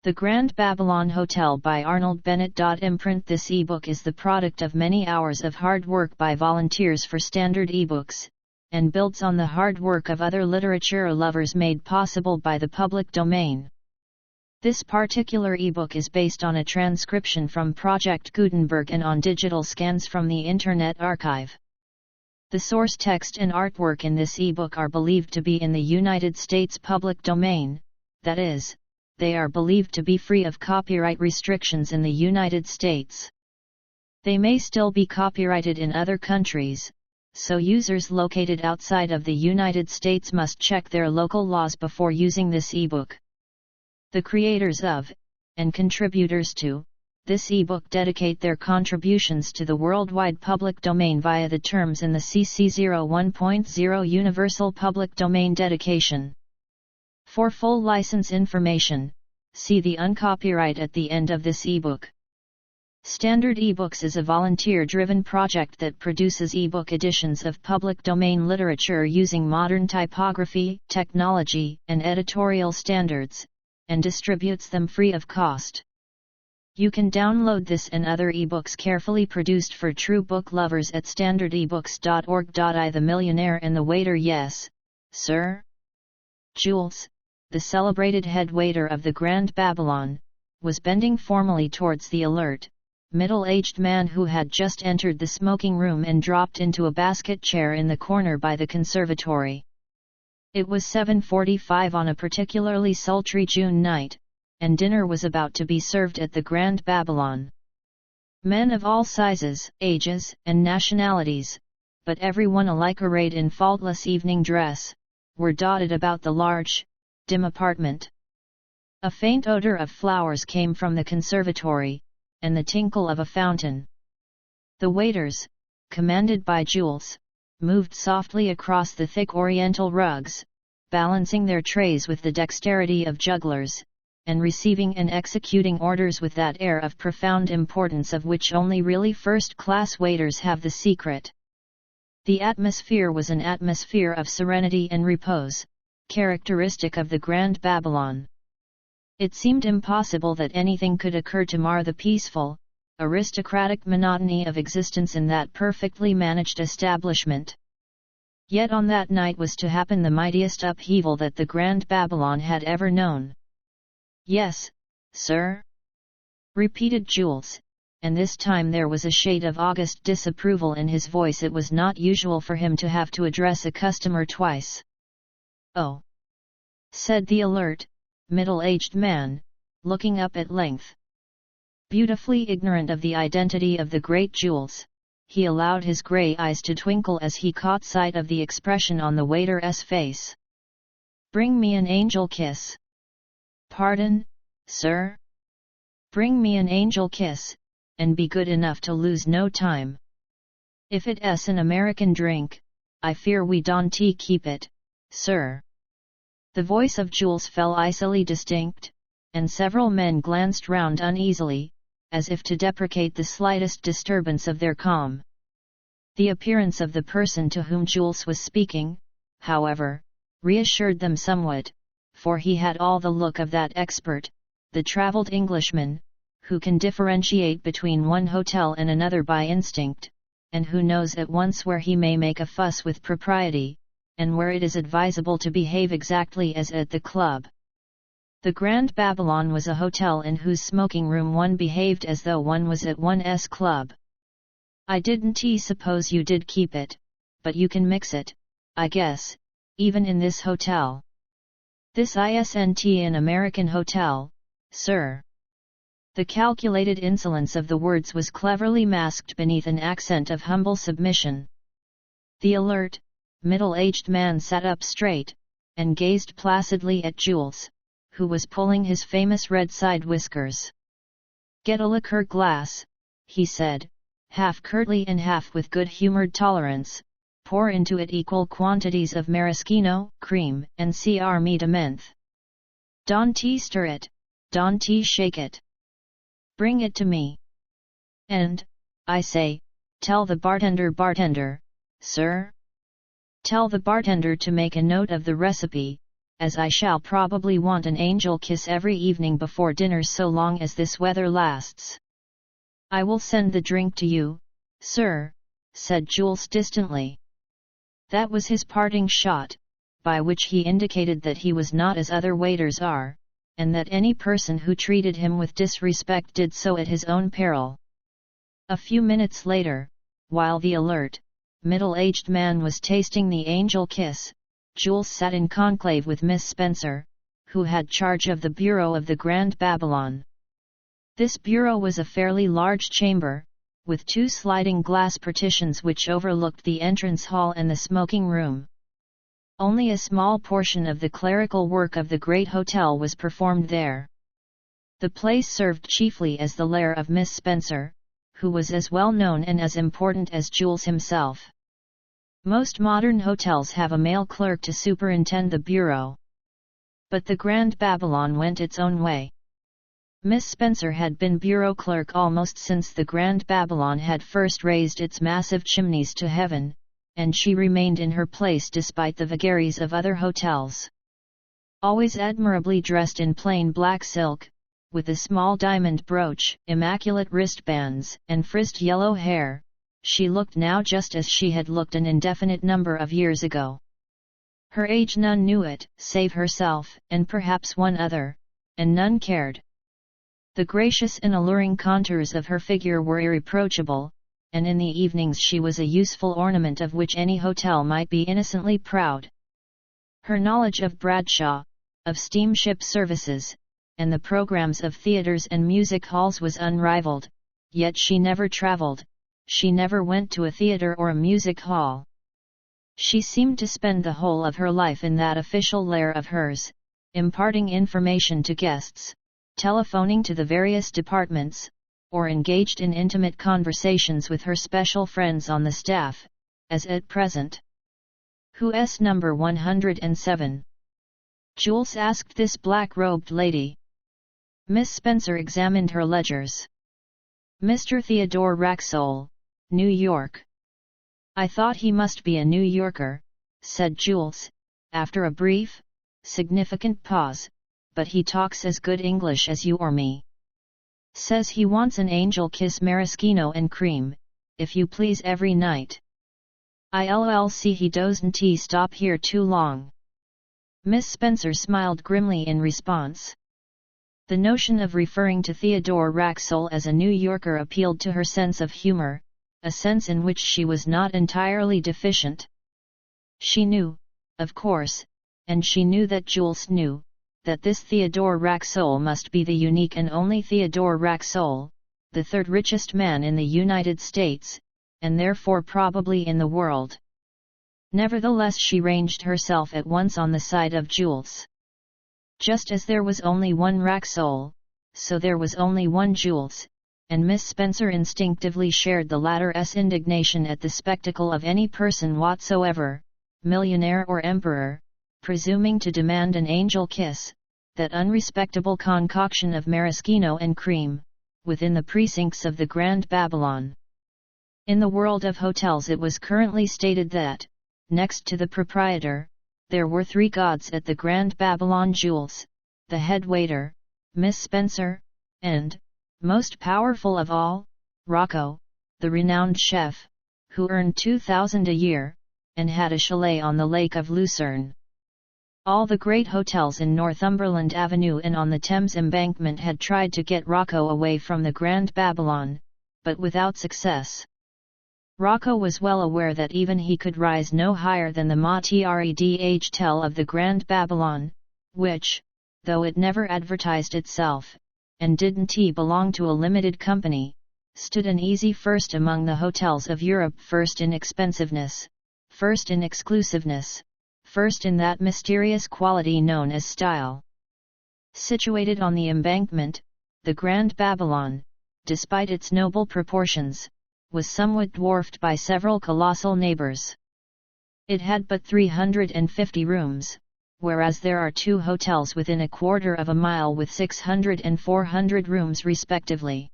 The Grand Babylon Hotel by Arnold Bennett. Imprint. This ebook is the product of many hours of hard work by volunteers for Standard eBooks, and builds on the hard work of other literature lovers made possible by the public domain. This particular ebook is based on a transcription from Project Gutenberg and on digital scans from the Internet Archive. The source text and artwork in this ebook are believed to be in the United States public domain, that is, they are believed to be free of copyright restrictions in the United States. They may still be copyrighted in other countries, so users located outside of the United States must check their local laws before using this ebook. The creators of, and contributors to, this ebook dedicate their contributions to the worldwide public domain via the terms in the CC 01.0 Universal Public Domain Dedication. For full license information, see the uncopyright at the end of this ebook. Standard eBooks is a volunteer-driven project that produces ebook editions of public domain literature using modern typography, technology, and editorial standards, and distributes them free of cost. You can download this and other ebooks carefully produced for true book lovers at standardebooks.org. I The Millionaire and the Waiter. Yes, sir? Jules, the celebrated head waiter of the Grand Babylon, was bending formally towards the alert, middle-aged man who had just entered the smoking room and dropped into a basket chair in the corner by the conservatory. It was 7:45 on a particularly sultry June night, and dinner was about to be served at the Grand Babylon. Men of all sizes, ages, and nationalities, but everyone alike arrayed in faultless evening dress, were dotted about the large, dim apartment. A faint odor of flowers came from the conservatory, and the tinkle of a fountain. The waiters, commanded by Jules, moved softly across the thick oriental rugs, balancing their trays with the dexterity of jugglers, and receiving and executing orders with that air of profound importance of which only really first-class waiters have the secret. The atmosphere was an atmosphere of serenity and repose, characteristic of the Grand Babylon. It seemed impossible that anything could occur to mar the peaceful, aristocratic monotony of existence in that perfectly managed establishment. Yet on that night was to happen the mightiest upheaval that the Grand Babylon had ever known. Yes, sir? Repeated Jules, and this time there was a shade of august disapproval in his voice. It was not usual for him to have to address a customer twice. Oh! Said the alert, middle-aged man, looking up at length. Beautifully ignorant of the identity of the great Jules, he allowed his grey eyes to twinkle as he caught sight of the expression on the waiter's face. Bring me an angel kiss. Pardon, sir? Bring me an angel kiss, and be good enough to lose no time. If it's an American drink, I fear we don't keep it, sir. The voice of Jules fell icily distinct, and several men glanced round uneasily, as if to deprecate the slightest disturbance of their calm. The appearance of the person to whom Jules was speaking, however, reassured them somewhat, for he had all the look of that expert, the travelled Englishman, who can differentiate between one hotel and another by instinct, and who knows at once where he may make a fuss with propriety, and where it is advisable to behave exactly as at the club. The Grand Babylon was a hotel in whose smoking room one behaved as though one was at one's club. I didn't suppose you did keep it, but you can mix it, I guess, even in this hotel. This isn't an American hotel, sir. The calculated insolence of the words was cleverly masked beneath an accent of humble submission. The alert, middle-aged man sat up straight, and gazed placidly at Jules, who was pulling his famous red side whiskers. Get a liqueur glass, he said, half curtly and half with good-humoured tolerance. Pour into it equal quantities of maraschino, cream, and CR de menthe. Don't stir it, don't shake it. Bring it to me. And, I say, tell the bartender, sir? Tell the bartender to make a note of the recipe, as I shall probably want an angel kiss every evening before dinner so long as this weather lasts. I will send the drink to you, sir, said Jules distantly. That was his parting shot, by which he indicated that he was not as other waiters are, and that any person who treated him with disrespect did so at his own peril. A few minutes later, while the alert, middle-aged man was tasting the angel kiss, Jules sat in conclave with Miss Spencer, who had charge of the bureau of the Grand Babylon. This bureau was a fairly large chamber, with two sliding glass partitions which overlooked the entrance hall and the smoking room. Only a small portion of the clerical work of the great hotel was performed there. The place served chiefly as the lair of Miss Spencer, who was as well known and as important as Jules himself. Most modern hotels have a male clerk to superintend the bureau. But the Grand Babylon went its own way. Miss Spencer had been bureau clerk almost since the Grand Babylon had first raised its massive chimneys to heaven, and she remained in her place despite the vagaries of other hotels. Always admirably dressed in plain black silk, with a small diamond brooch, immaculate wristbands, and frizzed yellow hair, she looked now just as she had looked an indefinite number of years ago. Her age none knew it, save herself, and perhaps one other, and none cared. The gracious and alluring contours of her figure were irreproachable, and in the evenings she was a useful ornament of which any hotel might be innocently proud. Her knowledge of Bradshaw, of steamship services, and the programs of theatres and music halls was unrivaled, yet she never travelled, she never went to a theatre or a music hall. She seemed to spend the whole of her life in that official lair of hers, imparting information to guests, telephoning to the various departments, or engaged in intimate conversations with her special friends on the staff, as at present. Who's number 107? Jules asked this black-robed lady. Miss Spencer examined her ledgers. Mr. Theodore Racksole, New York. I thought he must be a New Yorker, said Jules, after a brief, significant pause, but he talks as good English as you or me. Says he wants an angel kiss maraschino and cream, if you please every night. ILLC he doesn't stop here too long. Miss Spencer smiled grimly in response. The notion of referring to Theodore Racksole as a New Yorker appealed to her sense of humor, a sense in which she was not entirely deficient. She knew, of course, and she knew that Jules knew, that this Theodore Racksole must be the unique and only Theodore Racksole, the third richest man in the United States, and therefore probably in the world. Nevertheless she ranged herself at once on the side of Jules. Just as there was only one Racksole, so there was only one Jules, and Miss Spencer instinctively shared the latter's indignation at the spectacle of any person whatsoever, millionaire or emperor, presuming to demand an angel kiss, that unrespectable concoction of maraschino and cream, within the precincts of the Grand Babylon. In the world of hotels it was currently stated that, next to the proprietor, there were three gods at the Grand Babylon: Jules, the head waiter, Miss Spencer, and, most powerful of all, Rocco, the renowned chef, who earned $2,000 a year, and had a chalet on the Lake of Lucerne. All the great hotels in Northumberland Avenue and on the Thames Embankment had tried to get Rocco away from the Grand Babylon, but without success. Rocco was well aware that even he could rise no higher than the maître of the Grand Babylon, which, though it never advertised itself, and didn't belong to a limited company, stood an easy first among the hotels of Europe, first in expensiveness, first in exclusiveness, first in that mysterious quality known as style. Situated on the embankment, the Grand Babylon, despite its noble proportions, was somewhat dwarfed by several colossal neighbors. It had but 350 rooms, whereas there are two hotels within a quarter of a mile with 600 and 400 rooms respectively.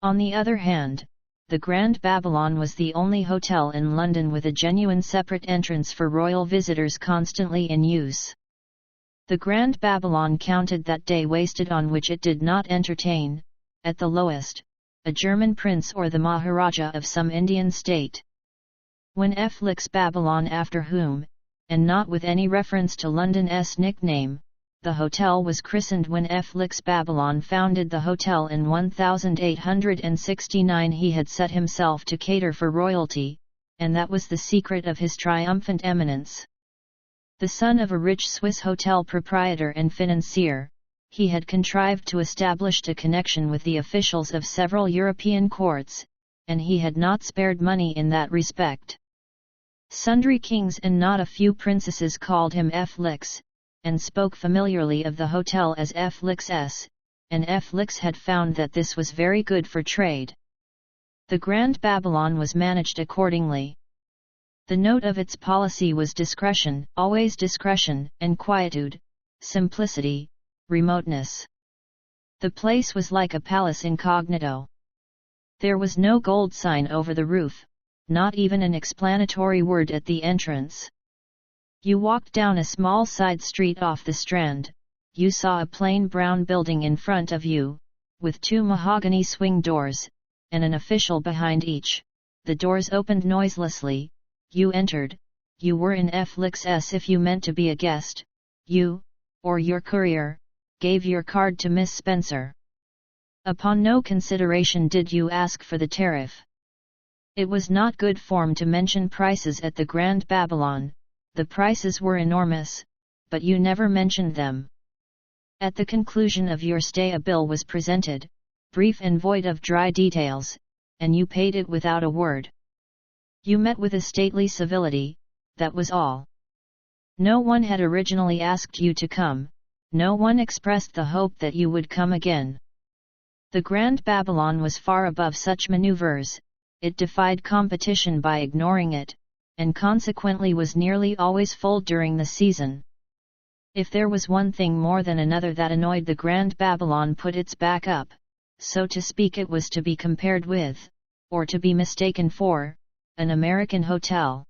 On the other hand, the Grand Babylon was the only hotel in London with a genuine separate entrance for royal visitors constantly in use. The Grand Babylon counted that day wasted on which it did not entertain, at the lowest, a German prince or the Maharaja of some Indian state. When F. licks Babylon after whom, and not with any reference to London's nickname, the hotel was christened when F. licks Babylon founded the hotel in 1869, he had set himself to cater for royalty, and that was the secret of his triumphant eminence. The son of a rich Swiss hotel proprietor and financier, he had contrived to establish a connection with the officials of several European courts, and he had not spared money in that respect. Sundry kings and not a few princesses called him F. licks, and spoke familiarly of the hotel as F. licks, and F. licks had found that this was very good for trade. The Grand Babylon was managed accordingly. The note of its policy was discretion, always discretion, and quietude, simplicity, remoteness. The place was like a palace incognito. There was no gold sign over the roof, not even an explanatory word at the entrance. You walked down a small side street off the Strand, you saw a plain brown building in front of you, with 2 mahogany swing doors, and an official behind each. The doors opened noiselessly, you entered, you were in F. licks if you meant to be a guest, you, or your courier, gave your card to Miss Spencer. Upon no consideration did you ask for the tariff. It was not good form to mention prices at the Grand Babylon, the prices were enormous, but you never mentioned them. At the conclusion of your stay a bill was presented, brief and void of dry details, and you paid it without a word. You met with a stately civility, that was all. No one had originally asked you to come, no one expressed the hope that you would come again. The Grand Babylon was far above such maneuvers, it defied competition by ignoring it, and consequently was nearly always full during the season. If there was one thing more than another that annoyed the Grand Babylon put its back up, so to speak, it was to be compared with, or to be mistaken for, an American hotel.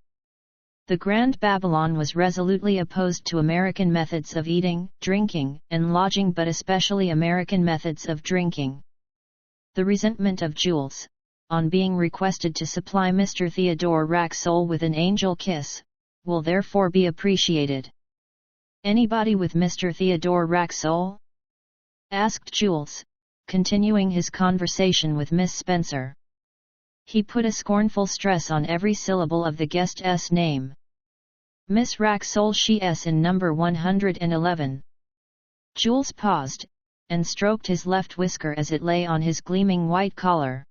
The Grand Babylon was resolutely opposed to American methods of eating, drinking, and lodging, but especially American methods of drinking. The resentment of Jules, on being requested to supply Mr. Theodore Racksole with an angel kiss, will therefore be appreciated. "Anybody with Mr. Theodore Racksole?" asked Jules, continuing his conversation with Miss Spencer. He put a scornful stress on every syllable of the guest's name. "Miss Racksole, she's in number 111. Jules paused, and stroked his left whisker as it lay on his gleaming white collar.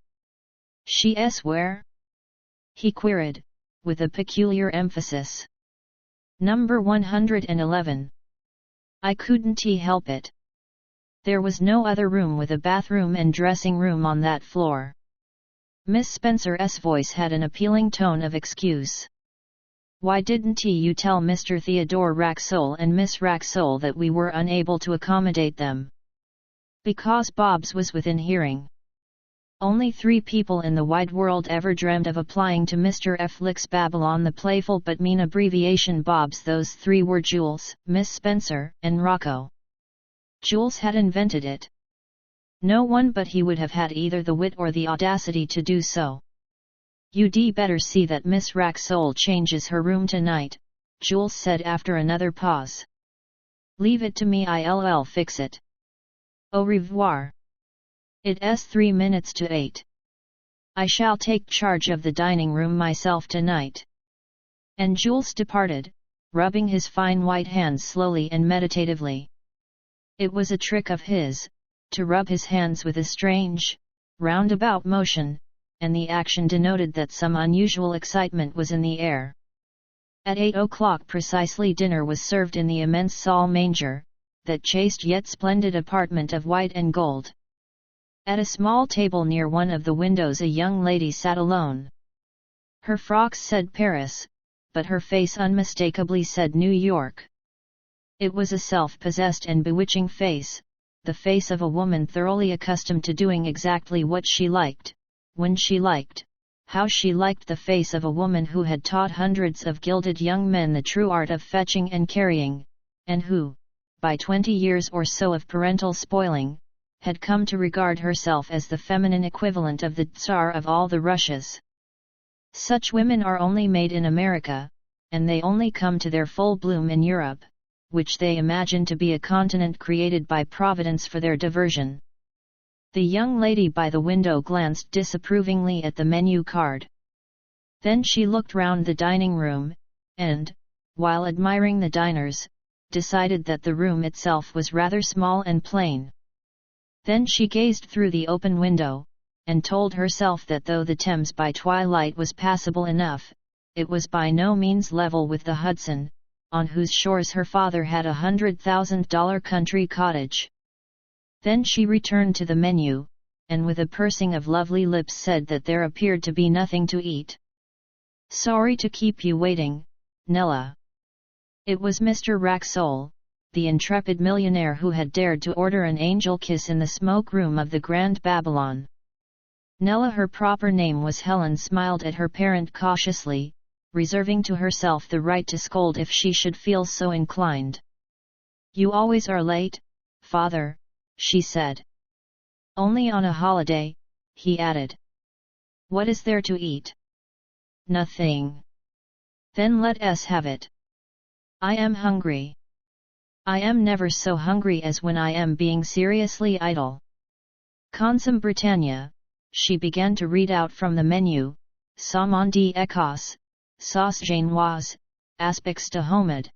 "She's where?" he queried, with a peculiar emphasis. "Number 111. I couldn't help it. There was no other room with a bathroom and dressing room on that floor." Miss Spencer's voice had an appealing tone of excuse. "Why didn't you tell Mr. Theodore Racksole and Miss Racksole that we were unable to accommodate them?" "Because Bobs was within hearing. Only 3 people in the wide world ever dreamed of applying to Mr. F. licks Babylon the playful but mean abbreviation Bobs. Those 3 were Jules, Miss Spencer, and Rocco. Jules had invented it. No one but he would have had either the wit or the audacity to do so. You'd better see that Miss Racksole changes her room tonight," Jules said after another pause. "Leave it to me, I'll fix it. Au revoir. It's 3 minutes to 8. I shall take charge of the dining room myself tonight." And Jules departed, rubbing his fine white hands slowly and meditatively. It was a trick of his, to rub his hands with a strange, roundabout motion, and the action denoted that some unusual excitement was in the air. At 8 o'clock precisely dinner was served in the immense salle manger, that chaste yet splendid apartment of white and gold. At a small table near one of the windows a young lady sat alone. Her frocks said Paris, but her face unmistakably said New York. It was a self-possessed and bewitching face, the face of a woman thoroughly accustomed to doing exactly what she liked, when she liked, how she liked, the face of a woman who had taught hundreds of gilded young men the true art of fetching and carrying, and who, by 20 years or so of parental spoiling, had come to regard herself as the feminine equivalent of the Tsar of all the Russias. Such women are only made in America, and they only come to their full bloom in Europe, which they imagine to be a continent created by Providence for their diversion. The young lady by the window glanced disapprovingly at the menu card. Then she looked round the dining room, and, while admiring the diners, decided that the room itself was rather small and plain. Then she gazed through the open window, and told herself that though the Thames by twilight was passable enough, it was by no means level with the Hudson, on whose shores her father had a $100,000 country cottage. Then she returned to the menu, and with a pursing of lovely lips said that there appeared to be nothing to eat. "Sorry to keep you waiting, Nella." It was Mr. Racksole, the intrepid millionaire who had dared to order an angel kiss in the smoke room of the Grand Babylon. Nella, her proper name was Helen, smiled at her parent cautiously, reserving to herself the right to scold if she should feel so inclined. "You always are late, father," she said. "Only on a holiday," he added. "What is there to eat?" "Nothing." "Then let us have it." "I am hungry." "I am never so hungry as when I am being seriously idle." "Consomme Britannia," she began to read out from the menu, "Saumon d'Écosse, sauce génoise, aspics de homard."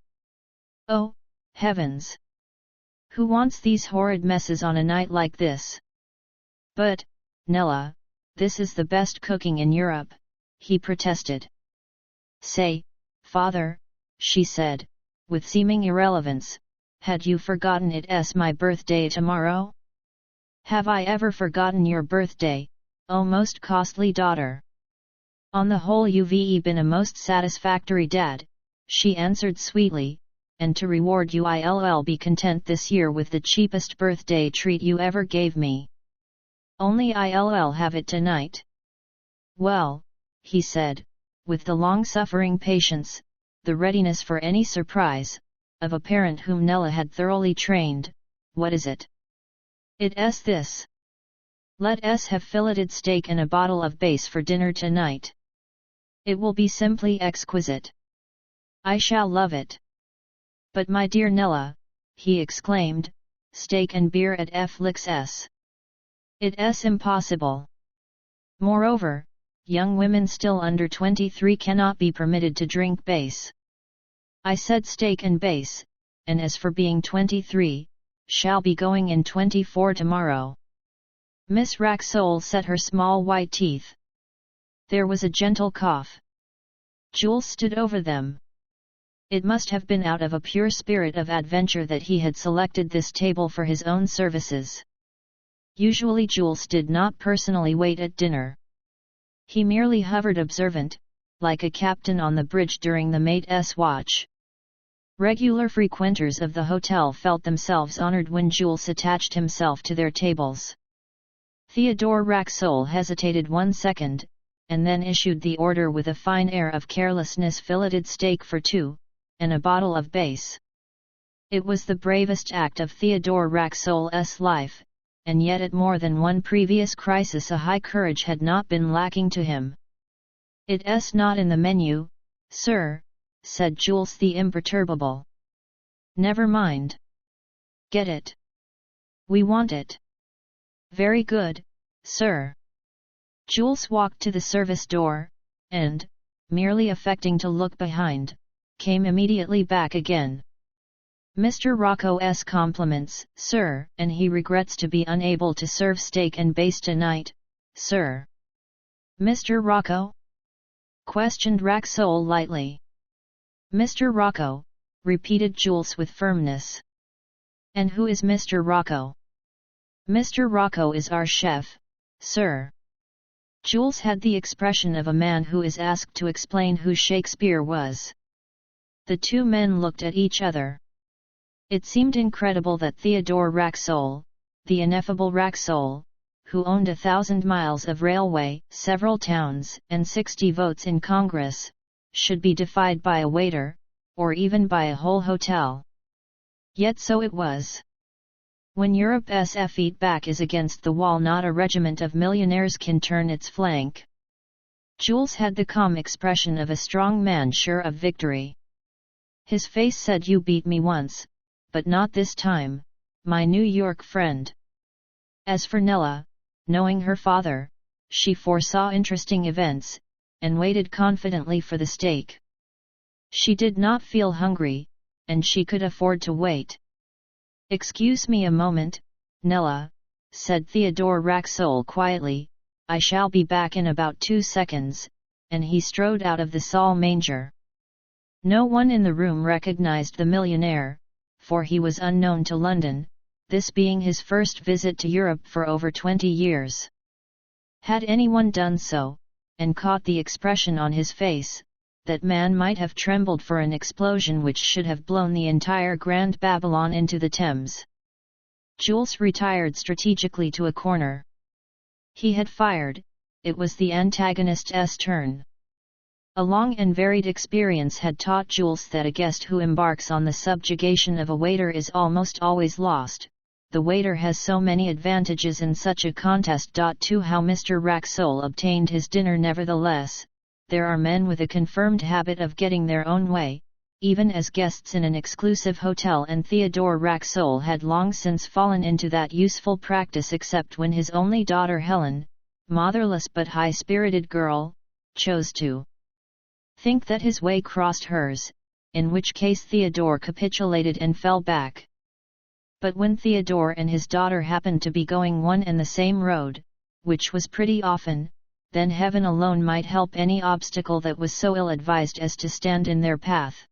"Oh, heavens! Who wants these horrid messes on a night like this?" "But, Nella, this is the best cooking in Europe," he protested. "Say, father," she said, with seeming irrelevance, "had you forgotten it's my birthday tomorrow?" "Have I ever forgotten your birthday, oh most costly daughter? On the whole you've been a most satisfactory dad," she answered sweetly, "and to reward you I'll be content this year with the cheapest birthday treat you ever gave me. Only I'll have it tonight." "Well," he said, with the long-suffering patience, the readiness for any surprise, of a parent whom Nella had thoroughly trained, "what is it?" "It's this. Let us have filleted steak and a bottle of base for dinner tonight. It will be simply exquisite. I shall love it." "But my dear Nella," he exclaimed, "steak and beer at Flix. It's impossible. Moreover, young women still under 23 cannot be permitted to drink base." "I said steak and base, and as for being 23, shall be going in 24 tomorrow." Miss Racksole set her small white teeth. There was a gentle cough. Jules stood over them. It must have been out of a pure spirit of adventure that he had selected this table for his own services. Usually Jules did not personally wait at dinner. He merely hovered observant, like a captain on the bridge during the mate's watch. Regular frequenters of the hotel felt themselves honored when Jules attached himself to their tables. Theodore Racksole hesitated 1 second, and then issued the order with a fine air of carelessness: filleted steak for 2, and a bottle of base. It was the bravest act of Theodore Racksole's life, and yet at more than one previous crisis a high courage had not been lacking to him. "It's not in the menu, sir," said Jules the imperturbable. "Never mind. Get it. We want it." "Very good, sir." Jules walked to the service door, and, merely affecting to look behind, came immediately back again. "Mr. Rocco's compliments, sir, and he regrets to be unable to serve steak and base tonight, sir." "Mr. Rocco?" questioned Racksole lightly. "Mr. Rocco," repeated Jules with firmness. "And who is Mr. Rocco?" "Mr. Rocco is our chef, sir." Jules had the expression of a man who is asked to explain who Shakespeare was. The two men looked at each other. It seemed incredible that Theodore Racksole, the ineffable Racksole, who owned 1,000 miles of railway, several towns, and 60 votes in Congress, should be defied by a waiter, or even by a whole hotel. Yet so it was. When Europe's feet back is against the wall, not a regiment of millionaires can turn its flank. Jules had the calm expression of a strong man sure of victory. His face said, "You beat me once, but not this time, my New York friend." As for Nella, knowing her father, she foresaw interesting events, and waited confidently for the steak. She did not feel hungry, and she could afford to wait. "Excuse me a moment, Nella," said Theodore Racksole quietly, "I shall be back in about 2 seconds," and he strode out of the salle manger. No one in the room recognized the millionaire, for he was unknown to London, this being his first visit to Europe for over 20 years. Had anyone done so, and caught the expression on his face, that man might have trembled for an explosion which should have blown the entire Grand Babylon into the Thames. Jules retired strategically to a corner. He had fired, it was the antagonist's turn. A long and varied experience had taught Jules that a guest who embarks on the subjugation of a waiter is almost always lost. The waiter has so many advantages in such a contest. To how Mr. Racksole obtained his dinner. Nevertheless, there are men with a confirmed habit of getting their own way, even as guests in an exclusive hotel, and Theodore Racksole had long since fallen into that useful practice, except when his only daughter Helen, motherless but high-spirited girl, chose to think that his way crossed hers, in which case Theodore capitulated and fell back. But when Theodore and his daughter happened to be going one and the same road, which was pretty often, then heaven alone might help any obstacle that was so ill-advised as to stand in their path.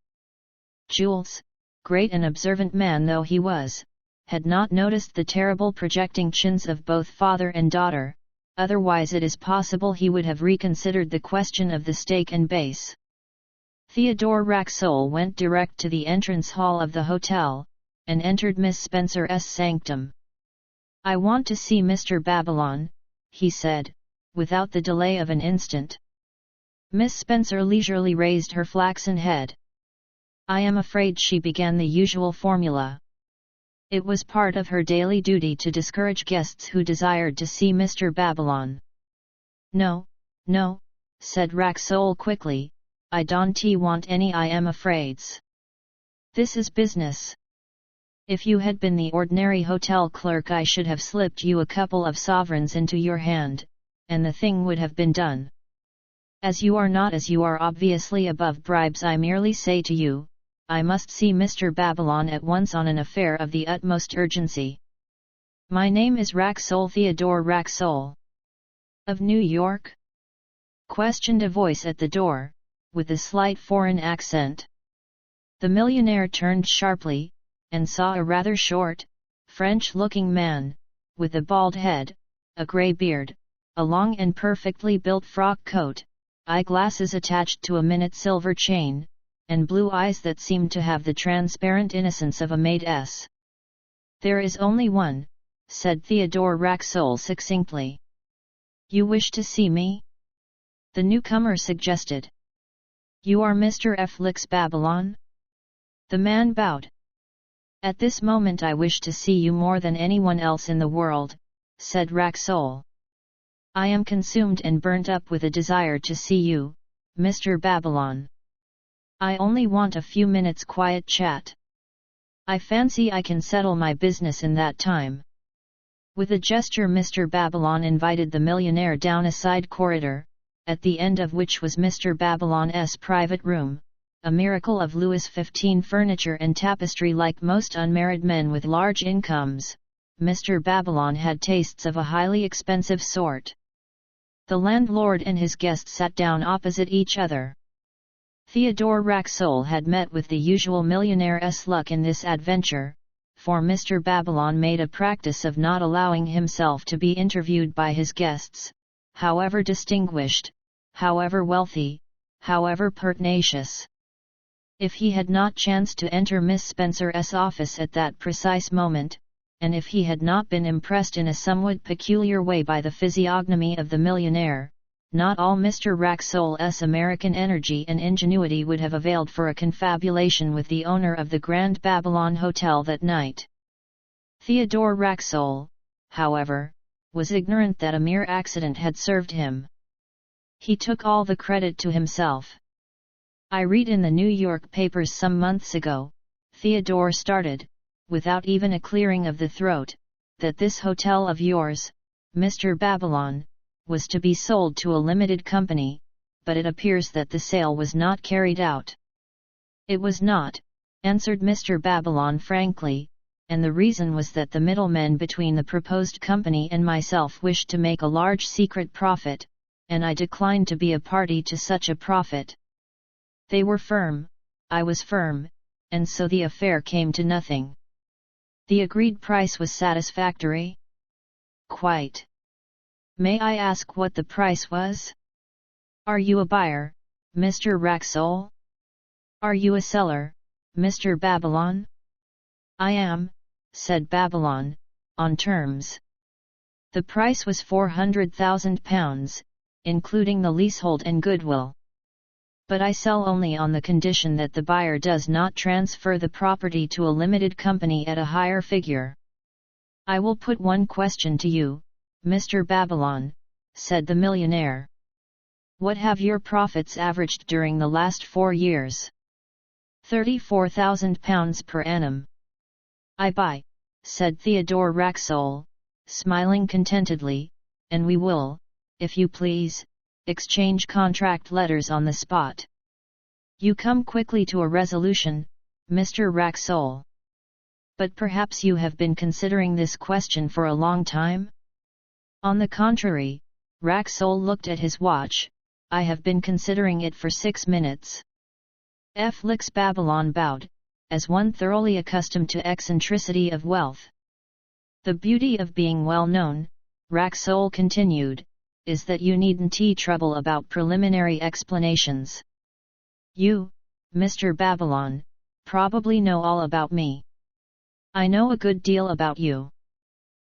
Jules, great and observant man though he was, had not noticed the terrible projecting chins of both father and daughter, otherwise it is possible he would have reconsidered the question of the steak and base. Theodore Racksole went direct to the entrance hall of the hotel, and entered Miss Spencer's sanctum. "I want to see Mr. Babylon," he said, without the delay of an instant. Miss Spencer leisurely raised her flaxen head. "I am afraid," she began the usual formula. It was part of her daily duty to discourage guests who desired to see Mr. Babylon. "No, no," said Racksole quickly, "I don't want any, I am afraids. This is business. If you had been the ordinary hotel clerk I should have slipped you a couple of sovereigns into your hand, and the thing would have been done. As you are not, as you are obviously above bribes, I merely say to you, I must see Mr. Babylon at once on an affair of the utmost urgency. My name is Racksole, Theodore Racksole." "Of New York?" questioned a voice at the door, with a slight foreign accent. The millionaire turned sharply, and saw a rather short, French-looking man, with a bald head, a grey beard, a long and perfectly built frock coat, eyeglasses attached to a minute silver chain, and blue eyes that seemed to have the transparent innocence of a maid's. "There is only one," said Theodore Racksole succinctly. "You wish to see me?" the newcomer suggested. "You are Mr. Felix Babylon?" The man bowed. "At this moment I wish to see you more than anyone else in the world," said Racksole. "I am consumed and burnt up with a desire to see you, Mr. Babylon. I only want a few minutes' quiet chat. I fancy I can settle my business in that time." With a gesture Mr. Babylon invited the millionaire down a side corridor, at the end of which was Mr. Babylon's private room, a miracle of Louis XV furniture and tapestry. Like most unmarried men with large incomes, Mr. Babylon had tastes of a highly expensive sort. The landlord and his guest sat down opposite each other. Theodore Racksole had met with the usual millionaire's luck in this adventure, for Mr. Babylon made a practice of not allowing himself to be interviewed by his guests, however distinguished, however wealthy, however pertinacious. If he had not chanced to enter Miss Spencer's office at that precise moment, and if he had not been impressed in a somewhat peculiar way by the physiognomy of the millionaire, not all Mr. Racksole's American energy and ingenuity would have availed for a confabulation with the owner of the Grand Babylon Hotel that night. Theodore Racksole, however, was ignorant that a mere accident had served him. He took all the credit to himself. "I read in the New York papers some months ago," Theodore started, without even a clearing of the throat, "that this hotel of yours, Mr. Babylon, was to be sold to a limited company, but it appears that the sale was not carried out." "It was not," answered Mr. Babylon frankly, "and the reason was that the middlemen between the proposed company and myself wished to make a large secret profit, and I declined to be a party to such a profit. They were firm, I was firm, and so the affair came to nothing." "The agreed price was satisfactory?" "Quite." "May I ask what the price was?" "Are you a buyer, Mr. Racksole? Are you a seller, Mr. Babylon?" "I am," said Babylon, "on terms. The price was £400,000, including the leasehold and goodwill. But I sell only on the condition that the buyer does not transfer the property to a limited company at a higher figure." "I will put one question to you, Mr. Babylon," said the millionaire. "What have your profits averaged during the last 4 years?" £34,000 per annum. "I buy," said Theodore Racksole, smiling contentedly, "and we will, if you please, exchange contract letters on the spot. You come quickly to a resolution, Mr. Racksole. But perhaps you have been considering this question for a long time?" "On the contrary," Racksole looked at his watch, "I have been considering it for 6 minutes. Felix Babylon bowed, as one thoroughly accustomed to eccentricity of wealth. "The beauty of being well known," Racksole continued, "is that you needn't trouble about preliminary explanations. You, Mr. Babylon, probably know all about me. I know a good deal about you.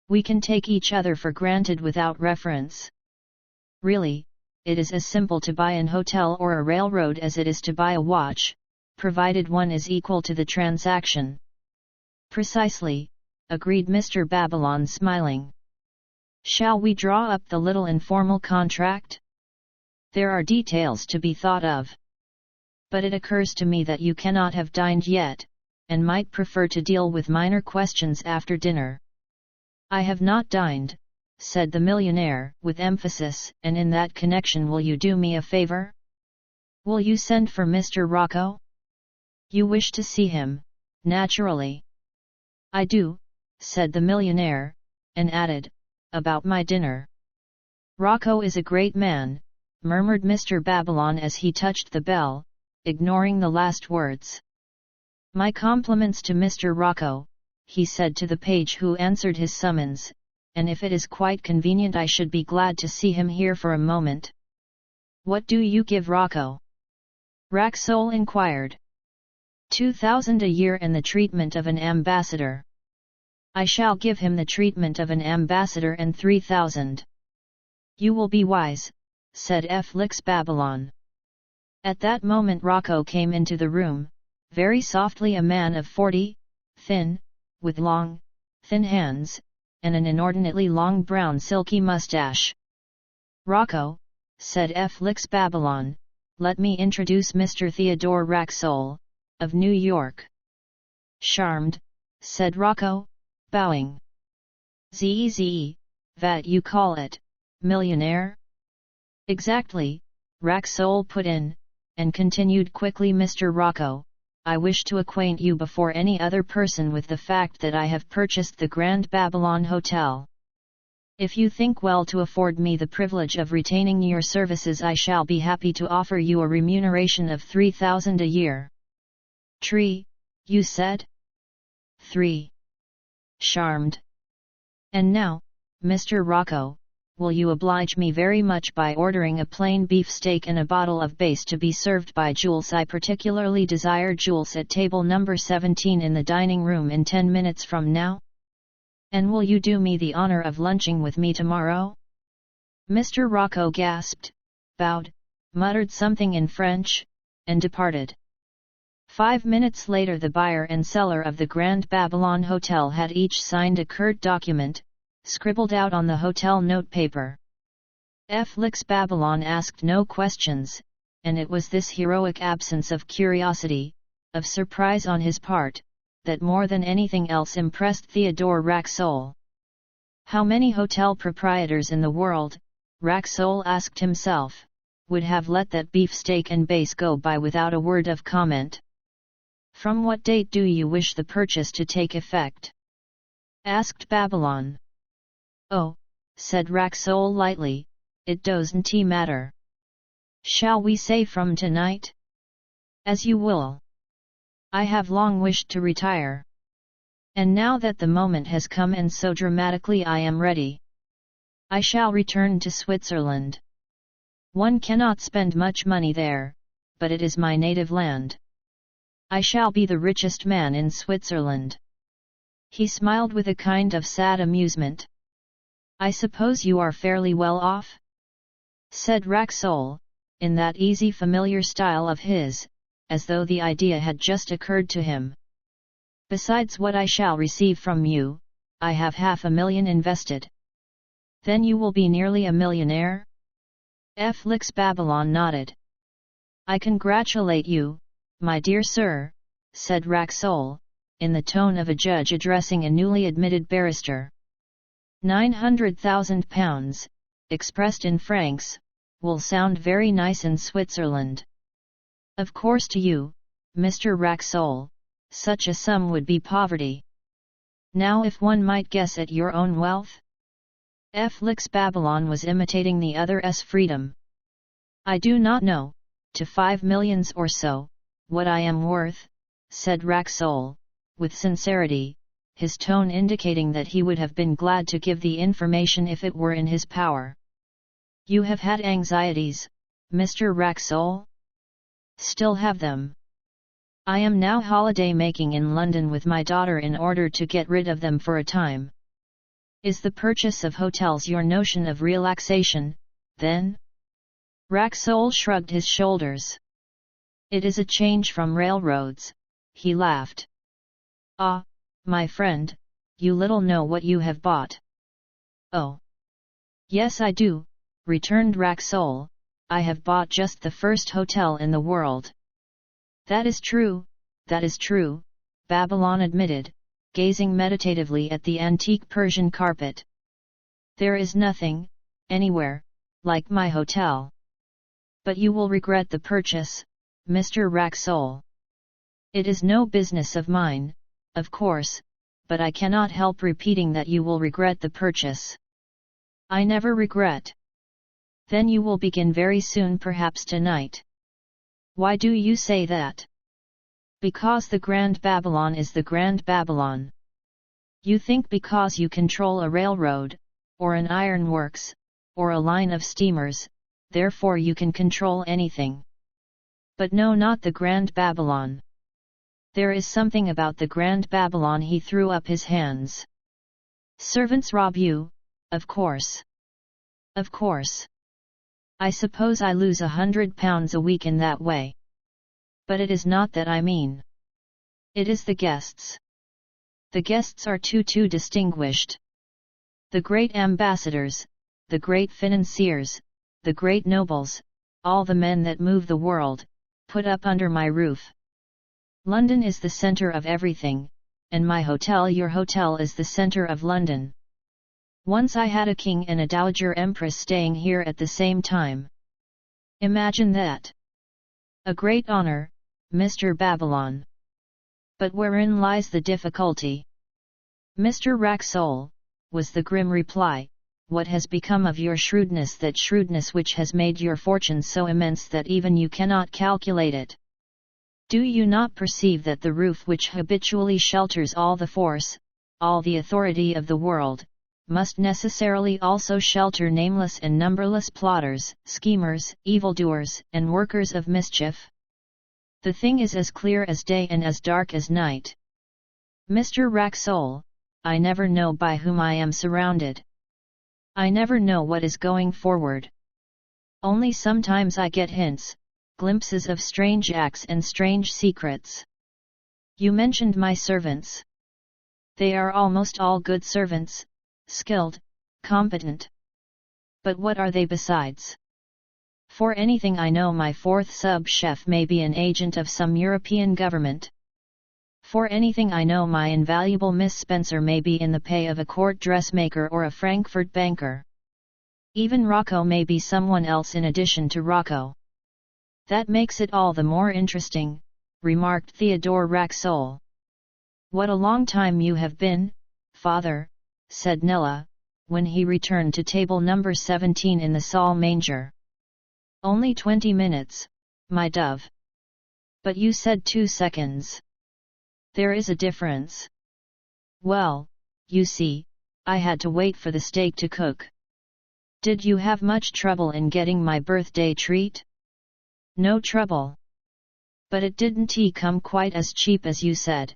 We can take each other for granted without reference. Really, it is as simple to buy an hotel or a railroad as it is to buy a watch, provided one is equal to the transaction." "Precisely," agreed Mr. Babylon, smiling. "Shall we draw up the little informal contract? There are details to be thought of. But it occurs to me that you cannot have dined yet, and might prefer to deal with minor questions after dinner." "I have not dined," said the millionaire with emphasis, "and in that connection will you do me a favor? Will you send for Mr. Rocco? You wish to see him, naturally." "I do," said the millionaire, and added, "about my dinner." "Rocco is a great man," murmured Mr. Babylon as he touched the bell, ignoring the last words. "My compliments to Mr. Rocco," he said to the page who answered his summons, "and if it is quite convenient I should be glad to see him here for a moment." "What do you give Rocco?" Racksole inquired. 2,000 a year and the treatment of an ambassador." "I shall give him the treatment of an ambassador and 3,000. "You will be wise," said Felix Babylon. At that moment Rocco came into the room, very softly, a man of 40, thin, with long, thin hands, and an inordinately long brown silky mustache. "Rocco," said Felix Babylon, "let me introduce Mr. Theodore Racksole, of New York." "Charmed," said Rocco, bowing. "Zee, that you call it, millionaire?" "Exactly," Racksole put in, and continued quickly, "Mr. Rocco, I wish to acquaint you before any other person with the fact that I have purchased the Grand Babylon Hotel. If you think well to afford me the privilege of retaining your services, I shall be happy to offer you a remuneration of 3,000 a year." "Tree, you said?" "3. Charmed. And now, Mr. Rocco, will you oblige me very much by ordering a plain beefsteak and a bottle of base to be served by Jules? I particularly desire Jules at table number 17 in the dining room in 10 minutes from now. And will you do me the honor of lunching with me tomorrow?" Mr. Rocco gasped, bowed, muttered something in French, and departed. 5 minutes later the buyer and seller of the Grand Babylon Hotel had each signed a curt document, scribbled out on the hotel notepaper. Felix Babylon asked no questions, and it was this heroic absence of curiosity, of surprise on his part, that more than anything else impressed Theodore Racksole. How many hotel proprietors in the world, Racksole asked himself, would have let that beefsteak and base go by without a word of comment? "From what date do you wish the purchase to take effect?" asked Babylon. "Oh," said Racksole lightly, "it doesn't matter. Shall we say from tonight?" "As you will. I have long wished to retire. And now that the moment has come and so dramatically I am ready. I shall return to Switzerland. One cannot spend much money there, but it is my native land. I shall be the richest man in Switzerland." He smiled with a kind of sad amusement. "I suppose you are fairly well off?" said Racksole, in that easy familiar style of his, as though the idea had just occurred to him. "Besides what I shall receive from you, I have 500,000 invested." "Then you will be nearly a millionaire?" Felix Babylon nodded. "I congratulate you, my dear sir," said Racksole, in the tone of a judge addressing a newly admitted barrister. 900,000 pounds, expressed in francs, will sound very nice in Switzerland. Of course to you, Mr. Racksole, such a sum would be poverty. Now if one might guess at your own wealth?" Felix Babylon was imitating the other's freedom. "I do not know, to 5 millions or so, what I am worth," said Racksole, with sincerity, his tone indicating that he would have been glad to give the information if it were in his power. "You have had anxieties, Mr. Racksole?" "Still have them. I am now holiday making in London with my daughter in order to get rid of them for a time." "Is the purchase of hotels your notion of relaxation, then?" Racksole shrugged his shoulders. "It is a change from railroads," he laughed. "Ah, my friend, you little know what you have bought." "Oh. Yes I do," returned Racksole, "I have bought just the first hotel in the world." That is true," Babylon admitted, gazing meditatively at the antique Persian carpet. "There is nothing, anywhere, like my hotel. But you will regret the purchase, Mr. Racksole." "It is no business of mine, of course, but I cannot help repeating that you will regret the purchase." "I never regret." "Then you will begin very soon, perhaps tonight." "Why do you say that?" "Because the Grand Babylon is the Grand Babylon." "You think because you control a railroad, or an ironworks, or a line of steamers, therefore you can control anything. But no, not the Grand Babylon. There is something about the Grand Babylon." He threw up his hands. "Servants rob you, of course." "Of course. I suppose I lose £100 a week in that way. But it is not that I mean. It is the guests. The guests are too distinguished. The great ambassadors, the great financiers, the great nobles, all the men that move the world, put up under my roof. London is the centre of everything, and my hotel, your hotel, is the centre of London. Once I had a king and a dowager empress staying here at the same time. Imagine that. A great honour, Mr. Babylon. But wherein lies the difficulty?" "Mr. Racksole," was the grim reply, "what has become of your shrewdness, that shrewdness which has made your fortune so immense that even you cannot calculate it? Do you not perceive that the roof which habitually shelters all the force, all the authority of the world, must necessarily also shelter nameless and numberless plotters, schemers, evildoers, and workers of mischief? The thing is as clear as day and as dark as night. Mr. Racksole, I never know by whom I am surrounded. I never know what is going forward. Only sometimes I get hints, glimpses of strange acts and strange secrets. You mentioned my servants. They are almost all good servants, skilled, competent. But what are they besides? For anything I know, my fourth sub-chef may be an agent of some European government. For anything I know, my invaluable Miss Spencer may be in the pay of a court dressmaker or a Frankfurt banker. Even Rocco may be someone else in addition to Rocco. That makes it all the more interesting, remarked Theodore Racksole. What a long time you have been, father, said Nella, when he returned to table number 17 in the Saul manger. Only 20 minutes, my dove. But you said 2 seconds. There is a difference. Well, you see, I had to wait for the steak to cook. Did you have much trouble in getting my birthday treat? No trouble. But it didn't come quite as cheap as you said.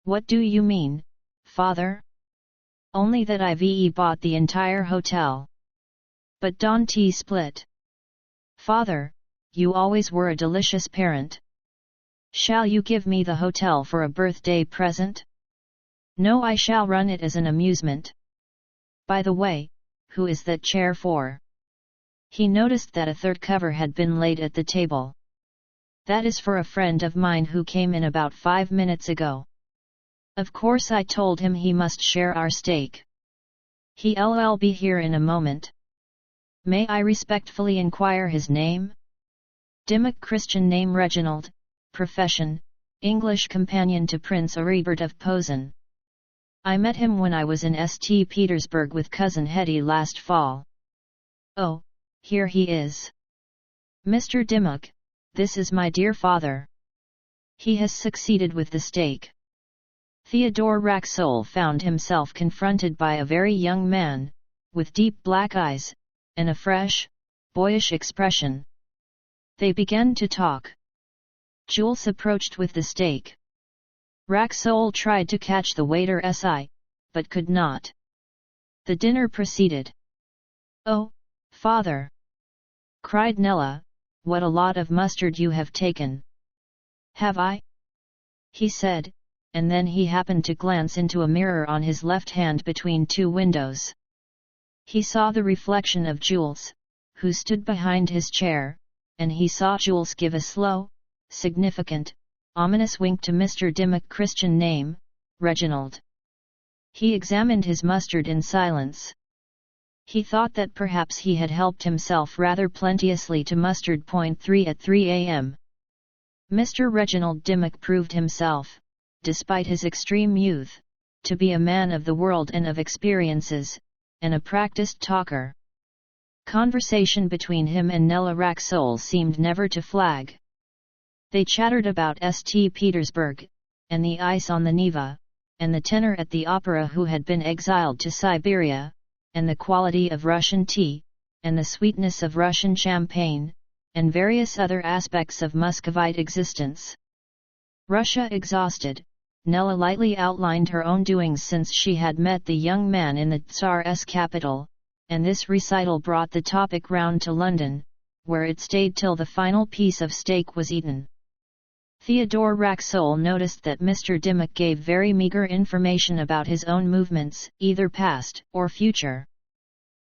What do you mean, father? Only that I've bought the entire hotel. But don't split. Father, you always were a delicious parent. Shall you give me the hotel for a birthday present? No, I shall run it as an amusement. By the way, who is that chair for? He noticed that a third cover had been laid at the table. That is for a friend of mine who came in about 5 minutes ago. Of course I told him he must share our steak. He'll be here in a moment. May I respectfully inquire his name? Dimmock, Christian name Reginald, profession, English companion to Prince Aribert of Posen. I met him when I was in St. Petersburg with cousin Hetty last fall. Oh, here he is. Mr. Dimmock, this is my dear father. He has succeeded with the steak. Theodore Racksole found himself confronted by a very young man, with deep black eyes, and a fresh, boyish expression. They began to talk. Jules approached with the steak. Racksole tried to catch the waiter's eye, but could not. The dinner proceeded. Oh, father! Cried Nella, what a lot of mustard you have taken. Have I? He said, and then he happened to glance into a mirror on his left hand between 2 windows. He saw the reflection of Jules, who stood behind his chair, and he saw Jules give a slow, significant, ominous wink to Mr. Dimmock, Christian name, Reginald. He examined his mustard in silence. He thought that perhaps he had helped himself rather plenteously to mustard. 3 at 3 a.m. Mr. Reginald Dimmock proved himself, despite his extreme youth, to be a man of the world and of experiences, and a practiced talker. Conversation between him and Nella Racksole seemed never to flag. They chattered about St. Petersburg, and the ice on the Neva, and the tenor at the opera who had been exiled to Siberia, and the quality of Russian tea, and the sweetness of Russian champagne, and various other aspects of Muscovite existence. Russia exhausted, Nella lightly outlined her own doings since she had met the young man in the Tsar's capital, and this recital brought the topic round to London, where it stayed till the final piece of steak was eaten. Theodore Racksole noticed that Mr. Dimmock gave very meagre information about his own movements, either past or future.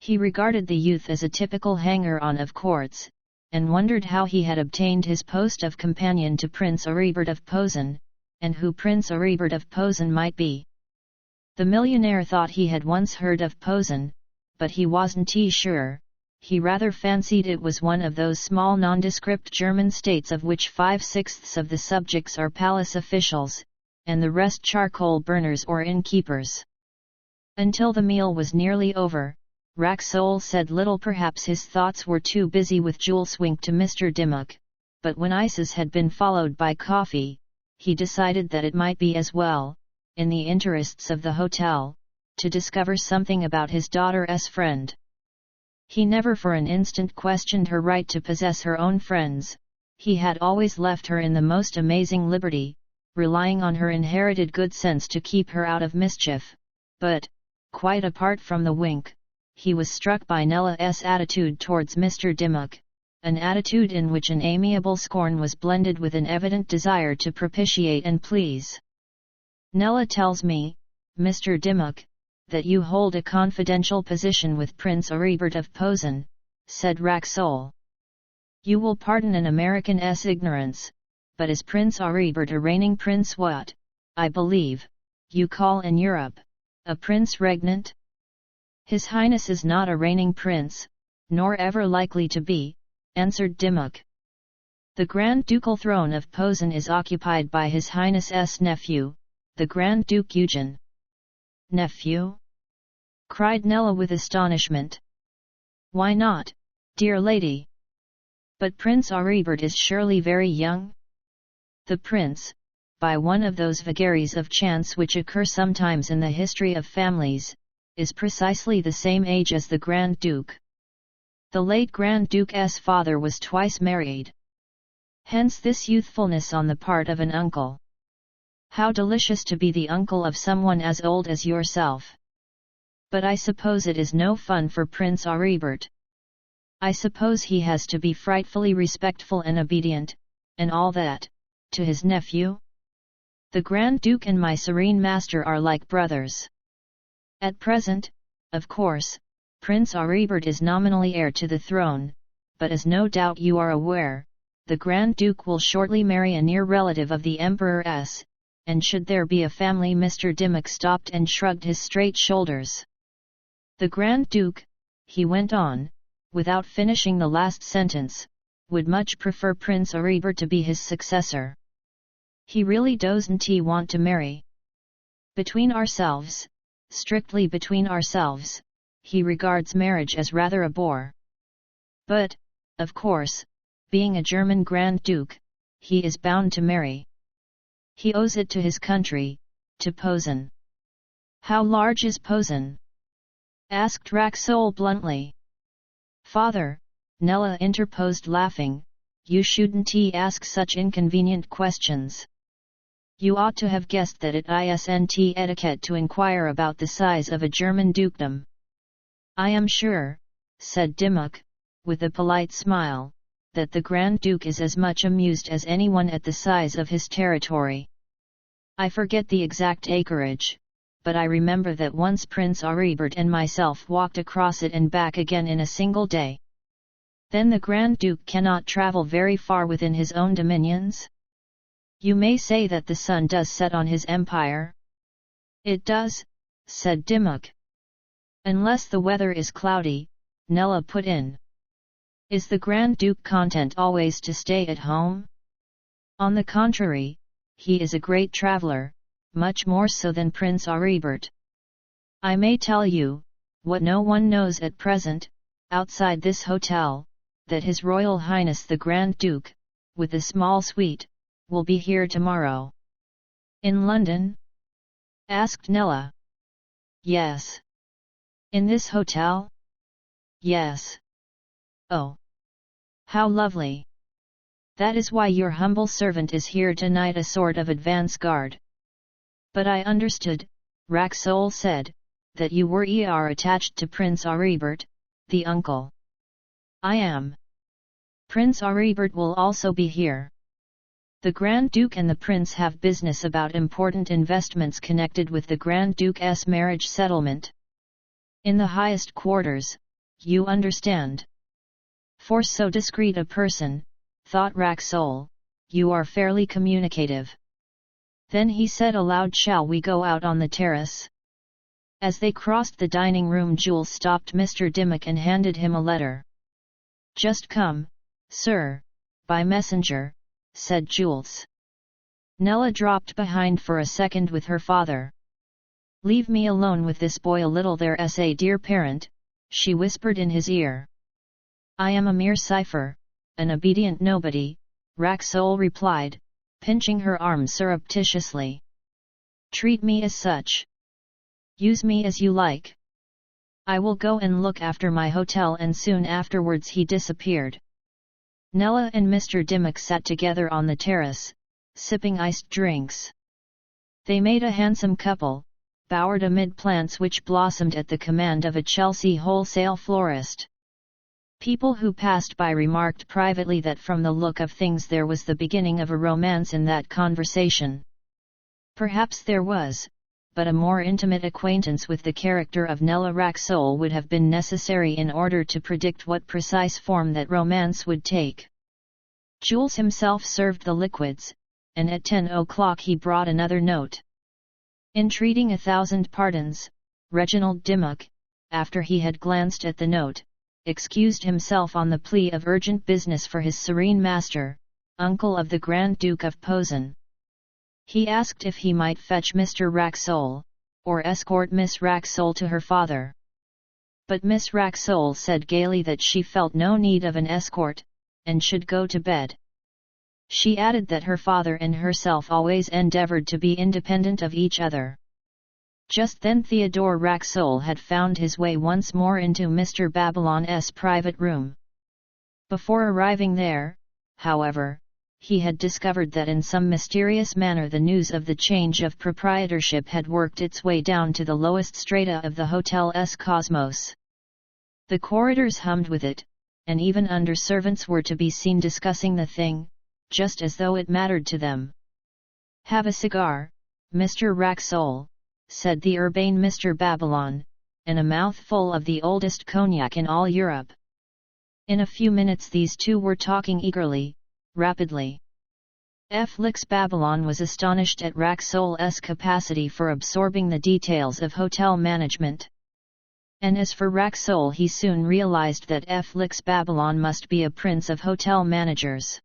He regarded the youth as a typical hanger-on of courts, and wondered how he had obtained his post of companion to Prince Aribert of Posen, and who Prince Aribert of Posen might be. The millionaire thought he had once heard of Posen, but he wasn't sure. He rather fancied it was one of those small nondescript German states of which 5/6 of the subjects are palace officials, and the rest charcoal burners or innkeepers. Until the meal was nearly over, Racksole said little. Perhaps his thoughts were too busy with Jules' wink to Mr. Dimmock, but when ices had been followed by coffee, he decided that it might be as well, in the interests of the hotel, to discover something about his daughter's friend. He never for an instant questioned her right to possess her own friends. He had always left her in the most amazing liberty, relying on her inherited good sense to keep her out of mischief, but, quite apart from the wink, he was struck by Nella's attitude towards Mr. Dimmock, an attitude in which an amiable scorn was blended with an evident desire to propitiate and please. "Nella tells me, Mr. Dimmock, that you hold a confidential position with Prince Aribert of Posen," said Racksole. "You will pardon an American's ignorance, but is Prince Aribert a reigning prince what, I believe, you call in Europe, a prince regnant?" "His Highness is not a reigning prince, nor ever likely to be," answered Dimmock. "The Grand Ducal throne of Posen is occupied by His Highness's nephew, the Grand Duke Eugen." "Nephew?" cried Nella with astonishment. "Why not, dear lady? But Prince Aribert is surely very young?" "The prince, by one of those vagaries of chance which occur sometimes in the history of families, is precisely the same age as the Grand Duke. The late Grand Duke's father was twice married. Hence this youthfulness on the part of an uncle. How delicious to be the uncle of someone as old as yourself! But I suppose it is no fun for Prince Aribert. I suppose he has to be frightfully respectful and obedient, and all that, to his nephew? The Grand Duke and my serene master are like brothers. At present, of course, Prince Aribert is nominally heir to the throne, but as no doubt you are aware, the Grand Duke will shortly marry a near relative of the Emperor's, and should there be a family—" Mr. Dimmock stopped and shrugged his straight shoulders. "The Grand Duke," he went on, without finishing the last sentence, "would much prefer Prince Aribert to be his successor. He really doesn't want to marry. Between ourselves, strictly between ourselves, he regards marriage as rather a bore. But, of course, being a German Grand Duke, he is bound to marry. He owes it to his country, to Posen." "How large is Posen?" asked Racksole bluntly. "Father," Nella interposed laughing, "you shouldn't ask such inconvenient questions. You ought to have guessed that it isn't etiquette to inquire about the size of a German dukedom." "I am sure," said Dimmock, with a polite smile, "that the Grand Duke is as much amused as anyone at the size of his territory. I forget the exact acreage, but I remember that once Prince Aribert and myself walked across it and back again in a single day." "Then the Grand Duke cannot travel very far within his own dominions? You may say that the sun does set on his empire?" "It does," said Dimmock. "Unless the weather is cloudy," Nella put in. "Is the Grand Duke content always to stay at home?" "On the contrary, he is a great traveller, much more so than Prince Aribert. I may tell you, what no one knows at present, outside this hotel, that His Royal Highness the Grand Duke, with a small suite, will be here tomorrow." "In London?" asked Nella. "Yes." "In this hotel?" "Yes." "Oh! How lovely! That is why your humble servant is here tonight, a sort of advance guard." "But I understood," Racksole said, "that you were attached to Prince Aribert, the uncle." "I am. Prince Aribert will also be here. The Grand Duke and the Prince have business about important investments connected with the Grand Duke's marriage settlement. In the highest quarters, you understand. For so discreet a person, thought Racksole, you are fairly communicative." Then he said aloud, "Shall we go out on the terrace?" As they crossed the dining room, Jules stopped Mr. Dimmock and handed him a letter. "Just come, sir, by messenger," said Jules. Nella dropped behind for a second with her father. "Leave me alone with this boy a little, there's a dear parent," she whispered in his ear. "I am a mere cipher, an obedient nobody," Racksole replied, pinching her arm surreptitiously. "Treat me as such. Use me as you like. I will go and look after my hotel." And soon afterwards he disappeared. Nella and Mr. Dimmock sat together on the terrace, sipping iced drinks. They made a handsome couple, bowered amid plants which blossomed at the command of a Chelsea wholesale florist. People who passed by remarked privately that from the look of things there was the beginning of a romance in that conversation. Perhaps there was, but a more intimate acquaintance with the character of Nella Racksole would have been necessary in order to predict what precise form that romance would take. Jules himself served the liquids, and at 10 o'clock he brought another note. Entreating 1,000 pardons, Reginald Dimmock, after he had glanced at the note, excused himself on the plea of urgent business for his serene master, uncle of the Grand Duke of Posen. He asked if he might fetch Mr. Racksole, or escort Miss Racksole to her father. But Miss Racksole said gaily that she felt no need of an escort, and should go to bed. She added that her father and herself always endeavoured to be independent of each other. Just then Theodore Racksole had found his way once more into Mr. Babylon's private room. Before arriving there, however, he had discovered that in some mysterious manner the news of the change of proprietorship had worked its way down to the lowest strata of the hotel's cosmos. The corridors hummed with it, and even under-servants were to be seen discussing the thing, just as though it mattered to them. "Have a cigar, Mr. Racksole," said the urbane Mr. Babylon, and a mouthful of the oldest cognac in all Europe. In a few minutes these two were talking eagerly, rapidly. Felix Babylon was astonished at Racksole's capacity for absorbing the details of hotel management. And as for Racksole, he soon realized that Felix Babylon must be a prince of hotel managers.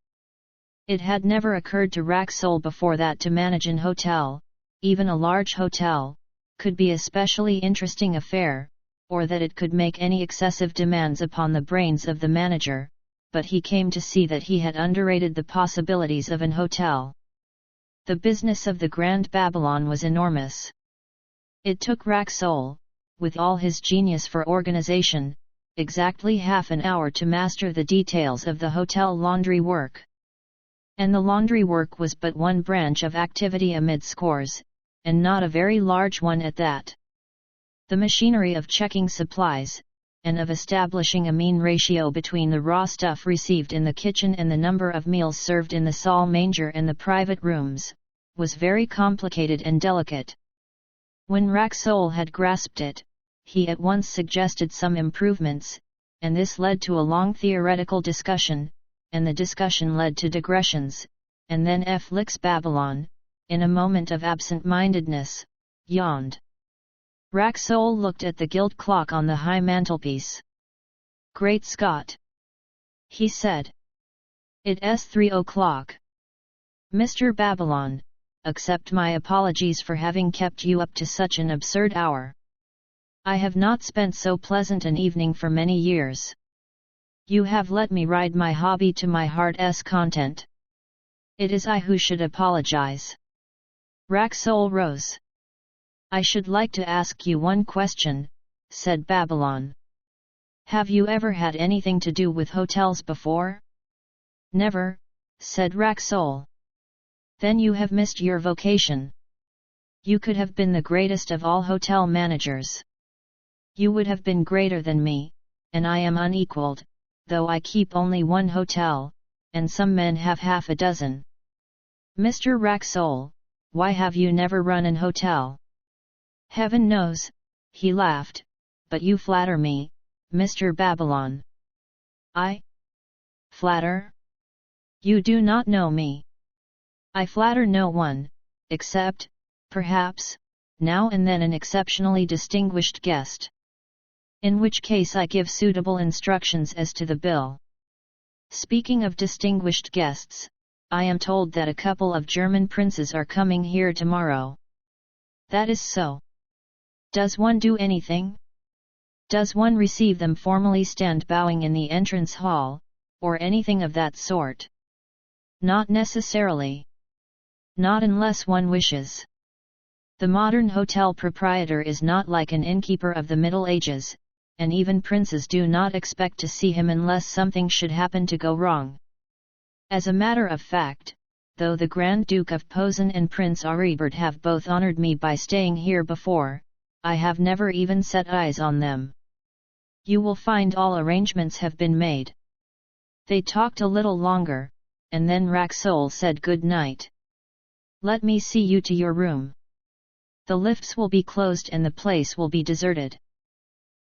It had never occurred to Racksole before that to manage an hotel, even a large hotel, could be a specially interesting affair, or that it could make any excessive demands upon the brains of the manager, but he came to see that he had underrated the possibilities of an hotel. The business of the Grand Babylon was enormous. It took Racksole, with all his genius for organization, exactly half an hour to master the details of the hotel laundry work. And the laundry work was but one branch of activity amid scores, and not a very large one at that. The machinery of checking supplies, and of establishing a mean ratio between the raw stuff received in the kitchen and the number of meals served in the salle manger and the private rooms, was very complicated and delicate. When Racksole had grasped it, he at once suggested some improvements, and this led to a long theoretical discussion, and the discussion led to digressions, and then Felix Babylon, in a moment of absent-mindedness, yawned. Racksole looked at the gilt clock on the high mantelpiece. "Great Scott!" he said. "It's 3 o'clock. Mr. Babylon, accept my apologies for having kept you up to such an absurd hour. I have not spent so pleasant an evening for many years. You have let me ride my hobby to my heart's content. It is I who should apologize." Racksole rose. "I should like to ask you one question," said Babylon. "Have you ever had anything to do with hotels before?" "Never," said Racksole. "Then you have missed your vocation. You could have been the greatest of all hotel managers. You would have been greater than me, and I am unequalled, though I keep only one hotel, and some men have half a dozen. Mr. Racksole, why have you never run an hotel?" "Heaven knows," he laughed, "but you flatter me, Mr. Babylon." "I? Flatter? You do not know me. I flatter no one, except, perhaps, now and then an exceptionally distinguished guest. In which case I give suitable instructions as to the bill. Speaking of distinguished guests, I am told that a couple of German princes are coming here tomorrow." "That is so. Does one do anything? Does one receive them formally, stand bowing in the entrance hall, or anything of that sort?" "Not necessarily. Not unless one wishes. The modern hotel proprietor is not like an innkeeper of the Middle Ages, and even princes do not expect to see him unless something should happen to go wrong. As a matter of fact, though the Grand Duke of Posen and Prince Aribert have both honored me by staying here before, I have never even set eyes on them. You will find all arrangements have been made." They talked a little longer, and then Racksole said good night. "Let me see you to your room. The lifts will be closed and the place will be deserted.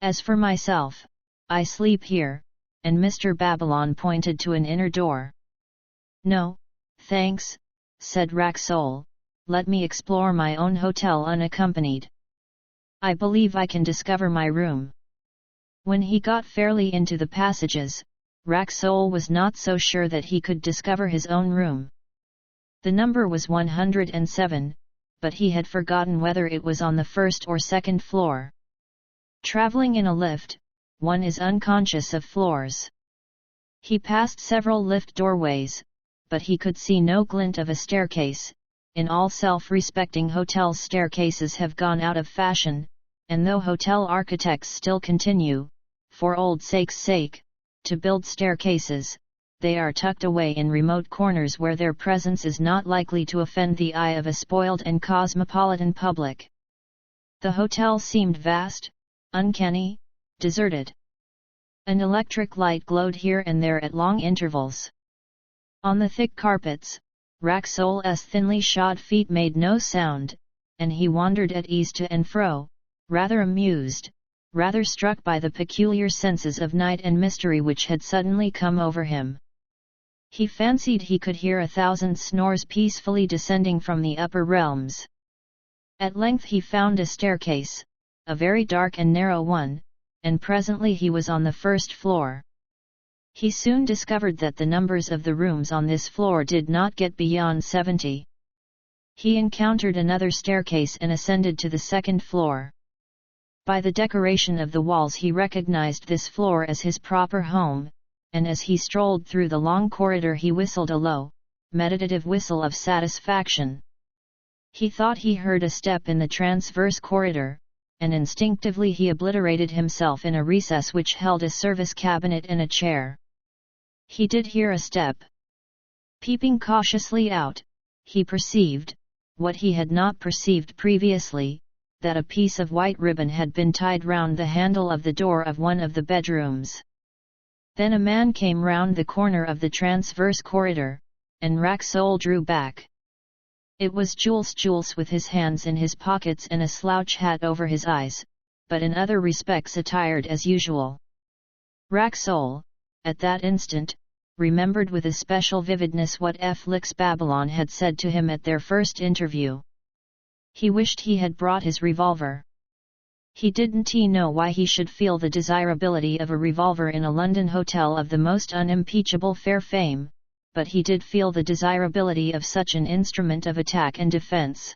As for myself, I sleep here," and Mr. Babylon pointed to an inner door. "No, thanks," said Racksole, "let me explore my own hotel unaccompanied. I believe I can discover my room." When he got fairly into the passages, Racksole was not so sure that he could discover his own room. The number was 107, but he had forgotten whether it was on the first or second floor. Traveling in a lift, one is unconscious of floors. He passed several lift doorways, but he could see no glint of a staircase. In all self-respecting hotels, staircases have gone out of fashion, and though hotel architects still continue, for old sake's sake, to build staircases, they are tucked away in remote corners where their presence is not likely to offend the eye of a spoiled and cosmopolitan public. The hotel seemed vast, uncanny, deserted. An electric light glowed here and there at long intervals. On the thick carpets, Racksole's thinly shod feet made no sound, and he wandered at ease to and fro, rather amused, rather struck by the peculiar senses of night and mystery which had suddenly come over him. He fancied he could hear 1,000 snores peacefully descending from the upper realms. At length he found a staircase, a very dark and narrow one, and presently he was on the first floor. He soon discovered that the numbers of the rooms on this floor did not get beyond 70. He encountered another staircase and ascended to the second floor. By the decoration of the walls he recognized this floor as his proper home, and as he strolled through the long corridor he whistled a low, meditative whistle of satisfaction. He thought he heard a step in the transverse corridor, and instinctively he obliterated himself in a recess which held a service cabinet and a chair. He did hear a step. Peeping cautiously out, he perceived, what he had not perceived previously, that a piece of white ribbon had been tied round the handle of the door of one of the bedrooms. Then a man came round the corner of the transverse corridor, and Racksole drew back. It was Jules with his hands in his pockets and a slouch hat over his eyes, but in other respects attired as usual. Racksole, at that instant, remembered with especial vividness what Felix Babylon had said to him at their first interview. He wished he had brought his revolver. He didn't know why he should feel the desirability of a revolver in a London hotel of the most unimpeachable fair fame, but he did feel the desirability of such an instrument of attack and defense.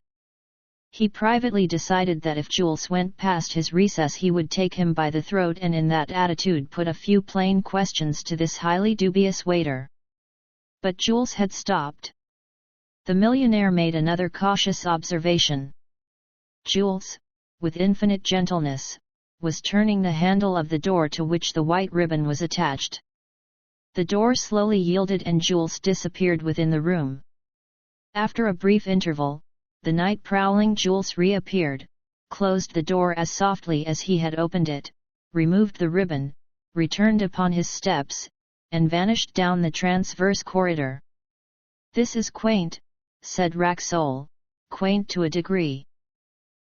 He privately decided that if Jules went past his recess he would take him by the throat and in that attitude put a few plain questions to this highly dubious waiter. But Jules had stopped. The millionaire made another cautious observation. Jules, with infinite gentleness, was turning the handle of the door to which the white ribbon was attached. The door slowly yielded and Jules disappeared within the room. After a brief interval, the night-prowling Jules reappeared, closed the door as softly as he had opened it, removed the ribbon, returned upon his steps, and vanished down the transverse corridor. "This is quaint," said Racksole, "quaint to a degree."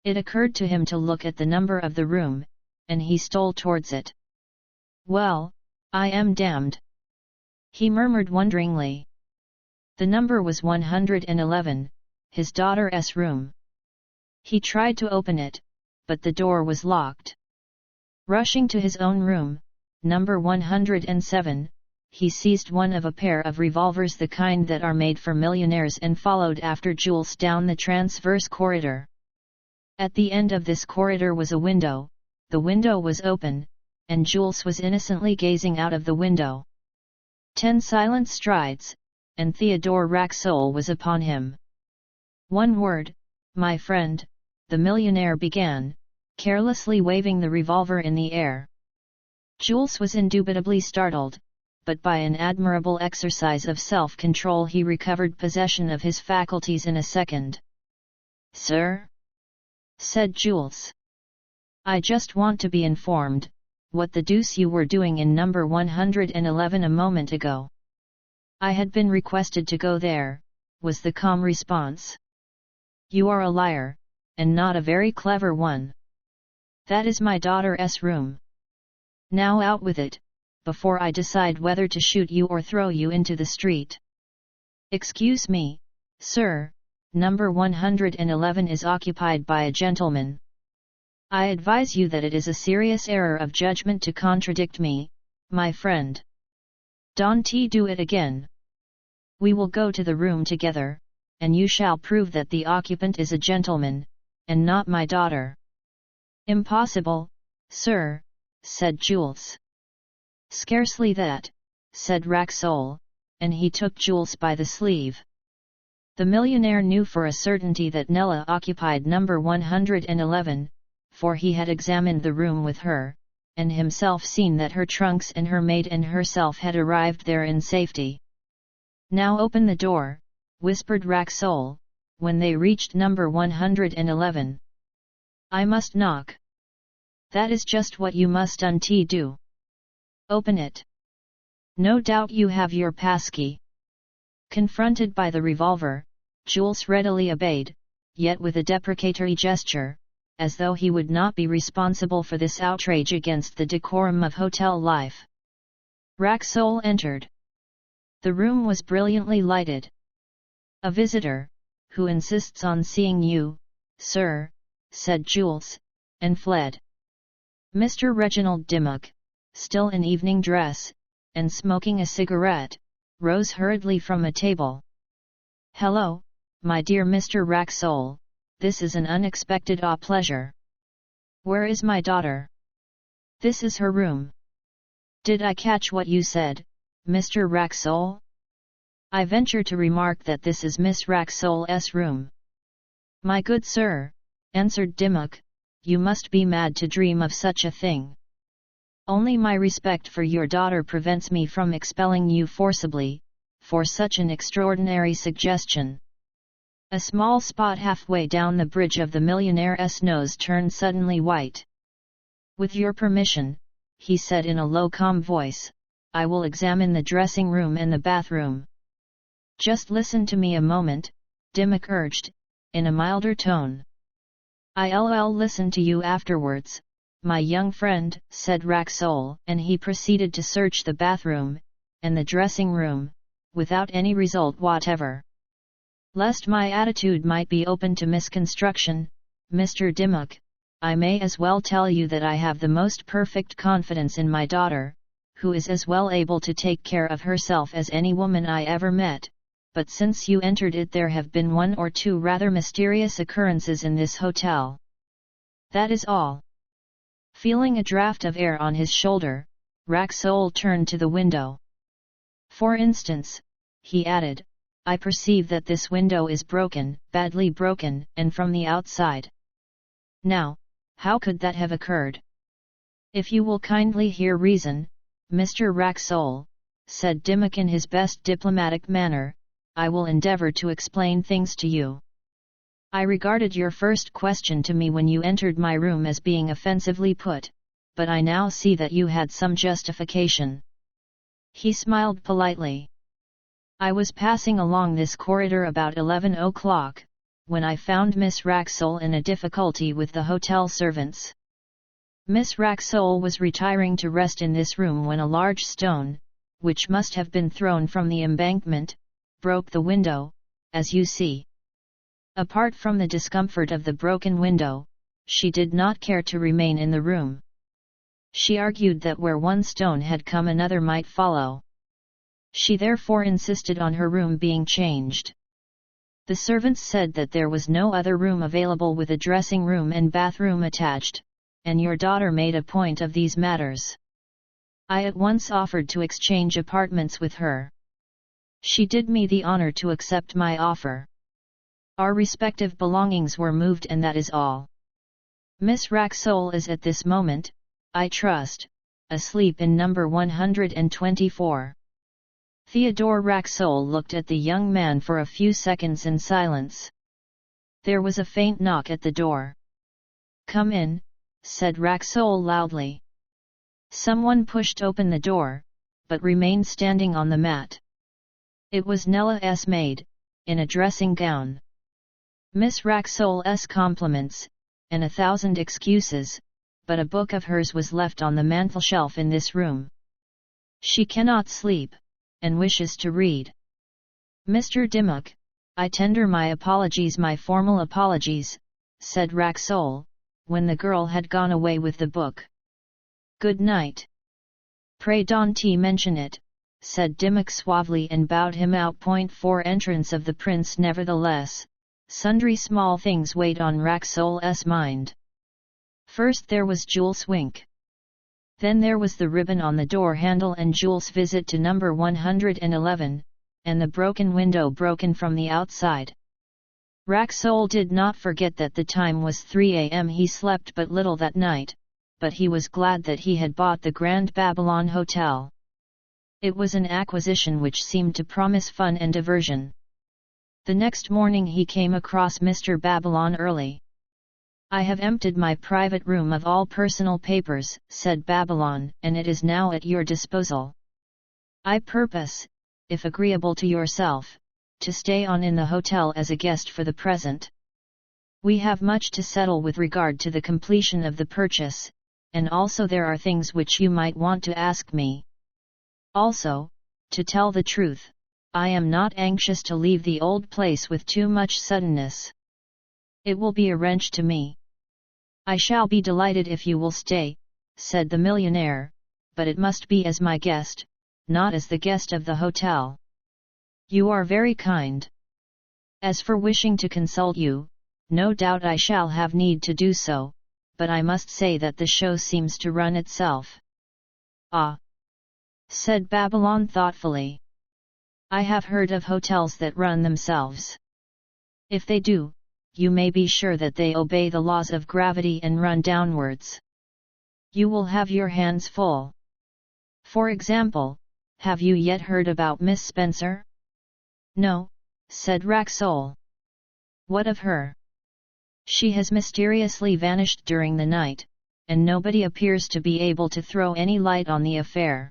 It occurred to him to look at the number of the room, and he stole towards it. "Well, I am damned," he murmured wonderingly. The number was 111, his daughter's room. He tried to open it, but the door was locked. Rushing to his own room, number 107, he seized one of a pair of revolvers, the kind that are made for millionaires, and followed after Jules down the transverse corridor. At the end of this corridor was a window, the window was open, and Jules was innocently gazing out of the window. 10 silent strides, and Theodore Racksole was upon him. "One word, my friend," the millionaire began, carelessly waving the revolver in the air. Jules was indubitably startled, but by an admirable exercise of self-control he recovered possession of his faculties in a second. "Sir?" said Jules. "I just want to be informed, what the deuce you were doing in number 111 a moment ago." "I had been requested to go there," was the calm response. "You are a liar, and not a very clever one. That is my daughter's room. Now out with it, before I decide whether to shoot you or throw you into the street." "Excuse me, sir, number 111 is occupied by a gentleman. I advise you that it is a serious error of judgment to contradict me, my friend. Don't do it again. We will go to the room together, and you shall prove that the occupant is a gentleman, and not my daughter." "Impossible, sir," said Jules. "Scarcely that," said Racksole, and he took Jules by the sleeve. The millionaire knew for a certainty that Nella occupied number 111, for he had examined the room with her, and himself seen that her trunks and her maid and herself had arrived there in safety. "Now open the door," whispered Racksole, when they reached number 111. "I must knock." "That is just what you must do. Open it. No doubt you have your passkey." Confronted by the revolver, Jules readily obeyed, yet with a deprecatory gesture, as though he would not be responsible for this outrage against the decorum of hotel life. Racksole entered. The room was brilliantly lighted. "A visitor, who insists on seeing you, sir," said Jules, and fled. Mr. Reginald Dimmock, still in evening dress, and smoking a cigarette, rose hurriedly from a table. "Hello, my dear Mr. Racksole, this is an unexpected pleasure. Where is my daughter?" "This is her room." "Did I catch what you said, Mr. Racksole?" "I venture to remark that this is Miss Racksole's room." "My good sir," answered Dimmock, "you must be mad to dream of such a thing. Only my respect for your daughter prevents me from expelling you forcibly, for such an extraordinary suggestion." A small spot halfway down the bridge of the millionaire's nose turned suddenly white. "With your permission," he said in a low calm voice, "I will examine the dressing room and the bathroom." "Just listen to me a moment," Dimmock urged, in a milder tone. "I'll listen to you afterwards, my young friend," said Racksole, and he proceeded to search the bathroom, and the dressing room, without any result whatever. "Lest my attitude might be open to misconstruction, Mr. Dimmock, I may as well tell you that I have the most perfect confidence in my daughter, who is as well able to take care of herself as any woman I ever met, but since you entered it there have been one or two rather mysterious occurrences in this hotel. That is all." Feeling a draught of air on his shoulder, Racksole turned to the window. "For instance," he added, "I perceive that this window is broken, badly broken, and from the outside. Now, how could that have occurred?" "If you will kindly hear reason, Mr. Racksole," said Dimmock in his best diplomatic manner, "I will endeavour to explain things to you. I regarded your first question to me when you entered my room as being offensively put, but I now see that you had some justification." He smiled politely. "I was passing along this corridor about 11 o'clock, when I found Miss Racksole in a difficulty with the hotel servants. Miss Racksole was retiring to rest in this room when a large stone, which must have been thrown from the embankment, broke the window, as you see. Apart from the discomfort of the broken window, she did not care to remain in the room. She argued that where one stone had come another might follow. She therefore insisted on her room being changed. The servants said that there was no other room available with a dressing room and bathroom attached, and your daughter made a point of these matters. I at once offered to exchange apartments with her. She did me the honor to accept my offer. Our respective belongings were moved and that is all. Miss Racksole is at this moment, I trust, asleep in number 124. Theodore Racksole looked at the young man for a few seconds in silence. There was a faint knock at the door. "Come in," said Racksole loudly. Someone pushed open the door, but remained standing on the mat. It was Nella's maid, in a dressing gown. "Miss Racksole's compliments, and 1,000 excuses, but a book of hers was left on the mantelshelf in this room. She cannot sleep, and wishes to read." "Mr. Dimmock, I tender my apologies, my formal apologies," said Racksole, when the girl had gone away with the book. "Good night." "Pray don't mention it," said Dimmock suavely and bowed him out. For entrance of the prince. Nevertheless, sundry small things weighed on Racksole's mind. First there was Jules' wink. Then there was the ribbon on the door handle and Jules' visit to number 111, and the broken window broken from the outside. Racksole did not forget that the time was 3 a.m. He slept but little that night, but he was glad that he had bought the Grand Babylon Hotel. It was an acquisition which seemed to promise fun and diversion. The next morning he came across Mr. Babylon early. "I have emptied my private room of all personal papers," said Babylon, "and it is now at your disposal. I purpose, if agreeable to yourself, to stay on in the hotel as a guest for the present. We have much to settle with regard to the completion of the purchase, and also there are things which you might want to ask me. Also, to tell the truth, I am not anxious to leave the old place with too much suddenness. It will be a wrench to me." "I shall be delighted if you will stay," said the millionaire, "but it must be as my guest, not as the guest of the hotel." "You are very kind. As for wishing to consult you, no doubt I shall have need to do so, but I must say that the show seems to run itself." "Ah," said Babylon thoughtfully. "I have heard of hotels that run themselves. If they do, you may be sure that they obey the laws of gravity and run downwards. You will have your hands full. For example, have you yet heard about Miss Spencer?" "No," said Racksole. "What of her?" "She has mysteriously vanished during the night, and nobody appears to be able to throw any light on the affair.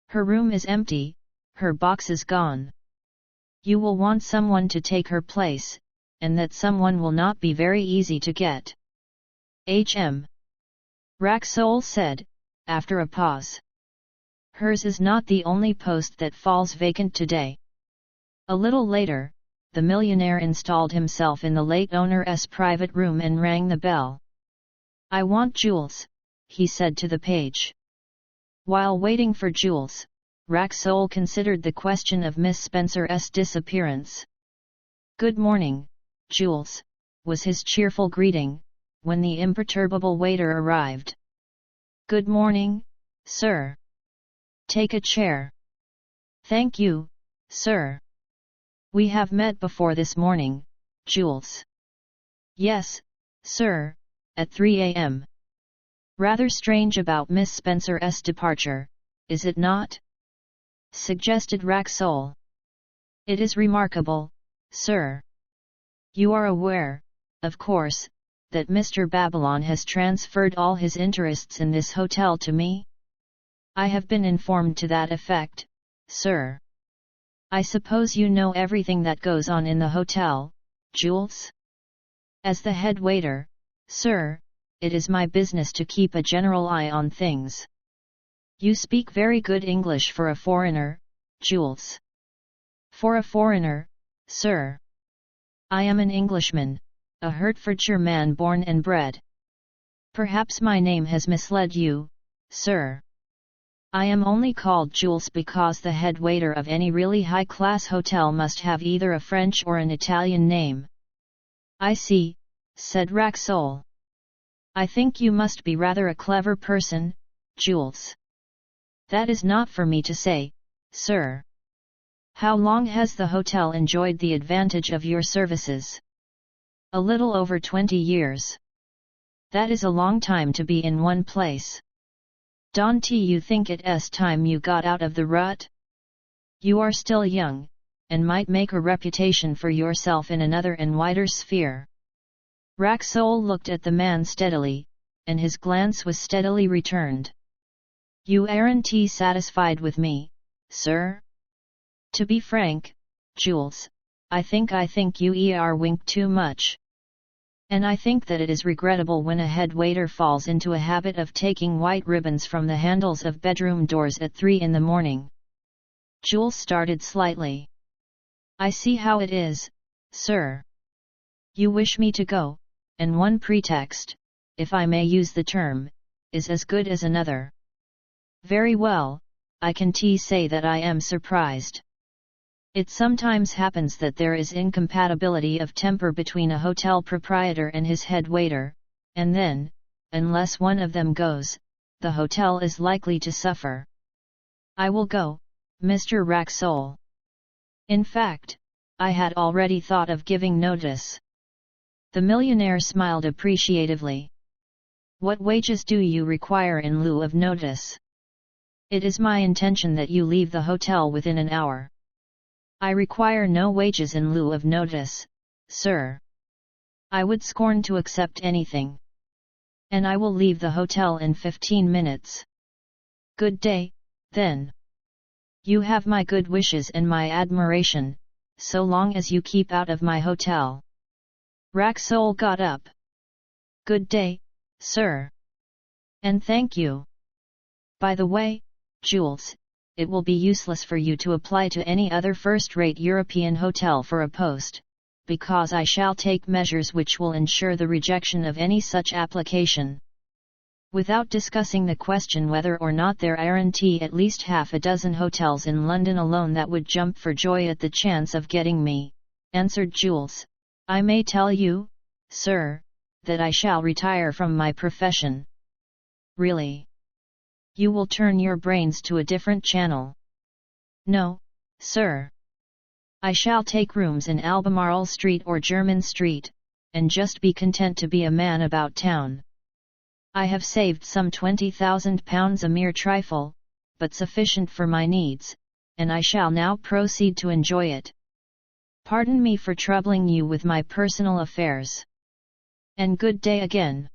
Her room is empty, her box is gone. You will want someone to take her place, and that someone will not be very easy to get." Racksole said, after a pause. "Hers is not the only post that falls vacant today." A little later, the millionaire installed himself in the late owner's private room and rang the bell. "I want Jules," he said to the page. While waiting for Jules, Racksole considered the question of Miss Spencer's disappearance. "Good morning, Jules," was his cheerful greeting, when the imperturbable waiter arrived. "Good morning, sir. Take a chair." "Thank you, sir. We have met before this morning, Jules." "Yes, sir, at 3 a.m. Rather strange about Miss Spencer's departure, is it not?" suggested Racksole. "It is remarkable, sir. You are aware, of course, that Mr. Babylon has transferred all his interests in this hotel to me?" "I have been informed to that effect, sir." "I suppose you know everything that goes on in the hotel, Jules?" "As the head waiter, sir, it is my business to keep a general eye on things." "You speak very good English for a foreigner, Jules." "For a foreigner, sir. I am an Englishman, a Hertfordshire man born and bred. Perhaps my name has misled you, sir. I am only called Jules because the head waiter of any really high-class hotel must have either a French or an Italian name." "I see," said Racksole. "I think you must be rather a clever person, Jules." "That is not for me to say, sir." "How long has the hotel enjoyed the advantage of your services?" "A little over 20 years. That is a long time to be in one place." Don't you think it's time you got out of the rut? You are still young, and might make a reputation for yourself in another and wider sphere. Racksole looked at the man steadily, and his glance was steadily returned. You aren't satisfied with me, sir? To be frank, Jules, I think you are wink too much. And I think that it is regrettable when a head waiter falls into a habit of taking white ribbons from the handles of bedroom doors at 3 in the morning. Jules started slightly. I see how it is, sir. You wish me to go, and one pretext, if I may use the term, is as good as another. Very well, I can say that I am surprised. It sometimes happens that there is incompatibility of temper between a hotel proprietor and his head waiter, and then, unless one of them goes, the hotel is likely to suffer. I will go, Mr. Racksole. In fact, I had already thought of giving notice. The millionaire smiled appreciatively. What wages do you require in lieu of notice? It is my intention that you leave the hotel within an hour. I require no wages in lieu of notice, sir. I would scorn to accept anything. And I will leave the hotel in 15 minutes. Good day, then. You have my good wishes and my admiration, so long as you keep out of my hotel. Racksole got up. Good day, sir. And thank you. By the way, Jules, it will be useless for you to apply to any other first-rate European hotel for a post, because I shall take measures which will ensure the rejection of any such application. Without discussing the question whether or not there aren't at least half a dozen hotels in London alone that would jump for joy at the chance of getting me, answered Jules, I may tell you, sir, that I shall retire from my profession. Really? You will turn your brains to a different channel? No, sir. I shall take rooms in Albemarle Street or Jermyn Street, and just be content to be a man about town. I have saved some £20,000, a mere trifle, but sufficient for my needs, and I shall now proceed to enjoy it. Pardon me for troubling you with my personal affairs. And good day again.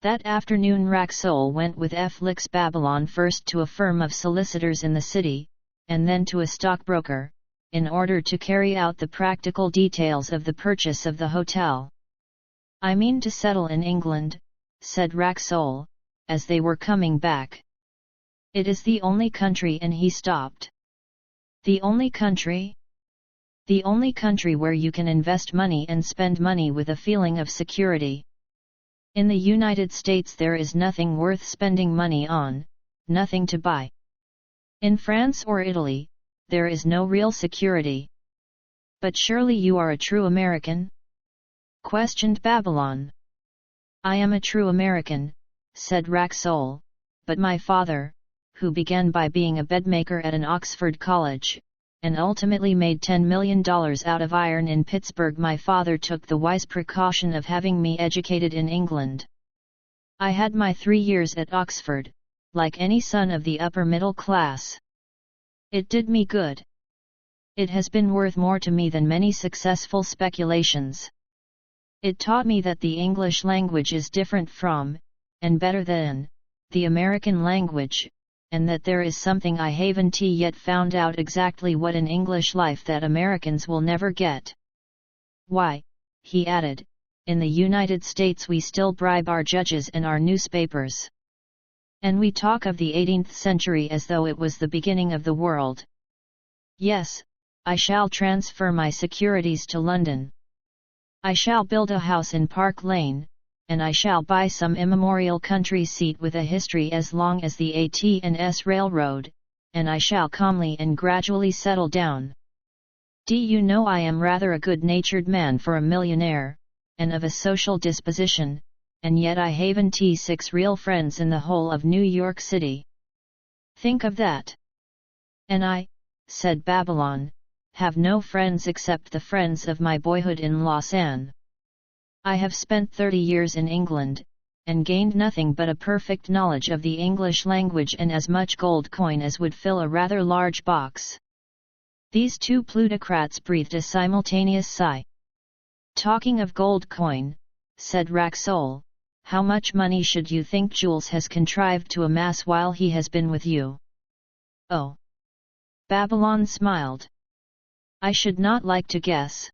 That afternoon Racksole went with Felix Babylon first to a firm of solicitors in the city, and then to a stockbroker, in order to carry out the practical details of the purchase of the hotel. I mean to settle in England, said Racksole, as they were coming back. It is the only country, and he stopped. The only country? The only country where you can invest money and spend money with a feeling of security. In the United States there is nothing worth spending money on, nothing to buy. In France or Italy, there is no real security. But surely you are a true American? Questioned Babylon. I am a true American, said Racksole, but my father, who began by being a bedmaker at an Oxford college, and ultimately made $10 million out of iron in Pittsburgh, my father took the wise precaution of having me educated in England. I had my 3 years at Oxford, like any son of the upper middle class. It did me good. It has been worth more to me than many successful speculations. It taught me that the English language is different from, and better than, the American language, and that there is something I haven't yet found out exactly what in English life that Americans will never get. Why, he added, in the United States we still bribe our judges and our newspapers. And we talk of the 18th century as though it was the beginning of the world. Yes, I shall transfer my securities to London. I shall build a house in Park Lane, and I shall buy some immemorial country seat with a history as long as the AT&S Railroad, and I shall calmly and gradually settle down. Do you know I am rather a good-natured man for a millionaire, and of a social disposition, and yet I haven't 6 real friends in the whole of New York City. Think of that. And I, said Babylon, have no friends except the friends of my boyhood in Lausanne. I have spent 30 years in England, and gained nothing but a perfect knowledge of the English language and as much gold coin as would fill a rather large box. These two plutocrats breathed a simultaneous sigh. "Talking of gold coin," said Racksole, "how much money should you think Jules has contrived to amass while he has been with you?" "Oh." Babylon smiled. "I should not like to guess.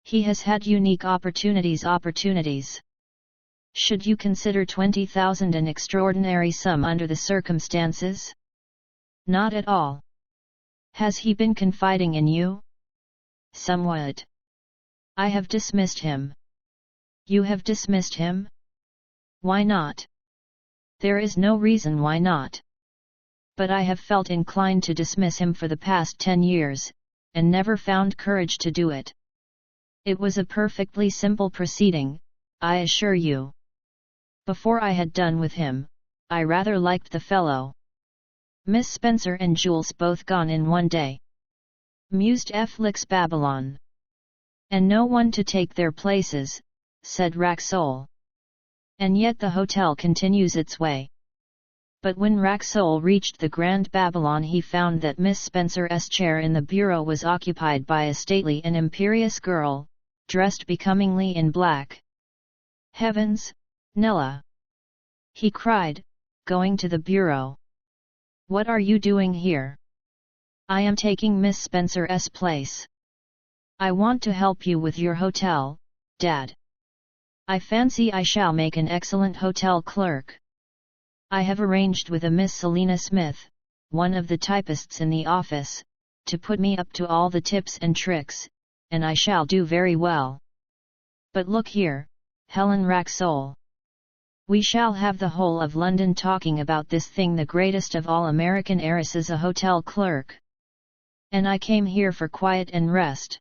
He has had unique opportunities. Should you consider 20,000 an extraordinary sum under the circumstances?" "Not at all." "Has he been confiding in you?" "Somewhat." "I have dismissed him." "You have dismissed him? Why not?" "There is no reason why not. But I have felt inclined to dismiss him for the past 10 years, and never found courage to do it. It was a perfectly simple proceeding, I assure you. Before I had done with him, I rather liked the fellow." "Miss Spencer and Jules both gone in one day," mused Felix Babylon. "And no one to take their places," said Racksole. "And yet the hotel continues its way." But when Racksole reached the Grand Babylon he found that Miss Spencer's chair in the bureau was occupied by a stately and imperious girl, dressed becomingly in black. "Heavens, Nella!" he cried, going to the bureau. "What are you doing here?" "I am taking Miss Spencer's place." "I want to help you with your hotel, Dad. I fancy I shall make an excellent hotel clerk. I have arranged with a Miss Selina Smith, one of the typists in the office, to put me up to all the tips and tricks, and I shall do very well. But look here, Helen Racksole. We shall have the whole of London talking about this thing, the greatest of all American heiresses, a hotel clerk. And I came here for quiet and rest."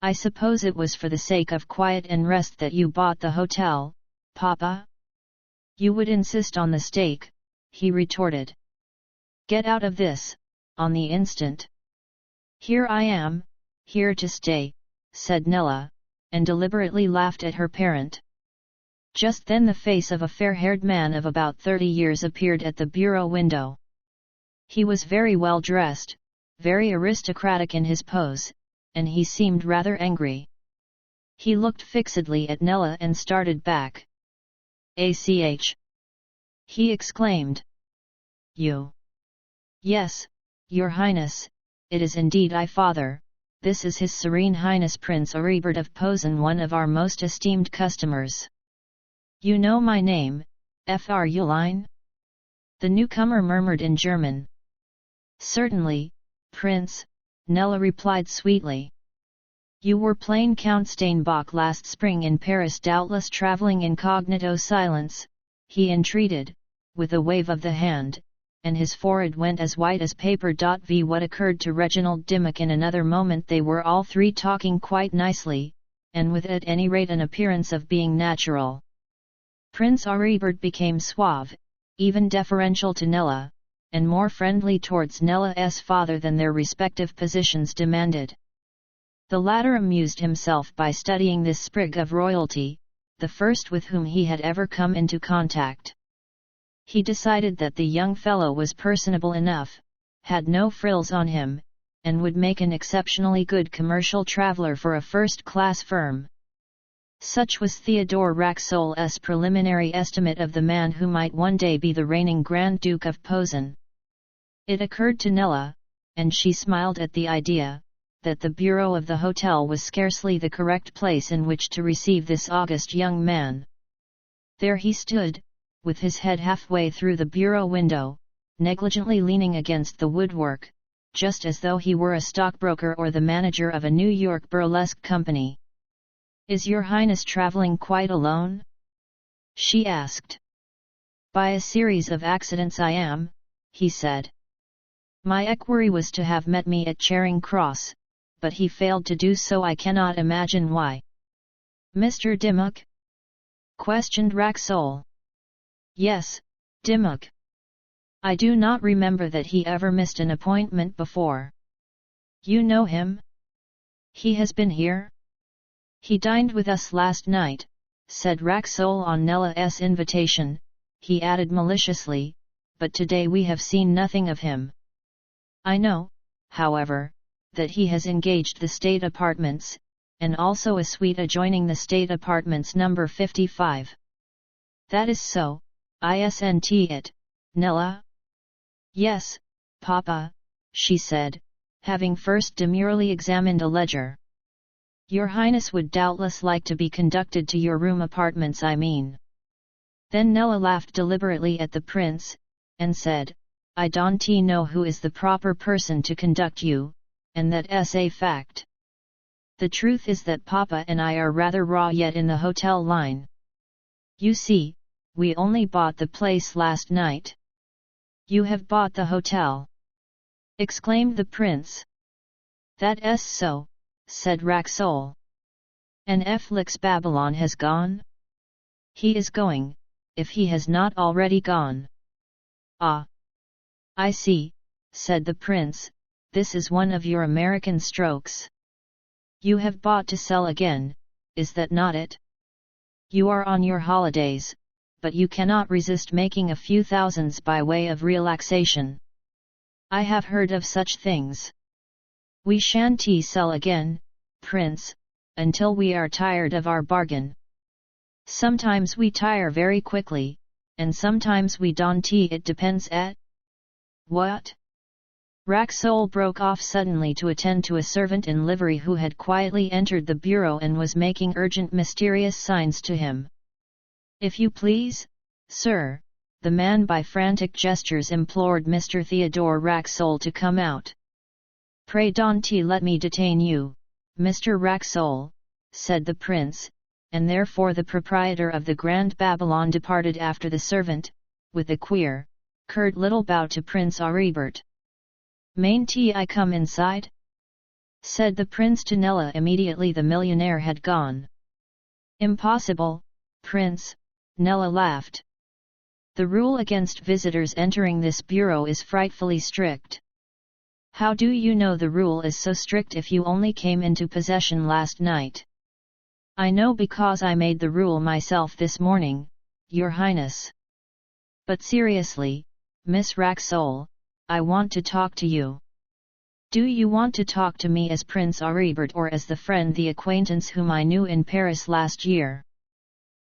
"I suppose it was for the sake of quiet and rest that you bought the hotel, Papa?" "You would insist on the stake," he retorted. "Get out of this, on the instant." "Here I am, here to stay," said Nella, and deliberately laughed at her parent. Just then the face of a fair-haired man of about 30 years appeared at the bureau window. He was very well dressed, very aristocratic in his pose, and he seemed rather angry. He looked fixedly at Nella and started back. "Ach!" he exclaimed. "You?" "Yes, Your Highness, it is indeed I, Father. This is His Serene Highness Prince Aribert of Posen, one of our most esteemed customers." "You know my name, Fr Uline?" the newcomer murmured in German. "Certainly, Prince," Nella replied sweetly. "You were playing Count Steinbock last spring in Paris, doubtless travelling incognito." "Silence," he entreated, with a wave of the hand, and his forehead went as white as paper. What occurred to Reginald Dimmock in another moment? They were all three talking quite nicely, and with at any rate an appearance of being natural. Prince Aribert became suave, even deferential to Nella, and more friendly towards Nella's father than their respective positions demanded. The latter amused himself by studying this sprig of royalty, the first with whom he had ever come into contact. He decided that the young fellow was personable enough, had no frills on him, and would make an exceptionally good commercial traveller for a first-class firm. Such was Theodore Racksole's preliminary estimate of the man who might one day be the reigning Grand Duke of Posen. It occurred to Nella, and she smiled at the idea, that the bureau of the hotel was scarcely the correct place in which to receive this august young man. There he stood, with his head halfway through the bureau window, negligently leaning against the woodwork, just as though he were a stockbroker or the manager of a New York burlesque company. "Is your Highness travelling quite alone?" she asked. "By a series of accidents I am," he said. "My equerry was to have met me at Charing Cross, but he failed to do so. I cannot imagine why." "Mr. Dimmock?" questioned Racksole. "Yes, Dimmock. I do not remember that he ever missed an appointment before." "You know him? He has been here?" "He dined with us last night," said Racksole on Nella's invitation. He added maliciously, but today we have seen nothing of him. I know, however, that he has engaged the state apartments, and also a suite adjoining the state apartments number 55. That is so, isn't it, Nella? Yes, Papa, she said, having first demurely examined a ledger. Your Highness would doubtless like to be conducted to your room apartments, I mean. Then Nella laughed deliberately at the prince, and said, I don't know who is the proper person to conduct you, and that's a fact. The truth is that Papa and I are rather raw yet in the hotel line. You see, we only bought the place last night. You have bought the hotel? Exclaimed the prince. That's so, said Racksole. And Felix Babylon has gone? He is going, if he has not already gone. Ah! I see, said the prince, this is one of your American strokes. You have bought to sell again, is that not it? You are on your holidays, but you cannot resist making a few thousands by way of relaxation. I have heard of such things. We shan't sell again, prince, until we are tired of our bargain. Sometimes we tire very quickly, and sometimes we don't. It depends at what? Racksole broke off suddenly to attend to a servant in livery who had quietly entered the bureau and was making urgent mysterious signs to him. If you please, sir, the man by frantic gestures implored Mr. Theodore Racksole to come out. Pray don't let me detain you, Mr. Racksole, said the prince, and therefore the proprietor of the Grand Babylon departed after the servant, with a queer, curt little bow to Prince Aribert. Mayn't I come inside? Said the prince to Nella immediately the millionaire had gone. Impossible, prince, Nella laughed. The rule against visitors entering this bureau is frightfully strict. How do you know the rule is so strict if you only came into possession last night? I know because I made the rule myself this morning, your highness. But seriously, Miss Racksole, I want to talk to you. Do you want to talk to me as Prince Aribert or as the friend, the acquaintance whom I knew in Paris last year?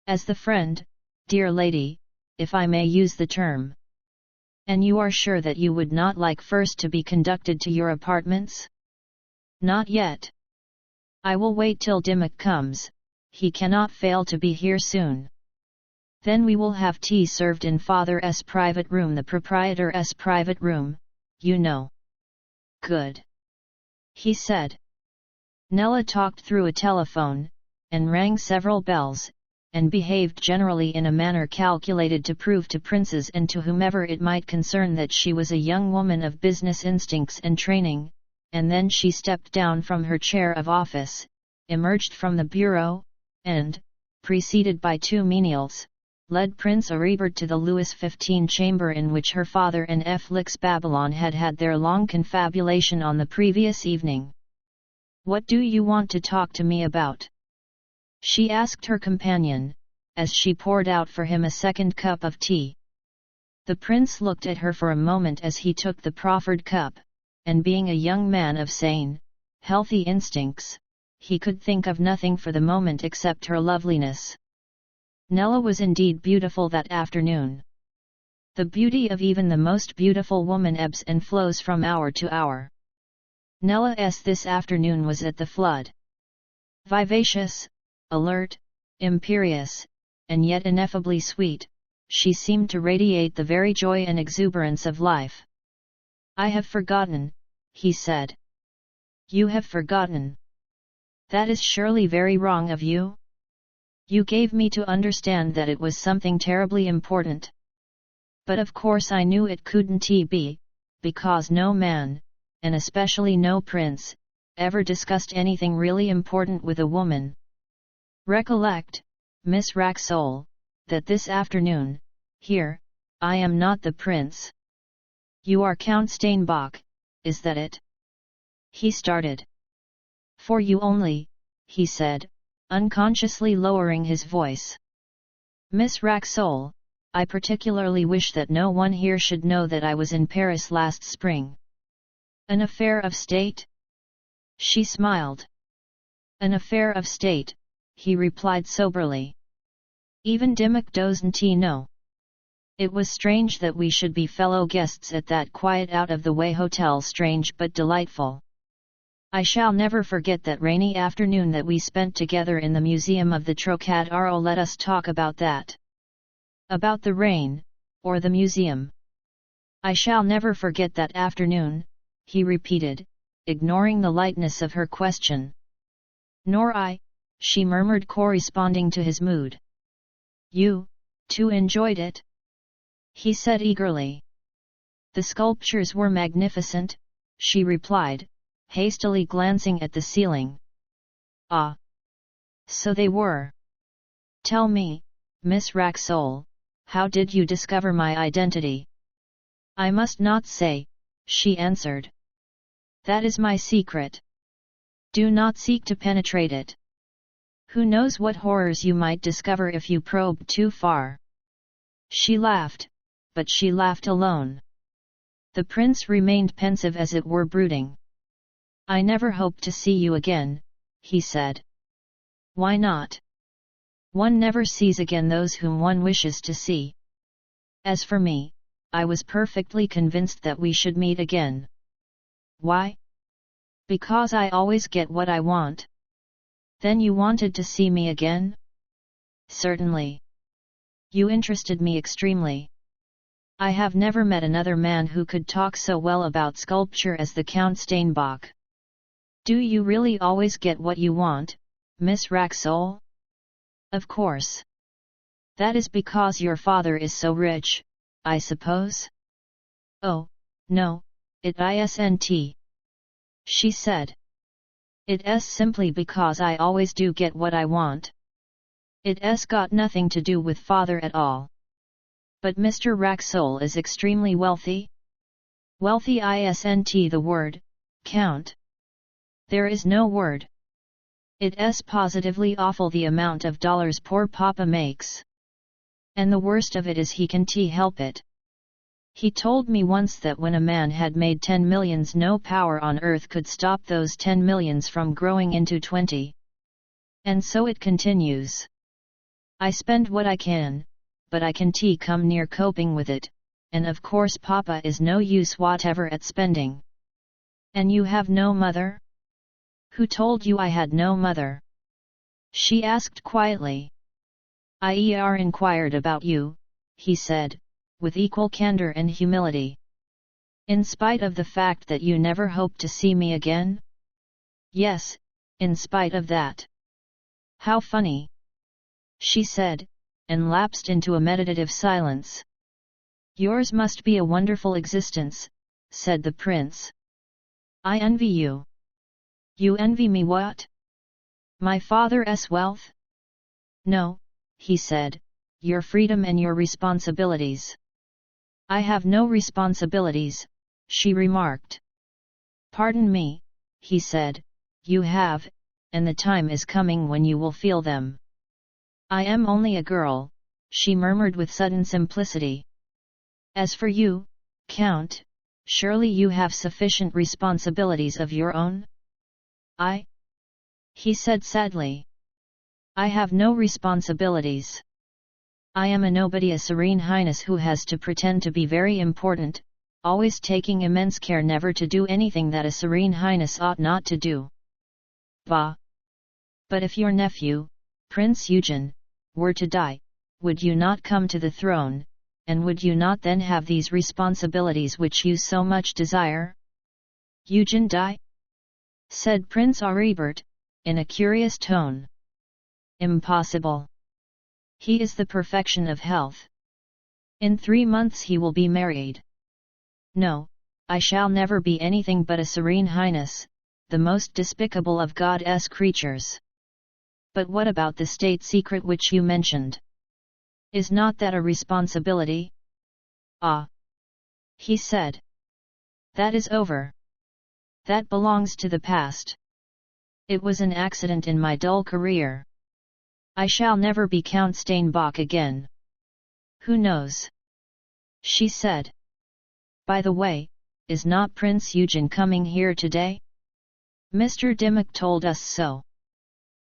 As the friend, dear lady, if I may use the term. And you are sure that you would not like first to be conducted to your apartments? Not yet. I will wait till Dimmock comes, he cannot fail to be here soon. Then we will have tea served in Father's private room, the proprietor's private room, you know. Good. He said. Nella talked through a telephone, and rang several bells, and behaved generally in a manner calculated to prove to princes and to whomever it might concern that she was a young woman of business instincts and training, and then she stepped down from her chair of office, emerged from the bureau, and, preceded by two menials, led Prince Aribert to the Louis XV chamber in which her father and Felix Babylon had had their long confabulation on the previous evening. What do you want to talk to me about? She asked her companion, as she poured out for him a second cup of tea. The prince looked at her for a moment as he took the proffered cup, and being a young man of sane, healthy instincts, he could think of nothing for the moment except her loveliness. Nella was indeed beautiful that afternoon. The beauty of even the most beautiful woman ebbs and flows from hour to hour. Nella's this afternoon was at the flood. Vivacious, alert, imperious, and yet ineffably sweet, she seemed to radiate the very joy and exuberance of life. I have forgotten, he said. You have forgotten. That is surely very wrong of you? You gave me to understand that it was something terribly important. But of course I knew it couldn't be, because no man, and especially no prince, ever discussed anything really important with a woman. Recollect, Miss Racksole, that this afternoon, here, I am not the prince. You are Count Steinbach, is that it? He started. For you only, he said, unconsciously lowering his voice. Miss Racksole, I particularly wish that no one here should know that I was in Paris last spring. An affair of state? She smiled. An affair of state, he replied soberly. Even Dimmock doesn't know. It was strange that we should be fellow guests at that quiet out-of-the-way hotel, strange but delightful. I shall never forget that rainy afternoon that we spent together in the Museum of the Trocadero. Let us talk about that. About the rain, or the museum? I shall never forget that afternoon, he repeated, ignoring the lightness of her question. Nor I, she murmured, corresponding to his mood. You, too, enjoyed it? He said eagerly. The sculptures were magnificent, she replied, hastily glancing at the ceiling. Ah! So they were. Tell me, Miss Racksole, how did you discover my identity? I must not say, she answered. That is my secret. Do not seek to penetrate it. Who knows what horrors you might discover if you probed too far. She laughed, but she laughed alone. The prince remained pensive, as it were brooding. I never hope to see you again, he said. Why not? One never sees again those whom one wishes to see. As for me, I was perfectly convinced that we should meet again. Why? Because I always get what I want. Then you wanted to see me again? Certainly. You interested me extremely. I have never met another man who could talk so well about sculpture as the Count Steinbach. Do you really always get what you want, Miss Racksole? Of course. That is because your father is so rich, I suppose? Oh, no, it isn't, she said. It's simply because I always do get what I want. It's got nothing to do with father at all. But Mr. Racksole is extremely wealthy? Wealthy isn't the word, Count. There is no word. It's positively awful the amount of dollars poor Papa makes. And the worst of it is he can't help it. He told me once that when a man had made 10 millions, no power on earth could stop those 10 millions from growing into 20. And so it continues. I spend what I can, but I can't come near coping with it, and of course Papa is no use whatever at spending. And you have no mother? Who told you I had no mother? She asked quietly. I inquired about you, he said, with equal candor and humility. In spite of the fact that you never hoped to see me again? Yes, in spite of that. How funny! She said, and lapsed into a meditative silence. Yours must be a wonderful existence, said the prince. I envy you. You envy me what? My father's wealth? No, he said, your freedom and your responsibilities. I have no responsibilities, she remarked. Pardon me, he said, you have, and the time is coming when you will feel them. I am only a girl, she murmured with sudden simplicity. As for you, Count, surely you have sufficient responsibilities of your own? He said sadly. I have no responsibilities. I am a nobody, a serene highness who has to pretend to be very important, always taking immense care never to do anything that a serene highness ought not to do. Bah! But if your nephew, Prince Eugen, were to die, would you not come to the throne, and would you not then have these responsibilities which you so much desire? Eugen die? Said Prince Aribert, in a curious tone. Impossible. He is the perfection of health. In 3 months he will be married. No, I shall never be anything but a serene highness, the most despicable of God's creatures. But what about the state secret which you mentioned? Is not that a responsibility? Ah! He said. That is over. That belongs to the past. It was an accident in my dull career. I shall never be Count Steinbock again. Who knows? She said. By the way, is not Prince Eugen coming here today? Mr. Dimmock told us so.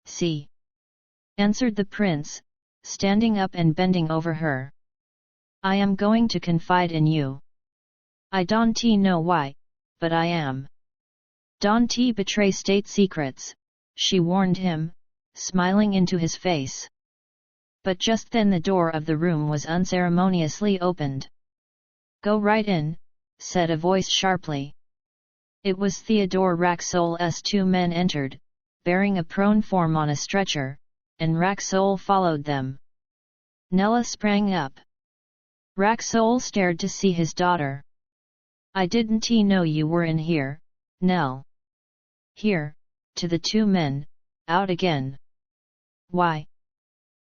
See, answered the prince, standing up and bending over her. I am going to confide in you. I don't know why, but I am. Don't betray state secrets, she warned him, smiling into his face. But just then the door of the room was unceremoniously opened. Go right in, said a voice sharply. It was Theodore Racksole's two men entered, bearing a prone form on a stretcher, and Racksole followed them. Nella sprang up. Racksole stared to see his daughter. I didn't know you were in here, Nell. Here, to the two men, out again. Why?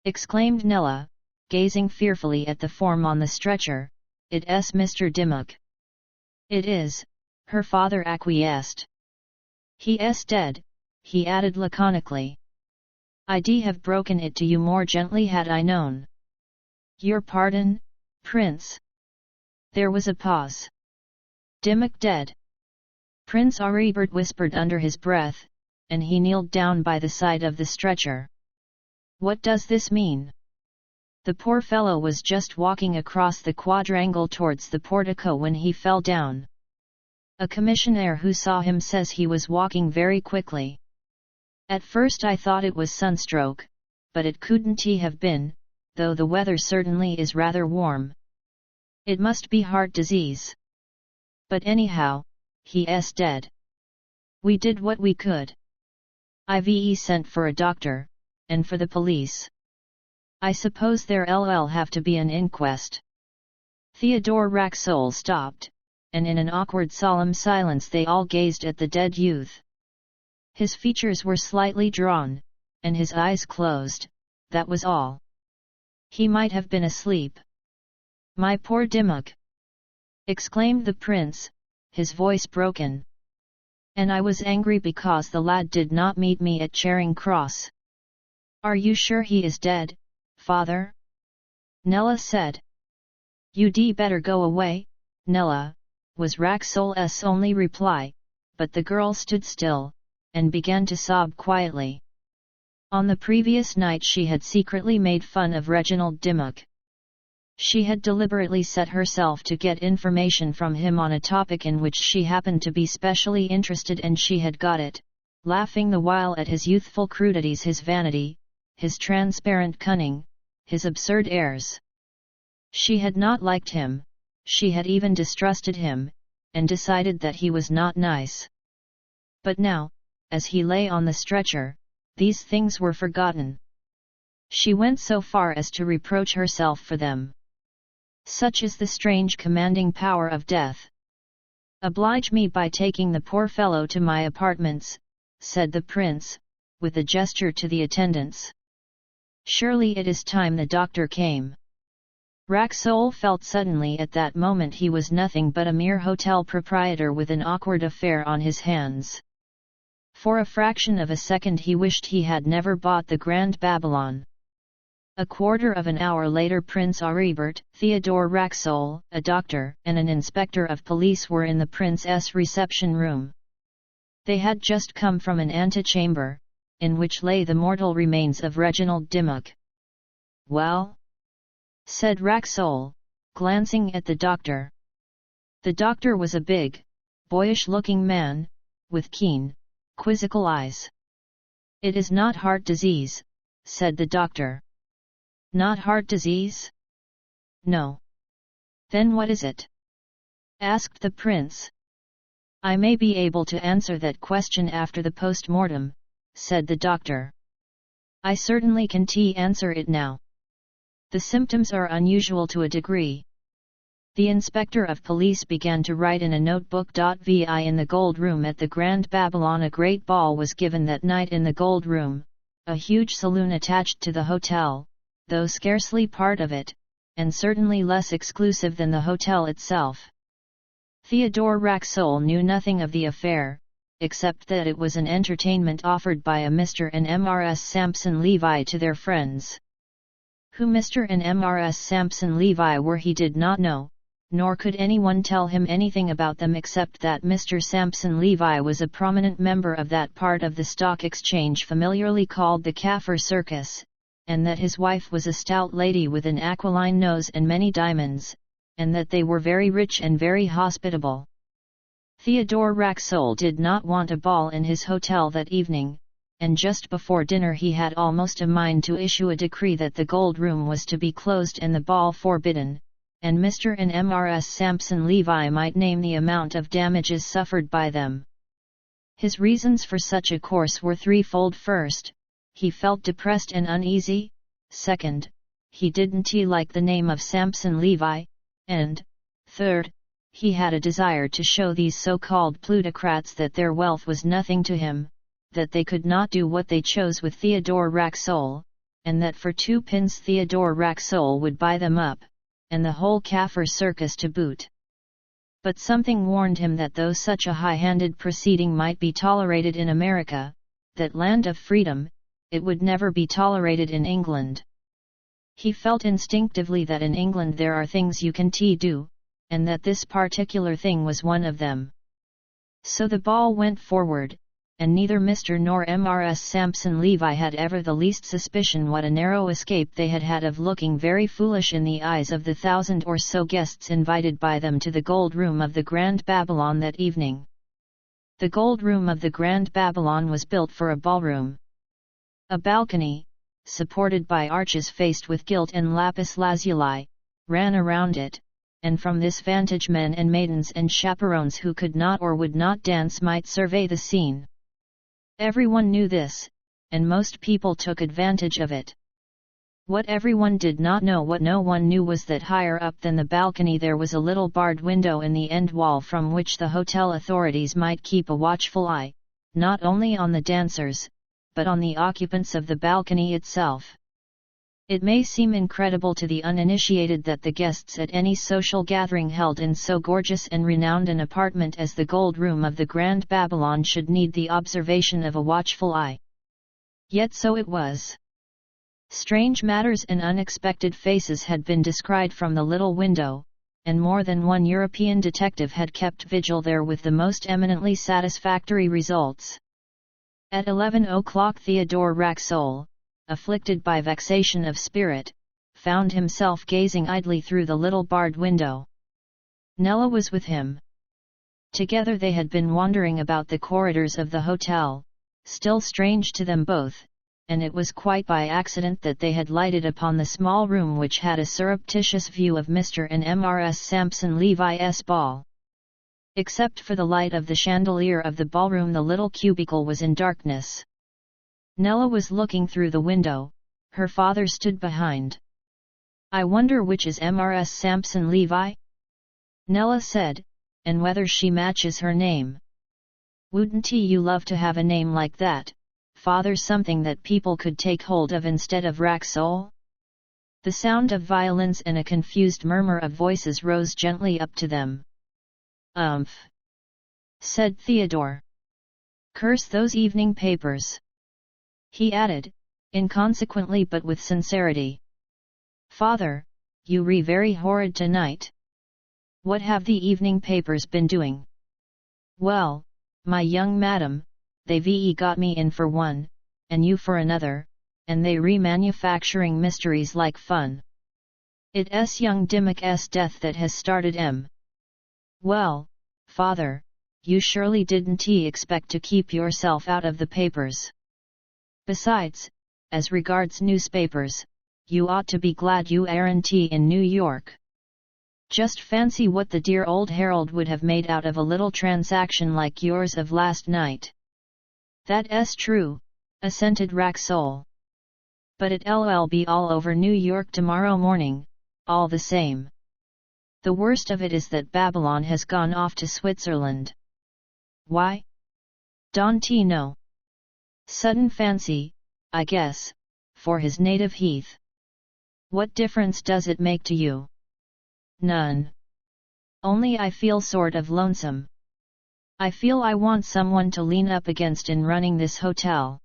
Exclaimed Nella, gazing fearfully at the form on the stretcher. It's Mr. Dimmock. It is, her father acquiesced. He's dead, he added laconically. I'd have broken it to you more gently had I known. Your pardon, Prince? There was a pause. Dimmock dead? Prince Aribert whispered under his breath, and he kneeled down by the side of the stretcher. What does this mean? The poor fellow was just walking across the quadrangle towards the portico when he fell down. A commissionaire who saw him says he was walking very quickly. At first I thought it was sunstroke, but it couldn't have been, though the weather certainly is rather warm. It must be heart disease. But anyhow, he's dead. We did what we could. I've sent for a doctor, and for the police. I suppose there'll have to be an inquest. Theodore Racksole stopped, and in an awkward solemn silence they all gazed at the dead youth. His features were slightly drawn, and his eyes closed, that was all. He might have been asleep. My poor Dimmock! Exclaimed the prince, his voice broken. And I was angry because the lad did not meet me at Charing Cross. Are you sure he is dead, father? Nella said. You'd better go away, Nella, was Racksole's only reply, but the girl stood still, and began to sob quietly. On the previous night she had secretly made fun of Reginald Dimmock. She had deliberately set herself to get information from him on a topic in which she happened to be specially interested, and she had got it, laughing the while at his youthful crudities, his vanity, his transparent cunning, his absurd airs. She had not liked him, she had even distrusted him, and decided that he was not nice. But now, as he lay on the stretcher, these things were forgotten. She went so far as to reproach herself for them. Such is the strange commanding power of death. Oblige me by taking the poor fellow to my apartments, said the prince, with a gesture to the attendants. Surely it is time the doctor came. Racksole felt suddenly at that moment he was nothing but a mere hotel proprietor with an awkward affair on his hands. For a fraction of a second he wished he had never bought the Grand Babylon. A quarter of an hour later Prince Aribert, Theodore Racksole, a doctor, and an inspector of police were in the prince's reception room. They had just come from an antechamber, in which lay the mortal remains of Reginald Dimmock. Well? Said Racksole, glancing at the doctor. The doctor was a big, boyish-looking man, with keen, quizzical eyes. It is not heart disease, said the doctor. Not heart disease? No. Then what is it? Asked the prince. I may be able to answer that question after the post-mortem, said the doctor. I certainly can't answer it now. The symptoms are unusual to a degree. The inspector of police began to write in a notebook. Vi in the Gold Room at the Grand Babylon. A great ball was given that night in the Gold Room, a huge saloon attached to the hotel, though scarcely part of it, and certainly less exclusive than the hotel itself. Theodore Racksole knew nothing of the affair, except that it was an entertainment offered by a Mr. and Mrs. Sampson Levi to their friends. Who Mr. and Mrs. Sampson Levi were he did not know, nor could anyone tell him anything about them except that Mr. Sampson Levi was a prominent member of that part of the stock exchange familiarly called the Kaffir Circus, and that his wife was a stout lady with an aquiline nose and many diamonds, and that they were very rich and very hospitable. Theodore Racksole did not want a ball in his hotel that evening, and just before dinner he had almost a mind to issue a decree that the Gold Room was to be closed and the ball forbidden, and Mr. and Mrs. Sampson Levi might name the amount of damages suffered by them. His reasons for such a course were threefold. First, he felt depressed and uneasy. Second, he didn't like the name of Sampson Levi, and, third, he had a desire to show these so-called plutocrats that their wealth was nothing to him, that they could not do what they chose with Theodore Racksole, and that for 2 pence Theodore Racksole would buy them up, and the whole Kaffir Circus to boot. But something warned him that though such a high-handed proceeding might be tolerated in America, that land of freedom, it would never be tolerated in England. He felt instinctively that in England there are things you can do, and that this particular thing was one of them. So the ball went forward, and neither Mr. nor Mrs. Sampson Levi had ever the least suspicion what a narrow escape they had had of looking very foolish in the eyes of the 1,000 or so guests invited by them to the Gold Room of the Grand Babylon that evening. The Gold Room of the Grand Babylon was built for a ballroom. A balcony, supported by arches faced with gilt and lapis lazuli, ran around it, and from this vantage men and maidens and chaperones who could not or would not dance might survey the scene. Everyone knew this, and most people took advantage of it. What everyone did not know, what no one knew, was that higher up than the balcony there was a little barred window in the end wall from which the hotel authorities might keep a watchful eye, not only on the dancers, but on the occupants of the balcony itself. It may seem incredible to the uninitiated that the guests at any social gathering held in so gorgeous and renowned an apartment as the Gold Room of the Grand Babylon should need the observation of a watchful eye. Yet so it was. Strange matters and unexpected faces had been descried from the little window, and more than one European detective had kept vigil there with the most eminently satisfactory results. At 11 o'clock Theodore Racksole, afflicted by vexation of spirit, found himself gazing idly through the little barred window. Nella was with him. Together they had been wandering about the corridors of the hotel, still strange to them both, and it was quite by accident that they had lighted upon the small room which had a surreptitious view of Mr. and Mrs. Sampson Levi's ball. Except for the light of the chandelier of the ballroom, the little cubicle was in darkness. Nella was looking through the window, her father stood behind. "I wonder which is Mrs. Sampson Levi?" Nella said, "and whether she matches her name." "Wouldn't you love to have a name like that, father, something that people could take hold of instead of Racksole?" The sound of violins and a confused murmur of voices rose gently up to them. "Umph," said Theodore. "Curse those evening papers," he added, inconsequently but with sincerity. "Father, you re very horrid tonight. What have the evening papers been doing?" "Well, my young madam, they've got me in for one, and you for another, and they remanufacturing mysteries like fun. It's young Dimmock's death that has started 'em. Well, father, you surely didn't expect to keep yourself out of the papers. Besides, as regards newspapers, you ought to be glad you aren't in New York. Just fancy what the dear old Herald would have made out of a little transaction like yours of last night." "That's true," assented Racksole. "But it'll be all over New York tomorrow morning, all the same. The worst of it is that Babylon has gone off to Switzerland." "Why? Don't know. Sudden fancy, I guess, for his native heath." "What difference does it make to you?" "None. Only I feel sort of lonesome." I feel I want someone to lean up against in running this hotel.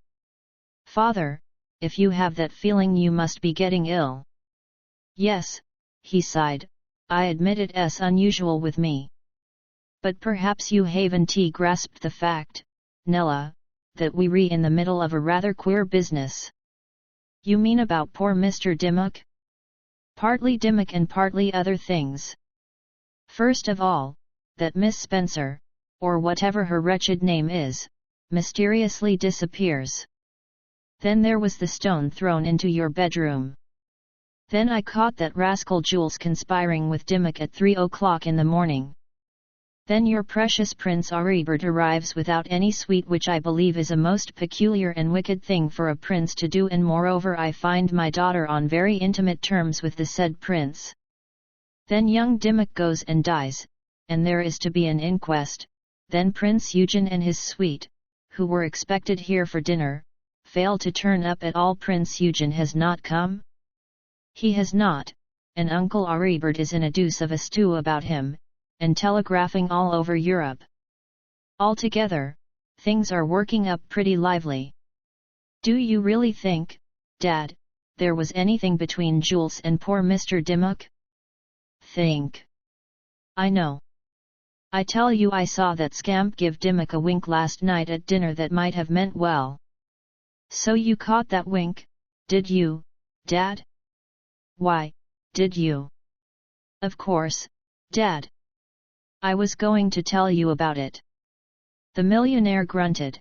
Father, if you have that feeling you must be getting ill. Yes, he sighed, I admit it's unusual with me. But perhaps you haven't grasped the fact, Nella, that we're in the middle of a rather queer business. You mean about poor Mr. Dimmock? Partly Dimmock and partly other things. First of all, that Miss Spencer, or whatever her wretched name is, mysteriously disappears. Then there was the stone thrown into your bedroom. Then I caught that rascal Jules conspiring with Dimmock at 3 o'clock in the morning. Then your precious Prince Aribert arrives without any suite, which I believe is a most peculiar and wicked thing for a prince to do, and moreover I find my daughter on very intimate terms with the said prince. Then young Dimmock goes and dies, and there is to be an inquest. Then Prince Eugen and his suite, who were expected here for dinner, fail to turn up at all. Prince Eugen has not come? He has not, and Uncle Aribert is in a deuce of a stew about him, and telegraphing all over Europe. Altogether, things are working up pretty lively. Do you really think, Dad, there was anything between Jules and poor Mr. Dimmock? Think. I know. I tell you, I saw that scamp give Dimmock a wink last night at dinner that might have meant well. So you caught that wink, did you, Dad? Why, did you? Of course, Dad. I was going to tell you about it. The millionaire grunted.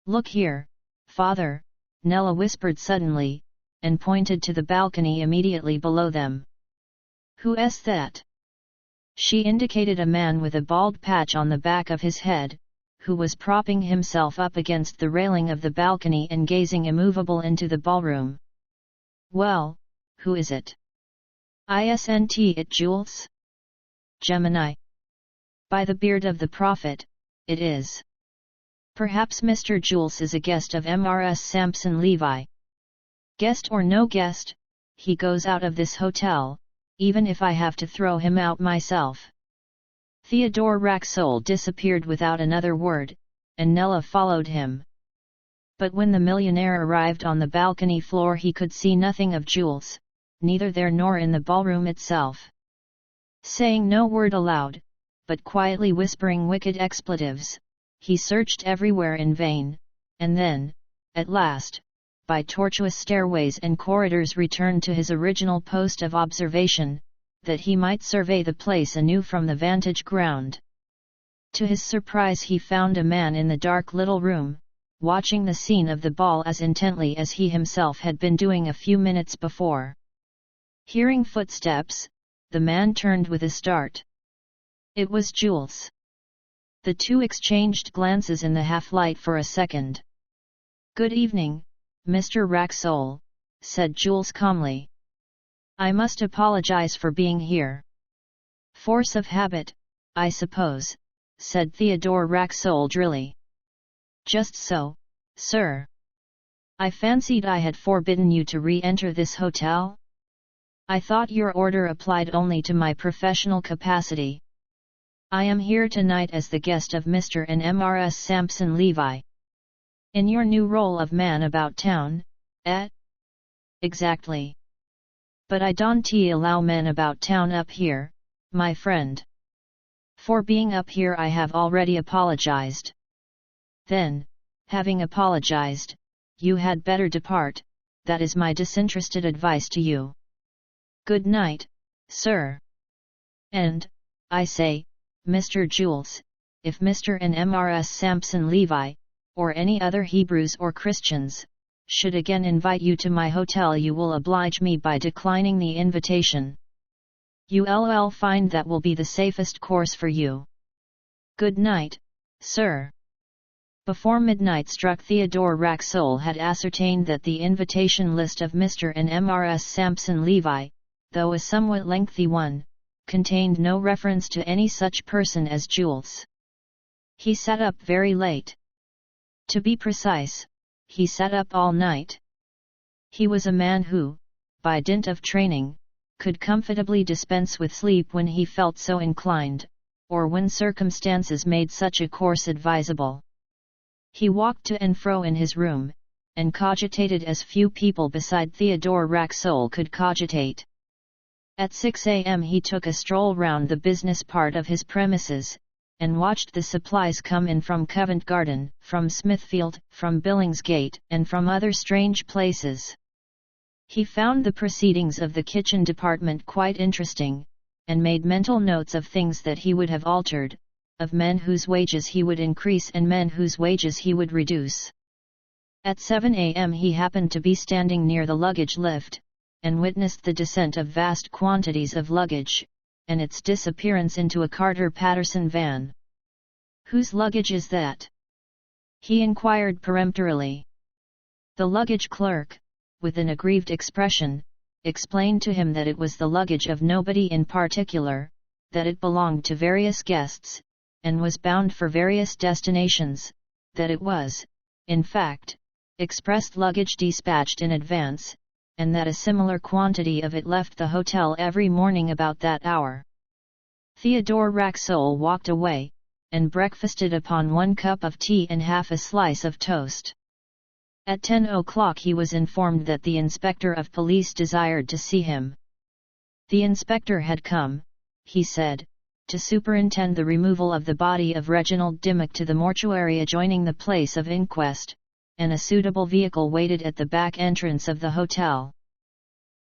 Look here, Father, Nella whispered suddenly, and pointed to the balcony immediately below them. Who's that? She indicated a man with a bald patch on the back of his head, who was propping himself up against the railing of the balcony and gazing immovable into the ballroom. Well, who is it? Isn't it Jules? Gemini. By the beard of the prophet, it is. Perhaps Mr. Jules is a guest of Mrs. Sampson Levi. Guest or no guest, he goes out of this hotel, even if I have to throw him out myself. Theodore Racksole disappeared without another word, and Nella followed him. But when the millionaire arrived on the balcony floor, he could see nothing of Jules, neither there nor in the ballroom itself. Saying no word aloud, but quietly whispering wicked expletives, he searched everywhere in vain, and then, at last, by tortuous stairways and corridors returned to his original post of observation, that he might survey the place anew from the vantage ground. To his surprise he found a man in the dark little room, watching the scene of the ball as intently as he himself had been doing a few minutes before. Hearing footsteps, the man turned with a start. It was Jules. The two exchanged glances in the half-light for a second. Good evening, Mr. Racksole, said Jules calmly. I must apologize for being here. Force of habit, I suppose, said Theodore Racksole drily. Just so, sir. I fancied I had forbidden you to re-enter this hotel? I thought your order applied only to my professional capacity. I am here tonight as the guest of Mr. and Mrs. Sampson Levi. In your new role of man about town, eh? Exactly. But I don't allow men about town up here, my friend. For being up here I have already apologized. Then, having apologized, you had better depart, that is my disinterested advice to you. Good night, sir. And, I say, Mr. Jules, if Mr. and Mrs. Sampson Levi, or any other Hebrews or Christians, should again invite you to my hotel, you will oblige me by declining the invitation. You'll find that will be the safest course for you. Good night, sir. Before midnight struck, Theodore Racksole had ascertained that the invitation list of Mr. and Mrs. Sampson Levi, though a somewhat lengthy one, contained no reference to any such person as Jules. He sat up very late. To be precise, he sat up all night. He was a man who, by dint of training, could comfortably dispense with sleep when he felt so inclined, or when circumstances made such a course advisable. He walked to and fro in his room, and cogitated as few people beside Theodore Racksole could cogitate. At 6 a.m. he took a stroll round the business part of his premises, and watched the supplies come in from Covent Garden, from Smithfield, from Billingsgate, and from other strange places. He found the proceedings of the kitchen department quite interesting, and made mental notes of things that he would have altered, of men whose wages he would increase and men whose wages he would reduce. At 7 a.m. he happened to be standing near the luggage lift, and witnessed the descent of vast quantities of luggage, and its disappearance into a Carter-Paterson van. "Whose luggage is that?" he inquired peremptorily. The luggage clerk, with an aggrieved expression, explained to him that it was the luggage of nobody in particular, that it belonged to various guests, and was bound for various destinations, that it was, in fact, expressed luggage dispatched in advance, and that a similar quantity of it left the hotel every morning about that hour. Theodore Racksole walked away, and breakfasted upon 1 cup of tea and half a slice of toast. At 10 o'clock he was informed that the inspector of police desired to see him. The inspector had come, he said, to superintend the removal of the body of Reginald Dimmock to the mortuary adjoining the place of inquest, and a suitable vehicle waited at the back entrance of the hotel.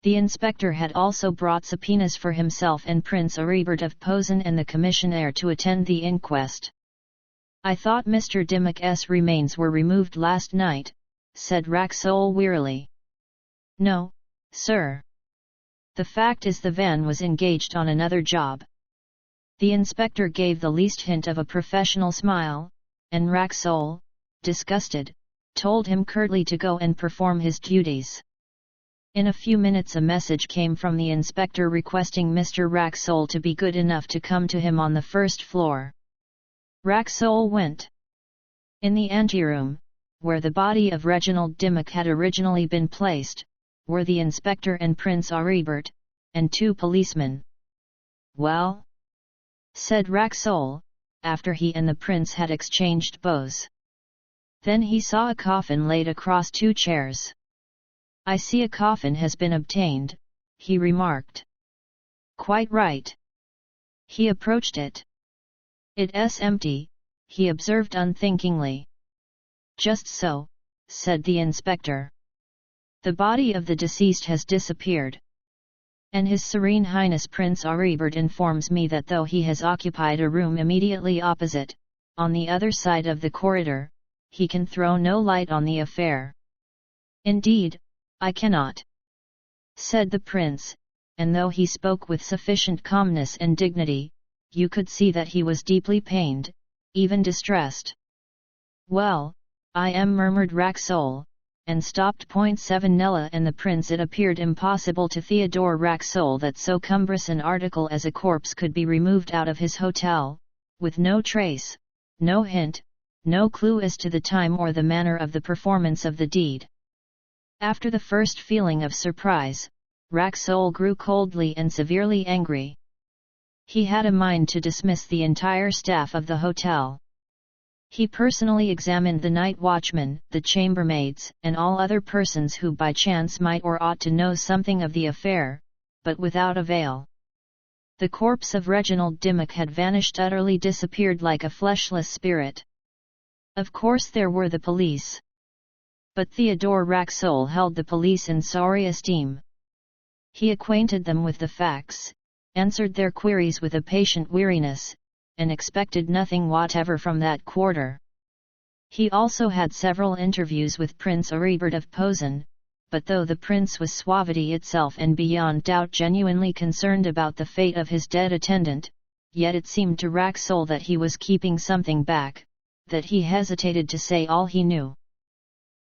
The inspector had also brought subpoenas for himself and Prince Aribert of Posen and the commissionaire to attend the inquest. "I thought Mr. Dimmock's remains were removed last night," said Racksole wearily. "No, sir. The fact is the van was engaged on another job." The inspector gave the least hint of a professional smile, and Racksole, disgusted, told him curtly to go and perform his duties. In a few minutes a message came from the inspector requesting Mr. Racksole to be good enough to come to him on the first floor. Racksole went. In the anteroom, where the body of Reginald Dimmock had originally been placed, were the inspector and Prince Aribert, and 2 policemen. "Well?" said Racksole, after he and the prince had exchanged bows. Then he saw a coffin laid across 2 chairs. "I see a coffin has been obtained," he remarked. "Quite right." He approached it. "It's empty," he observed unthinkingly. "Just so," said the inspector. "The body of the deceased has disappeared. And His Serene Highness Prince Aribert informs me that though he has occupied a room immediately opposite, on the other side of the corridor, he can throw no light on the affair." "Indeed, I cannot," said the prince, and though he spoke with sufficient calmness and dignity, you could see that he was deeply pained, even distressed. "Well, I am," murmured Racksole, and stopped. 7 Nella and the prince. It appeared impossible to Theodore Racksole that so cumbrous an article as a corpse could be removed out of his hotel, with no trace, no hint, no clue as to the time or the manner of the performance of the deed. After the first feeling of surprise, Racksole grew coldly and severely angry. He had a mind to dismiss the entire staff of the hotel. He personally examined the night watchman, the chambermaids, and all other persons who by chance might or ought to know something of the affair, but without avail. The corpse of Reginald Dimmock had vanished, utterly disappeared like a fleshless spirit. Of course there were the police. But Theodore Racksole held the police in sorry esteem. He acquainted them with the facts, answered their queries with a patient weariness, and expected nothing whatever from that quarter. He also had several interviews with Prince Aribert of Posen, but though the prince was suavity itself and beyond doubt genuinely concerned about the fate of his dead attendant, yet it seemed to Racksole that he was keeping something back, that he hesitated to say all he knew.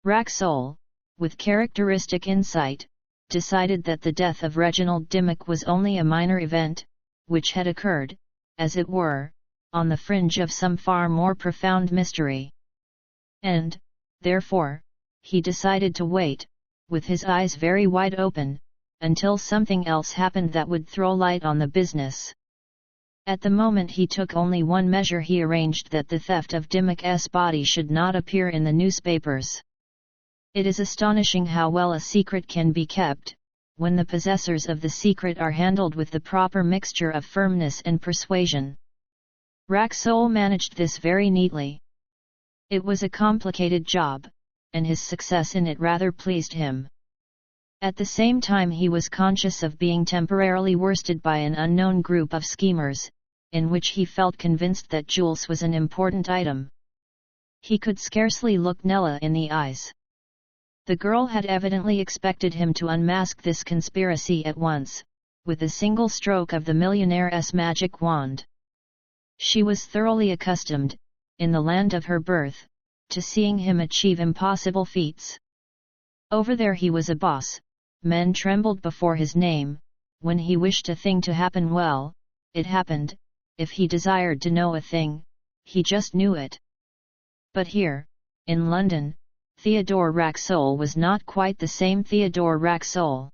Racksole, with characteristic insight, decided that the death of Reginald Dimmock was only a minor event, which had occurred, as it were, on the fringe of some far more profound mystery. And, therefore, he decided to wait, with his eyes very wide open, until something else happened that would throw light on the business. At the moment he took only one measure: he arranged that the theft of Dimmock's body should not appear in the newspapers. It is astonishing how well a secret can be kept, when the possessors of the secret are handled with the proper mixture of firmness and persuasion. Racksole managed this very neatly. It was a complicated job, and his success in it rather pleased him. At the same time he was conscious of being temporarily worsted by an unknown group of schemers, in which he felt convinced that Jules was an important item. He could scarcely look Nella in the eyes. The girl had evidently expected him to unmask this conspiracy at once, with a single stroke of the millionaire's magic wand. She was thoroughly accustomed, in the land of her birth, to seeing him achieve impossible feats. Over there he was a boss, men trembled before his name. When he wished a thing to happen well, it happened. If he desired to know a thing, he just knew it. But here, in London, Theodore Racksole was not quite the same Theodore Racksole.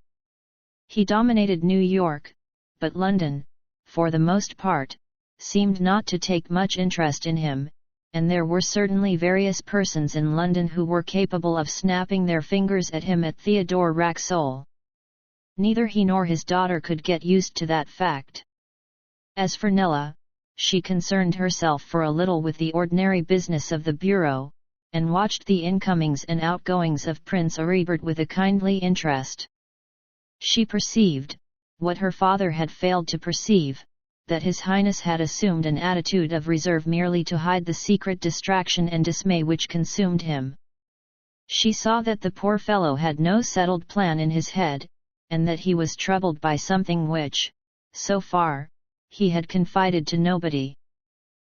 He dominated New York, but London, for the most part, seemed not to take much interest in him, and there were certainly various persons in London who were capable of snapping their fingers at him at Theodore Racksole. Neither he nor his daughter could get used to that fact. As for Nella, she concerned herself for a little with the ordinary business of the bureau, and watched the incomings and outgoings of Prince Aribert with a kindly interest. She perceived, what her father had failed to perceive, that His Highness had assumed an attitude of reserve merely to hide the secret distraction and dismay which consumed him. She saw that the poor fellow had no settled plan in his head, and that he was troubled by something which, so far, he had confided to nobody.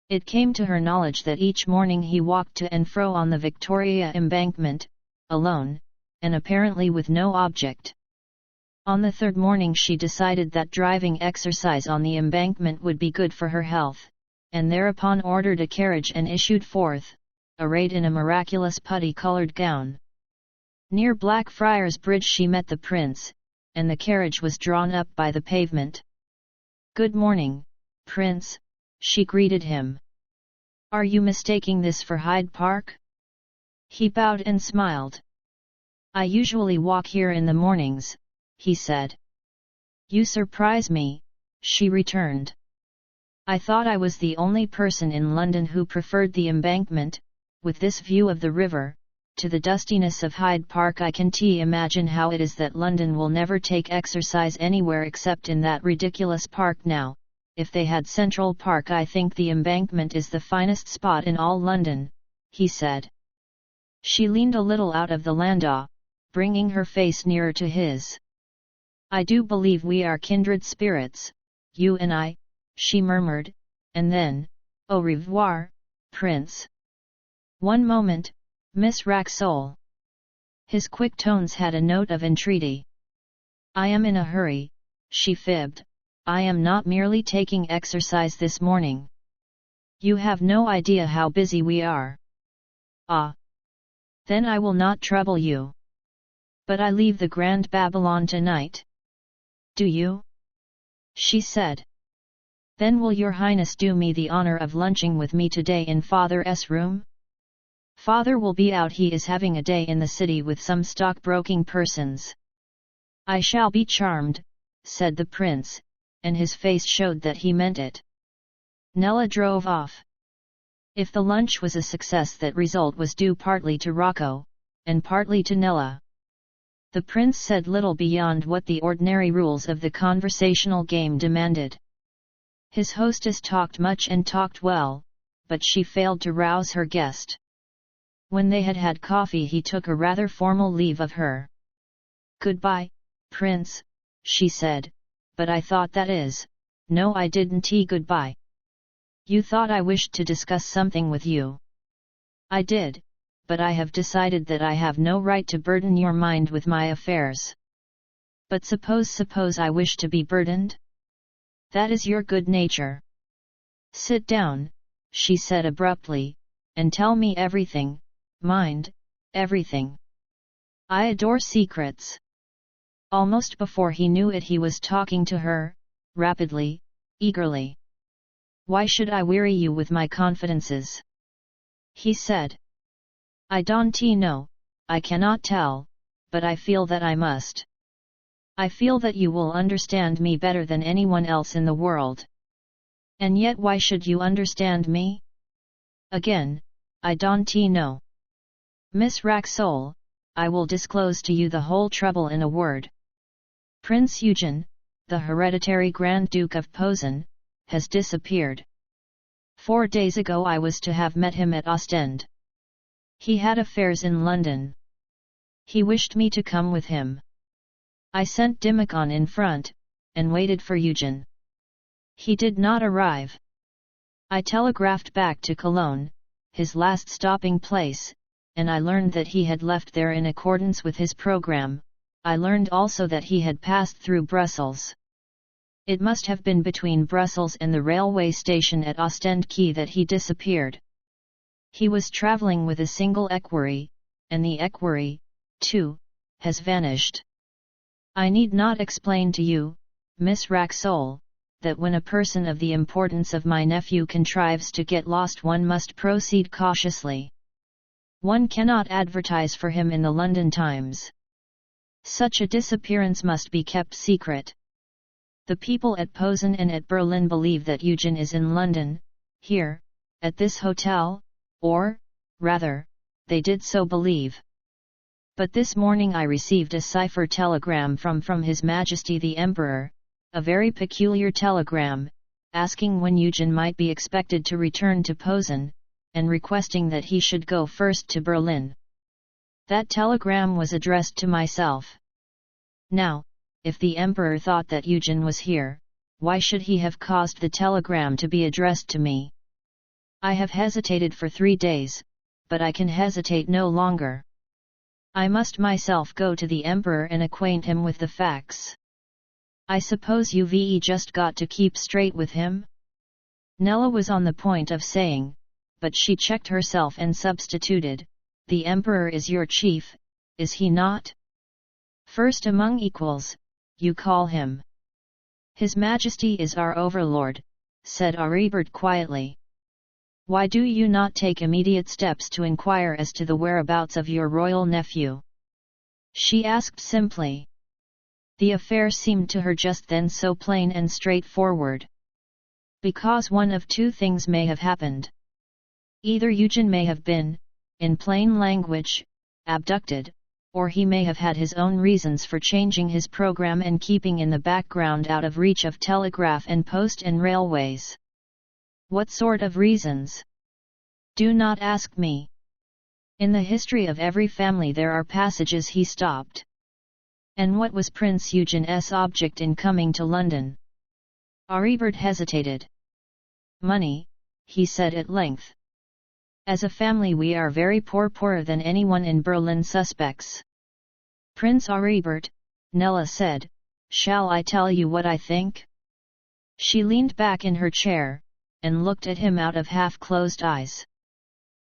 It came to her knowledge that each morning he walked to and fro on the Victoria Embankment, alone, and apparently with no object. On the third morning she decided that driving exercise on the embankment would be good for her health, and thereupon ordered a carriage and issued forth, arrayed in a miraculous putty-coloured gown. Near Blackfriars Bridge she met the prince, and the carriage was drawn up by the pavement. "Good morning, Prince," she greeted him. "Are you mistaking this for Hyde Park?" He bowed and smiled. "I usually walk here in the mornings," he said. "You surprise me," she returned. "I thought I was the only person in London who preferred the embankment, with this view of the river, to the dustiness of Hyde Park. I can't imagine how it is that London will never take exercise anywhere except in that ridiculous park now. If they had Central Park, I think the embankment is the finest spot in all London," he said. She leaned a little out of the landau, bringing her face nearer to his. "I do believe we are kindred spirits, you and I," she murmured, and then, "Au revoir, Prince." "One moment, Miss Racksole." His quick tones had a note of entreaty. "I am in a hurry," she fibbed. "I am not merely taking exercise this morning. You have no idea how busy we are." "Ah. Then I will not trouble you. But I leave the Grand Babylon tonight." "Do you?" she said. "Then will your Highness do me the honor of lunching with me today in Father's room?" "Father will be out. He is having a day in the city with some stockbroking persons." "I shall be charmed," said the prince, and his face showed that he meant it. Nella drove off. If the lunch was a success, that result was due partly to Rocco, and partly to Nella. The prince said little beyond what the ordinary rules of the conversational game demanded. His hostess talked much and talked well, but she failed to rouse her guest. When they had had coffee he took a rather formal leave of her. "Goodbye, Prince," she said, "but I thought that is, no I didn't. Goodbye. You thought I wished to discuss something with you." "I did, but I have decided that I have no right to burden your mind with my affairs." "But suppose I wish to be burdened?" "That is your good nature." "Sit down," she said abruptly, "and tell me everything, mind, everything. I adore secrets." Almost before he knew it he was talking to her, rapidly, eagerly. Why should I weary you with my confidences? He said. I don't know, I cannot tell, but I feel that I must. I feel that you will understand me better than anyone else in the world. And yet why should you understand me? Again, I don't know. Miss Racksole, I will disclose to you the whole trouble in a word. Prince Eugen, the hereditary Grand Duke of Posen, has disappeared. 4 days ago I was to have met him at Ostend. He had affairs in London. He wished me to come with him. I sent Dimmock in front, and waited for Eugen. He did not arrive. I telegraphed back to Cologne, his last stopping place, and I learned that he had left there in accordance with his program. I learned also that he had passed through Brussels. It must have been between Brussels and the railway station at Ostend Quay that he disappeared. He was travelling with a single equerry, and the equerry, too, has vanished. I need not explain to you, Miss Racksole, that when a person of the importance of my nephew contrives to get lost one must proceed cautiously. One cannot advertise for him in the London Times. Such a disappearance must be kept secret. The people at Posen and at Berlin believe that Eugen is in London, here, at this hotel, or, rather, they did so believe. But this morning I received a cipher telegram from His Majesty the Emperor, a very peculiar telegram, asking when Eugen might be expected to return to Posen, and requesting that he should go first to Berlin. That telegram was addressed to myself. Now, if the Emperor thought that Eugen was here, why should he have caused the telegram to be addressed to me? I have hesitated for 3 days, but I can hesitate no longer. I must myself go to the Emperor and acquaint him with the facts. I suppose you've just got to keep straight with him? Nella was on the point of saying, but she checked herself and substituted, the Emperor is your chief, is he not? First among equals, you call him. His Majesty is our overlord, said Aribert quietly. Why do you not take immediate steps to inquire as to the whereabouts of your royal nephew? She asked simply. The affair seemed to her just then so plain and straightforward. Because one of two things may have happened. Either Eugen may have been, in plain language, abducted, or he may have had his own reasons for changing his program and keeping in the background out of reach of telegraph and post and railways. What sort of reasons? Do not ask me. In the history of every family there are passages he stopped. And what was Prince Eugen's object in coming to London? Aribert hesitated. Money, he said at length. As a family we are very poor, poorer than anyone in Berlin suspects. Prince Aribert, Nella said, shall I tell you what I think? She leaned back in her chair, and looked at him out of half-closed eyes.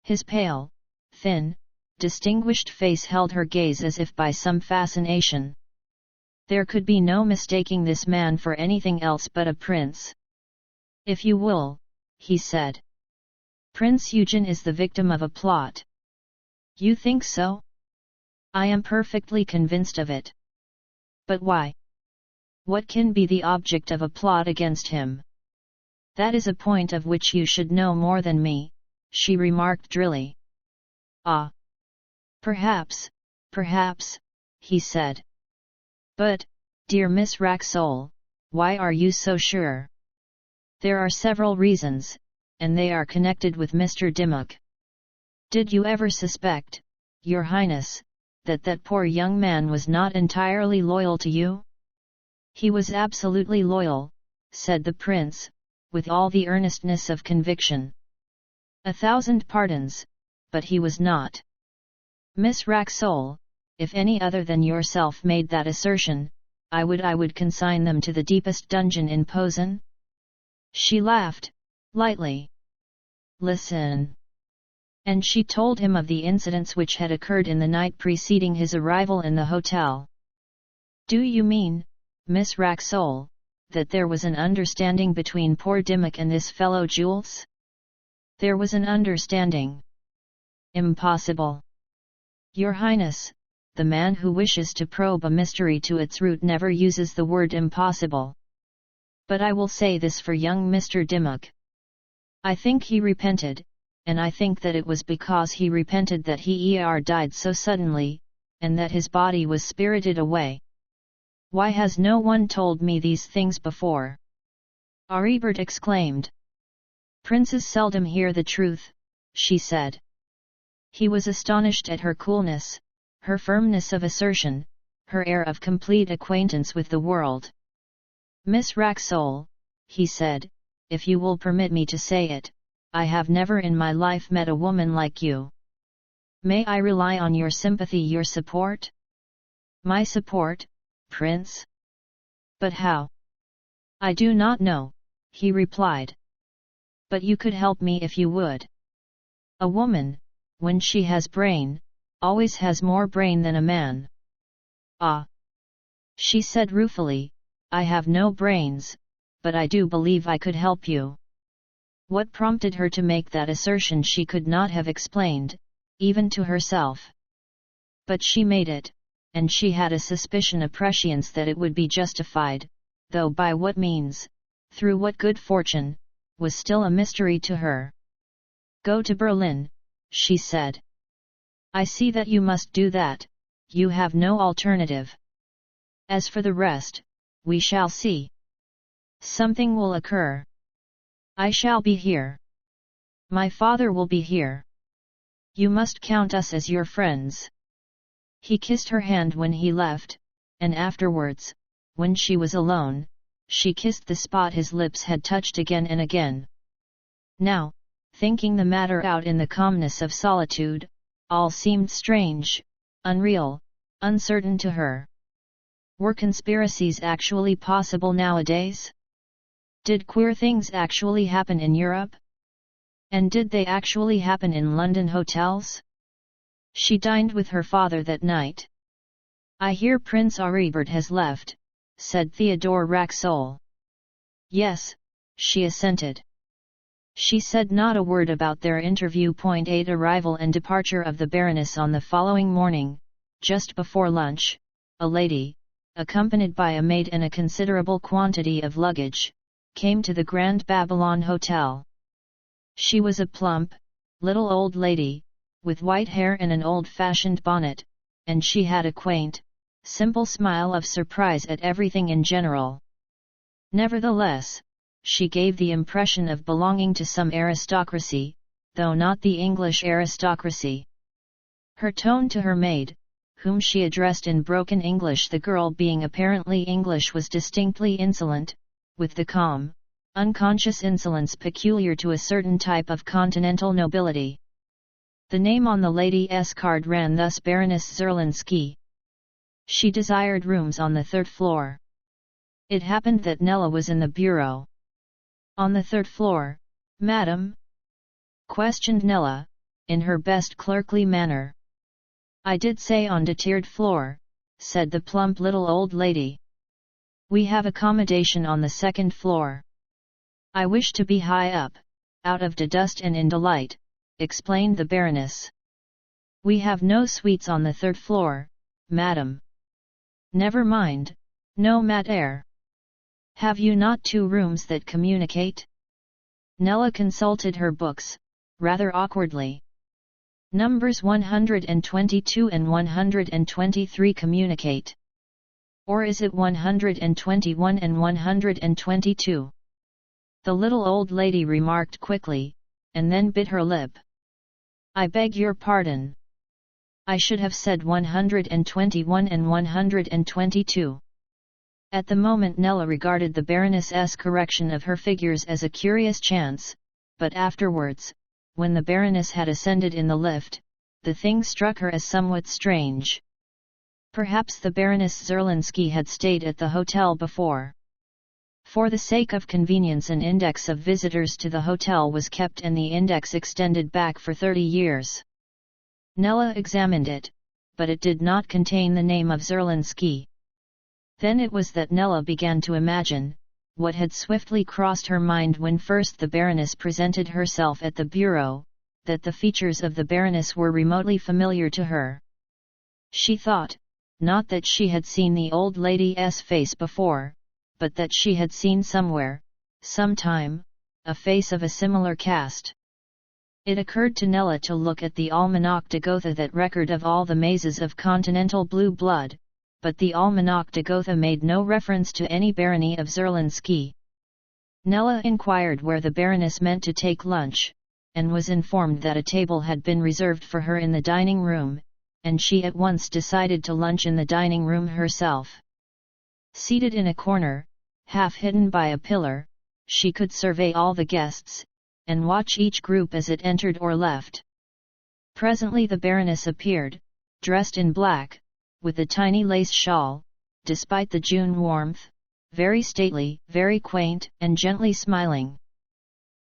His pale, thin, distinguished face held her gaze as if by some fascination. There could be no mistaking this man for anything else but a prince. If you will, he said. Prince Eugen is the victim of a plot. You think so? I am perfectly convinced of it. But why? What can be the object of a plot against him? That is a point of which you should know more than me, she remarked drily. Ah! Perhaps, he said. But, dear Miss Racksole, why are you so sure? There are several reasons, and they are connected with Mr. Dimmock. Did you ever suspect, Your Highness, that poor young man was not entirely loyal to you? He was absolutely loyal, said the prince, with all the earnestness of conviction. 1,000 pardons, but he was not. Miss Racksole, if any other than yourself made that assertion, I would consign them to the deepest dungeon in Posen. She laughed, lightly. Listen. And she told him of the incidents which had occurred in the night preceding his arrival in the hotel. Do you mean, Miss Racksole, that there was an understanding between poor Dimmock and this fellow Jules? There was an understanding. Impossible. Your Highness, the man who wishes to probe a mystery to its root never uses the word impossible. But I will say this for young Mr. Dimmock. I think he repented, and I think that it was because he repented that he died so suddenly, and that his body was spirited away. Why has no one told me these things before? Audibert exclaimed. Princes seldom hear the truth, she said. He was astonished at her coolness, her firmness of assertion, her air of complete acquaintance with the world. Miss Racksole, he said, if you will permit me to say it, I have never in my life met a woman like you. May I rely on your sympathy, your support? My support, Prince? But how? I do not know, he replied. But you could help me if you would. A woman, when she has brain, always has more brain than a man. Ah! She said ruefully, I have no brains, but I do believe I could help you. What prompted her to make that assertion she could not have explained, even to herself. But she made it, and she had a suspicion, a prescience that it would be justified, though by what means, through what good fortune, was still a mystery to her. Go to Berlin, she said. I see that you must do that, you have no alternative. As for the rest, we shall see. Something will occur. I shall be here. My father will be here. You must count us as your friends. He kissed her hand when he left, and afterwards, when she was alone, she kissed the spot his lips had touched again and again. Now, thinking the matter out in the calmness of solitude, all seemed strange, unreal, uncertain to her. Were conspiracies actually possible nowadays? Did queer things actually happen in Europe? And did they actually happen in London hotels? She dined with her father that night. I hear Prince Audibert has left, said Theodore Racksole. Yes, she assented. She said not a word about their interview. 8 Arrival and departure of the Baroness. On the following morning, just before lunch, a lady, accompanied by a maid and a considerable quantity of luggage, came to the Grand Babylon Hotel. She was a plump, little old lady, with white hair and an old-fashioned bonnet, and she had a quaint, simple smile of surprise at everything in general. Nevertheless, she gave the impression of belonging to some aristocracy, though not the English aristocracy. Her tone to her maid, whom she addressed in broken English, the girl being apparently English, was distinctly insolent, with the calm, unconscious insolence peculiar to a certain type of continental nobility. The name on the lady's card ran thus: Baroness Zerlinski. She desired rooms on the 3rd floor. It happened that Nella was in the bureau. On the 3rd floor, madam? Questioned Nella, in her best clerkly manner. I did say on the 3rd floor, said the plump little old lady. We have accommodation on the 2nd floor. I wish to be high up, out of the dust and in delight, explained the Baroness. We have no suites on the 3rd floor, madam. Never mind, no matter. Have you not 2 rooms that communicate? Nella consulted her books, rather awkwardly. Numbers 122 and 123 communicate. Or is it 121 and 122? The little old lady remarked quickly, and then bit her lip. I beg your pardon. I should have said 121 and 122. At the moment Nella regarded the Baroness's correction of her figures as a curious chance, but afterwards, when the Baroness had ascended in the lift, the thing struck her as somewhat strange. Perhaps the Baroness Zerlinski had stayed at the hotel before. For the sake of convenience, an index of visitors to the hotel was kept, and the index extended back for 30 years. Nella examined it, but it did not contain the name of Zerlinski. Then it was that Nella began to imagine, what had swiftly crossed her mind when first the Baroness presented herself at the bureau, that the features of the Baroness were remotely familiar to her. She thought, not that she had seen the old lady's face before, but that she had seen somewhere, sometime, a face of a similar cast. It occurred to Nella to look at the Almanach de Gotha, that record of all the mazes of continental blue blood, but the Almanach de Gotha made no reference to any barony of Zerlinski. Nella inquired where the Baroness meant to take lunch, and was informed that a table had been reserved for her in the dining room, and she at once decided to lunch in the dining room herself. Seated in a corner, half hidden by a pillar, she could survey all the guests, and watch each group as it entered or left. Presently the Baroness appeared, dressed in black, with a tiny lace shawl, despite the June warmth, very stately, very quaint, and gently smiling.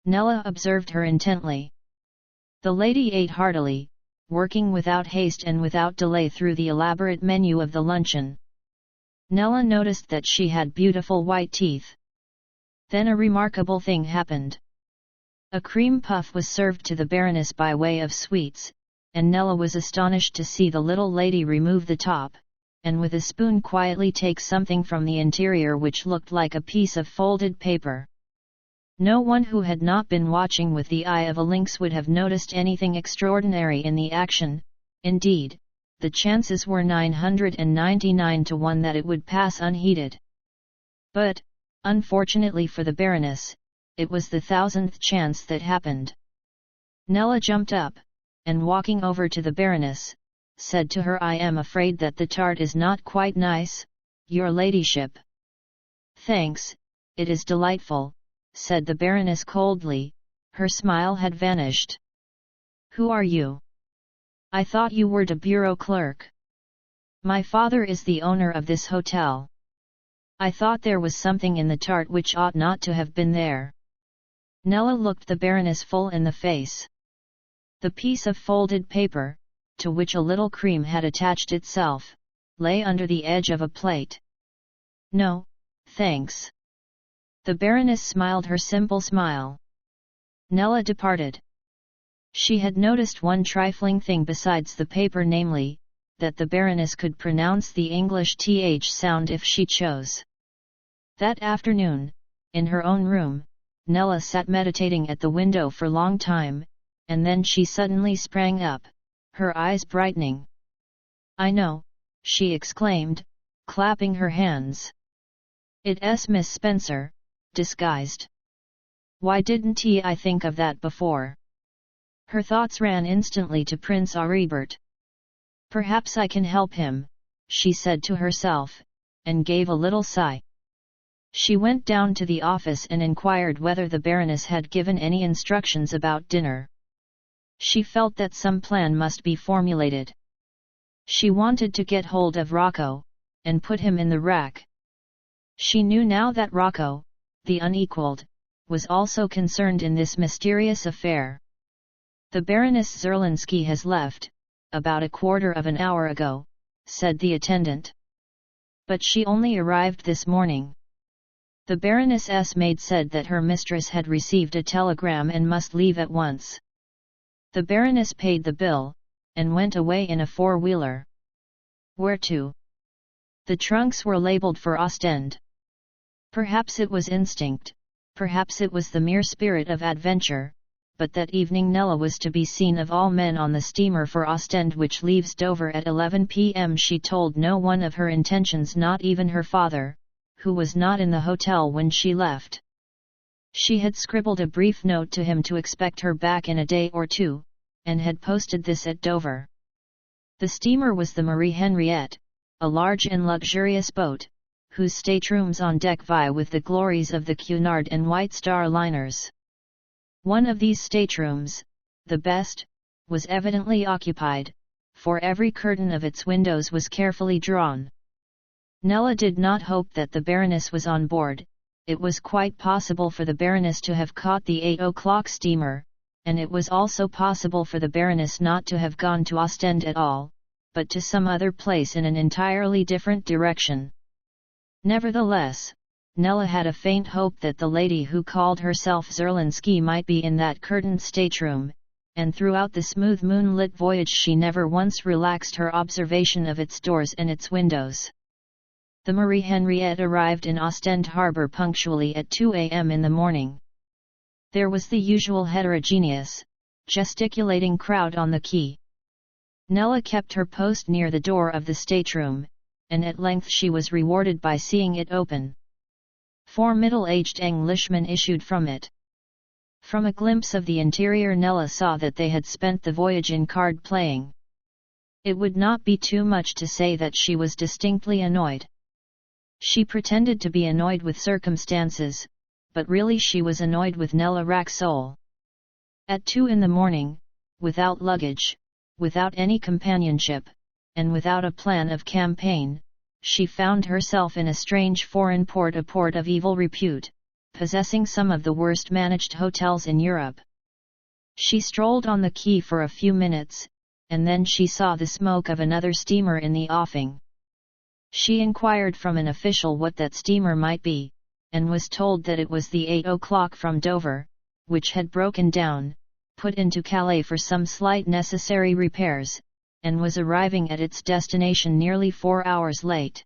Nella observed her intently. The lady ate heartily, working without haste and without delay through the elaborate menu of the luncheon. Nella noticed that she had beautiful white teeth. Then a remarkable thing happened. A cream puff was served to the Baroness by way of sweets, and Nella was astonished to see the little lady remove the top, and with a spoon quietly take something from the interior which looked like a piece of folded paper. No one who had not been watching with the eye of a lynx would have noticed anything extraordinary in the action. Indeed, the chances were 999 to 1 that it would pass unheeded. But, unfortunately for the Baroness, it was the 1000th chance that happened. Nella jumped up, and walking over to the Baroness, said to her, "I am afraid that the tart is not quite nice, your ladyship." "Thanks, it is delightful," said the Baroness coldly. Her smile had vanished. "Who are you? I thought you were the bureau clerk." "My father is the owner of this hotel. I thought there was something in the tart which ought not to have been there." Nella looked the Baroness full in the face. The piece of folded paper, to which a little cream had attached itself, lay under the edge of a plate. "No, thanks." The Baroness smiled her simple smile. Nella departed. She had noticed one trifling thing besides the paper, namely, that the Baroness could pronounce the English th sound if she chose. That afternoon, in her own room, Nella sat meditating at the window for a long time, and then she suddenly sprang up, her eyes brightening. "I know," she exclaimed, clapping her hands. "It's Miss Spencer, disguised. Why didn't I think of that before?" Her thoughts ran instantly to Prince Aribert. "Perhaps I can help him," she said to herself, and gave a little sigh. She went down to the office and inquired whether the Baroness had given any instructions about dinner. She felt that some plan must be formulated. She wanted to get hold of Rocco, and put him in the rack. She knew now that Rocco, the unequalled, was also concerned in this mysterious affair. "The Baroness Zerlinski has left, about a quarter of an hour ago," said the attendant. "But she only arrived this morning." The Baroness's maid said that her mistress had received a telegram and must leave at once. The Baroness paid the bill, and went away in a four-wheeler. Where to? The trunks were labelled for Ostend. Perhaps it was instinct, perhaps it was the mere spirit of adventure, but that evening Nella was to be seen of all men on the steamer for Ostend, which leaves Dover at 11 p.m. She told no one of her intentions, not even her father, who was not in the hotel when she left. She had scribbled a brief note to him to expect her back in a day or two, and had posted this at Dover. The steamer was the Marie Henriette, a large and luxurious boat, whose staterooms on deck vie with the glories of the Cunard and White Star liners. One of these staterooms, the best, was evidently occupied, for every curtain of its windows was carefully drawn. Nella did not hope that the Baroness was on board. It was quite possible for the Baroness to have caught the 8 o'clock steamer, and it was also possible for the Baroness not to have gone to Ostend at all, but to some other place in an entirely different direction. Nevertheless, Nella had a faint hope that the lady who called herself Zerlinski might be in that curtained stateroom, and throughout the smooth moonlit voyage she never once relaxed her observation of its doors and its windows. The Marie Henriette arrived in Ostend Harbour punctually at 2 a.m. in the morning. There was the usual heterogeneous, gesticulating crowd on the quay. Nella kept her post near the door of the stateroom, and at length she was rewarded by seeing it open. 4 middle-aged Englishmen issued from it. From a glimpse of the interior Nella saw that they had spent the voyage in card-playing. It would not be too much to say that she was distinctly annoyed. She pretended to be annoyed with circumstances, but really she was annoyed with Nella Racksole. At 2 in the morning, without luggage, without any companionship, and without a plan of campaign, she found herself in a strange foreign port, a port of evil repute, possessing some of the worst managed hotels in Europe. She strolled on the quay for a few minutes, and then she saw the smoke of another steamer in the offing. She inquired from an official what that steamer might be, and was told that it was the 8 o'clock from Dover, which had broken down, put into Calais for some slight necessary repairs, and was arriving at its destination nearly 4 hours late.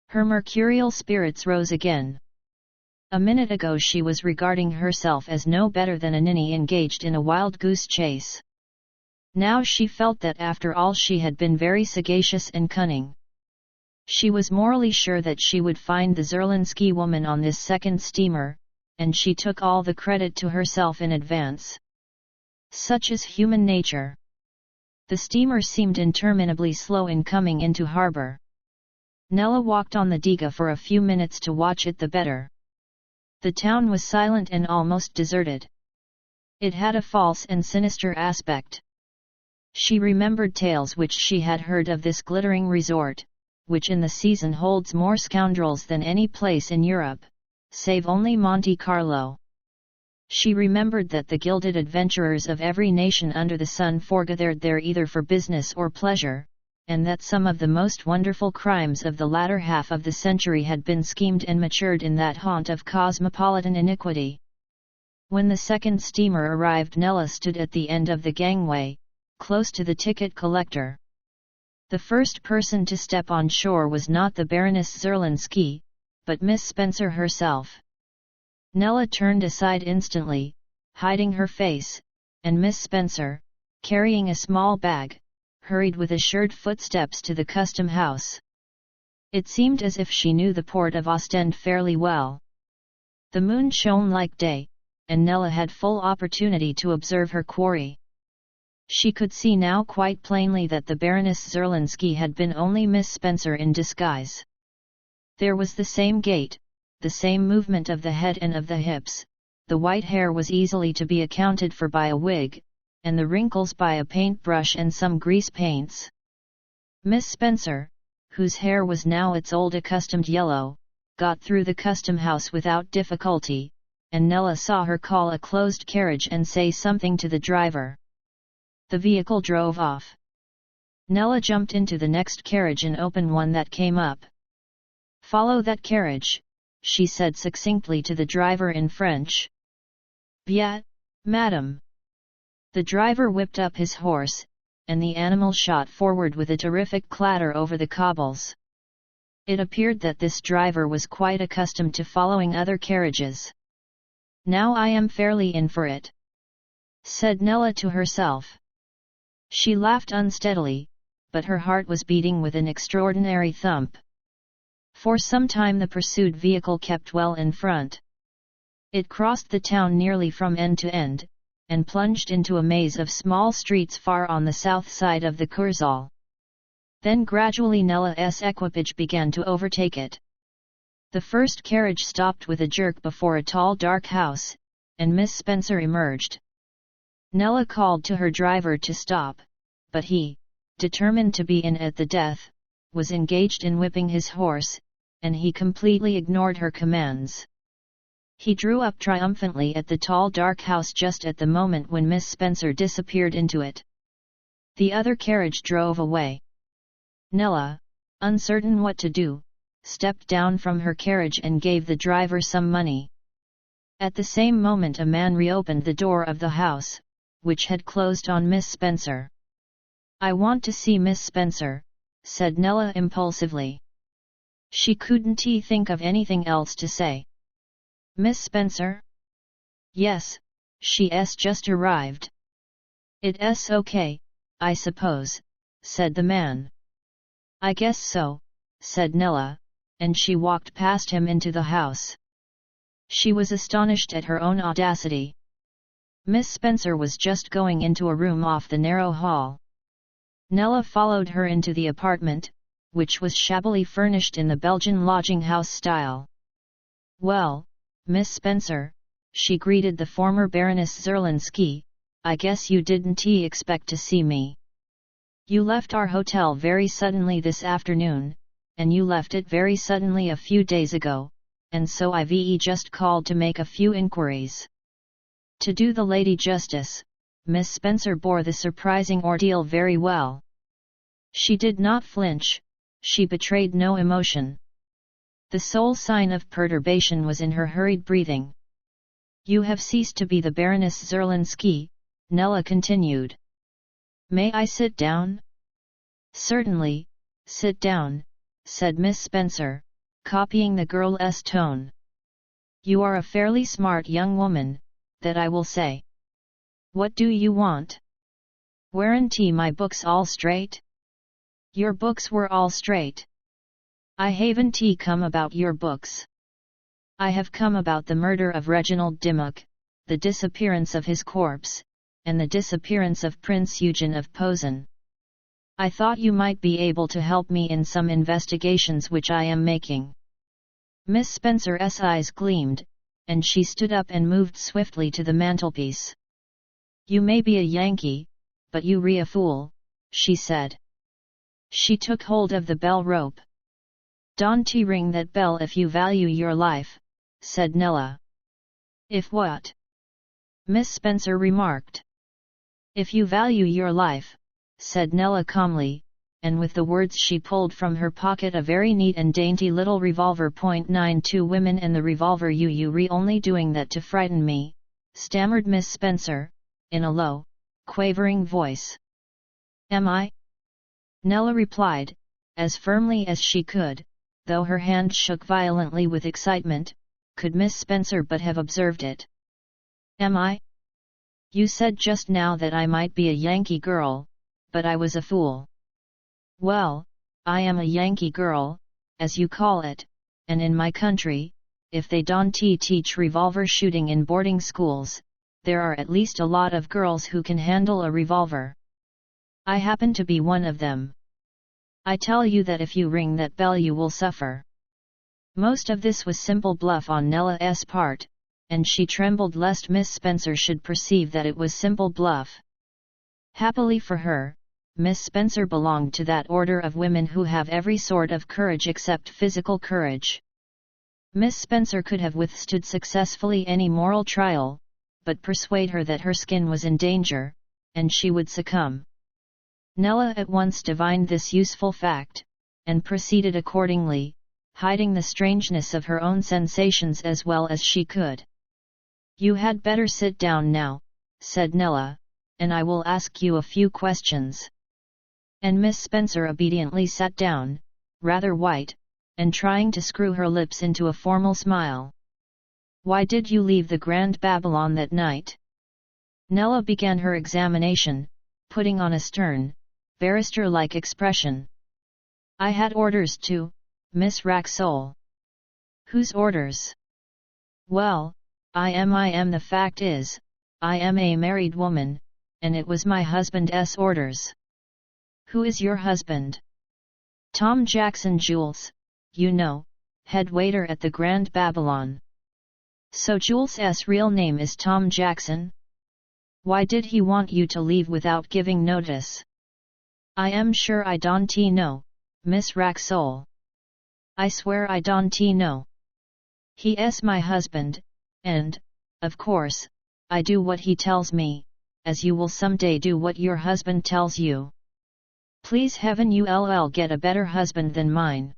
Her mercurial spirits rose again. A minute ago she was regarding herself as no better than a ninny engaged in a wild goose chase. Now she felt that after all she had been very sagacious and cunning. She was morally sure that she would find the Zerlinski woman on this second steamer, and she took all the credit to herself in advance. Such is human nature. The steamer seemed interminably slow in coming into harbor. Nella walked on the diga for a few minutes to watch it the better. The town was silent and almost deserted. It had a false and sinister aspect. She remembered tales which she had heard of this glittering resort, which in the season holds more scoundrels than any place in Europe, save only Monte Carlo. She remembered that the gilded adventurers of every nation under the sun foregathered there either for business or pleasure, and that some of the most wonderful crimes of the latter half of the century had been schemed and matured in that haunt of cosmopolitan iniquity. When the second steamer arrived, Nella stood at the end of the gangway, close to the ticket collector. The first person to step on shore was not the Baroness Zerlinski, but Miss Spencer herself. Nella turned aside instantly, hiding her face, and Miss Spencer, carrying a small bag, hurried with assured footsteps to the custom house. It seemed as if she knew the port of Ostend fairly well. The moon shone like day, and Nella had full opportunity to observe her quarry. She could see now quite plainly that the Baroness Zerlinski had been only Miss Spencer in disguise. There was the same gait, the same movement of the head and of the hips, the white hair was easily to be accounted for by a wig, and the wrinkles by a paintbrush and some grease paints. Miss Spencer, whose hair was now its old accustomed yellow, got through the custom house without difficulty, and Nella saw her call a closed carriage and say something to the driver. The vehicle drove off. Nella jumped into the next carriage, an open one that came up. "Follow that carriage," she said succinctly to the driver in French. "Bien, madame." The driver whipped up his horse, and the animal shot forward with a terrific clatter over the cobbles. It appeared that this driver was quite accustomed to following other carriages. "Now I am fairly in for it," said Nella to herself. She laughed unsteadily, but her heart was beating with an extraordinary thump. For some time the pursued vehicle kept well in front. It crossed the town nearly from end to end, and plunged into a maze of small streets far on the south side of the Kursaal. Then gradually Nella's equipage began to overtake it. The first carriage stopped with a jerk before a tall dark house, and Miss Spencer emerged. Nella called to her driver to stop, but he, determined to be in at the death, was engaged in whipping his horse, and he completely ignored her commands. He drew up triumphantly at the tall dark house just at the moment when Miss Spencer disappeared into it. The other carriage drove away. Nella, uncertain what to do, stepped down from her carriage and gave the driver some money. At the same moment a man reopened the door of the house, which had closed on Miss Spencer. "I want to see Miss Spencer," said Nella impulsively. She couldn't think of anything else to say. "Miss Spencer?" "Yes, she's just arrived." "It's okay, I suppose," said the man. "I guess so," said Nella, and she walked past him into the house. She was astonished at her own audacity. Miss Spencer was just going into a room off the narrow hall. Nella followed her into the apartment, which was shabbily furnished in the Belgian lodging house style. "Well, Miss Spencer," she greeted the former Baroness Zerlinski, "I guess you didn't expect to see me. You left our hotel very suddenly this afternoon, and you left it very suddenly a few days ago, and so I've just called to make a few inquiries." To do the lady justice, Miss Spencer bore the surprising ordeal very well. She did not flinch, she betrayed no emotion. The sole sign of perturbation was in her hurried breathing. "You have ceased to be the Baroness Zerlinski," Nella continued. "May I sit down?" "Certainly, sit down," said Miss Spencer, copying the girl's tone. "You are a fairly smart young woman, that I will say. What do you want?" "Weren't my books all straight?" "Your books were all straight." "I haven't come about your books. I have come about the murder of Reginald Dimmock, the disappearance of his corpse, and the disappearance of Prince Eugen of Posen. I thought you might be able to help me in some investigations which I am making." Miss Spencer's eyes gleamed, and she stood up and moved swiftly to the mantelpiece. "You may be a Yankee, but you re a fool," she said. She took hold of the bell rope. "Don't ring that bell if you value your life," said Nella. "If what?" Miss Spencer remarked. "If you value your life," said Nella calmly, and with the words she pulled from her pocket a very neat and dainty little revolver. .92 Women and the revolver. You re only doing that to frighten me," stammered Miss Spencer, in a low, quavering voice. "Am I?" Nella replied, as firmly as she could, though her hand shook violently with excitement. Could Miss Spencer but have observed it? "Am I? You said just now that I might be a Yankee girl, but I was a fool." "Well, I am a Yankee girl, as you call it, and in my country, if they don't teach revolver shooting in boarding schools, there are at least a lot of girls who can handle a revolver. I happen to be one of them. I tell you that if you ring that bell you will suffer." Most of this was simple bluff on Nella's part, and she trembled lest Miss Spencer should perceive that it was simple bluff. Happily for her, Miss Spencer belonged to that order of women who have every sort of courage except physical courage. Miss Spencer could have withstood successfully any moral trial, but persuade her that her skin was in danger, and she would succumb. Nella at once divined this useful fact, and proceeded accordingly, hiding the strangeness of her own sensations as well as she could. "You had better sit down now," said Nella, "and I will ask you a few questions." And Miss Spencer obediently sat down, rather white, and trying to screw her lips into a formal smile. "Why did you leave the Grand Babylon that night?" Nella began her examination, putting on a stern, barrister-like expression. "I had orders to, Miss Racksole." "Whose orders?" "Well, I am. The fact is, I am a married woman, and it was my husband's orders." "Who is your husband?" "Tom Jackson Jules, you know, head waiter at the Grand Babylon." "So Jules's real name is Tom Jackson? Why did he want you to leave without giving notice?" "I am sure I don't know, Miss Racksole. I swear I don't know. He's my husband, and, of course, I do what he tells me, as you will someday do what your husband tells you. Please heaven you'll get a better husband than mine."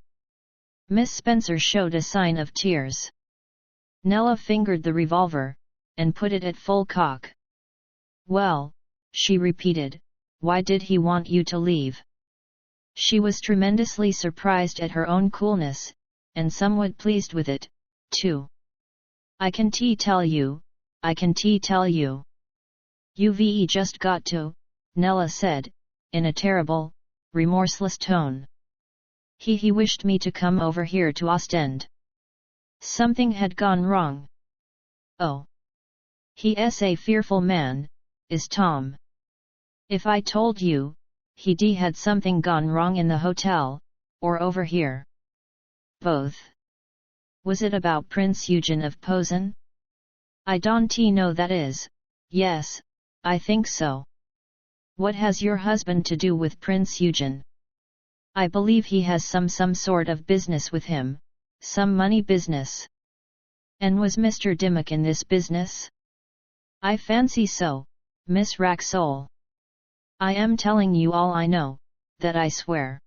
Miss Spencer showed a sign of tears. Nella fingered the revolver, and put it at full cock. "Well," she repeated, "why did he want you to leave?" She was tremendously surprised at her own coolness, and somewhat pleased with it, too. I can tell you. You've just got to," Nella said, in a terrible, remorseless tone. He wished me to come over here to Ostend. Something had gone wrong. Oh. He's a fearful man, is Tom. If I told you, he had something gone wrong in the hotel, or over here. Both. Was it about Prince Eugen of Posen? I don't know, that is, yes, I think so. What has your husband to do with Prince Eugen? I believe he has some sort of business with him, some money business. And was Mr. Dimmock in this business? I fancy so, Miss Racksole. I am telling you all I know, that I swear.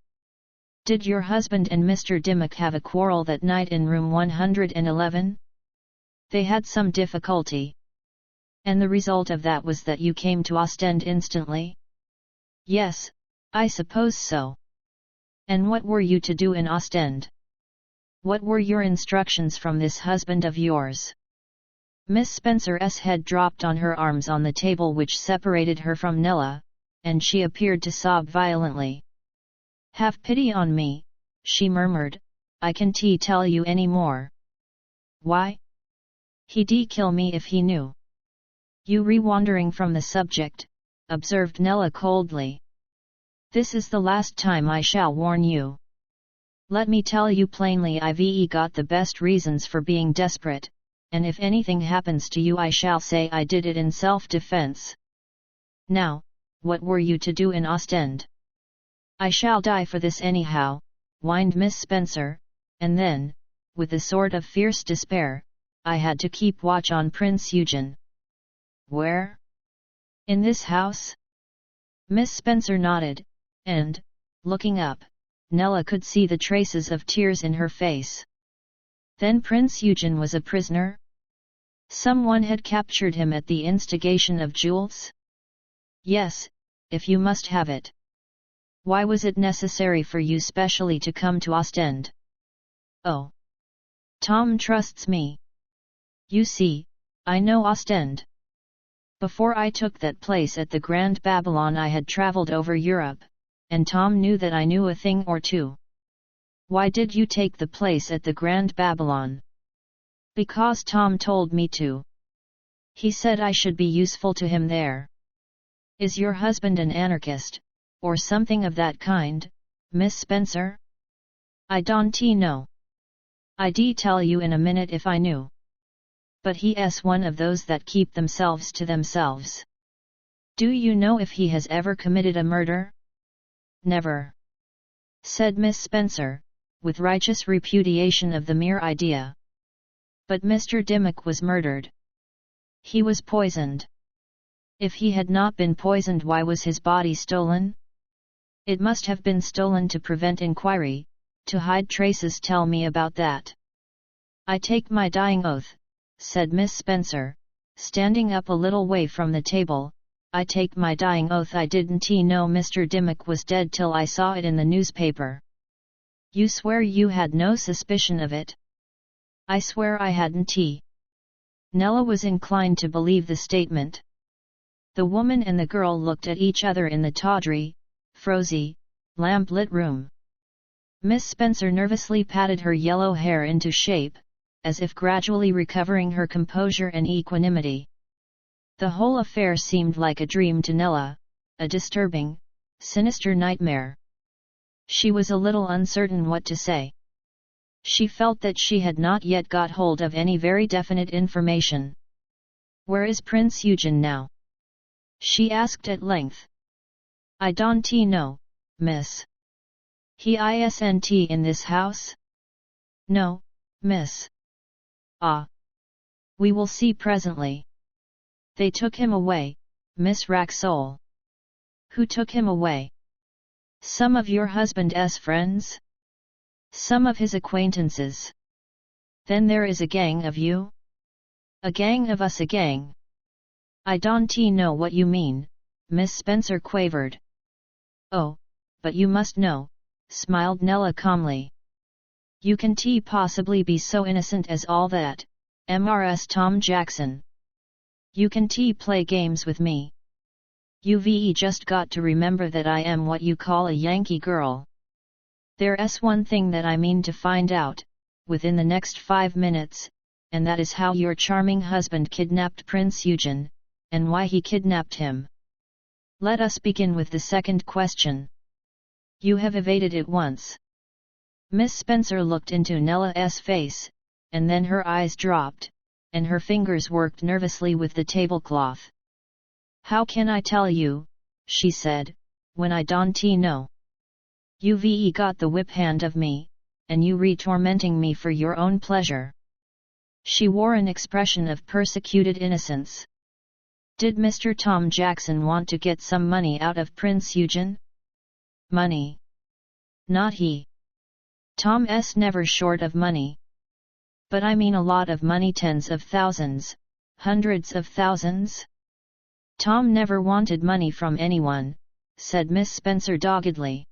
Did your husband and Mr. Dimmock have a quarrel that night in room 111? They had some difficulty. And the result of that was that you came to Ostend instantly? Yes, I suppose so. And what were you to do in Ostend? What were your instructions from this husband of yours? Miss Spencer's head dropped on her arms on the table which separated her from Nella, and she appeared to sob violently. Have pity on me, she murmured, I can't tell you any more. Why? He'd kill me if he knew. You re-wandering from the subject, observed Nella coldly. This is the last time I shall warn you. Let me tell you plainly, I've got the best reasons for being desperate, and if anything happens to you I shall say I did it in self-defense. Now, what were you to do in Ostend? I shall die for this anyhow, whined Miss Spencer, and then, with a sort of fierce despair, I had to keep watch on Prince Eugen. Where? In this house? Miss Spencer nodded, and, looking up, Nella could see the traces of tears in her face. Then Prince Eugen was a prisoner? Someone had captured him at the instigation of Jules? Yes, if you must have it. Why was it necessary for you specially to come to Ostend? Oh. Tom trusts me. You see, I know Ostend. Before I took that place at the Grand Babylon I had travelled over Europe, and Tom knew that I knew a thing or two. Why did you take the place at the Grand Babylon? Because Tom told me to. He said I should be useful to him there. Is your husband an anarchist, or something of that kind, Miss Spencer? I don't know. I'd tell you in a minute if I knew. But he's one of those that keep themselves to themselves. Do you know if he has ever committed a murder? Never. Said Miss Spencer, with righteous repudiation of the mere idea. But Mr. Dimmock was murdered. He was poisoned. If he had not been poisoned, why was his body stolen? It must have been stolen to prevent inquiry, to hide traces. Tell me about that. I take my dying oath, said Miss Spencer, standing up a little way from the table, I take my dying oath I didn't know Mr. Dimmock was dead till I saw it in the newspaper. You swear you had no suspicion of it? I swear I hadn't. Nella was inclined to believe the statement. The woman and the girl looked at each other in the tawdry, frosy, lamp-lit room. Miss Spencer nervously patted her yellow hair into shape, as if gradually recovering her composure and equanimity. The whole affair seemed like a dream to Nella, a disturbing, sinister nightmare. She was a little uncertain what to say. She felt that she had not yet got hold of any very definite information. Where is Prince Eugen now? She asked at length. I don't know, miss. He isn't in this house? No, miss. Ah. We will see presently. They took him away, Miss Racksole. Who took him away? Some of your husband's friends? Some of his acquaintances. Then there is a gang of you? A gang of us, a gang. I don't know what you mean, Miss Spencer quavered. Oh, but you must know, smiled Nella calmly. You can possibly be so innocent as all that, Mrs. Tom Jackson. You can play games with me. You've just got to remember that I am what you call a Yankee girl. There's one thing that I mean to find out, within the next 5 minutes, and that is how your charming husband kidnapped Prince Eugen, and why he kidnapped him. Let us begin with the second question. You have evaded it once. Miss Spencer looked into Nella's face, and then her eyes dropped, and her fingers worked nervously with the tablecloth. How can I tell you, she said, when I don't know? You've got the whip hand of me, and you tormenting me for your own pleasure. She wore an expression of persecuted innocence. Did Mr. Tom Jackson want to get some money out of Prince Eugen? Money? Not he. Tom's never short of money. But I mean a lot of money, tens of thousands, hundreds of thousands. Tom never wanted money from anyone, said Miss Spencer doggedly.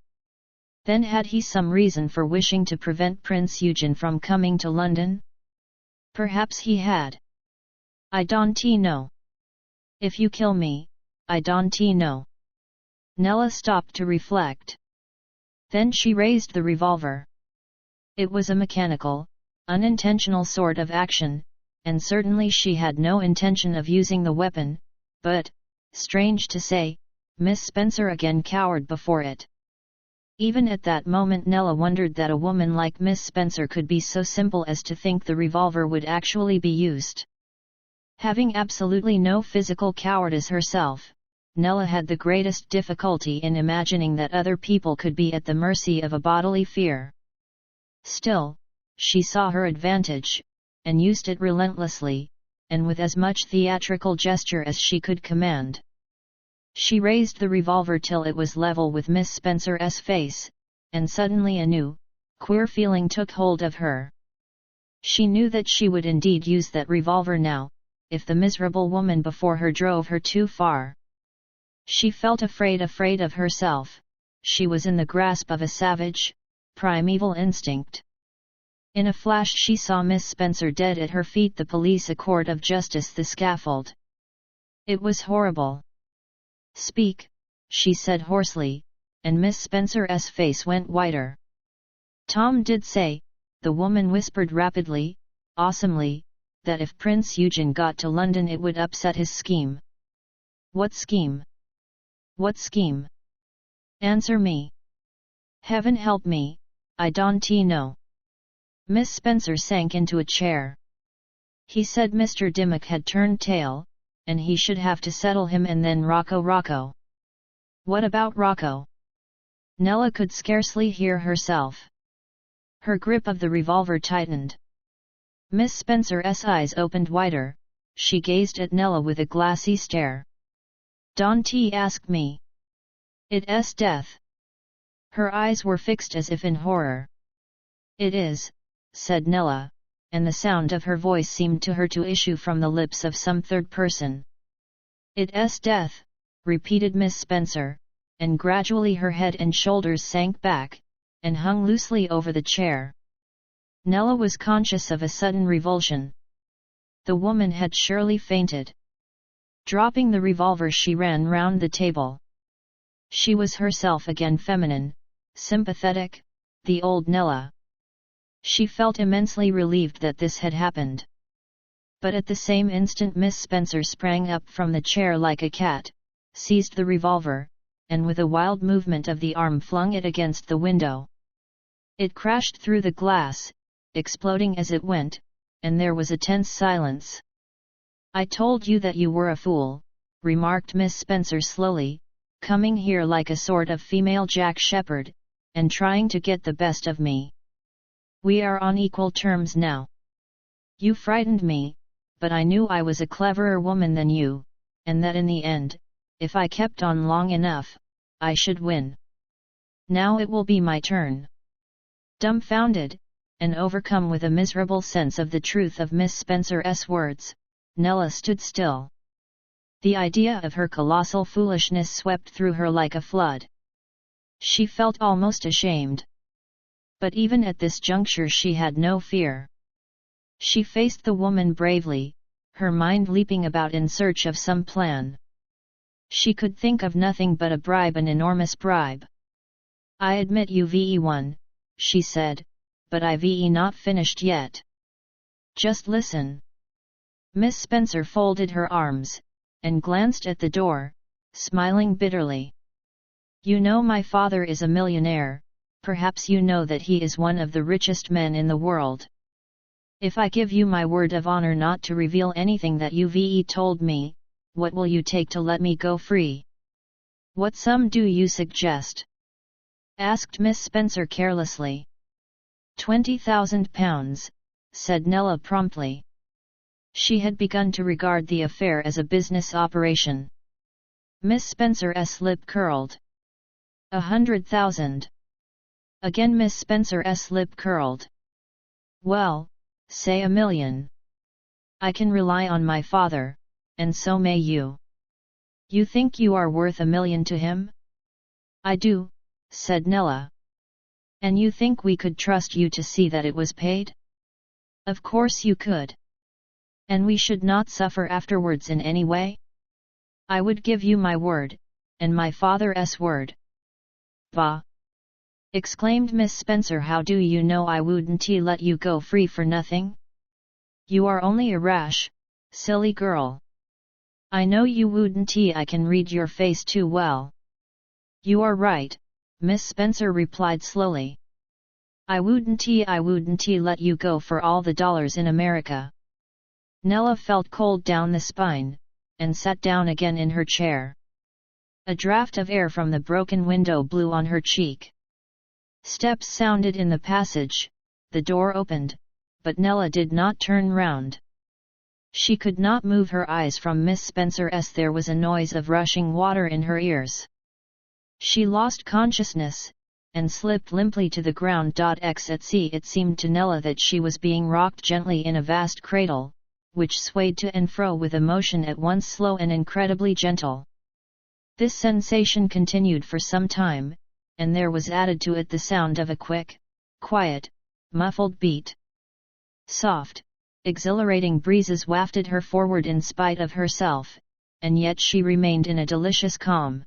Then had he some reason for wishing to prevent Prince Eugen from coming to London? Perhaps he had. I don't know. If you kill me, I don't know. Nella stopped to reflect. Then she raised the revolver. It was a mechanical, unintentional sort of action, and certainly she had no intention of using the weapon, but, strange to say, Miss Spencer again cowered before it. Even at that moment Nella wondered that a woman like Miss Spencer could be so simple as to think the revolver would actually be used. Having absolutely no physical cowardice herself, Nella had the greatest difficulty in imagining that other people could be at the mercy of a bodily fear. Still, she saw her advantage, and used it relentlessly, and with as much theatrical gesture as she could command. She raised the revolver till it was level with Miss Spencer's face, and suddenly a new, queer feeling took hold of her. She knew that she would indeed use that revolver now, if the miserable woman before her drove her too far. She felt afraid of herself. She was in the grasp of a savage, primeval instinct. In a flash she saw Miss Spencer dead at her feet, the police, a court of justice, the scaffold. It was horrible. Speak, she said hoarsely, and Miss Spencer's face went whiter. Tom did say, the woman whispered rapidly, awesomely, that if Prince Eugen got to London it would upset his scheme. What scheme? What scheme? Answer me. Heaven help me, I don't know. Miss Spencer sank into a chair. He said Mr. Dimmock had turned tail, and he should have to settle him, and then Rocco. What about Rocco? Nella could scarcely hear herself. Her grip of the revolver tightened. Miss Spencer's eyes opened wider, she gazed at Nella with a glassy stare. Don't ask me. It's death. Her eyes were fixed as if in horror. It is, said Nella, and the sound of her voice seemed to her to issue from the lips of some third person. It's death, repeated Miss Spencer, and gradually her head and shoulders sank back, and hung loosely over the chair. Nella was conscious of a sudden revulsion. The woman had surely fainted. Dropping the revolver she ran round the table. She was herself again, feminine, sympathetic, the old Nella. She felt immensely relieved that this had happened. But at the same instant Miss Spencer sprang up from the chair like a cat, seized the revolver, and with a wild movement of the arm flung it against the window. It crashed through the glass, exploding as it went, and there was a tense silence. I told you that you were a fool, remarked Miss Spencer slowly, coming here like a sort of female Jack Shepherd, and trying to get the best of me. We are on equal terms now. You frightened me, but I knew I was a cleverer woman than you, and that in the end, if I kept on long enough, I should win. Now it will be my turn. Dumbfounded, and overcome with a miserable sense of the truth of Miss Spencer's words, Nella stood still. The idea of her colossal foolishness swept through her like a flood. She felt almost ashamed. But even at this juncture she had no fear. She faced the woman bravely, her mind leaping about in search of some plan. She could think of nothing but a bribe, an enormous bribe. "I admit you've won," she said, "but I've not finished yet. Just listen." Miss Spencer folded her arms, and glanced at the door, smiling bitterly. "You know my father is a millionaire, perhaps you know that he is one of the richest men in the world. If I give you my word of honor not to reveal anything that you've told me, what will you take to let me go free?" "What sum do you suggest?" asked Miss Spencer carelessly. £20,000, said Nella promptly. She had begun to regard the affair as a business operation. Miss Spencer's lip curled. 100,000. Again Miss Spencer's lip curled. "Well, say 1,000,000. I can rely on my father, and so may you." "You think you are worth 1,000,000 to him?" "I do," said Nella. "And you think we could trust you to see that it was paid?" "Of course you could. And we should not suffer afterwards in any way?" "I would give you my word, and my father's word." "Bah!" exclaimed Miss Spencer. "How do you know I wouldn't let you go free for nothing? You are only a rash, silly girl. I know you wouldn't. I can read your face too well." "You are right," Miss Spencer replied slowly. I wouldn't let you go for all the dollars in America." Nella felt cold down the spine, and sat down again in her chair. A draught of air from the broken window blew on her cheek. Steps sounded in the passage, the door opened, but Nella did not turn round. She could not move her eyes from Miss Spencer's. There was a noise of rushing water in her ears. She lost consciousness, and slipped limply to the ground. At sea it seemed to Nella that she was being rocked gently in a vast cradle, which swayed to and fro with a motion at once slow and incredibly gentle. This sensation continued for some time, and there was added to it the sound of a quick, quiet, muffled beat. Soft, exhilarating breezes wafted her forward in spite of herself, and yet she remained in a delicious calm.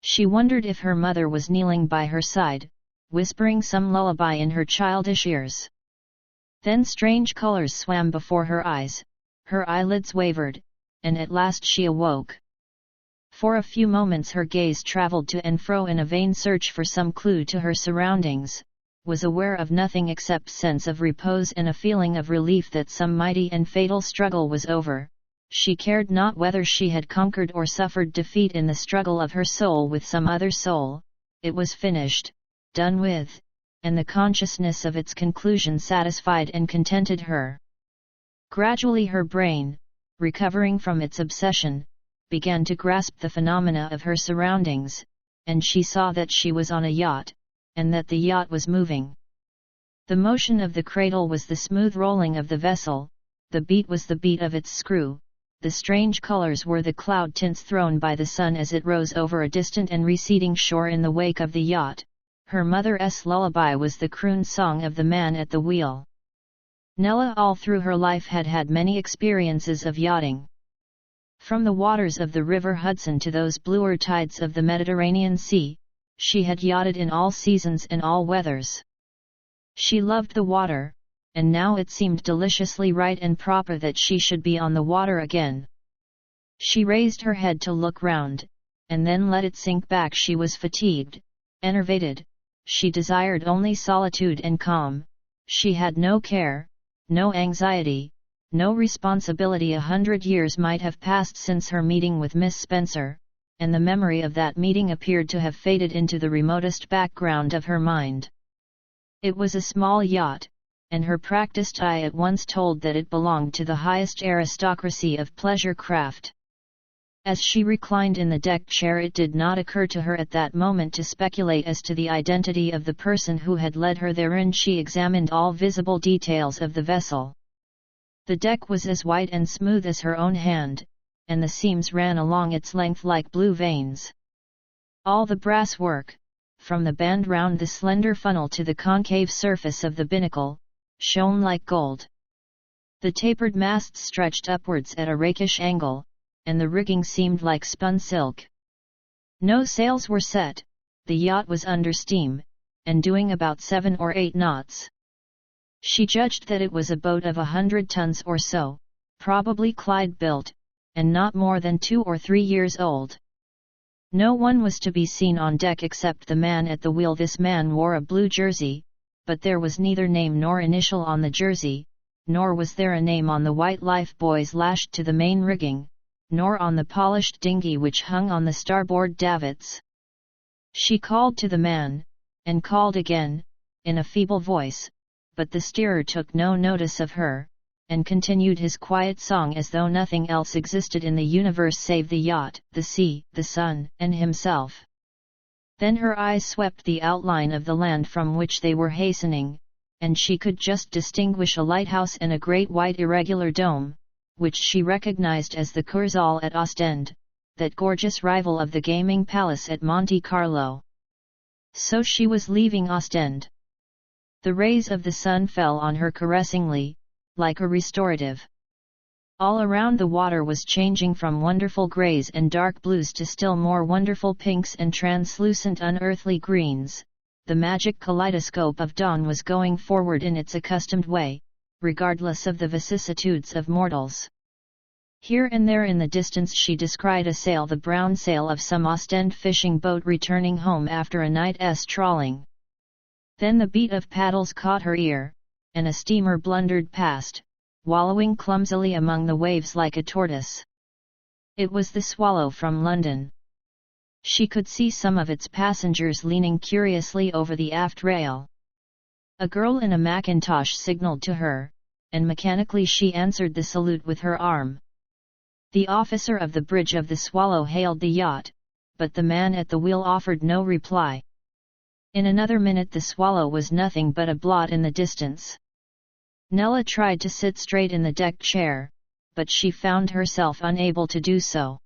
She wondered if her mother was kneeling by her side, whispering some lullaby in her childish ears. Then strange colors swam before her eyes, her eyelids wavered, and at last she awoke. For a few moments her gaze traveled to and fro in a vain search for some clue to her surroundings, was aware of nothing except sense of repose and a feeling of relief that some mighty and fatal struggle was over. She cared not whether she had conquered or suffered defeat in the struggle of her soul with some other soul. It was finished, done with, and the consciousness of its conclusion satisfied and contented her. Gradually her brain, recovering from its obsession, began to grasp the phenomena of her surroundings, and she saw that she was on a yacht, and that the yacht was moving. The motion of the cradle was the smooth rolling of the vessel, the beat was the beat of its screw, the strange colors were the cloud tints thrown by the sun as it rose over a distant and receding shore in the wake of the yacht. Her mother's lullaby was the croon song of the man at the wheel. Nella all through her life had had many experiences of yachting. From the waters of the River Hudson to those bluer tides of the Mediterranean Sea, she had yachted in all seasons and all weathers. She loved the water, and now it seemed deliciously right and proper that she should be on the water again. She raised her head to look round, and then let it sink back. She was fatigued, enervated, she desired only solitude and calm. She had no care, no anxiety, no responsibility. 100 years might have passed since her meeting with Miss Spencer, and the memory of that meeting appeared to have faded into the remotest background of her mind. It was a small yacht, and her practiced eye at once told that it belonged to the highest aristocracy of pleasure craft. As she reclined in the deck chair, it did not occur to her at that moment to speculate as to the identity of the person who had led her therein. She examined all visible details of the vessel. The deck was as white and smooth as her own hand, and the seams ran along its length like blue veins. All the brass work, from the band round the slender funnel to the concave surface of the binnacle, shone like gold. The tapered masts stretched upwards at a rakish angle, and the rigging seemed like spun silk. No sails were set, the yacht was under steam, and doing about 7 or 8 knots. She judged that it was a boat of 100 tons or so, probably Clyde-built, and not more than 2 or 3 years old. No one was to be seen on deck except the man at the wheel. This man wore a blue jersey, but there was neither name nor initial on the jersey, nor was there a name on the white lifebuoys lashed to the main rigging, nor on the polished dinghy which hung on the starboard davits. She called to the man, and called again, in a feeble voice, but the steerer took no notice of her, and continued his quiet song as though nothing else existed in the universe save the yacht, the sea, the sun, and himself. Then her eyes swept the outline of the land from which they were hastening, and she could just distinguish a lighthouse and a great white irregular dome, which she recognized as the Kursaal at Ostend, that gorgeous rival of the gaming palace at Monte Carlo. So she was leaving Ostend. The rays of the sun fell on her caressingly, like a restorative. All around the water was changing from wonderful greys and dark blues to still more wonderful pinks and translucent unearthly greens. The magic kaleidoscope of dawn was going forward in its accustomed way, regardless of the vicissitudes of mortals. Here and there in the distance she descried a sail, the brown sail of some Ostend fishing boat returning home after a night's trawling. Then the beat of paddles caught her ear, and a steamer blundered past, wallowing clumsily among the waves like a tortoise. It was the Swallow from London. She could see some of its passengers leaning curiously over the aft rail. A girl in a mackintosh signalled to her, and mechanically she answered the salute with her arm. The officer of the bridge of the Swallow hailed the yacht, but the man at the wheel offered no reply. In another minute the Swallow was nothing but a blot in the distance. Nella tried to sit straight in the deck chair, but she found herself unable to do so.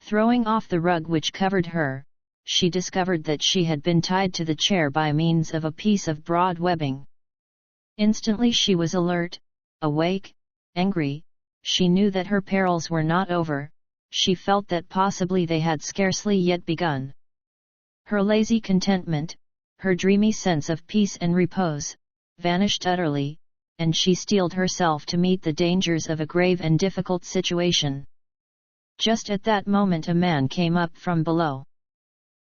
Throwing off the rug which covered her, she discovered that she had been tied to the chair by means of a piece of broad webbing. Instantly she was alert, awake, angry. She knew that her perils were not over, she felt that possibly they had scarcely yet begun. Her lazy contentment, her dreamy sense of peace and repose, vanished utterly, and she steeled herself to meet the dangers of a grave and difficult situation. Just at that moment a man came up from below.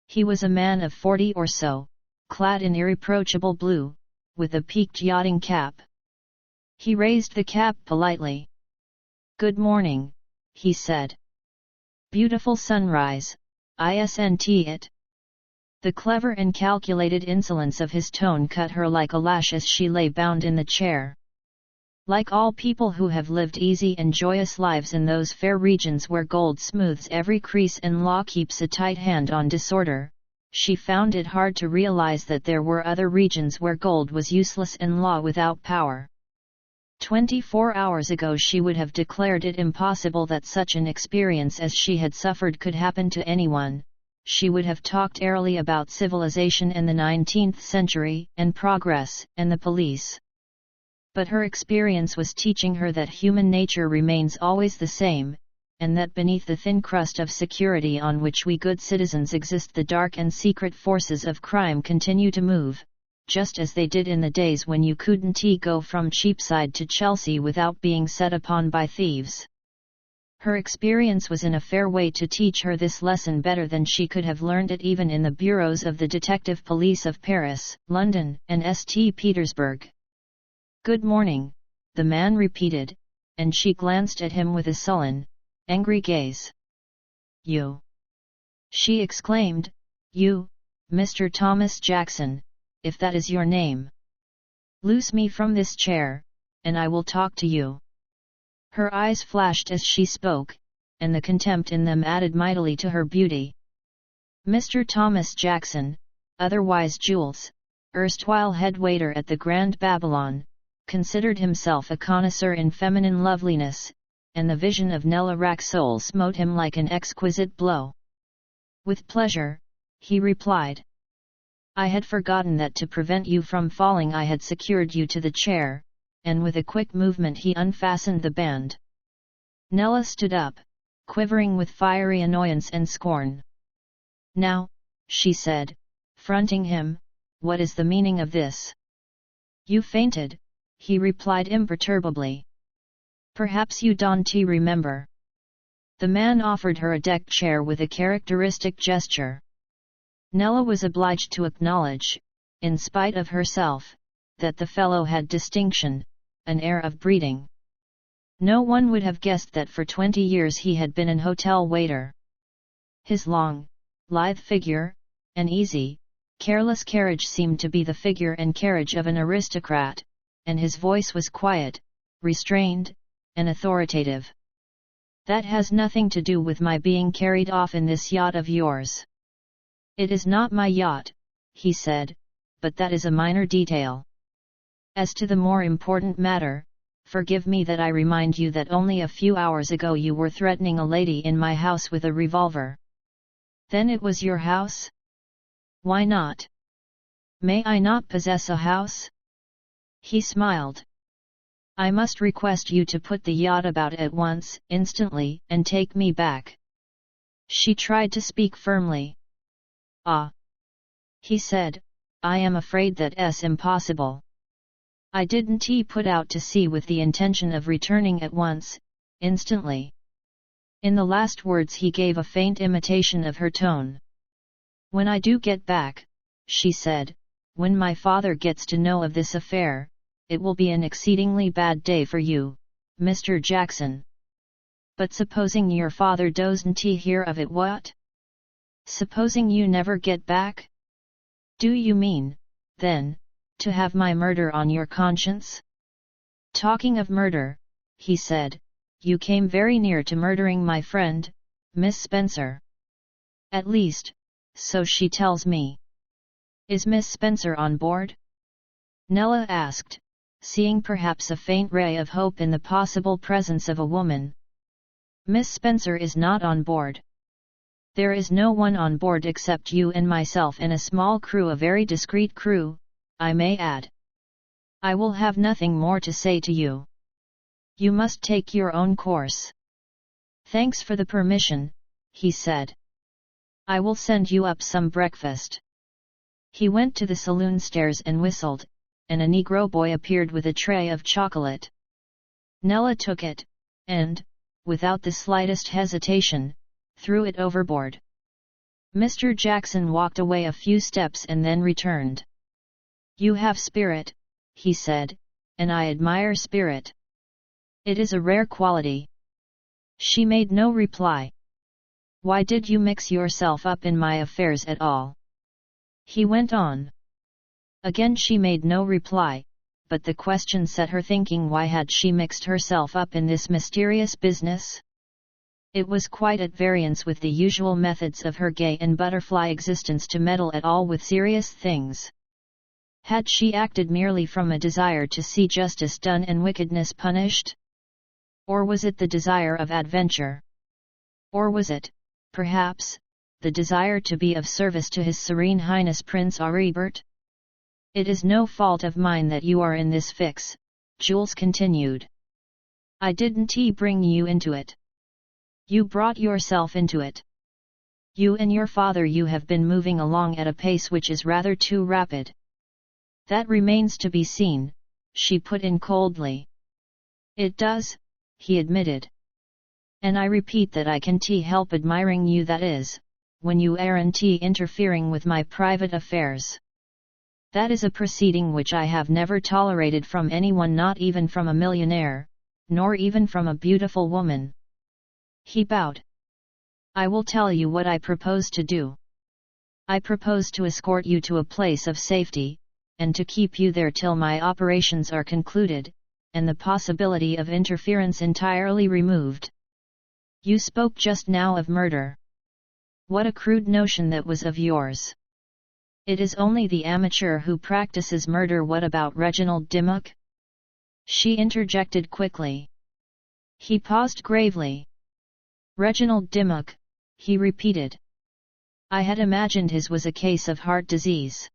He was a man of 40 or so, clad in irreproachable blue, with a peaked yachting cap. He raised the cap politely. "Good morning," he said. "Beautiful sunrise, isn't it?" The clever and calculated insolence of his tone cut her like a lash as she lay bound in the chair. Like all people who have lived easy and joyous lives in those fair regions where gold smooths every crease and law keeps a tight hand on disorder, she found it hard to realize that there were other regions where gold was useless and law without power. 24 hours ago she would have declared it impossible that such an experience as she had suffered could happen to anyone. She would have talked airily about civilization and the 19th century, and progress, and the police. But her experience was teaching her that human nature remains always the same, and that beneath the thin crust of security on which we good citizens exist the dark and secret forces of crime continue to move, just as they did in the days when you couldn't go from Cheapside to Chelsea without being set upon by thieves. Her experience was in a fair way to teach her this lesson better than she could have learned it even in the bureaus of the detective police of Paris, London, and St. Petersburg. "Good morning," the man repeated, and she glanced at him with a sullen, angry gaze. "You!" she exclaimed, "you, Mr. Thomas Jackson, if that is your name. Loose me from this chair, and I will talk to you." Her eyes flashed as she spoke, and the contempt in them added mightily to her beauty. Mr. Thomas Jackson, otherwise Jules, erstwhile head waiter at the Grand Babylon, considered himself a connoisseur in feminine loveliness, and the vision of Nella Racksole smote him like an exquisite blow. "With pleasure," he replied. "I had forgotten that to prevent you from falling I had secured you to the chair," and with a quick movement he unfastened the band. Nella stood up, quivering with fiery annoyance and scorn. "Now," she said, fronting him, "what is the meaning of this?" "You fainted," he replied imperturbably. "Perhaps you don't remember." The man offered her a deck chair with a characteristic gesture. Nella was obliged to acknowledge, in spite of herself, that the fellow had distinction, an air of breeding. No one would have guessed that for 20 years he had been an hotel waiter. His long, lithe figure, and easy, careless carriage seemed to be the figure and carriage of an aristocrat, and his voice was quiet, restrained, and authoritative. "That has nothing to do with my being carried off in this yacht of yours." "It is not my yacht," he said, "but that is a minor detail. As to the more important matter, forgive me that I remind you that only a few hours ago you were threatening a lady in my house with a revolver." "Then it was your house?" "Why not? May I not possess a house?" He smiled. "I must request you to put the yacht about at once, instantly, and take me back." She tried to speak firmly. "Ah," he said, "I am afraid that's impossible. I didn't put out to sea with the intention of returning at once, instantly." In the last words he gave a faint imitation of her tone. "When I do get back," she said, "when my father gets to know of this affair, it will be an exceedingly bad day for you, Mr. Jackson." "But supposing your father doesn't hear of it, what? Supposing you never get back? Do you mean, then, to have my murder on your conscience?" "Talking of murder," he said, "you came very near to murdering my friend, Miss Spencer. At least, so she tells me." "Is Miss Spencer on board?" Nella asked, seeing perhaps a faint ray of hope in the possible presence of a woman. "Miss Spencer is not on board. There is no one on board except you and myself and a small crew, a very discreet crew, I may add. I will have nothing more to say to you. You must take your own course." "Thanks for the permission," he said. "I will send you up some breakfast." He went to the saloon stairs and whistled, and a Negro boy appeared with a tray of chocolate. Nella took it, and, without the slightest hesitation, threw it overboard. Mr. Jackson walked away a few steps and then returned. "You have spirit," he said, "and I admire spirit. It is a rare quality." She made no reply. "Why did you mix yourself up in my affairs at all?" he went on. Again she made no reply, but the question set her thinking, why had she mixed herself up in this mysterious business? It was quite at variance with the usual methods of her gay and butterfly existence to meddle at all with serious things. Had she acted merely from a desire to see justice done and wickedness punished? Or was it the desire of adventure? Or was it, perhaps, the desire to be of service to His Serene Highness Prince Aribert? "It is no fault of mine that you are in this fix," Jules continued. "I didn't bring you into it. You brought yourself into it. You and your father, you have been moving along at a pace which is rather too rapid." "That remains to be seen," she put in coldly. "It does," he admitted. "And I repeat that I can't help admiring you, that is, when you aren't interfering with my private affairs. That is a proceeding which I have never tolerated from anyone, not even from a millionaire, nor even from a beautiful woman." He bowed. "I will tell you what I propose to do. I propose to escort you to a place of safety, and to keep you there till my operations are concluded, and the possibility of interference entirely removed." You spoke just now of murder. What a crude notion that was of yours. It is only the amateur who practices murder. What about Reginald Dimmock? She interjected quickly. He paused gravely. Reginald Dimmock, he repeated. I had imagined his was a case of heart disease.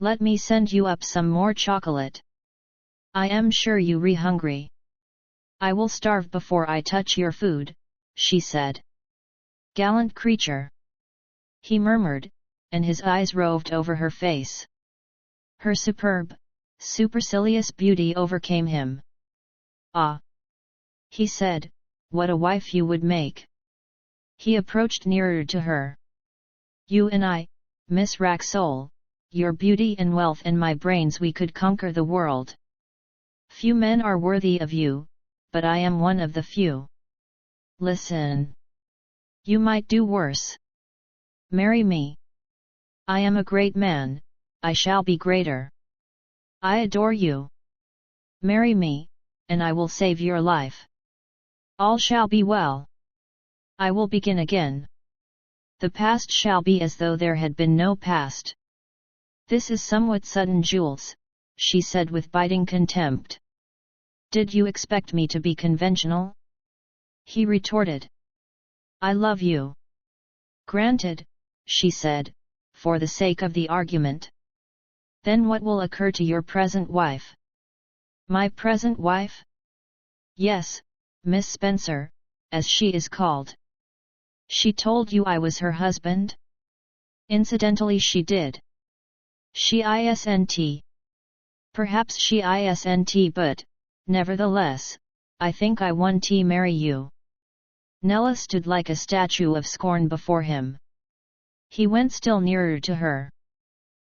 Let me send you up some more chocolate. I am sure you re hungry. I will starve before I touch your food, she said. Gallant creature. He murmured, and his eyes roved over her face. Her superb, supercilious beauty overcame him. Ah! He said, what a wife you would make. He approached nearer to her. You and I, Miss Racksole, your beauty and wealth and my brains, we could conquer the world. Few men are worthy of you, but I am one of the few. Listen. You might do worse. Marry me. I am a great man, I shall be greater. I adore you. Marry me, and I will save your life. All shall be well. I will begin again. The past shall be as though there had been no past. This is somewhat sudden, Jules, she said with biting contempt. Did you expect me to be conventional? He retorted. I love you. Granted, she said, for the sake of the argument. Then what will occur to your present wife? My present wife? Yes, Miss Spencer, as she is called. She told you I was her husband? Incidentally, she did. She isn't. Perhaps she isn't, but, nevertheless, I think I want to marry you. Nella stood like a statue of scorn before him. He went still nearer to her.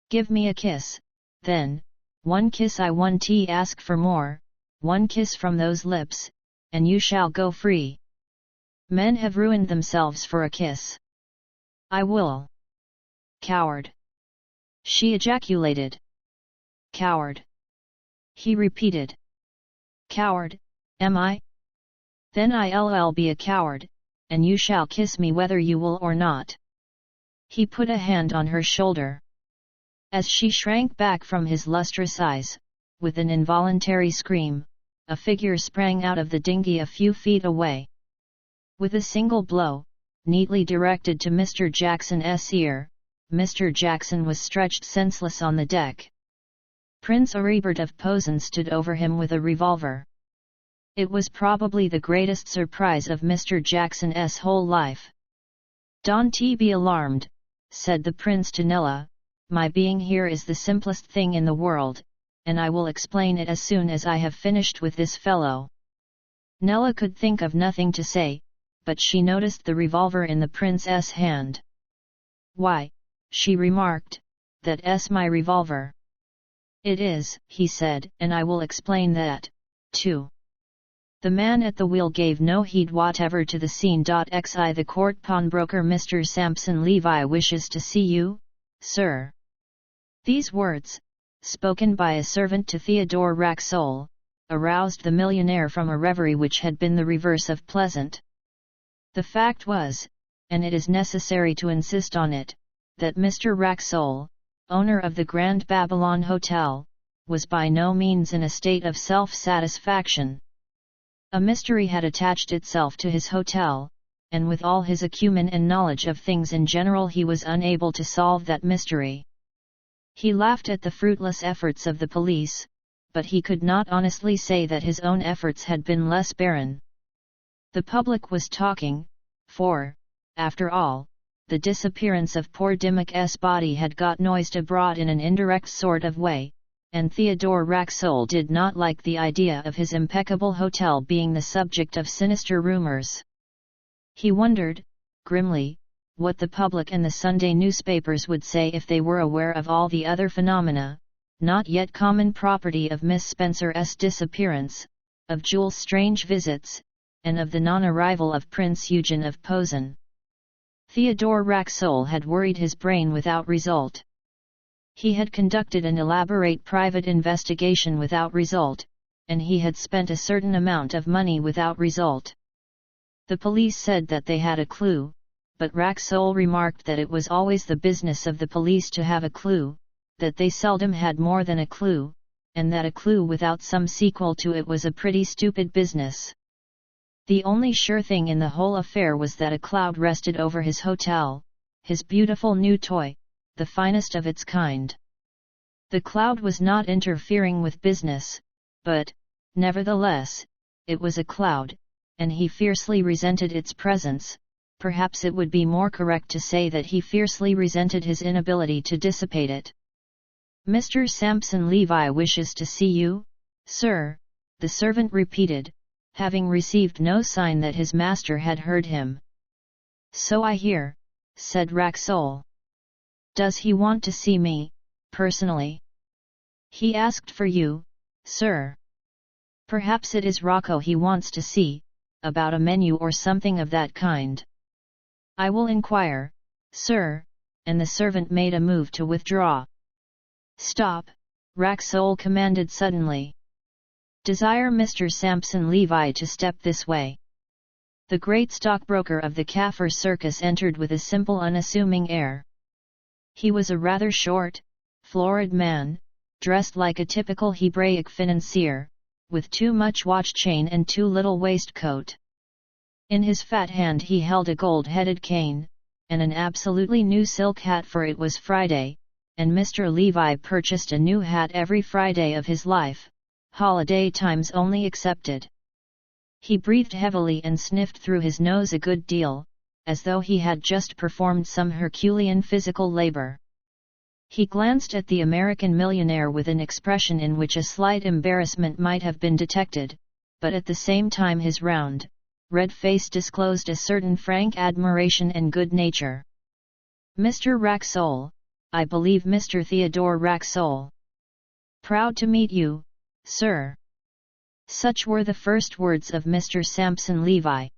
Give me a kiss, then, one kiss. I want to ask for more, one kiss from those lips, and you shall go free. Men have ruined themselves for a kiss. I will. Coward. She ejaculated. Coward. He repeated. Coward, am I? Then I'll be a coward, and you shall kiss me whether you will or not. He put a hand on her shoulder. As she shrank back from his lustrous eyes, with an involuntary scream, a figure sprang out of the dinghy a few feet away. With a single blow, neatly directed to Mr. Jackson's ear, Mr. Jackson was stretched senseless on the deck. Prince Aribert of Posen stood over him with a revolver. It was probably the greatest surprise of Mr. Jackson's whole life. Don't be alarmed, said the prince to Nella, my being here is the simplest thing in the world, and I will explain it as soon as I have finished with this fellow. Nella could think of nothing to say, but she noticed the revolver in the prince's hand. Why, she remarked, that's my revolver. It is, he said, and I will explain that, too. The man at the wheel gave no heed whatever to the scene. Xi the court pawnbroker Mr. Sampson Levi wishes to see you, sir. These words, spoken by a servant to Theodore Racksole, aroused the millionaire from a reverie which had been the reverse of pleasant. The fact was, and it is necessary to insist on it, that Mr. Racksole, owner of the Grand Babylon Hotel, was by no means in a state of self-satisfaction. A mystery had attached itself to his hotel, and with all his acumen and knowledge of things in general he was unable to solve that mystery. He laughed at the fruitless efforts of the police, but he could not honestly say that his own efforts had been less barren. The public was talking, for, after all, the disappearance of poor Dimmock's body had got noised abroad in an indirect sort of way, and Theodore Racksole did not like the idea of his impeccable hotel being the subject of sinister rumors. He wondered, grimly, what the public and the Sunday newspapers would say if they were aware of all the other phenomena, not yet common property of Miss Spencer's disappearance, of Jules' strange visits, and of the non-arrival of Prince Eugen of Posen. Theodore Racksole had worried his brain without result. He had conducted an elaborate private investigation without result, and he had spent a certain amount of money without result. The police said that they had a clue, but Racksole remarked that it was always the business of the police to have a clue, that they seldom had more than a clue, and that a clue without some sequel to it was a pretty stupid business. The only sure thing in the whole affair was that a cloud rested over his hotel, his beautiful new toy, the finest of its kind. The cloud was not interfering with business, but, nevertheless, it was a cloud, and he fiercely resented its presence. Perhaps it would be more correct to say that he fiercely resented his inability to dissipate it. "Mr. Sampson Levi wishes to see you, sir," the servant repeated, having received no sign that his master had heard him. "So I hear," said Racksole. "Does he want to see me, personally?" "He asked for you, sir." "Perhaps it is Rocco he wants to see, about a menu or something of that kind." "I will inquire, sir," and the servant made a move to withdraw. "Stop," Racksole commanded suddenly. "Desire Mr. Sampson Levi to step this way." The great stockbroker of the Kaffir Circus entered with a simple unassuming air. He was a rather short, florid man, dressed like a typical Hebraic financier, with too much watch chain and too little waistcoat. In his fat hand he held a gold-headed cane, and an absolutely new silk hat, for it was Friday, and Mr. Levi purchased a new hat every Friday of his life, holiday times only excepted. He breathed heavily and sniffed through his nose a good deal, as though he had just performed some Herculean physical labor. He glanced at the American millionaire with an expression in which a slight embarrassment might have been detected, but at the same time his round, red face disclosed a certain frank admiration and good nature. "Mr. Racksole, I believe Mr. Theodore Racksole." "Proud to meet you, sir." Such were the first words of Mr. Sampson Levi.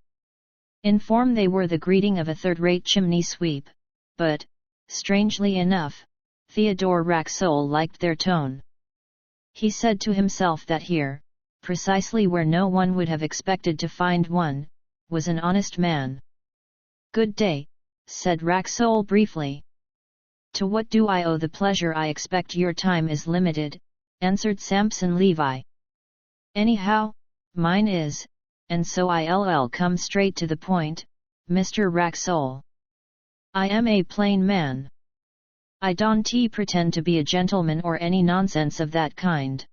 In form they were the greeting of a third-rate chimney sweep, but, strangely enough, Theodore Racksole liked their tone. He said to himself that here, precisely where no one would have expected to find one, was an honest man. "Good day," said Racksole briefly. "To what do I owe the pleasure? I expect your time is limited," answered Sampson Levi. "Anyhow, mine is, and so I'll come straight to the point, Mr. Racksole. I am a plain man. I don't pretend to be a gentleman or any nonsense of that kind.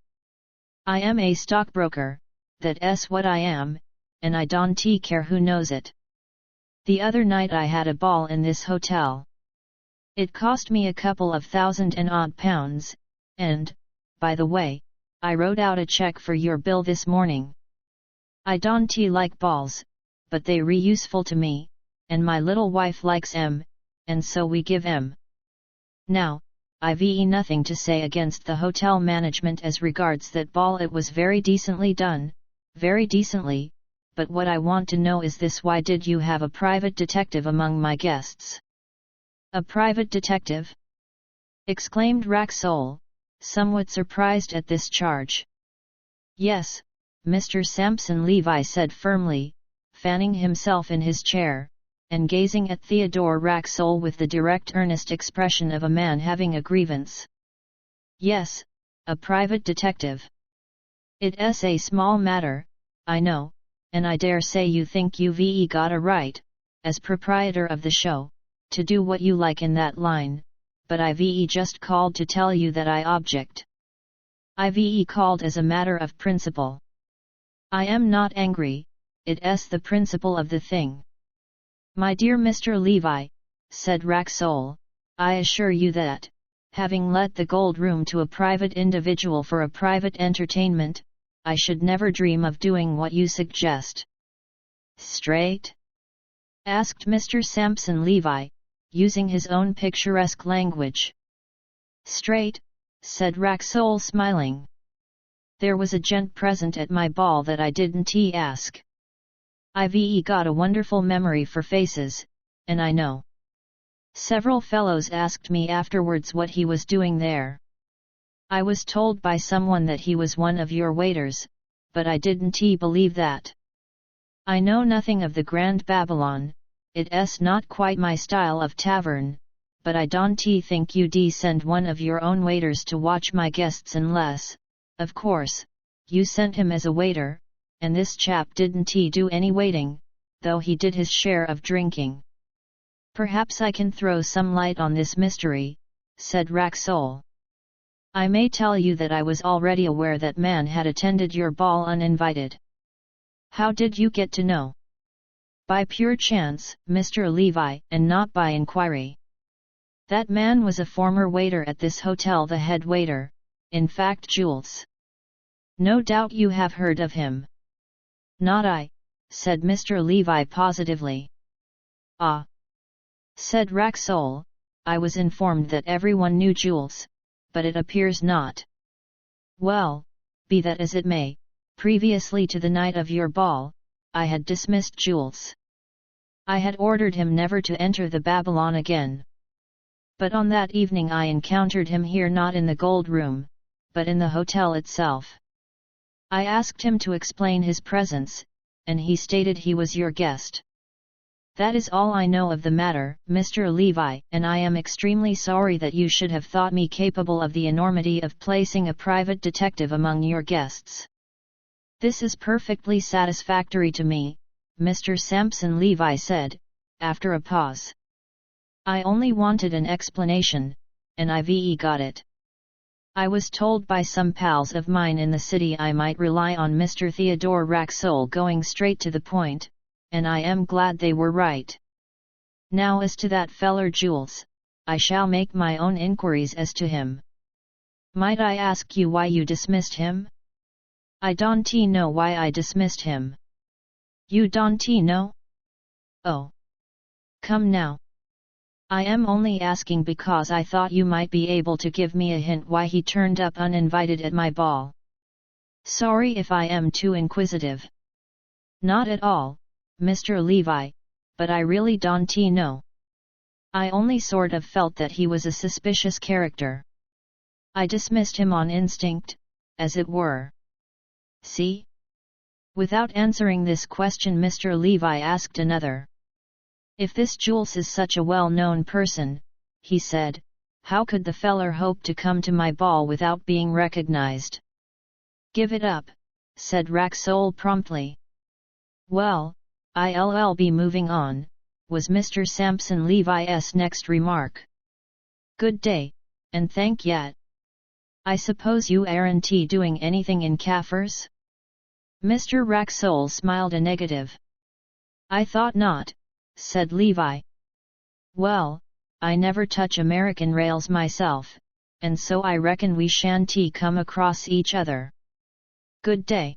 I am a stockbroker, that's what I am, and I don't care who knows it. The other night I had a ball in this hotel. It cost me a couple of £1,000 and, by the way, I wrote out a check for your bill this morning. I don't like balls, but they re useful to me, and my little wife likes 'em, and so we give 'em. Now, I've nothing to say against the hotel management as regards that ball. It was very decently done, very decently, but what I want to know is this: why did you have a private detective among my guests?" "A private detective?" exclaimed Racksole, somewhat surprised at this charge. "Yes," Mr. Sampson Levi said firmly, fanning himself in his chair, and gazing at Theodore Racksole with the direct earnest expression of a man having a grievance. "Yes, a private detective. It's a small matter, I know, and I dare say you think you've got a right, as proprietor of the show, to do what you like in that line, but I've just called to tell you that I object. I've called as a matter of principle. I am not angry, it's the principle of the thing." "My dear Mr. Levi," said Racksole, "I assure you that, having let the gold room to a private individual for a private entertainment, I should never dream of doing what you suggest." "Straight?" asked Mr. Sampson Levi, using his own picturesque language. "Straight," said Racksole, smiling. "There was a gent present at my ball that I didn't ask. I've got a wonderful memory for faces, and I know. Several fellows asked me afterwards what he was doing there. I was told by someone that he was one of your waiters, but I didn't believe that. I know nothing of the Grand Babylon, it's not quite my style of tavern, but I don't think you'd send one of your own waiters to watch my guests unless, of course, you sent him as a waiter, and this chap didn't do any waiting, though he did his share of drinking. Perhaps I can throw some light on this mystery, said Racksole. I may tell you that I was already aware that man had attended your ball uninvited. How did you get to know? By pure chance, Mr. Levi, and not by inquiry. That man was a former waiter at this hotel, the head waiter, in fact Jules. No doubt you have heard of him. Not I, said Mr. Levi positively. Ah, said Racksole, I was informed that everyone knew Jules, but it appears not. Well, be that as it may, previously to the night of your ball, I had dismissed Jules. I had ordered him never to enter the Babylon again. But on that evening I encountered him here, not in the gold room, but in the hotel itself. I asked him to explain his presence, and he stated he was your guest. That is all I know of the matter, Mr. Levi, and I am extremely sorry that you should have thought me capable of the enormity of placing a private detective among your guests. This is perfectly satisfactory to me, Mr. Sampson Levi said, after a pause. I only wanted an explanation, and I've got it. I was told by some pals of mine in the city I might rely on Mr. Theodore Racksole going straight to the point, and I am glad they were right. Now as to that feller Jules, I shall make my own inquiries as to him. Might I ask you why you dismissed him? I don't know why I dismissed him. You don't know? Oh. Come now. I am only asking because I thought you might be able to give me a hint why he turned up uninvited at my ball. Sorry if I am too inquisitive. Not at all, Mr. Levi, but I really don't know. I only sort of felt that he was a suspicious character. I dismissed him on instinct, as it were. See? Without answering this question, Mr. Levi asked another. If this Jules is such a well-known person, he said, how could the feller hope to come to my ball without being recognized? Give it up, said Racksole promptly. Well, I'll be moving on, was Mr. Sampson Levi's next remark. Good day, and thank yet. I suppose you aren't doing anything in Kaffir's? Mr. Racksole smiled a negative. I thought not, said Levi. Well, I never touch American rails myself, and so I reckon we shan't come across each other. Good day.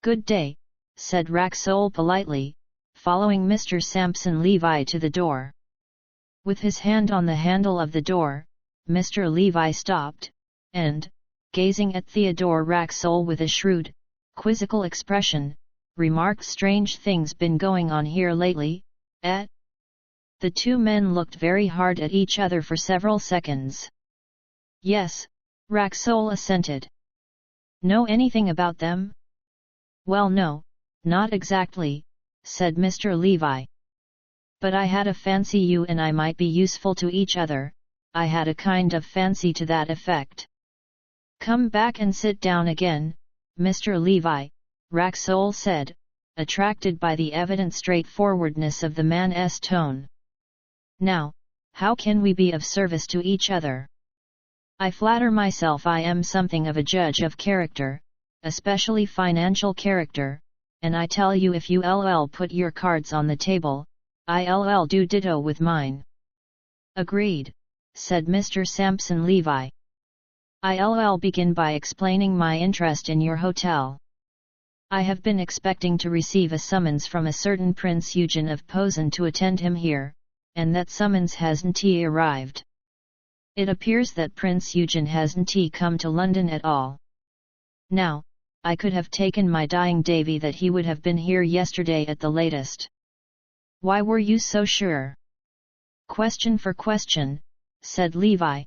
Good day, said Racksole politely, following Mr. Sampson Levi to the door. With his hand on the handle of the door, Mr. Levi stopped, and, gazing at Theodore Racksole with a shrewd, quizzical expression, remarked, strange things been going on here lately, eh? The two men looked very hard at each other for several seconds. Yes, Racksole assented. Know anything about them? Well, no, not exactly, said Mr. Levi. But I had a fancy you and I might be useful to each other, I had a kind of fancy to that effect. Come back and sit down again, Mr. Levi, Racksole said, attracted by the evident straightforwardness of the man's tone. Now, how can we be of service to each other? I flatter myself I am something of a judge of character, especially financial character, and I tell you if you'll put your cards on the table, I'll do ditto with mine. Agreed, said Mr. Sampson Levi. I'll begin by explaining my interest in your hotel. I have been expecting to receive a summons from a certain Prince Eugen of Posen to attend him here, and that summons hasn't arrived. It appears that Prince Eugen hasn't come to London at all. Now, I could have taken my dying davy that he would have been here yesterday at the latest. Why were you so sure? Question for question, said Levi.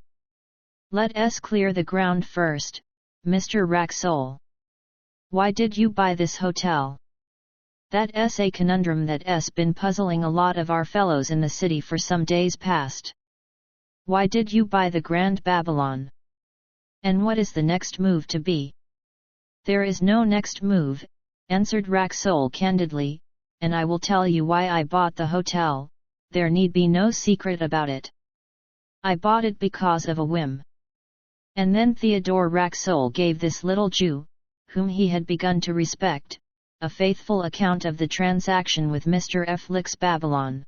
Let us clear the ground first, Mr. Racksole. Why did you buy this hotel? That's a conundrum that's been puzzling a lot of our fellows in the city for some days past. Why did you buy the Grand Babylon? And what is the next move to be? There is no next move, answered Racksole candidly, and I will tell you why I bought the hotel. There need be no secret about it. I bought it because of a whim. And then Theodore Racksole gave this little Jew, whom he had begun to respect, a faithful account of the transaction with Mr. Flick's Babylon.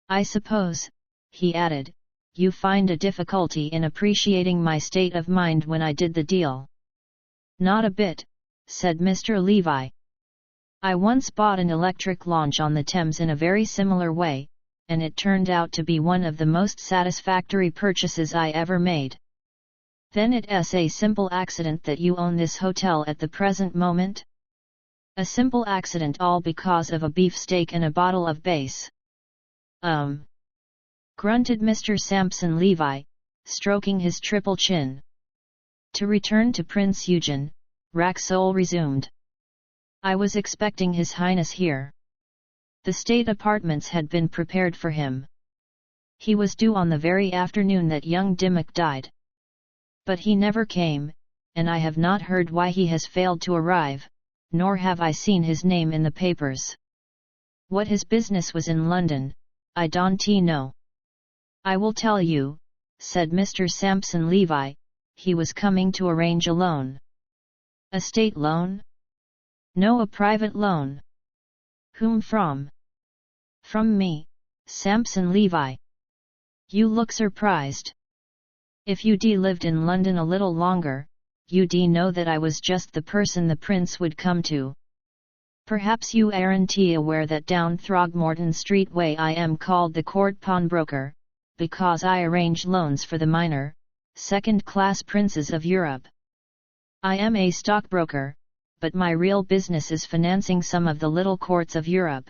I suppose, he added, you find a difficulty in appreciating my state of mind when I did the deal. Not a bit, said Mr. Levi. I once bought an electric launch on the Thames in a very similar way, and it turned out to be one of the most satisfactory purchases I ever made. Then it's a simple accident that you own this hotel at the present moment? A simple accident all because of a beefsteak and a bottle of base. Grunted Mr. Sampson Levi, stroking his triple chin. To return to Prince Eugen, Racksole resumed. I was expecting His Highness here. The state apartments had been prepared for him. He was due on the very afternoon that young Dimmock died. But he never came, and I have not heard why he has failed to arrive, nor have I seen his name in the papers. What his business was in London, I don't know. I will tell you, said Mr. Sampson Levi, he was coming to arrange a loan. A state loan? No, a private loan. Whom from? From me, Sampson Levi. You look surprised. If you'd lived in London a little longer, you'd know that I was just the person the prince would come to. Perhaps you aren't aware that down Throgmorton Street way I am called the court pawnbroker, because I arrange loans for the minor, second-class princes of Europe. I am a stockbroker, but my real business is financing some of the little courts of Europe.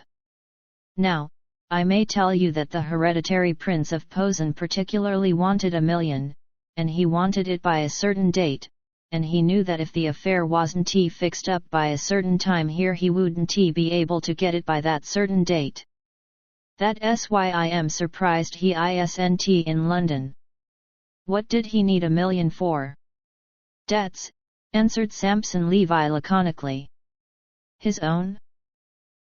Now, I may tell you that the hereditary Prince of Posen particularly wanted $1 million, and he wanted it by a certain date, and he knew that if the affair wasn't fixed up by a certain time here he wouldn't be able to get it by that certain date. That's why I am surprised he isn't in London. What did he need $1 million for? Debts, answered Sampson Levi laconically. His own?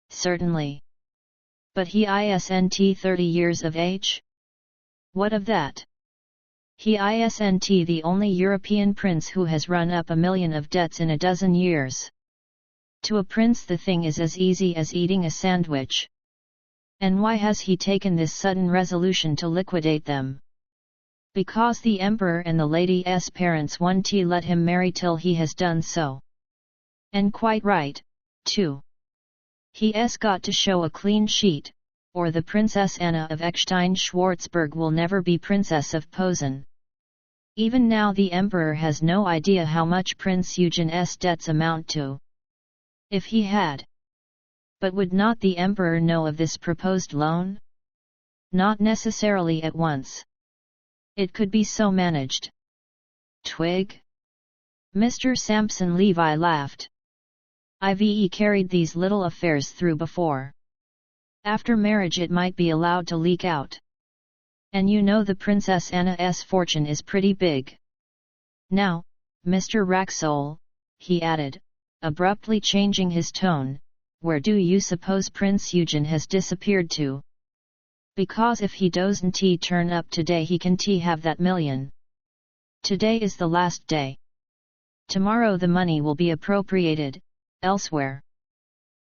Certainly. But he isn't 30 years of age? What of that? He isn't the only European prince who has run up $1 million of debts in a dozen years. To a prince the thing is as easy as eating a sandwich. And why has he taken this sudden resolution to liquidate them? Because the Emperor and the lady's parents won't let him marry till he has done so. And quite right, too. He's got to show a clean sheet, or the Princess Anna of Eckstein-Schwarzburg will never be Princess of Posen. Even now the Emperor has no idea how much Prince Eugen's debts amount to. If he had. But would not the Emperor know of this proposed loan? Not necessarily at once. It could be so managed. Twig? Mr. Sampson Levi laughed. I've carried these little affairs through before. After marriage it might be allowed to leak out. And you know the Princess Anna's fortune is pretty big. Now, Mr. Racksole, he added, abruptly changing his tone, where do you suppose Prince Eugen has disappeared to? Because if he doesn't turn up today he can have that $1 million. Today is the last day. Tomorrow the money will be appropriated, elsewhere.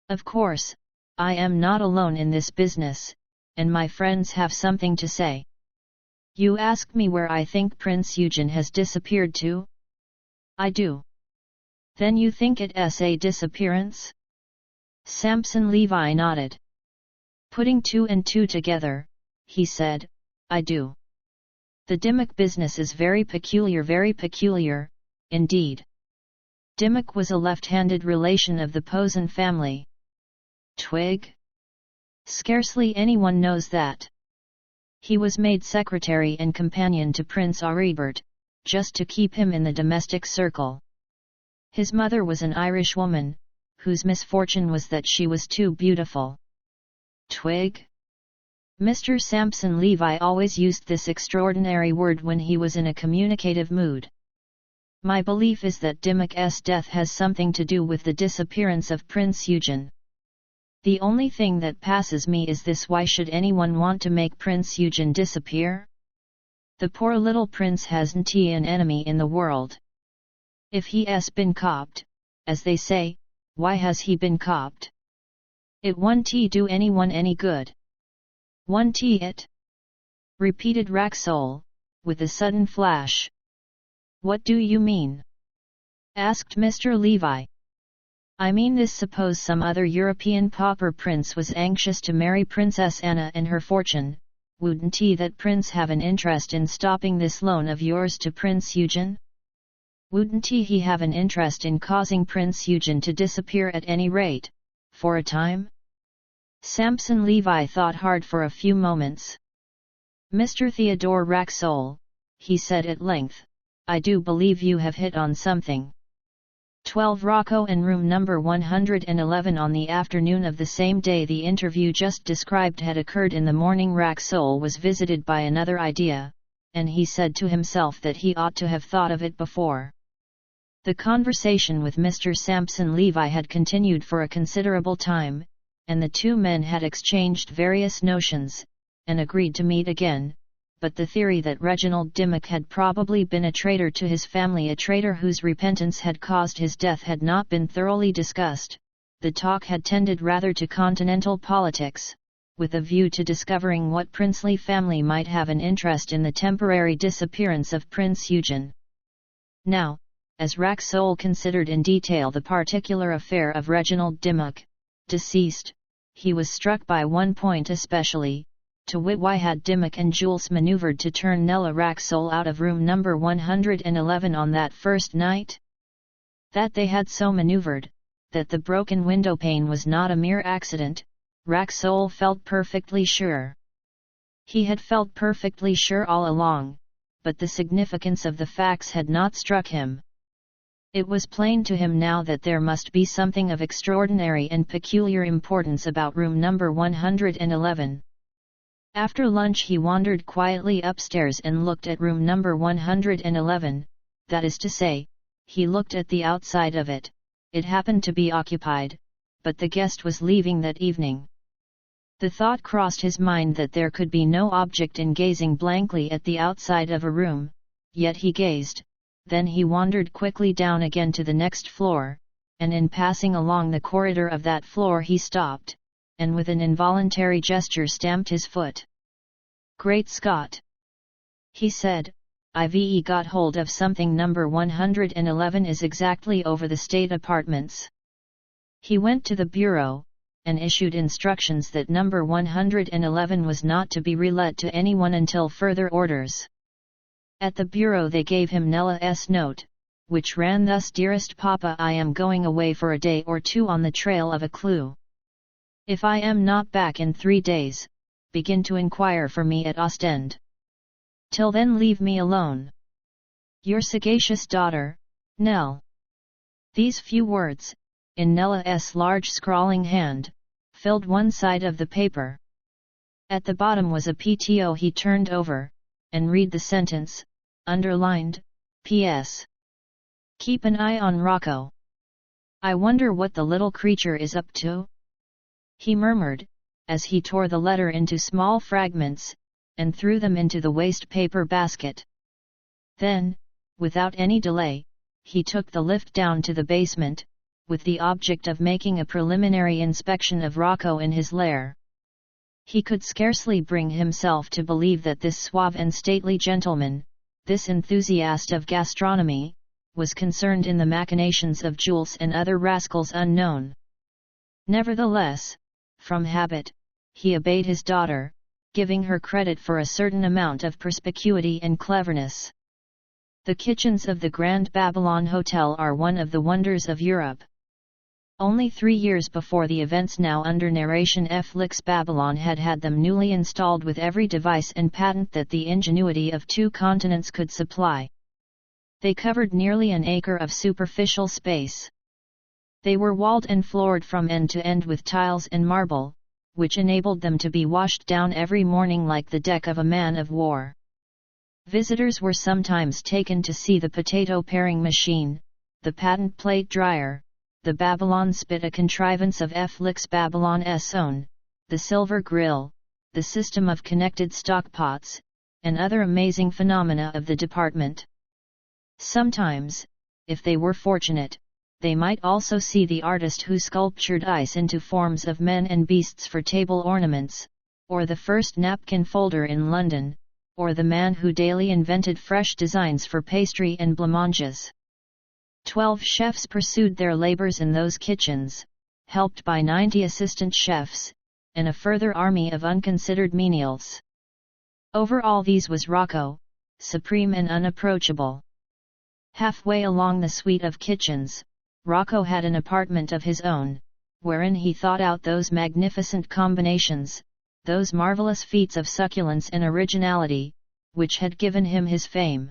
Of course, I am not alone in this business, and my friends have something to say. You ask me where I think Prince Eugen has disappeared to? I do. Then you think it's a disappearance? Sampson Levi nodded. Putting 2 and 2 together, he said, I do. The Dimmock business is very peculiar, indeed. Dimmock was a left-handed relation of the Posen family. Twig? Scarcely anyone knows that. He was made secretary and companion to Prince Aribert, just to keep him in the domestic circle. His mother was an Irish woman, whose misfortune was that she was too beautiful. Twig? Mr. Sampson Levi always used this extraordinary word when he was in a communicative mood. My belief is that Dimmock's death has something to do with the disappearance of Prince Eugen. The only thing that passes me is this: why should anyone want to make Prince Eugen disappear? The poor little prince hasn't an enemy in the world. If he has been copped, as they say, why has he been copped? It won't do anyone any good. Won't it? Repeated Racksole, with a sudden flash. What do you mean? Asked Mr. Levi. I mean this: suppose some other European pauper prince was anxious to marry Princess Anna and her fortune, wouldn't that prince have an interest in stopping this loan of yours to Prince Eugen? Wouldn't he have an interest in causing Prince Eugen to disappear at any rate, for a time? Sampson Levi thought hard for a few moments. Mr. Theodore Racksole, he said at length, I do believe you have hit on something. 12 Rocco and room number 111. On the afternoon of the same day the interview just described had occurred in the morning, Racksole was visited by another idea, and he said to himself that he ought to have thought of it before. The conversation with Mr. Sampson Levi had continued for a considerable time, and the two men had exchanged various notions, and agreed to meet again, but the theory that Reginald Dimmock had probably been a traitor to his family, a traitor whose repentance had caused his death, had not been thoroughly discussed. The talk had tended rather to continental politics, with a view to discovering what princely family might have an interest in the temporary disappearance of Prince Eugen. Now, as Racksole considered in detail the particular affair of Reginald Dimmock, deceased, he was struck by one point especially, to wit, why had Dimmock and Jules maneuvered to turn Nella Racksole out of room number 111 on that first night? That they had so maneuvered, that the broken windowpane was not a mere accident, Racksole felt perfectly sure. He had felt perfectly sure all along, but the significance of the facts had not struck him. It was plain to him now that there must be something of extraordinary and peculiar importance about room number 111. After lunch he wandered quietly upstairs and looked at room number 111, that is to say, he looked at the outside of it. It happened to be occupied, but the guest was leaving that evening. The thought crossed his mind that there could be no object in gazing blankly at the outside of a room, yet he gazed. Then he wandered quickly down again to the next floor, and in passing along the corridor of that floor he stopped, and with an involuntary gesture stamped his foot. Great Scott! He said, I've got hold of something. Number 111 is exactly over the state apartments. He went to the bureau, and issued instructions that number 111 was not to be relet to anyone until further orders. At the bureau they gave him Nella's note, which ran thus: Dearest Papa, I am going away for a day or two on the trail of a clue. If I am not back in 3 days, begin to inquire for me at Ostend. Till then leave me alone. Your sagacious daughter, Nell. These few words, in Nella's large scrawling hand, filled one side of the paper. At the bottom was a PTO. He turned over, and read the sentence, underlined, P.S. Keep an eye on Rocco. I wonder what the little creature is up to? He murmured, as he tore the letter into small fragments, and threw them into the waste paper basket. Then, without any delay, he took the lift down to the basement, with the object of making a preliminary inspection of Rocco in his lair. He could scarcely bring himself to believe that this suave and stately gentleman, this enthusiast of gastronomy, was concerned in the machinations of Jules and other rascals unknown. Nevertheless, from habit, he obeyed his daughter, giving her credit for a certain amount of perspicuity and cleverness. The kitchens of the Grand Babylon Hotel are one of the wonders of Europe. Only 3 years before the events now under narration, Flix Babylon had had them newly installed with every device and patent that the ingenuity of 2 continents could supply. They covered nearly an acre of superficial space. They were walled and floored from end to end with tiles and marble, which enabled them to be washed down every morning like the deck of a man of war. Visitors were sometimes taken to see the potato paring machine, the patent plate dryer, the Babylon spit, a contrivance of F. Babylon's own, the silver grill, the system of connected stockpots, and other amazing phenomena of the department. Sometimes, if they were fortunate, they might also see the artist who sculptured ice into forms of men and beasts for table ornaments, or the first napkin folder in London, or the man who daily invented fresh designs for pastry and blancmanges. 12 chefs pursued their labors in those kitchens, helped by 90 assistant chefs, and a further army of unconsidered menials. Over all these was Rocco, supreme and unapproachable. Halfway along the suite of kitchens, Rocco had an apartment of his own, wherein he thought out those magnificent combinations, those marvelous feats of succulence and originality, which had given him his fame.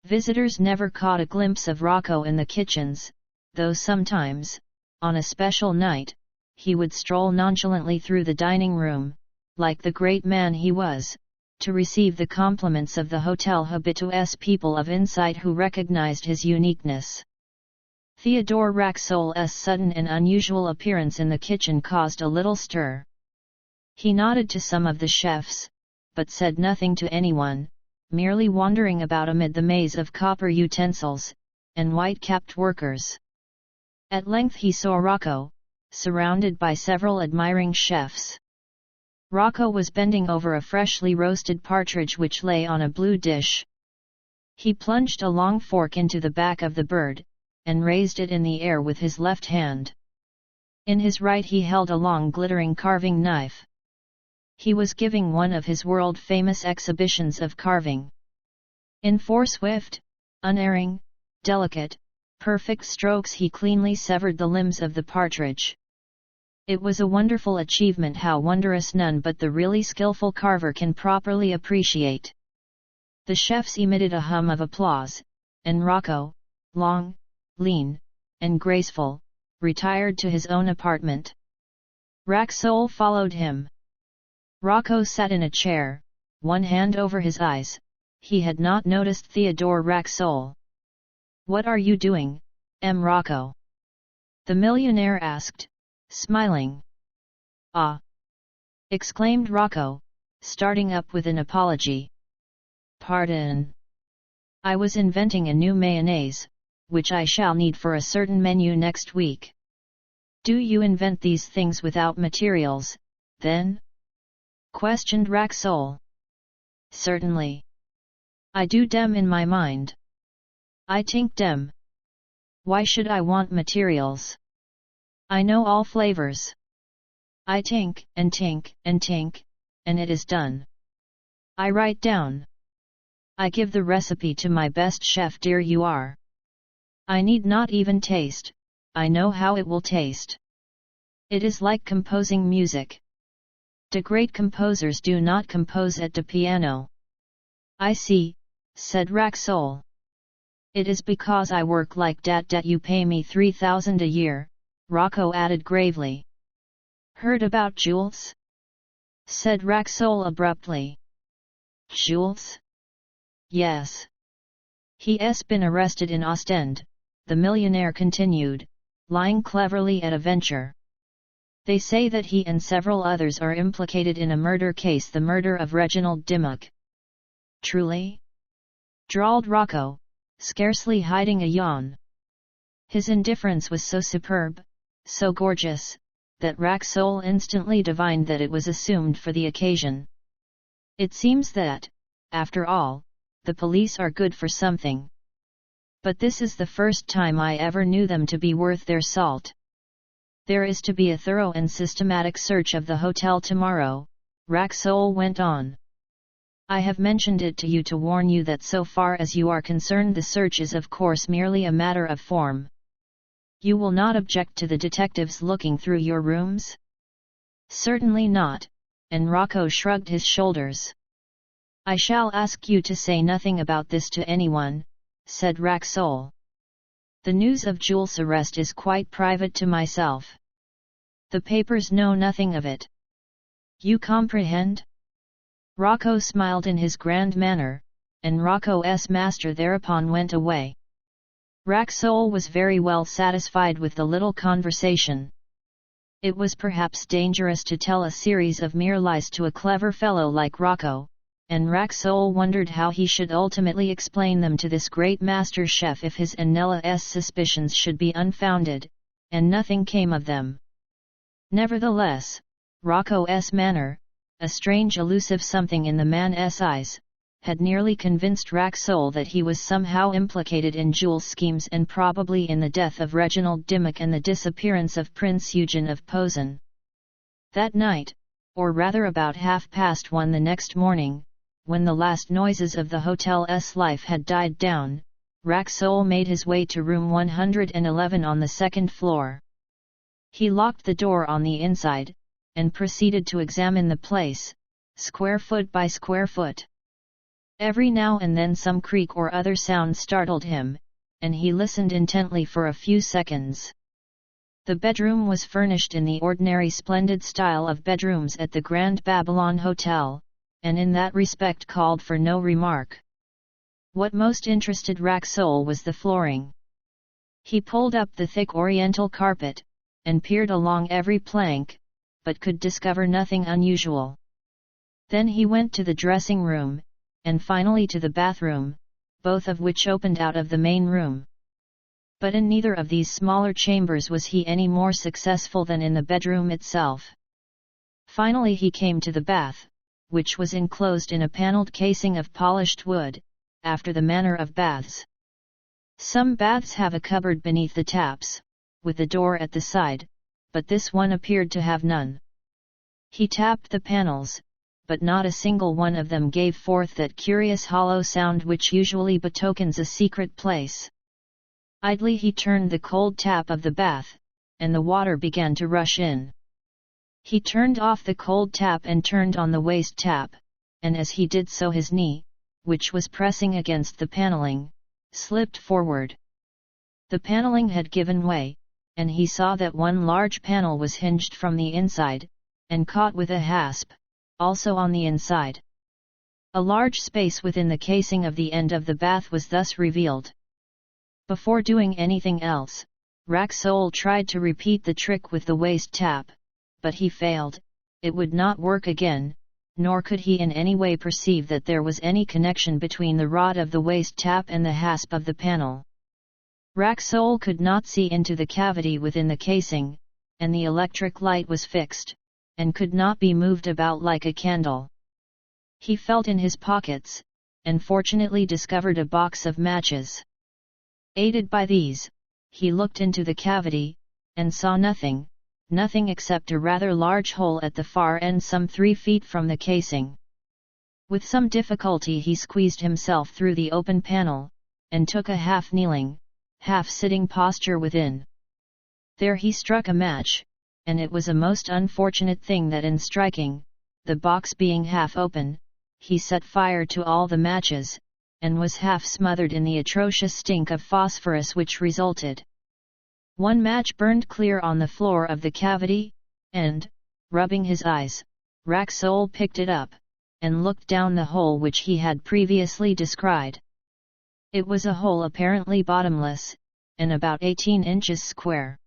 Visitors never caught a glimpse of Rocco in the kitchens, though sometimes, on a special night, he would stroll nonchalantly through the dining room, like the great man he was, to receive the compliments of the hotel habitués, people of insight who recognized his uniqueness. Theodore Racksole's sudden and unusual appearance in the kitchen caused a little stir. He nodded to some of the chefs, but said nothing to anyone, merely wandering about amid the maze of copper utensils, and white-capped workers. At length he saw Rocco, surrounded by several admiring chefs. Rocco was bending over a freshly roasted partridge which lay on a blue dish. He plunged a long fork into the back of the bird, and raised it in the air with his left hand. In his right he held a long glittering carving knife. He was giving one of his world-famous exhibitions of carving. In 4 swift, unerring, delicate, perfect strokes he cleanly severed the limbs of the partridge. It was a wonderful achievement, how wondrous none but the really skillful carver can properly appreciate. The chefs emitted a hum of applause, and Rocco, long, lean, and graceful, retired to his own apartment. Racksole followed him. Rocco sat in a chair, one hand over his eyes. He had not noticed Theodore Racksole. "What are you doing, Rocco?" the millionaire asked, smiling. "Ah!" exclaimed Rocco, starting up with an apology. "Pardon. I was inventing a new mayonnaise, which I shall need for a certain menu next week." "Do you invent these things without materials, then?" questioned Racksole. "Certainly. I do dem in my mind. I tink dem. Why should I want materials? I know all flavors. I tink, and tink, and tink, and it is done. I write down. I give the recipe to my best chef, dear you are. I need not even taste, I know how it will taste. It is like composing music. The great composers do not compose at the piano." "I see," said Racksole. "It is because I work like dat you pay me 3,000 a year," Rocco added gravely. "Heard about Jules?" said Racksole abruptly. "Jules? Yes. He's been arrested in Ostend," the millionaire continued, lying cleverly at a venture. "They say that he and several others are implicated in a murder case, the murder of Reginald Dimmock." "Truly?" drawled Rocco, scarcely hiding a yawn. His indifference was so superb, so gorgeous, that Racksole instantly divined that it was assumed for the occasion. "It seems that, after all, the police are good for something. But this is the first time I ever knew them to be worth their salt. There is to be a thorough and systematic search of the hotel tomorrow," Racksole went on. "I have mentioned it to you to warn you that so far as you are concerned the search is of course merely a matter of form. You will not object to the detectives looking through your rooms?" "Certainly not," and Rocco shrugged his shoulders. "I shall ask you to say nothing about this to anyone," said Racksole. The news of Jules' arrest is quite private to myself. The papers know nothing of it. You comprehend?" Rocco smiled in his grand manner, and Rocco's master thereupon went away. Racksole was very well satisfied with the little conversation. It was perhaps dangerous to tell a series of mere lies to a clever fellow like Rocco, and Racksole wondered how he should ultimately explain them to this great master chef if his and Nella's suspicions should be unfounded, and nothing came of them. Nevertheless, Rocco's manner, a strange elusive something in the man's eyes, had nearly convinced Racksole that he was somehow implicated in Jules' schemes and probably in the death of Reginald Dimmock and the disappearance of Prince Eugen of Posen. That night, or rather about 1:30 the next morning, when the last noises of the hotel's life had died down, Racksole made his way to room 111 on the second floor. He locked the door on the inside, and proceeded to examine the place, square foot by square foot. Every now and then some creak or other sound startled him, and he listened intently for a few seconds. The bedroom was furnished in the ordinary splendid style of bedrooms at the Grand Babylon Hotel, and in that respect called for no remark. What most interested Racksole was the flooring. He pulled up the thick oriental carpet, and peered along every plank, but could discover nothing unusual. Then he went to the dressing room, and finally to the bathroom, both of which opened out of the main room. But in neither of these smaller chambers was he any more successful than in the bedroom itself. Finally he came to the bath, which was enclosed in a panelled casing of polished wood, after the manner of baths. Some baths have a cupboard beneath the taps, with a door at the side, but this one appeared to have none. He tapped the panels, but not a single one of them gave forth that curious hollow sound which usually betokens a secret place. Idly he turned the cold tap of the bath, and the water began to rush in. He turned off the cold tap and turned on the waste tap, and as he did so his knee, which was pressing against the paneling, slipped forward. The paneling had given way, and he saw that one large panel was hinged from the inside, and caught with a hasp, also on the inside. A large space within the casing of the end of the bath was thus revealed. Before doing anything else, Racksole tried to repeat the trick with the waste tap, but he failed. It would not work again, nor could he in any way perceive that there was any connection between the rod of the waste tap and the hasp of the panel. Racksole could not see into the cavity within the casing, and the electric light was fixed, and could not be moved about like a candle. He felt in his pockets, and fortunately discovered a box of matches. Aided by these, he looked into the cavity, and saw nothing except a rather large hole at the far end some 3 feet from the casing. With some difficulty he squeezed himself through the open panel, and took a half-kneeling, half-sitting posture within. There he struck a match, and it was a most unfortunate thing that in striking, the box being half open, he set fire to all the matches, and was half smothered in the atrocious stink of phosphorus which resulted. One match burned clear on the floor of the cavity, and, rubbing his eyes, Racksole picked it up, and looked down the hole which he had previously descried. It was a hole apparently bottomless, and about 18 inches square.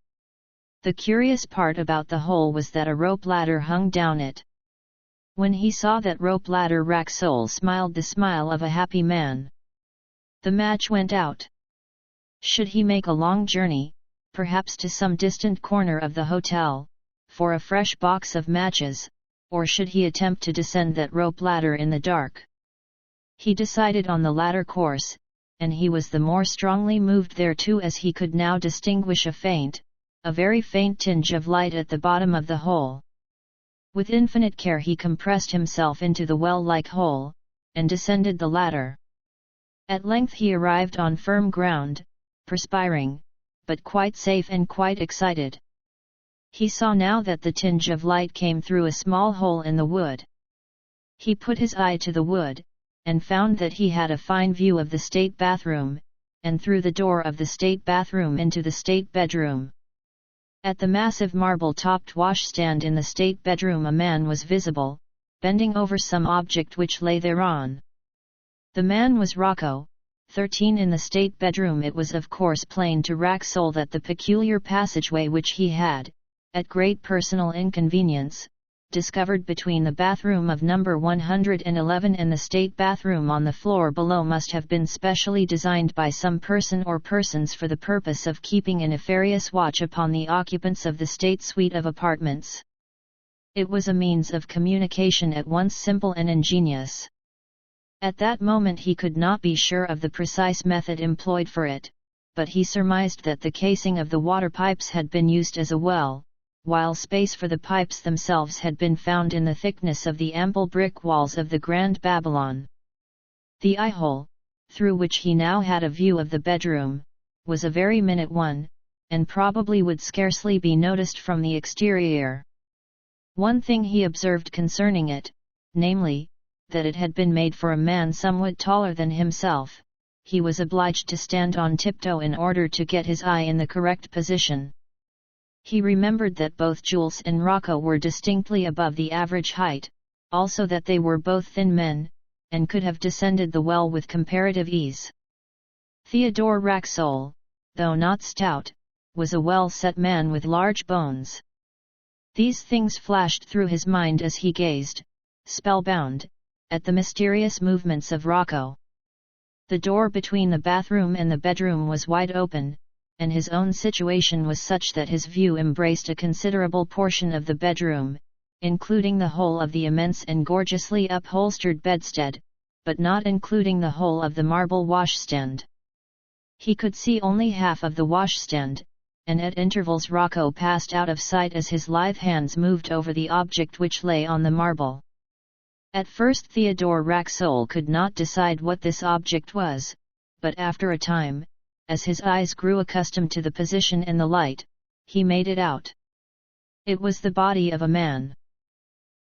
The curious part about the hole was that a rope ladder hung down it. When he saw that rope ladder, Racksole smiled the smile of a happy man. The match went out. Should he make a long journey, perhaps to some distant corner of the hotel, for a fresh box of matches, or should he attempt to descend that rope ladder in the dark? He decided on the latter course, and he was the more strongly moved thereto as he could now distinguish a very faint tinge of light at the bottom of the hole. With infinite care he compressed himself into the well-like hole, and descended the ladder. At length he arrived on firm ground, perspiring, but quite safe and quite excited. He saw now that the tinge of light came through a small hole in the wood. He put his eye to the wood, and found that he had a fine view of the state bathroom, and through the door of the state bathroom into the state bedroom. At the massive marble-topped washstand in the state bedroom a man was visible, bending over some object which lay thereon. The man was Rocco, 13. In the state bedroom it was of course plain to Racksole that the peculiar passageway which he had, at great personal inconvenience, discovered between the bathroom of number 111 and the state bathroom on the floor below must have been specially designed by some person or persons for the purpose of keeping a nefarious watch upon the occupants of the state suite of apartments. It was a means of communication at once simple and ingenious. At that moment he could not be sure of the precise method employed for it, but he surmised that the casing of the water pipes had been used as a well, while space for the pipes themselves had been found in the thickness of the ample brick walls of the Grand Babylon. The eye-hole, through which he now had a view of the bedroom, was a very minute one, and probably would scarcely be noticed from the exterior. One thing he observed concerning it, namely, that it had been made for a man somewhat taller than himself. He was obliged to stand on tiptoe in order to get his eye in the correct position. He remembered that both Jules and Rocco were distinctly above the average height, also that they were both thin men, and could have descended the well with comparative ease. Theodore Racksole, though not stout, was a well-set man with large bones. These things flashed through his mind as he gazed, spellbound, at the mysterious movements of Rocco. The door between the bathroom and the bedroom was wide open, and his own situation was such that his view embraced a considerable portion of the bedroom, including the whole of the immense and gorgeously upholstered bedstead, but not including the whole of the marble washstand. He could see only half of the washstand, and at intervals Rocco passed out of sight as his lithe hands moved over the object which lay on the marble. At first Theodore Racksole could not decide what this object was, but after a time, as his eyes grew accustomed to the position and the light, he made it out. It was the body of a man.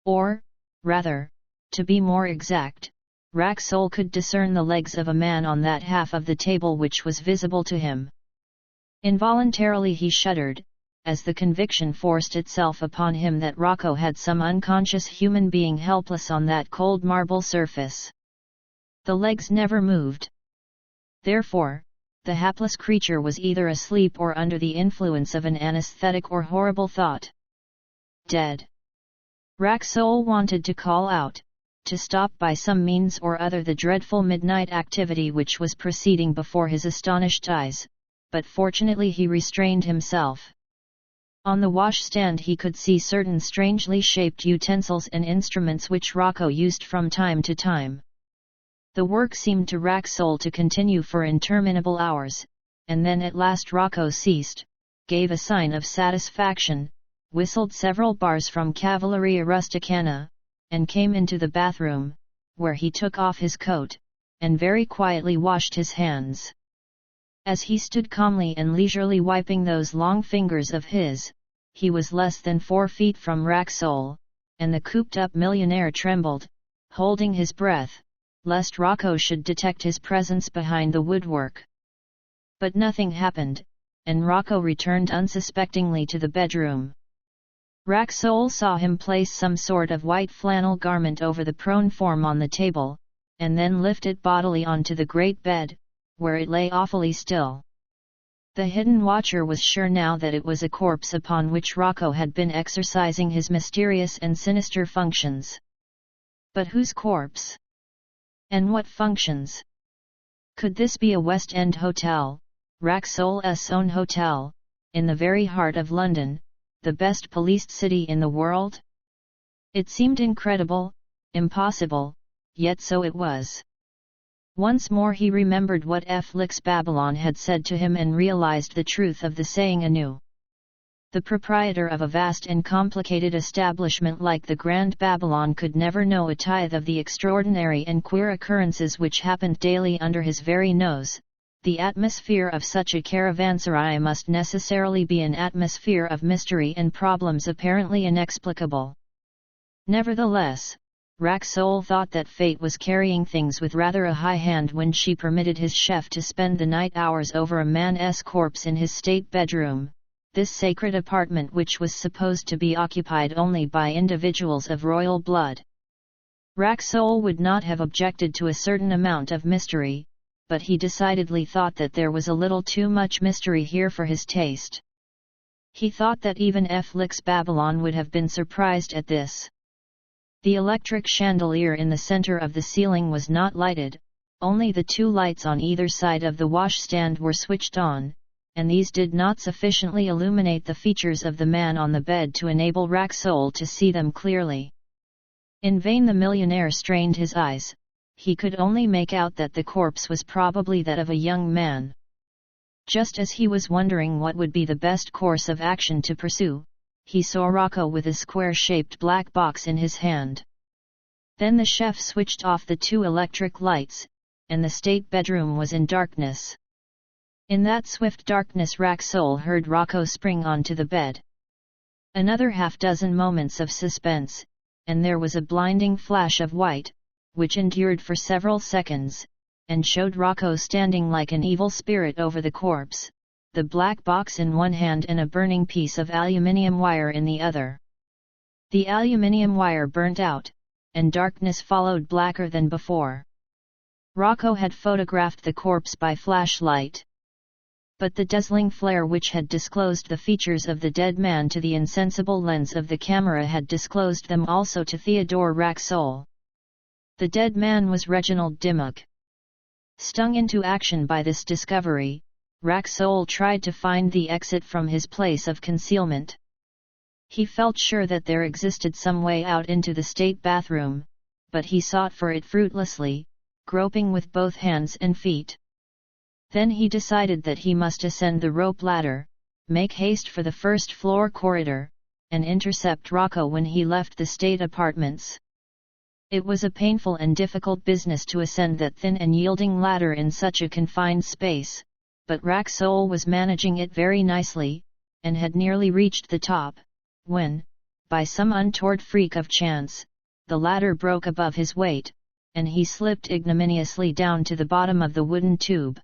Or, rather, to be more exact, Racksole could discern the legs of a man on that half of the table which was visible to him. Involuntarily he shuddered, as the conviction forced itself upon him that Rocco had some unconscious human being helpless on that cold marble surface. The legs never moved. Therefore, the hapless creature was either asleep or under the influence of an anesthetic or horrible thought. Dead. Racksole wanted to call out, to stop by some means or other the dreadful midnight activity which was proceeding before his astonished eyes, but fortunately he restrained himself. On the washstand he could see certain strangely shaped utensils and instruments which Rocco used from time to time. The work seemed to Racksole to continue for interminable hours, and then at last Rocco ceased, gave a sign of satisfaction, whistled several bars from Cavalleria Rusticana, and came into the bathroom, where he took off his coat, and very quietly washed his hands. As he stood calmly and leisurely wiping those long fingers of his, he was less than 4 feet from Racksole, and the cooped-up millionaire trembled, holding his breath, lest Rocco should detect his presence behind the woodwork. But nothing happened, and Rocco returned unsuspectingly to the bedroom. Racksole saw him place some sort of white flannel garment over the prone form on the table, and then lift it bodily onto the great bed, where it lay awfully still. The hidden watcher was sure now that it was a corpse upon which Rocco had been exercising his mysterious and sinister functions. But whose corpse? And what functions? Could this be a West End hotel, Racksole's own hotel, in the very heart of London, the best policed city in the world? It seemed incredible, impossible, yet so it was. Once more he remembered what Felix Babylon had said to him and realized the truth of the saying anew. The proprietor of a vast and complicated establishment like the Grand Babylon could never know a tithe of the extraordinary and queer occurrences which happened daily under his very nose. The atmosphere of such a caravanserai must necessarily be an atmosphere of mystery and problems apparently inexplicable. Nevertheless, Racksole thought that fate was carrying things with rather a high hand when she permitted his chef to spend the night hours over a man's corpse in his state bedroom, this sacred apartment which was supposed to be occupied only by individuals of royal blood. Racksole would not have objected to a certain amount of mystery, but he decidedly thought that there was a little too much mystery here for his taste. He thought that even Felix Babylon would have been surprised at this. The electric chandelier in the center of the ceiling was not lighted, only the two lights on either side of the washstand were switched on, and these did not sufficiently illuminate the features of the man on the bed to enable Racksole to see them clearly. In vain the millionaire strained his eyes, he could only make out that the corpse was probably that of a young man. Just as he was wondering what would be the best course of action to pursue, he saw Rocco with a square-shaped black box in his hand. Then the chef switched off the two electric lights, and the state bedroom was in darkness. In that swift darkness Racksole heard Rocco spring onto the bed. Another half-dozen moments of suspense, and there was a blinding flash of white, which endured for several seconds, and showed Rocco standing like an evil spirit over the corpse, the black box in one hand and a burning piece of aluminium wire in the other. The aluminium wire burnt out, and darkness followed blacker than before. Rocco had photographed the corpse by flashlight. But the dazzling flare which had disclosed the features of the dead man to the insensible lens of the camera had disclosed them also to Theodore Racksole. The dead man was Reginald Dimmock. Stung into action by this discovery, Racksole tried to find the exit from his place of concealment. He felt sure that there existed some way out into the state bathroom, but he sought for it fruitlessly, groping with both hands and feet. Then he decided that he must ascend the rope ladder, make haste for the first-floor corridor, and intercept Rocco when he left the state apartments. It was a painful and difficult business to ascend that thin and yielding ladder in such a confined space, but Racksole was managing it very nicely, and had nearly reached the top, when, by some untoward freak of chance, the ladder broke above his weight, and he slipped ignominiously down to the bottom of the wooden tube.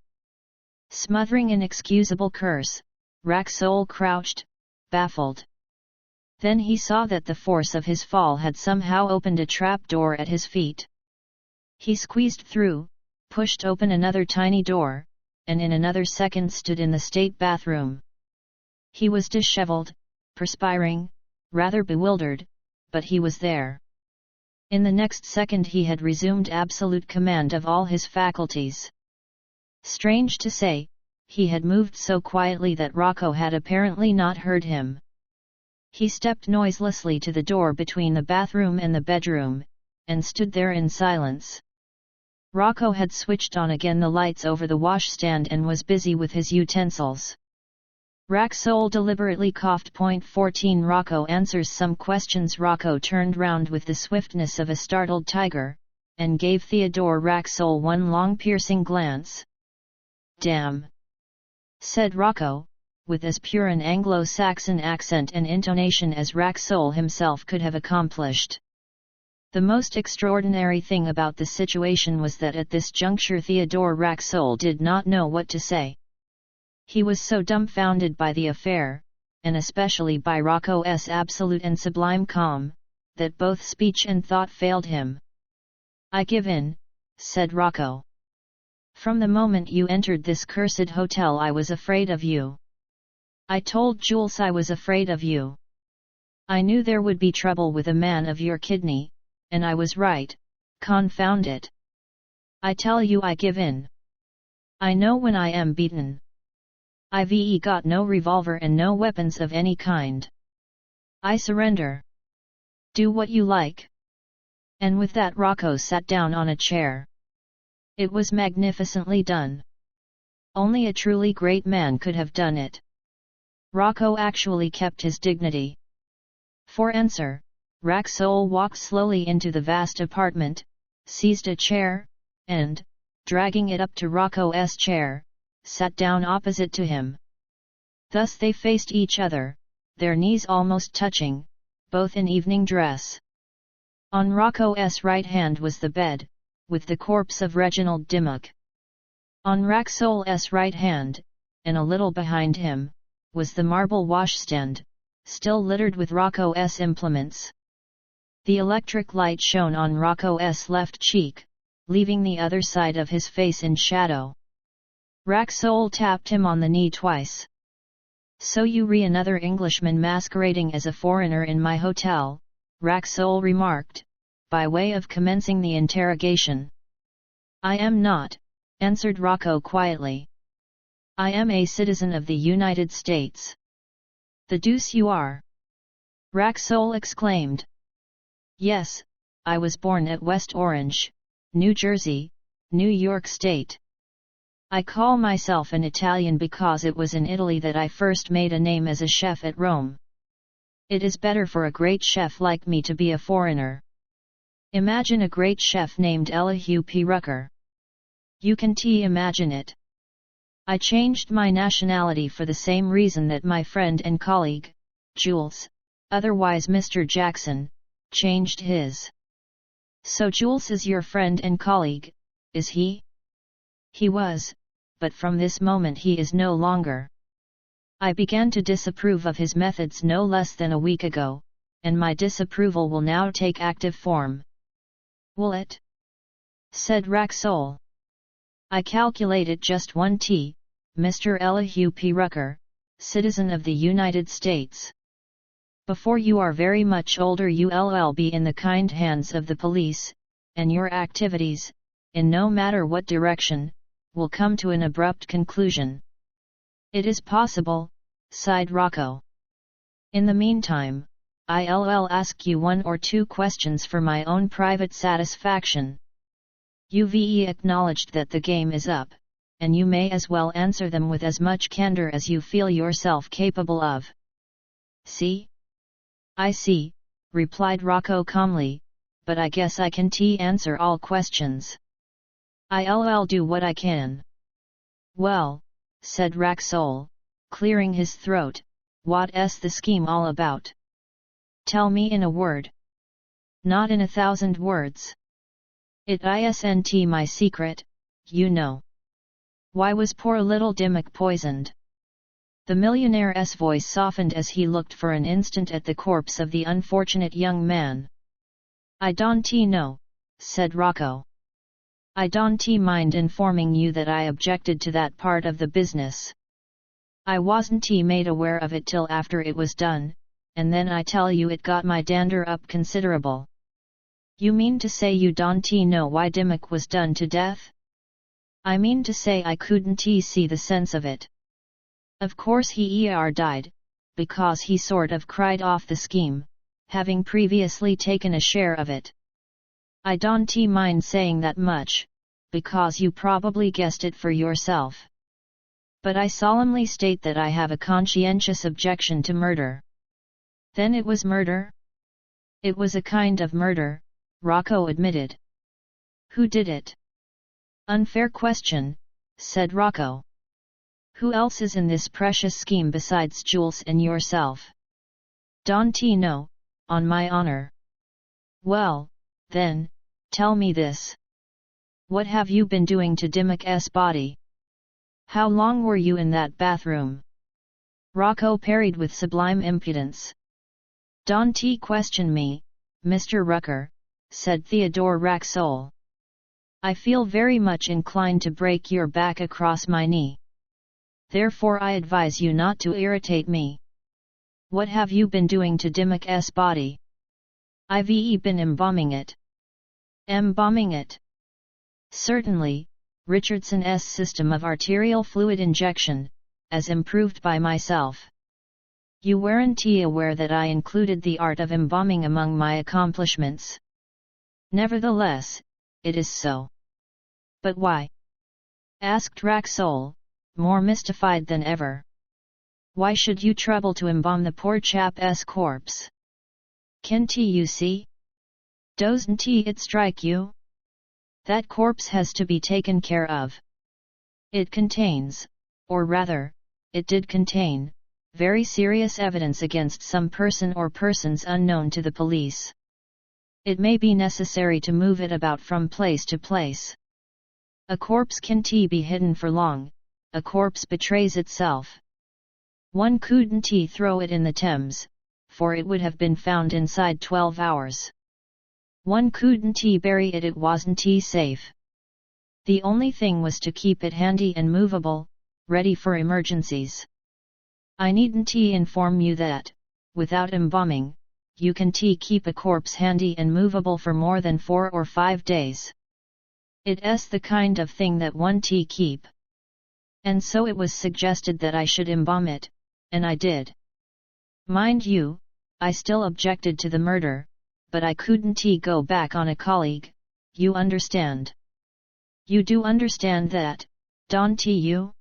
Smothering an inexcusable curse, Racksole crouched, baffled. Then he saw that the force of his fall had somehow opened a trap-door at his feet. He squeezed through, pushed open another tiny door, and in another second stood in the state bathroom. He was disheveled, perspiring, rather bewildered, but he was there. In the next second he had resumed absolute command of all his faculties. Strange to say, he had moved so quietly that Rocco had apparently not heard him. He stepped noiselessly to the door between the bathroom and the bedroom, and stood there in silence. Rocco had switched on again the lights over the washstand and was busy with his utensils. Racksole deliberately coughed. 14 Rocco answers some questions. Rocco turned round with the swiftness of a startled tiger, and gave Theodore Racksole one long piercing glance. "Damn!" said Rocco, with as pure an Anglo-Saxon accent and intonation as Racksole himself could have accomplished. The most extraordinary thing about the situation was that at this juncture Theodore Racksole did not know what to say. He was so dumbfounded by the affair, and especially by Rocco's absolute and sublime calm, that both speech and thought failed him. "I give in," said Rocco. "From the moment you entered this cursed hotel I was afraid of you. I told Jules I was afraid of you. I knew there would be trouble with a man of your kidney, and I was right, confound it. I tell you I give in. I know when I am beaten. I've got no revolver and no weapons of any kind. I surrender. Do what you like." And with that Rocco sat down on a chair. It was magnificently done. Only a truly great man could have done it. Rocco actually kept his dignity. For answer, Racksole walked slowly into the vast apartment, seized a chair, and, dragging it up to Rocco's chair, sat down opposite to him. Thus they faced each other, their knees almost touching, both in evening dress. On Rocco's right hand was the bed, with the corpse of Reginald Dimmock. On Racksole's right hand, and a little behind him, was the marble washstand, still littered with Rocco's implements. The electric light shone on Rocco's left cheek, leaving the other side of his face in shadow. Racksole tapped him on the knee twice. "So you re another Englishman masquerading as a foreigner in my hotel," Racksole remarked, by way of commencing the interrogation. "I am not," answered Rocco quietly. "I am a citizen of the United States." "The deuce you are!" Racksole exclaimed. "Yes, I was born at West Orange, New Jersey, New York State. I call myself an Italian because it was in Italy that I first made a name as a chef at Rome. It is better for a great chef like me to be a foreigner. Imagine a great chef named Elihu P. Rucker. You can imagine it. I changed my nationality for the same reason that my friend and colleague, Jules, otherwise Mr. Jackson, changed his." "So Jules is your friend and colleague, is he?" "He was, but from this moment he is no longer. I began to disapprove of his methods no less than a week ago, and my disapproval will now take active form." "Will it?" said Racksole. "I calculate it just 1T, Mr. Elihu P. Rucker, citizen of the United States. Before you are very much older you'll be in the kind hands of the police, and your activities, in no matter what direction, will come to an abrupt conclusion." "It is possible," sighed Rocco. "In the meantime, I'll ask you one or two questions for my own private satisfaction. You've acknowledged that the game is up, and you may as well answer them with as much candor as you feel yourself capable of." "See? I see," replied Rocco calmly, "but I guess I can answer all questions. I'll do what I can." "Well," said Racksole, clearing his throat, "what's the scheme all about? Tell me in a word." "Not in 1,000 words. It isn't my secret, you know." "Why was poor little Dimmock poisoned?" The millionaire's voice softened as he looked for an instant at the corpse of the unfortunate young man. "I don't know," said Rocco. "I don't mind informing you that I objected to that part of the business. I wasn't made aware of it till after it was done, and then I tell you it got my dander up considerable." "You mean to say you don't know why Dimmock was done to death?" "I mean to say I couldn't see the sense of it. Of course he died, because he sort of cried off the scheme, having previously taken a share of it. I don't mind saying that much, because you probably guessed it for yourself. But I solemnly state that I have a conscientious objection to murder." "Then it was murder?" "It was a kind of murder," Rocco admitted. "Who did it?" "Unfair question," said Rocco. "Who else is in this precious scheme besides Jules and yourself?" "Don't know, on my honor." "Well, then, tell me this. What have you been doing to Dimmock's body? How long were you in that bathroom?" Rocco parried with sublime impudence. "Don't question me, Mr. Rucker," said Theodore Racksole. "I feel very much inclined to break your back across my knee. Therefore I advise you not to irritate me. What have you been doing to Dimmock's body?" "I've been embalming it." "Embalming it?" "Certainly, Richardson's system of arterial fluid injection, as improved by myself. You weren't aware that I included the art of embalming among my accomplishments." "Nevertheless, it is so." "But why?" asked Racksole, more mystified than ever. "Why should you trouble to embalm the poor chap's corpse? Can't you see? Doesn't it strike you? That corpse has to be taken care of. It contains, or rather, it did contain, very serious evidence against some person or persons unknown to the police. It may be necessary to move it about from place to place. A corpse can't be hidden for long, a corpse betrays itself. One couldn't throw it in the Thames, for it would have been found inside 12 hours. One couldn't bury it, it wasn't safe. The only thing was to keep it handy and movable, ready for emergencies. I needn't inform you that, without embalming, you can keep a corpse handy and movable for more than 4 or 5 days. It's the kind of thing that one keep. And so it was suggested that I should embalm it, and I did. Mind you, I still objected to the murder, but I couldn't go back on a colleague, you understand. You do understand that, don't you?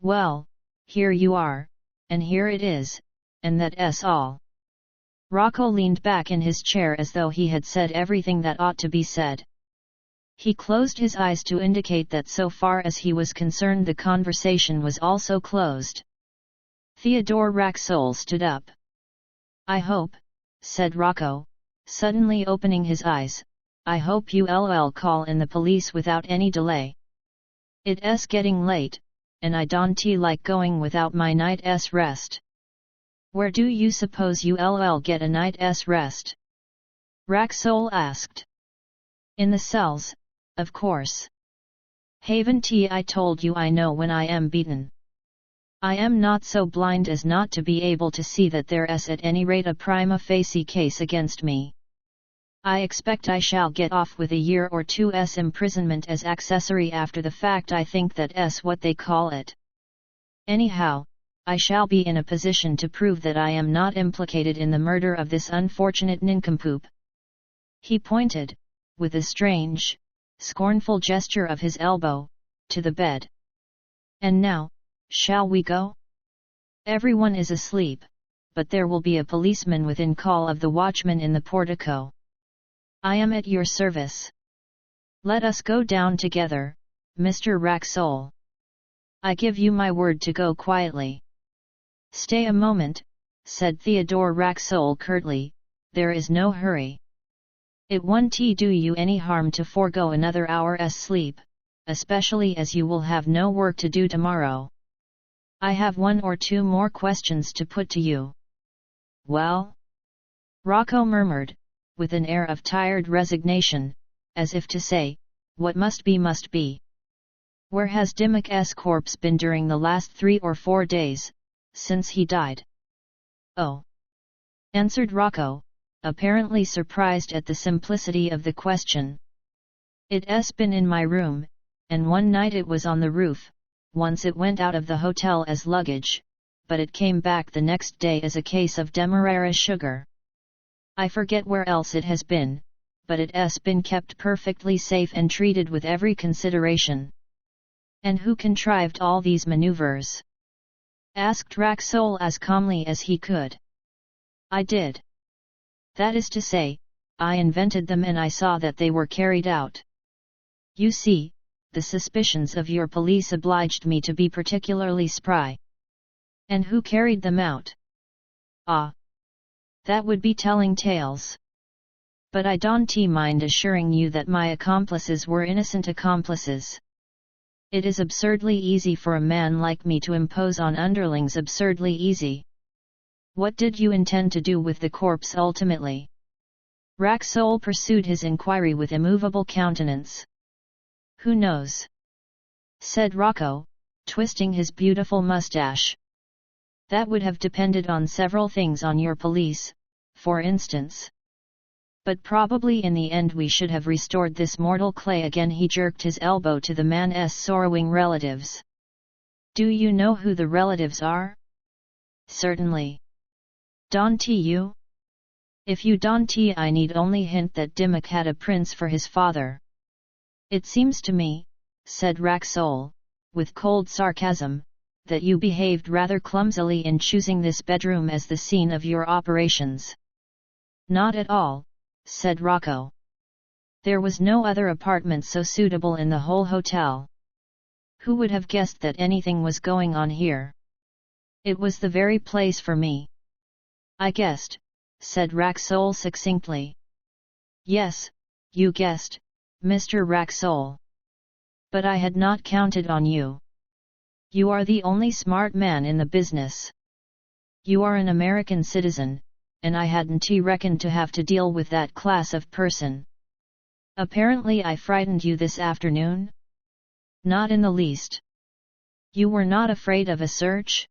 Well, here you are, and here it is, and that's all. Racksole leaned back in his chair as though he had said everything that ought to be said. He closed his eyes to indicate that so far as he was concerned the conversation was also closed. Theodore Racksole stood up. I hope, said Racksole, suddenly opening his eyes, I hope you'll call in the police without any delay. It's getting late, and I don't like going without my night's rest. Where do you suppose you'll get a night's rest? Racksole asked. In the cells, of course. Haven't I told you I know when I am beaten? I am not so blind as not to be able to see that there's at any rate a prima facie case against me. I expect I shall get off with a year or 2's imprisonment as accessory after the fact. I think that's what they call it. Anyhow, I shall be in a position to prove that I am not implicated in the murder of this unfortunate nincompoop. He pointed, with a strange, scornful gesture of his elbow, to the bed. And now, shall we go? Everyone is asleep, but there will be a policeman within call of the watchman in the portico. I am at your service. Let us go down together, Mr. Racksole. I give you my word to go quietly. Stay a moment, said Theodore Racksole curtly, there is no hurry. It won't do you any harm to forego another hour's sleep, especially as you will have no work to do tomorrow. I have 1 or 2 more questions to put to you. Well? Racksole murmured, with an air of tired resignation, as if to say, what must be must be. Where has Dimmock's corpse been during the last 3 or 4 days, since he died? Oh! answered Racksole, apparently surprised at the simplicity of the question. It's been in my room, and one night it was on the roof, once it went out of the hotel as luggage, but it came back the next day as a case of demerara sugar. I forget where else it has been, but it's been kept perfectly safe and treated with every consideration. And who contrived all these maneuvers? Asked Racksole as calmly as he could. I did. That is to say, I invented them and I saw that they were carried out. You see, the suspicions of your police obliged me to be particularly spry. And who carried them out? Ah! That would be telling tales. But I don't mind assuring you that my accomplices were innocent accomplices. It is absurdly easy for a man like me to impose on underlings, absurdly easy. What did you intend to do with the corpse ultimately? Racksole pursued his inquiry with immovable countenance. Who knows? Said Racksole, twisting his beautiful mustache. That would have depended on several things, on your police, for instance. But probably in the end we should have restored this mortal clay again. He jerked his elbow to the man's sorrowing relatives. Do you know who the relatives are? Certainly. Don't you? If you don't, I need only hint that Dimmock had a prince for his father. It seems to me, said Racksole, with cold sarcasm, that you behaved rather clumsily in choosing this bedroom as the scene of your operations. Not at all, said Racksole. There was no other apartment so suitable in the whole hotel. Who would have guessed that anything was going on here? It was the very place for me. I guessed, said Racksole succinctly. Yes, you guessed, Mr. Racksole. But I had not counted on you. You are the only smart man in the business. You are an American citizen, and I hadn't reckoned to have to deal with that class of person. Apparently I frightened you this afternoon? Not in the least. You were not afraid of a search?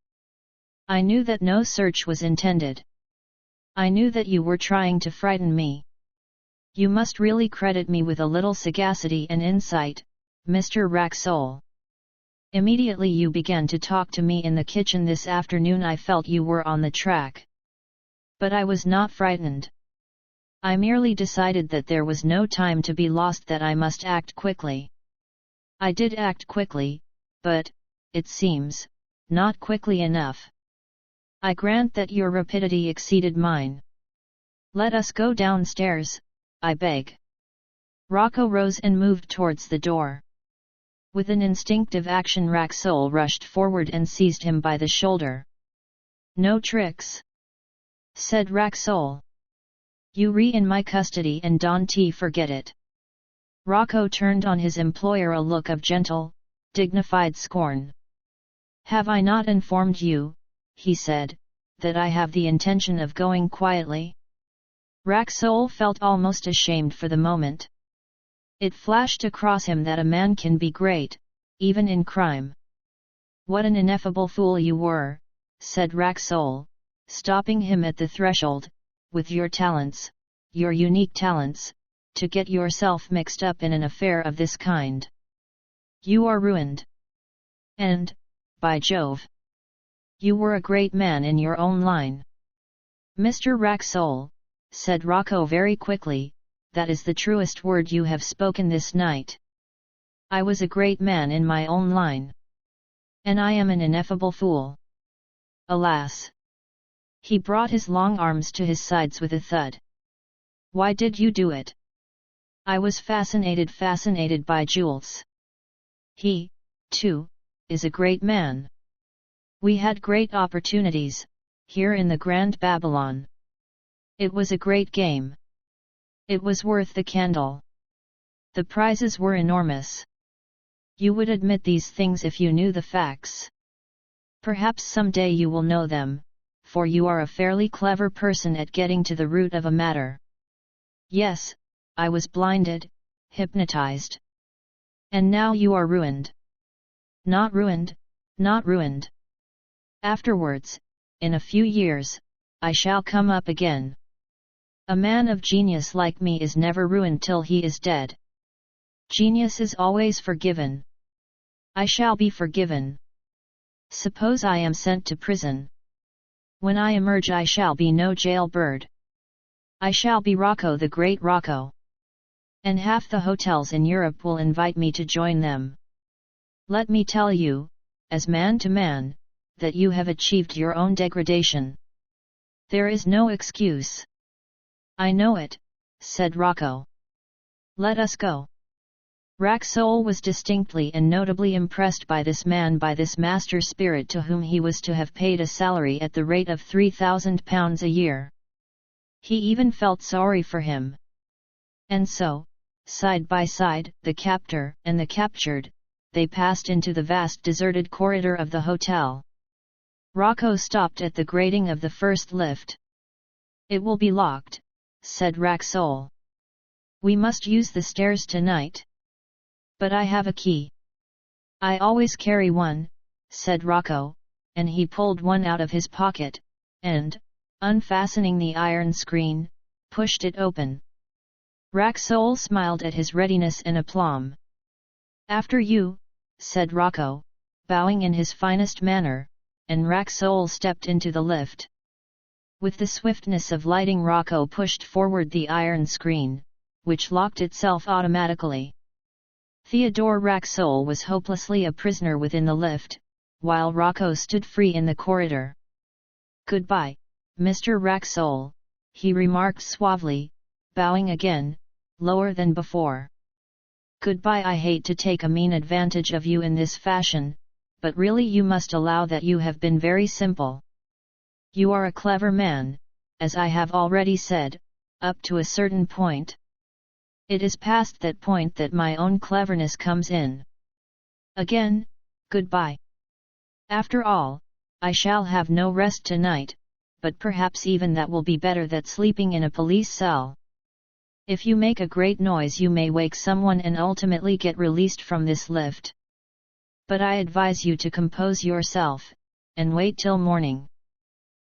I knew that no search was intended. I knew that you were trying to frighten me. You must really credit me with a little sagacity and insight, Mr. Racksole. Immediately you began to talk to me in the kitchen this afternoon I felt you were on the track. But I was not frightened. I merely decided that there was no time to be lost, that I must act quickly. I did act quickly, but, it seems, not quickly enough. I grant that your rapidity exceeded mine. Let us go downstairs, I beg. Rocco rose and moved towards the door. With an instinctive action Racksole rushed forward and seized him by the shoulder. No tricks, said Racksole. You in my custody and don't forget it. Rocco turned on his employer a look of gentle, dignified scorn. Have I not informed you, he said, that I have the intention of going quietly? Racksole felt almost ashamed for the moment. It flashed across him that a man can be great, even in crime. What an ineffable fool you were, said Racksole, stopping him at the threshold, with your talents, your unique talents, to get yourself mixed up in an affair of this kind. You are ruined. And, by Jove, you were a great man in your own line. Mr. Racksole, said Rocco very quickly, that is the truest word you have spoken this night. I was a great man in my own line. And I am an ineffable fool. Alas! He brought his long arms to his sides with a thud. Why did you do it? I was fascinated by Jules. He, too, is a great man. We had great opportunities, here in the Grand Babylon. It was a great game. It was worth the candle. The prizes were enormous. You would admit these things if you knew the facts. Perhaps someday you will know them, for you are a fairly clever person at getting to the root of a matter. Yes, I was blinded, hypnotized. And now you are ruined. Not ruined, not ruined. Afterwards, in a few years, I shall come up again. A man of genius like me is never ruined till he is dead. Genius is always forgiven. I shall be forgiven. Suppose I am sent to prison. When I emerge I shall be no jailbird. I shall be Rocco, the great Rocco. And half the hotels in Europe will invite me to join them. Let me tell you, as man to man, that you have achieved your own degradation. There is no excuse. I know it, said Rocco. Let us go. Racksole was distinctly and notably impressed by this man, by this master spirit to whom he was to have paid a salary at the rate of £3,000 a year. He even felt sorry for him. And so, side by side, the captor and the captured, they passed into the vast deserted corridor of the hotel. Rocco stopped at the grating of the first lift. It will be locked, said Racksole. We must use the stairs tonight. But I have a key. I always carry one, said Rocco, and he pulled one out of his pocket, and, unfastening the iron screen, pushed it open. Racksole smiled at his readiness and aplomb. After you, said Rocco, bowing in his finest manner, and Racksole stepped into the lift. With the swiftness of lighting Rocco pushed forward the iron screen, which locked itself automatically. Theodore Racksole was hopelessly a prisoner within the lift, while Rocco stood free in the corridor. Goodbye, Mr. Racksole, he remarked suavely, bowing again, lower than before. Goodbye. I hate to take a mean advantage of you in this fashion, but really you must allow that you have been very simple. You are a clever man, as I have already said, up to a certain point. It is past that point that my own cleverness comes in. Again, goodbye. After all, I shall have no rest tonight, but perhaps even that will be better than sleeping in a police cell. If you make a great noise you may wake someone and ultimately get released from this lift. But I advise you to compose yourself, and wait till morning.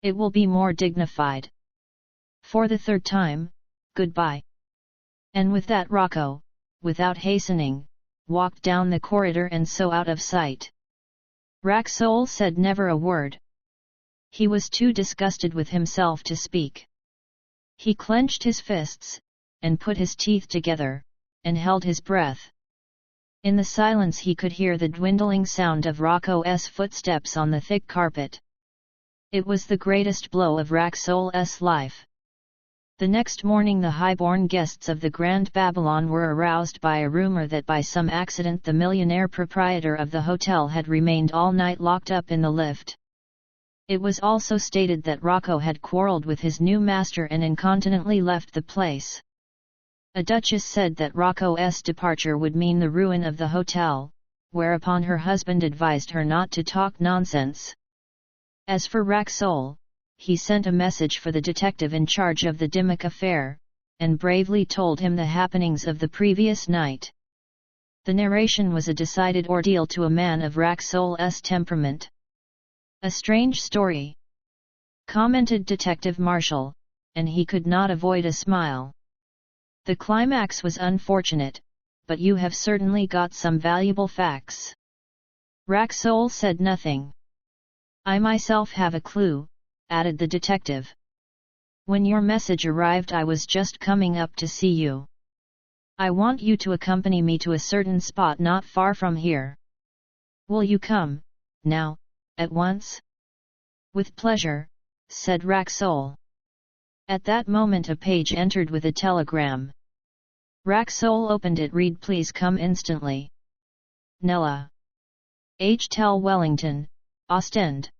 It will be more dignified. For the third time, goodbye. And with that Rocco, without hastening, walked down the corridor and so out of sight. Racksole said never a word. He was too disgusted with himself to speak. He clenched his fists, and put his teeth together, and held his breath. In the silence he could hear the dwindling sound of Rocco's footsteps on the thick carpet. It was the greatest blow of Racksole's life. The next morning the high-born guests of the Grand Babylon were aroused by a rumor that by some accident the millionaire proprietor of the hotel had remained all night locked up in the lift. It was also stated that Rocco had quarreled with his new master and incontinently left the place. A duchess said that Rocco's departure would mean the ruin of the hotel, whereupon her husband advised her not to talk nonsense. As for Racksole, he sent a message for the detective in charge of the Dimmock affair, and bravely told him the happenings of the previous night. The narration was a decided ordeal to a man of Racksole's temperament. "A strange story," commented Detective Marshall, and he could not avoid a smile. "The climax was unfortunate, but you have certainly got some valuable facts." Racksole said nothing. "I myself have a clue," added the detective. "When your message arrived I was just coming up to see you. I want you to accompany me to a certain spot not far from here. Will you come, now, at once?" "With pleasure," said Racksole. At that moment a page entered with a telegram. Racksole opened it. Read, "Please come instantly. Nella. Hotel Wellington, Ostend."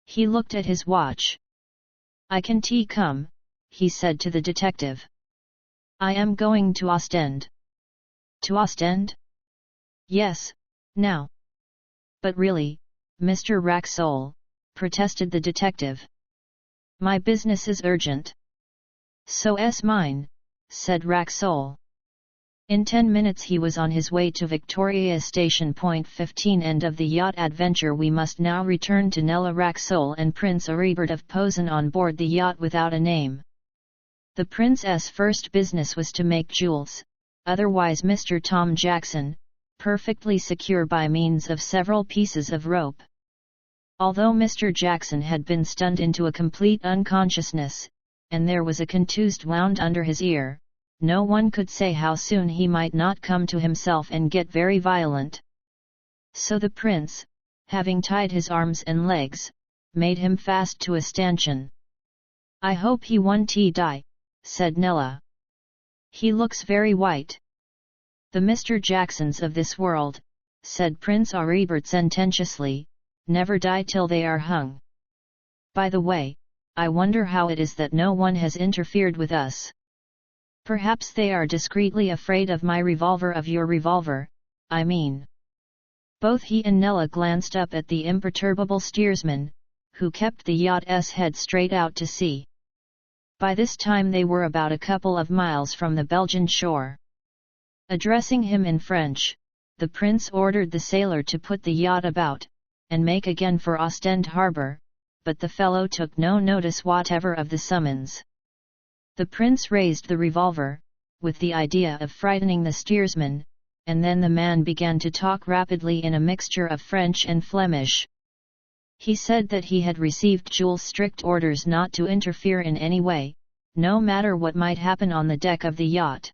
He looked at his watch. "I can come," he said to the detective. "I am going to Ostend." "To Ostend?" "Yes, now." "But really, Mr. Racksole," protested the detective. "My business is urgent." "So's mine," said Racksole. In 10 minutes he was on his way to Victoria Station. 15 End of the yacht adventure. We must now return to Nella Racksole and Prince Aribert of Posen on board the yacht without a name. The prince's first business was to make Jules, otherwise Mr. Tom Jackson, perfectly secure by means of several pieces of rope. Although Mr. Jackson had been stunned into a complete unconsciousness, and there was a contused wound under his ear, no one could say how soon he might not come to himself and get very violent. So the prince, having tied his arms and legs, made him fast to a stanchion. "I hope he won't die," said Nella. "He looks very white." "The Mr. Jacksons of this world," said Prince Aribert sententiously, "never die till they are hung. By the way, I wonder how it is that no one has interfered with us. Perhaps they are discreetly afraid of my revolver, of your revolver, I mean." Both he and Nella glanced up at the imperturbable steersman, who kept the yacht's head straight out to sea. By this time they were about a couple of miles from the Belgian shore. Addressing him in French, the prince ordered the sailor to put the yacht about, and make again for Ostend harbour, but the fellow took no notice whatever of the summons. The prince raised the revolver, with the idea of frightening the steersman, and then the man began to talk rapidly in a mixture of French and Flemish. He said that he had received Jules' strict orders not to interfere in any way, no matter what might happen on the deck of the yacht.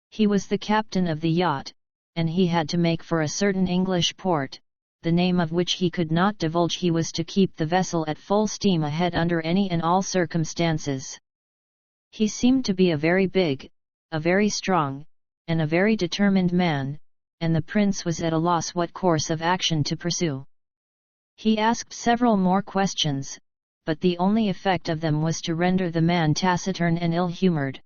He was the captain of the yacht, and he had to make for a certain English port, the name of which he could not divulge. He was to keep the vessel at full steam ahead under any and all circumstances. He seemed to be a very big, a very strong, and a very determined man, and the prince was at a loss what course of action to pursue. He asked several more questions, but the only effect of them was to render the man taciturn and ill-humoured.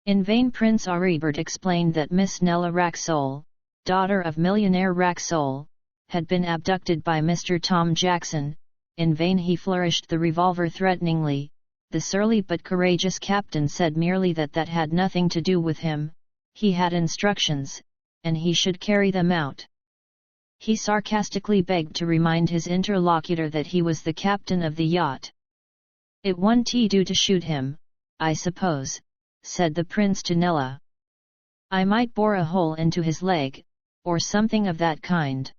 In vain Prince Aribert explained that Miss Nella Racksole, daughter of millionaire Racksole, had been abducted by Mr. Tom Jackson. In vain he flourished the revolver threateningly. The surly but courageous captain said merely that that had nothing to do with him. He had instructions, and he should carry them out. He sarcastically begged to remind his interlocutor that he was the captain of the yacht. "It won't do to shoot him, I suppose," said the prince to Nella. "I might bore a hole into his leg, or something of that kind.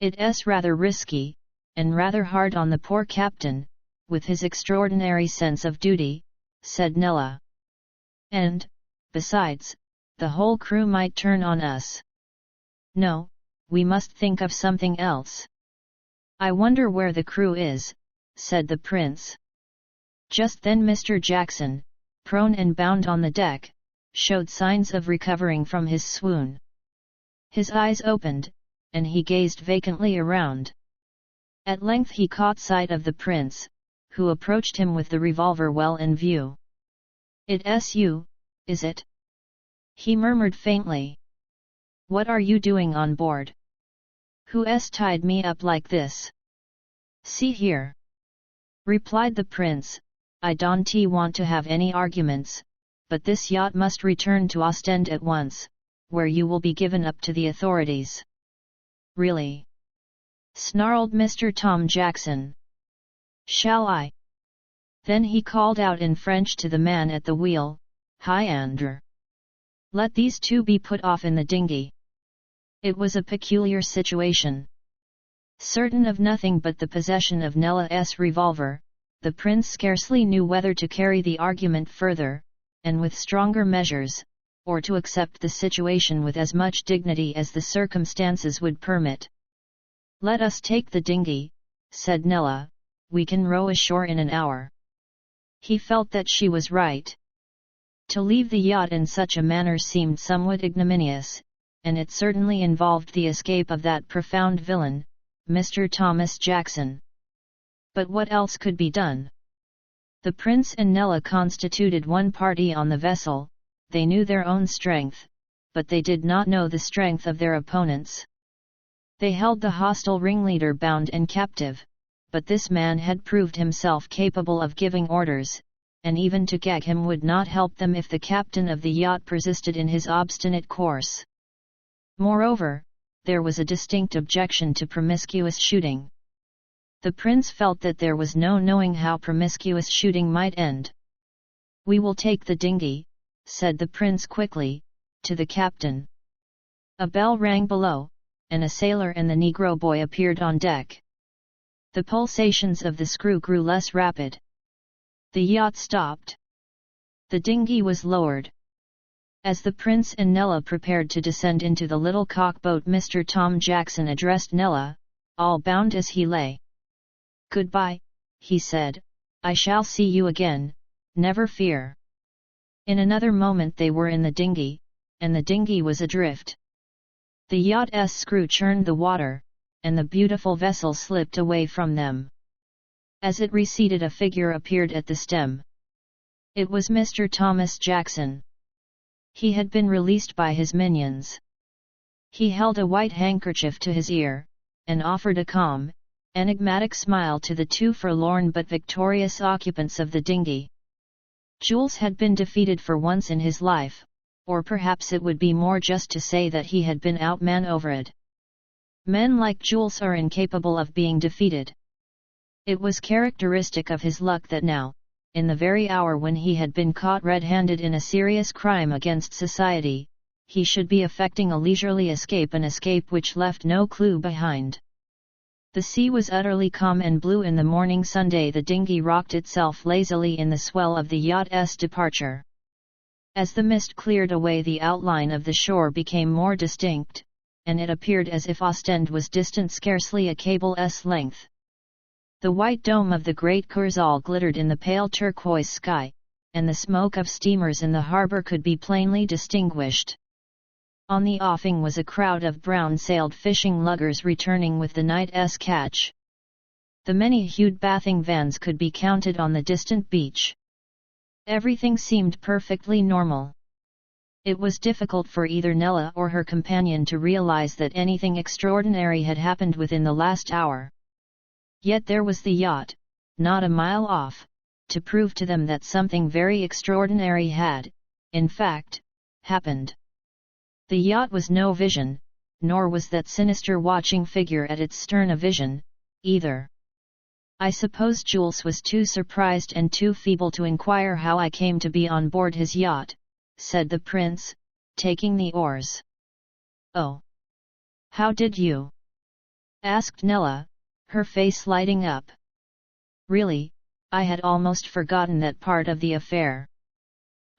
It's rather risky, and rather hard on the poor captain, with his extraordinary sense of duty," said Nella. "And, besides, the whole crew might turn on us. No, we must think of something else." "I wonder where the crew is," said the prince. Just then Mr. Jackson, prone and bound on the deck, showed signs of recovering from his swoon. His eyes opened, and he gazed vacantly around. At length he caught sight of the prince, who approached him with the revolver well in view. "It's you, is it?" he murmured faintly. "What are you doing on board? Who's tied me up like this?" "See here," replied the prince, "I don't want to have any arguments, but this yacht must return to Ostend at once, where you will be given up to the authorities." "Really?" snarled Mr. Tom Jackson. "Shall I?" Then he called out in French to the man at the wheel, "Highlander! Let these two be put off in the dinghy." It was a peculiar situation. Certain of nothing but the possession of Nella's revolver, the prince scarcely knew whether to carry the argument further, and with stronger measures, or to accept the situation with as much dignity as the circumstances would permit. "Let us take the dinghy," said Nella, "we can row ashore in an hour." He felt that she was right. To leave the yacht in such a manner seemed somewhat ignominious, and it certainly involved the escape of that profound villain, Mr. Thomas Jackson. But what else could be done? The prince and Nella constituted one party on the vessel. They knew their own strength, but they did not know the strength of their opponents. They held the hostile ringleader bound and captive, but this man had proved himself capable of giving orders, and even to gag him would not help them if the captain of the yacht persisted in his obstinate course. Moreover, there was a distinct objection to promiscuous shooting. The prince felt that there was no knowing how promiscuous shooting might end. "We will take the dinghy," said the prince quickly, to the captain. A bell rang below, and a sailor and the Negro boy appeared on deck. The pulsations of the screw grew less rapid. The yacht stopped. The dinghy was lowered. As the prince and Nella prepared to descend into the little cockboat, Mr. Tom Jackson addressed Nella, all bound as he lay. "Goodbye," he said, "I shall see you again, never fear." In another moment they were in the dinghy, and the dinghy was adrift. The yacht's screw churned the water, and the beautiful vessel slipped away from them. As it receded, a figure appeared at the stem. It was Mr. Thomas Jackson. He had been released by his minions. He held a white handkerchief to his ear, and offered a calm, enigmatic smile to the two forlorn but victorious occupants of the dinghy. Jules had been defeated for once in his life, or perhaps it would be more just to say that he had been outmaneuvered. Men like Jules are incapable of being defeated. It was characteristic of his luck that now, in the very hour when he had been caught red-handed in a serious crime against society, he should be effecting a leisurely escape, an escape which left no clue behind. The sea was utterly calm and blue in the morning Sunday. The dinghy rocked itself lazily in the swell of the yacht's departure. As the mist cleared away, the outline of the shore became more distinct, and it appeared as if Ostend was distant scarcely a cable's length. The white dome of the great Kursaal glittered in the pale turquoise sky, and the smoke of steamers in the harbour could be plainly distinguished. On the offing was a crowd of brown-sailed fishing luggers returning with the night's catch. The many-hued bathing vans could be counted on the distant beach. Everything seemed perfectly normal. It was difficult for either Nella or her companion to realize that anything extraordinary had happened within the last hour. Yet there was the yacht, not a mile off, to prove to them that something very extraordinary had, in fact, happened. The yacht was no vision, nor was that sinister watching figure at its stern a vision, either. I suppose Jules was too surprised and too feeble to inquire how I came to be on board his yacht, said the prince, taking the oars. Oh! How did you? Asked Nella, her face lighting up. Really, I had almost forgotten that part of the affair.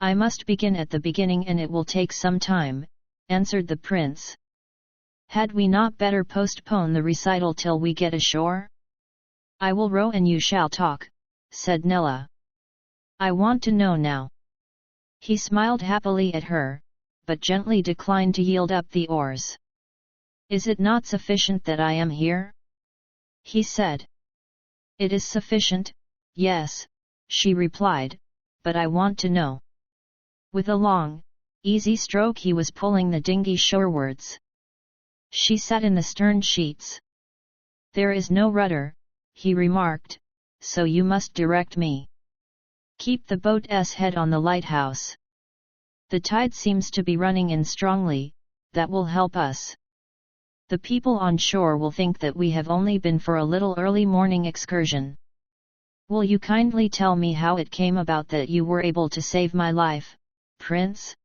I must begin at the beginning and it will take some time, answered the prince. Had we not better postpone the recital till we get ashore? I will row and you shall talk, said Nella. I want to know now. He smiled happily at her, but gently declined to yield up the oars. Is it not sufficient that I am here? He said. It is sufficient, yes, she replied, but I want to know. With a long, easy stroke he was pulling the dinghy shorewards. She sat in the stern sheets. There is no rudder, he remarked, so you must direct me. Keep the boat's head on the lighthouse. The tide seems to be running in strongly, that will help us. The people on shore will think that we have only been for a little early morning excursion. Will you kindly tell me how it came about that you were able to save my life, Prince?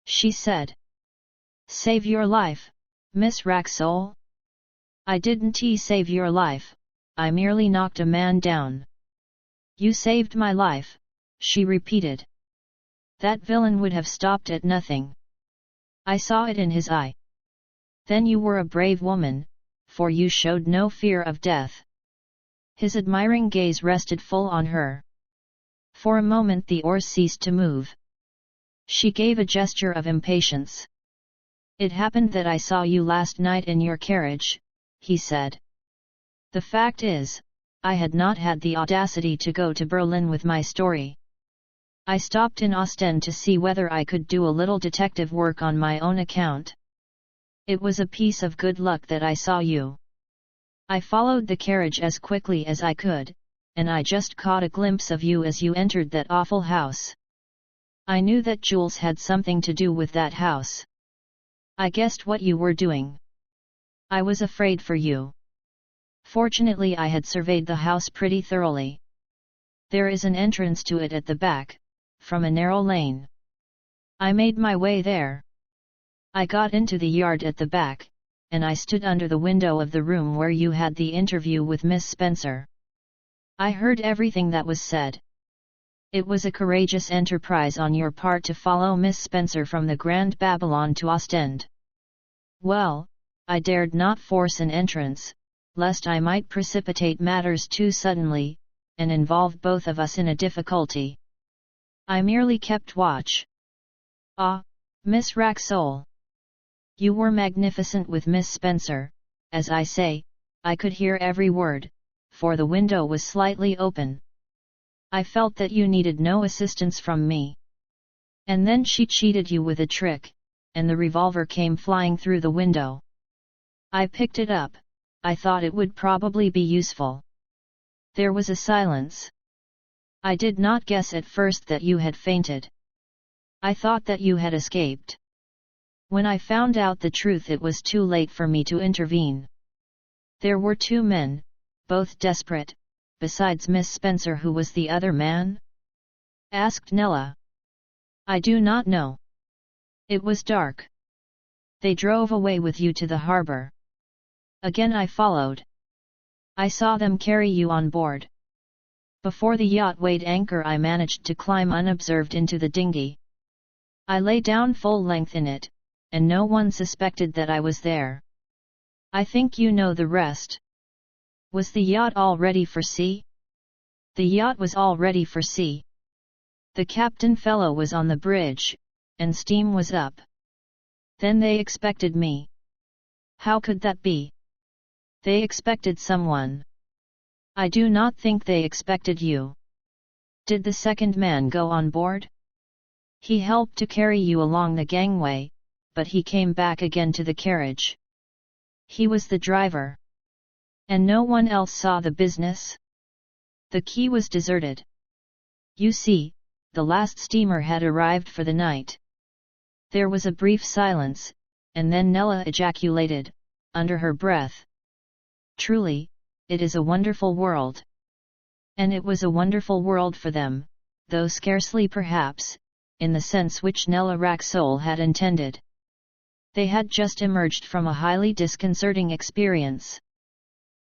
She said. Save your life, Miss Racksole? I didn't save your life, I merely knocked a man down. You saved my life, she repeated. That villain would have stopped at nothing. I saw it in his eye. Then you were a brave woman, for you showed no fear of death. His admiring gaze rested full on her. For a moment the oars ceased to move. She gave a gesture of impatience. It happened that I saw you last night in your carriage, he said. The fact is, I had not had the audacity to go to Berlin with my story. I stopped in Ostend to see whether I could do a little detective work on my own account. It was a piece of good luck that I saw you. I followed the carriage as quickly as I could, and I just caught a glimpse of you as you entered that awful house. I knew that Jules had something to do with that house. I guessed what you were doing. I was afraid for you. Fortunately I had surveyed the house pretty thoroughly. There is an entrance to it at the back, from a narrow lane. I made my way there. I got into the yard at the back, and I stood under the window of the room where you had the interview with Miss Spencer. I heard everything that was said. It was a courageous enterprise on your part to follow Miss Spencer from the Grand Babylon to Ostend. Well, I dared not force an entrance, lest I might precipitate matters too suddenly, and involve both of us in a difficulty. I merely kept watch. Ah, Miss Racksole! You were magnificent with Miss Spencer, as I say, I could hear every word, for the window was slightly open. I felt that you needed no assistance from me. And then she cheated you with a trick, and the revolver came flying through the window. I picked it up, I thought it would probably be useful. There was a silence. I did not guess at first that you had fainted. I thought that you had escaped. When I found out the truth it was too late for me to intervene. There were two men, both desperate, besides Miss Spencer. Who was the other man? Asked Nella. I do not know. It was dark. They drove away with you to the harbor. Again I followed. I saw them carry you on board. Before the yacht weighed anchor I managed to climb unobserved into the dinghy. I lay down full length in it, and no one suspected that I was there. I think you know the rest. Was the yacht all ready for sea? The yacht was all ready for sea. The captain fellow was on the bridge, and steam was up. Then they expected me. How could that be? They expected someone. I do not think they expected you. Did the second man go on board? He helped to carry you along the gangway, but he came back again to the carriage. He was the driver. And no one else saw the business? The quay was deserted. You see, the last steamer had arrived for the night. There was a brief silence, and then Nella ejaculated, under her breath. Truly, it is a wonderful world. And it was a wonderful world for them, though scarcely perhaps, in the sense which Nella Racksole had intended. They had just emerged from a highly disconcerting experience.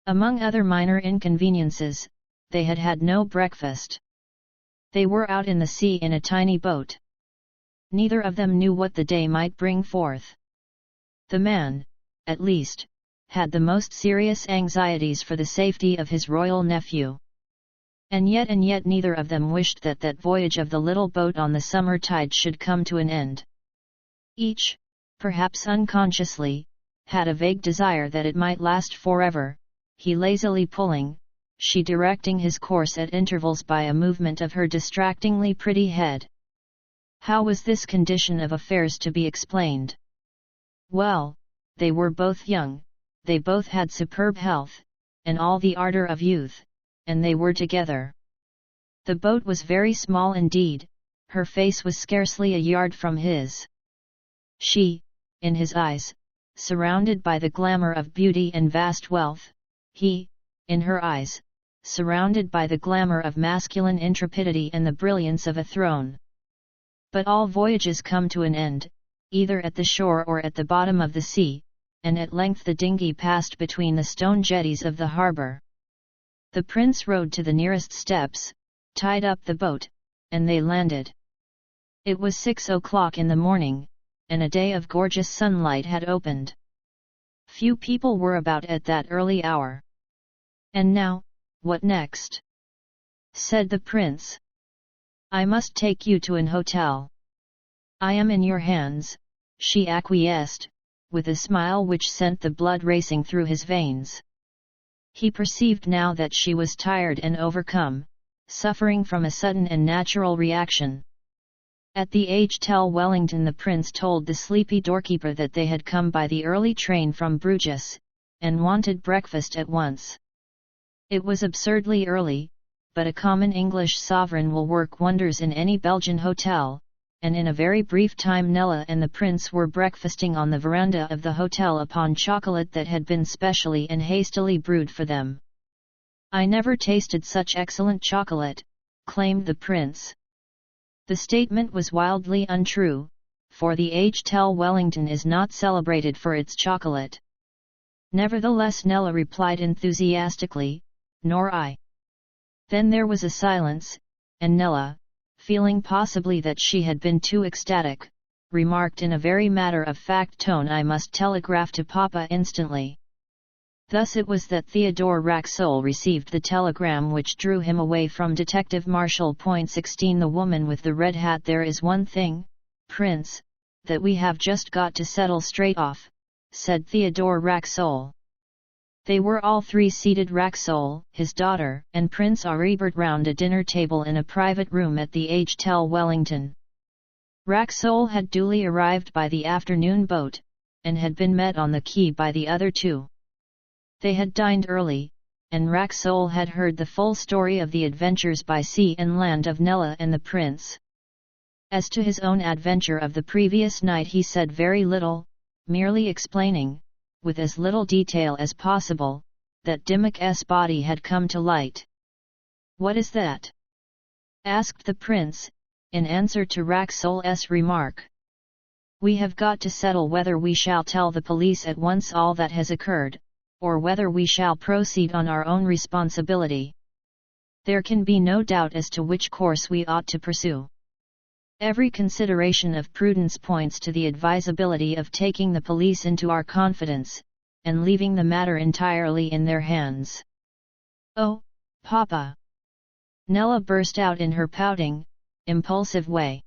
Among other minor inconveniences, they had had no breakfast. They were out in the sea in a tiny boat. Neither of them knew what the day might bring forth. The man, at least, had the most serious anxieties for the safety of his royal nephew. And yet neither of them wished that that voyage of the little boat on the summer tide should come to an end. Each, perhaps unconsciously, had a vague desire that it might last forever, he lazily pulling, she directing his course at intervals by a movement of her distractingly pretty head. How was this condition of affairs to be explained? Well, they were both young, they both had superb health, and all the ardor of youth, and they were together. The boat was very small indeed, her face was scarcely a yard from his. She, in his eyes, surrounded by the glamour of beauty and vast wealth, he, in her eyes, surrounded by the glamour of masculine intrepidity and the brilliance of a throne. But all voyages come to an end, either at the shore or at the bottom of the sea, and at length the dinghy passed between the stone jetties of the harbour. The prince rowed to the nearest steps, tied up the boat, and they landed. It was 6 o'clock in the morning, and a day of gorgeous sunlight had opened. Few people were about at that early hour. And now, what next? Said the prince. I must take you to an hotel. I am in your hands, she acquiesced, with a smile which sent the blood racing through his veins. He perceived now that she was tired and overcome, suffering from a sudden and natural reaction. At the Hotel Wellington the prince told the sleepy doorkeeper that they had come by the early train from Bruges, and wanted breakfast at once. It was absurdly early, but a common English sovereign will work wonders in any Belgian hotel, and in a very brief time Nella and the prince were breakfasting on the veranda of the hotel upon chocolate that had been specially and hastily brewed for them. I never tasted such excellent chocolate, claimed the prince. The statement was wildly untrue, for the Hotel Wellington is not celebrated for its chocolate. Nevertheless Nella replied enthusiastically, nor I. Then there was a silence, and Nella, feeling possibly that she had been too ecstatic, remarked in a very matter-of-fact tone, I must telegraph to Papa instantly. Thus it was that Theodore Racksole received the telegram which drew him away from Detective Marshal. 16 The woman with the red hat. There is one thing, Prince, that we have just got to settle straight off, said Theodore Racksole. They were all three seated, Racksole, his daughter, and Prince Aribert, round a dinner table in a private room at the Hotel Wellington. Racksole had duly arrived by the afternoon boat, and had been met on the quay by the other two. They had dined early, and Racksole had heard the full story of the adventures by sea and land of Nella and the prince. As to his own adventure of the previous night he said very little, merely explaining, with as little detail as possible, that Dimmock's body had come to light. What is that? Asked the prince, in answer to Racksole's remark. We have got to settle whether we shall tell the police at once all that has occurred, or whether we shall proceed on our own responsibility. There can be no doubt as to which course we ought to pursue. Every consideration of prudence points to the advisability of taking the police into our confidence, and leaving the matter entirely in their hands. Oh, Papa! Nella burst out in her pouting, impulsive way.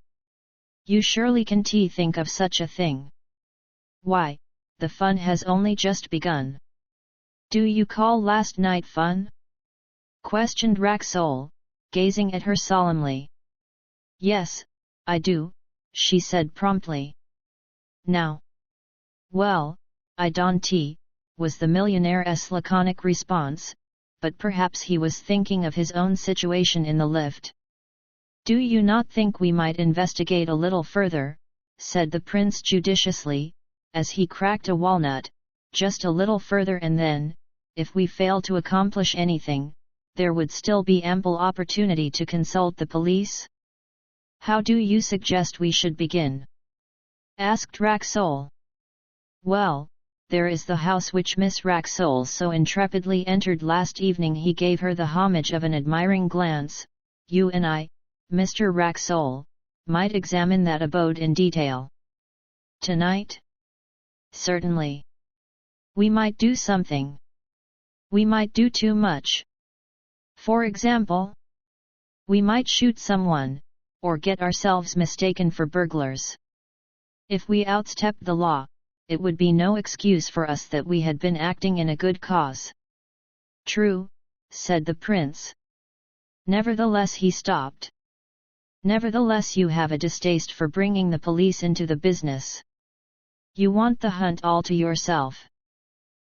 You surely can't think of such a thing. Why, the fun has only just begun. Do you call last night fun? Questioned Racksole, gazing at her solemnly. "Yes, I do," she said promptly. "Now?" "Well, I don't," was the millionaire's laconic response, but perhaps he was thinking of his own situation in the lift. "Do you not think we might investigate a little further?" said the prince judiciously, as he cracked a walnut, "just a little further, and then, if we fail to accomplish anything, there would still be ample opportunity to consult the police?" "How do you suggest we should begin?" asked Racksole. "Well, there is the house which Miss Racksole so intrepidly entered last evening." He gave her the homage of an admiring glance. "You and I, Mr. Racksole, might examine that abode in detail." "Tonight?" "Certainly. We might do something. We might do too much. For example, we might shoot someone, or get ourselves mistaken for burglars. If we outstepped the law, it would be no excuse for us that we had been acting in a good cause." "True," said the prince. Nevertheless he stopped. "Nevertheless you have a distaste for bringing the police into the business. You want the hunt all to yourself.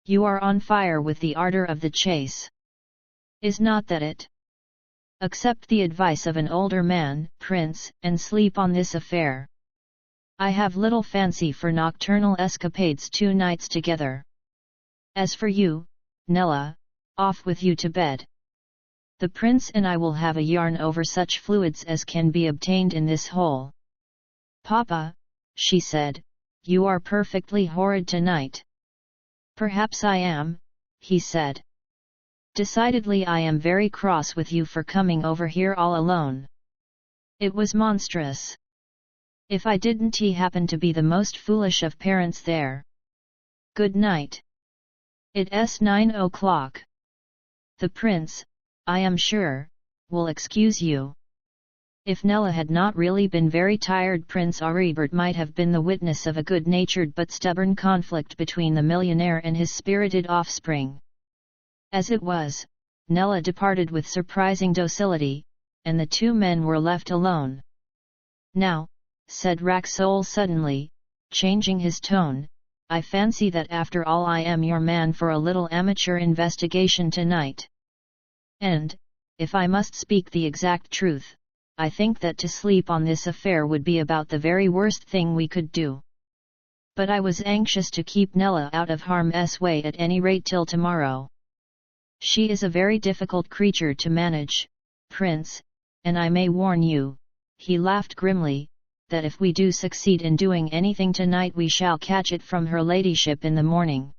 You are on fire with the ardor of the chase. Is not that it? Accept the advice of an older man, prince, and sleep on this affair. I have little fancy for nocturnal escapades 2 nights together. As for you, Nella, off with you to bed. The prince and I will have a yarn over such fluids as can be obtained in this hole." "Papa," she said, "you are perfectly horrid tonight." "Perhaps I am," he said. "Decidedly I am very cross with you for coming over here all alone. It was monstrous. If I didn't happen to be the most foolish of parents there. Good night. It's 9 o'clock. The prince, I am sure, will excuse you." If Nella had not really been very tired, Prince Aribert might have been the witness of a good-natured but stubborn conflict between the millionaire and his spirited offspring. As it was, Nella departed with surprising docility, and the 2 men were left alone. "Now," said Racksole suddenly, changing his tone, "I fancy that after all I am your man for a little amateur investigation tonight. And, if I must speak the exact truth, I think that to sleep on this affair would be about the very worst thing we could do. But I was anxious to keep Nella out of harm's way at any rate till tomorrow. She is a very difficult creature to manage, Prince, and I may warn you," he laughed grimly, "that if we do succeed in doing anything tonight we shall catch it from her ladyship in the morning.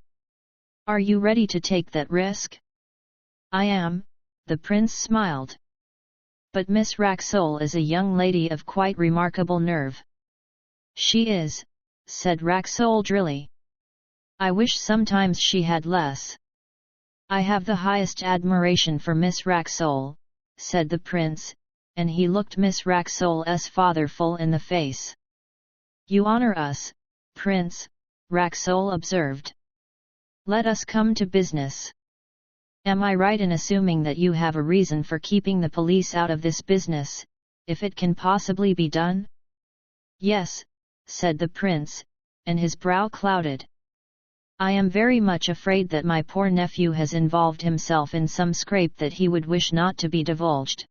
Are you ready to take that risk?" "I am," the prince smiled. "But Miss Racksole is a young lady of quite remarkable nerve." "She is," said Racksole drily. "I wish sometimes she had less." "I have the highest admiration for Miss Racksole," said the prince, and he looked Miss Racksole's father full in the face. "You honor us, Prince," Racksole observed. "Let us come to business. Am I right in assuming that you have a reason for keeping the police out of this business, if it can possibly be done?" "Yes," said the prince, and his brow clouded. "I am very much afraid that my poor nephew has involved himself in some scrape that he would wish not to be divulged."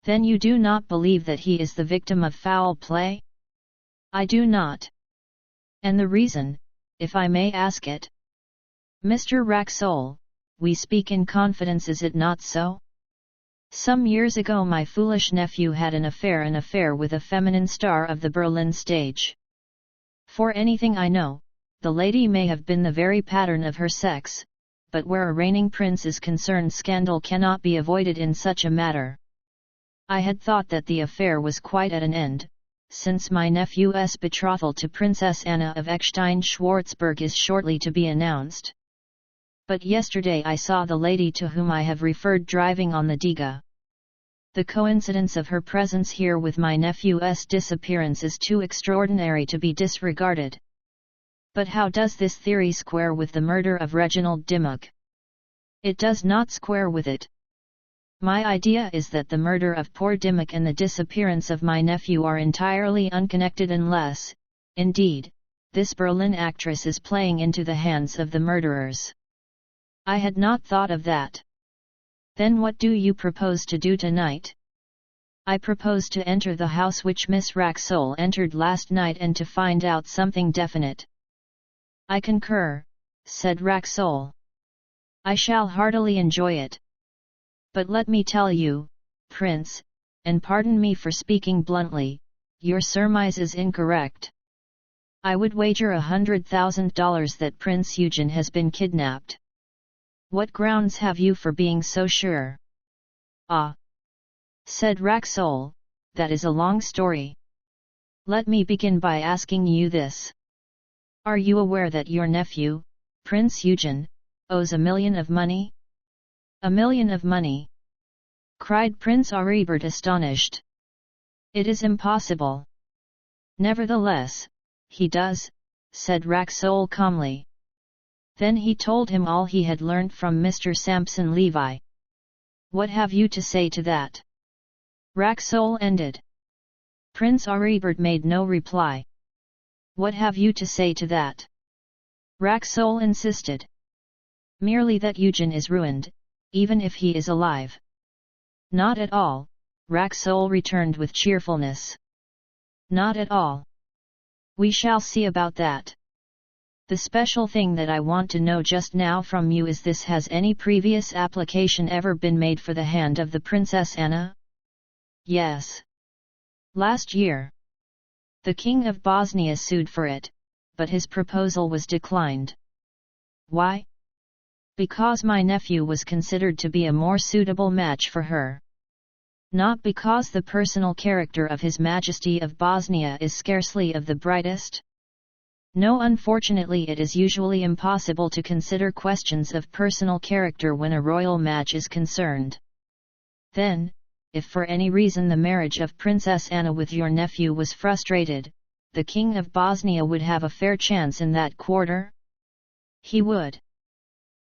"Then you do not believe that he is the victim of foul play?" "I do not." "And the reason, if I may ask it?" "Mr. Racksole, we speak in confidence, is it not so? Some years ago my foolish nephew had an affair with a feminine star of the Berlin stage. For anything I know, the lady may have been the very pattern of her sex, but where a reigning prince is concerned scandal cannot be avoided in such a matter. I had thought that the affair was quite at an end, since my nephew's betrothal to Princess Anna of Eckstein-Schwarzburg is shortly to be announced. But yesterday I saw the lady to whom I have referred driving on the Diga. The coincidence of her presence here with my nephew's disappearance is too extraordinary to be disregarded. But how does this theory square with the murder of Reginald Dimmock?" "It does not square with it." My idea is that the murder of poor Dimmock and the disappearance of my nephew are entirely unconnected unless, indeed, this Berlin actress is playing into the hands of the murderers. I had not thought of that. Then what do you propose to do tonight? I propose to enter the house which Miss Racksole entered last night and to find out something definite. I concur, said Racksole. I shall heartily enjoy it. But let me tell you, Prince, and pardon me for speaking bluntly, your surmise is incorrect. I would wager $100,000 that Prince Eugen has been kidnapped. What grounds have you for being so sure? Ah, said Racksole, that is a long story. Let me begin by asking you this. Are you aware that your nephew, Prince Eugen, owes $1 million of money? $1 million of money? Cried Prince Aribert astonished. It is impossible. Nevertheless, he does, said Racksole calmly. Then he told him all he had learnt from Mr. Sampson Levi. What have you to say to that? Racksole ended. Prince Aribert made no reply. What have you to say to that? Racksole insisted. Merely that Eugen is ruined, even if he is alive. Not at all, Racksole returned with cheerfulness. Not at all. We shall see about that. The special thing that I want to know just now from you is this: has any previous application ever been made for the hand of the Princess Anna? Yes. Last year. The King of Bosnia sued for it, but his proposal was declined. Why? Because my nephew was considered to be a more suitable match for her. Not because the personal character of His Majesty of Bosnia is scarcely of the brightest? No, unfortunately it is usually impossible to consider questions of personal character when a royal match is concerned. Then, if for any reason the marriage of Princess Anna with your nephew was frustrated, the King of Bosnia would have a fair chance in that quarter? He would.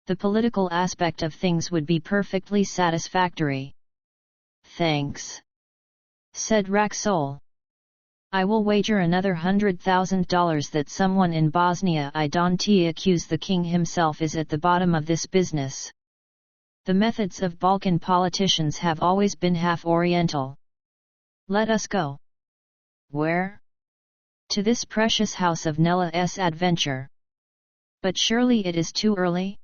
The political aspect of things would be perfectly satisfactory. Thanks, said Racksole. I will wager another $100,000 that someone in Bosnia I don't accuse the king himself is at the bottom of this business. The methods of Balkan politicians have always been half Oriental. Let us go. Where? To this precious house of Nella's adventure. But surely it is too early?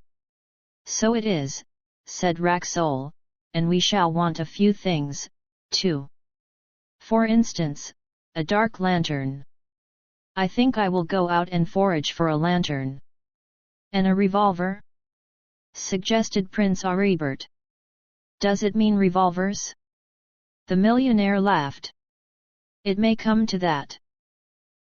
So it is, said Racksole, and we shall want a few things, too. For instance, a dark lantern. I think I will go out and forage for a lantern. And a revolver? Suggested Prince Aribert. Does it mean revolvers? The millionaire laughed. It may come to that.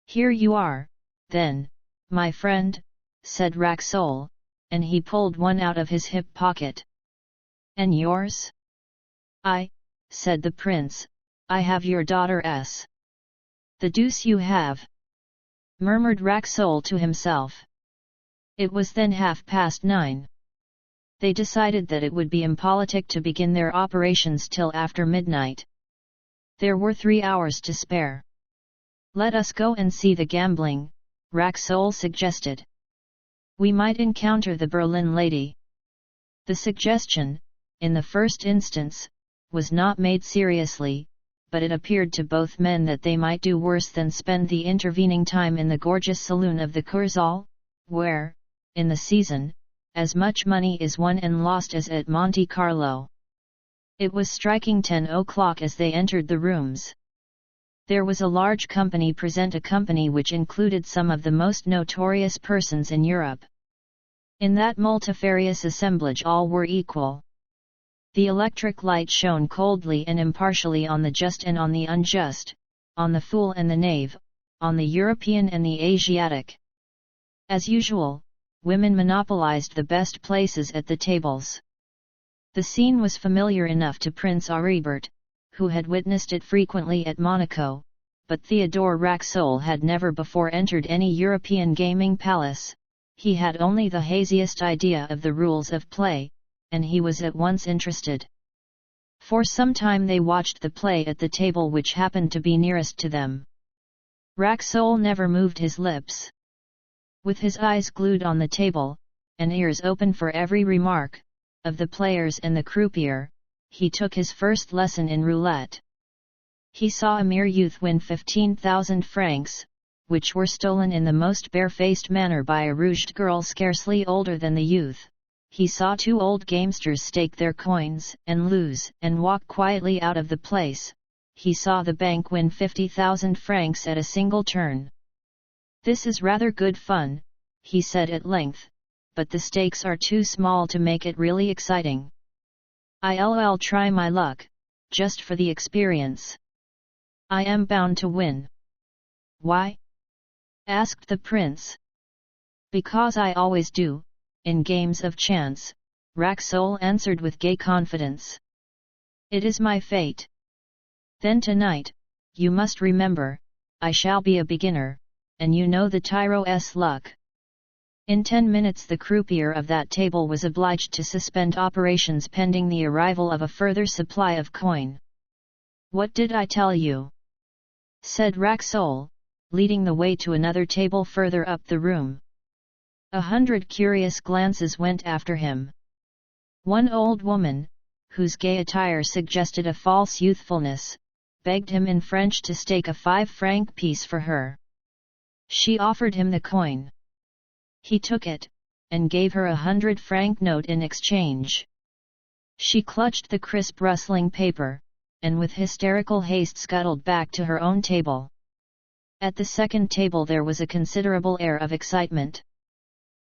Here you are, then, my friend, said Racksole, and he pulled one out of his hip pocket. And yours? Said the prince, I have your daughter's. The deuce you have! Murmured Racksole to himself. It was then 9:30. They decided that it would be impolitic to begin their operations till after midnight. There were 3 hours to spare. Let us go and see the gambling, Racksole suggested. We might encounter the Berlin lady. The suggestion, in the first instance, was not made seriously, but it appeared to both men that they might do worse than spend the intervening time in the gorgeous saloon of the Kursaal, where, in the season, as much money is won and lost as at Monte Carlo. It was striking 10 o'clock as they entered the rooms. There was a large company present, a company which included some of the most notorious persons in Europe. In that multifarious assemblage all were equal. The electric light shone coldly and impartially on the just and on the unjust, on the fool and the knave, on the European and the Asiatic. As usual, women monopolized the best places at the tables. The scene was familiar enough to Prince Aribert, who had witnessed it frequently at Monaco, but Theodore Racksole had never before entered any European gaming palace. He had only the haziest idea of the rules of play, and he was at once interested. For some time they watched the play at the table which happened to be nearest to them. Racksole never moved his lips. With his eyes glued on the table, and ears open for every remark of the players and the croupier, he took his first lesson in roulette. He saw a mere youth win 15,000 francs, which were stolen in the most barefaced manner by a rouged girl scarcely older than the youth. He saw two old gamesters stake their coins and lose and walk quietly out of the place. He saw the bank win 50,000 francs at a single turn. "This is rather good fun," he said at length, "but the stakes are too small to make it really exciting. I'll try my luck, just for the experience. I am bound to win." "Why?" asked the prince. "Because I always do, in games of chance," Racksole answered with gay confidence. "It is my fate." "Then tonight, you must remember, I shall be a beginner, and you know the tyro's luck." In 10 minutes the croupier of that table was obliged to suspend operations pending the arrival of a further supply of coin. "What did I tell you?" said Racksole, leading the way to another table further up the room. 100 curious glances went after him. One old woman, whose gay attire suggested a false youthfulness, begged him in French to stake a 5-franc piece for her. She offered him the coin. He took it, and gave her a 100-franc note in exchange. She clutched the crisp rustling paper, and with hysterical haste scuttled back to her own table. At the second table there was a considerable air of excitement.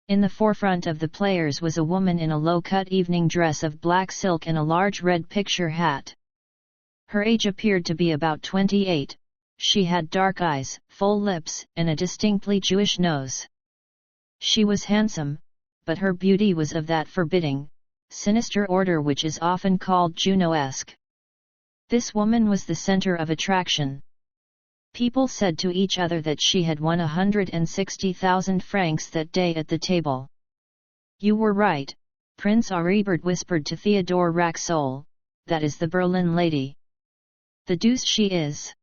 In the forefront of the players was a woman in a low-cut evening dress of black silk and a large red picture hat. Her age appeared to be about 28, she had dark eyes, full lips, and a distinctly Jewish nose. She was handsome, but her beauty was of that forbidding, sinister order which is often called Juno-esque. This woman was the center of attraction. People said to each other that she had won 160,000 francs that day at the table. "You were right," Prince Aribert whispered to Theodore Racksole, "that is the Berlin lady." "The deuce she is!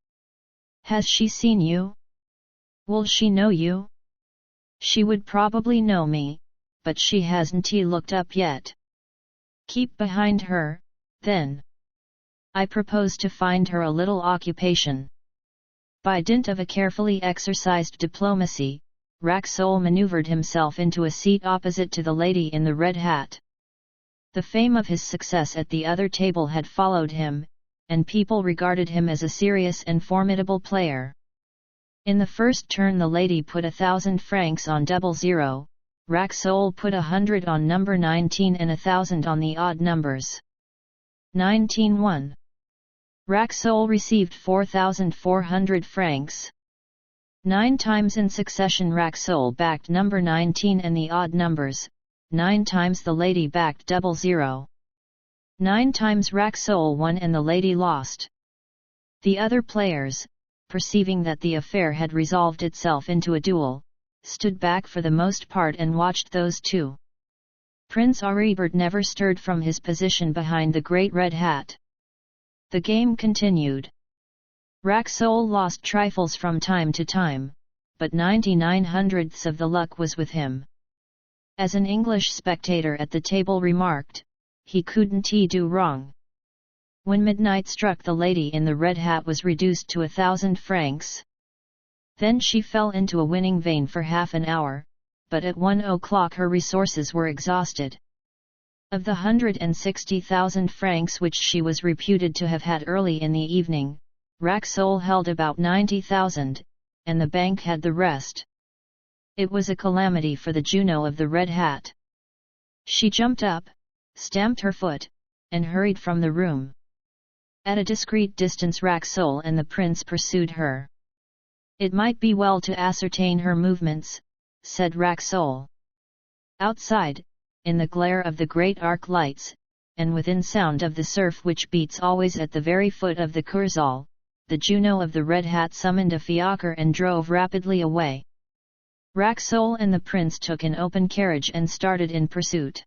Has she seen you? Will she know you?" "She would probably know me, but she hasn't looked up yet." "Keep behind her, then. I propose to find her a little occupation." By dint of a carefully exercised diplomacy, Racksole maneuvered himself into a seat opposite to the lady in the red hat. The fame of his success at the other table had followed him, and people regarded him as a serious and formidable player. In the first turn the lady put 1,000 francs on 00, Racksole put 100 on number 19 and 1,000 on the odd numbers. 19 won. Racksole received 4,400 francs. 9 times in succession Racksole backed number 19 and the odd numbers, 9 times the lady backed 00. 9 times Racksole won and the lady lost. The other players, perceiving that the affair had resolved itself into a duel, stood back for the most part and watched those two. Prince Aribert never stirred from his position behind the great red hat. The game continued. Racksole lost trifles from time to time, but 99/100ths of the luck was with him. As an English spectator at the table remarked, he couldn't do wrong. When midnight struck the lady in the red hat was reduced to 1,000 francs. Then she fell into a winning vein for half an hour, but at 1 o'clock her resources were exhausted. Of the 160,000 francs which she was reputed to have had early in the evening, Racksole held about 90,000, and the bank had the rest. It was a calamity for the Juno of the red hat. She jumped up, stamped her foot, and hurried from the room. At a discreet distance Racksole and the prince pursued her. "It might be well to ascertain her movements," said Racksole. Outside, in the glare of the great arc lights, and within sound of the surf which beats always at the very foot of the Kursaal, the Juno of the red hat summoned a fiacre and drove rapidly away. Racksole and the prince took an open carriage and started in pursuit.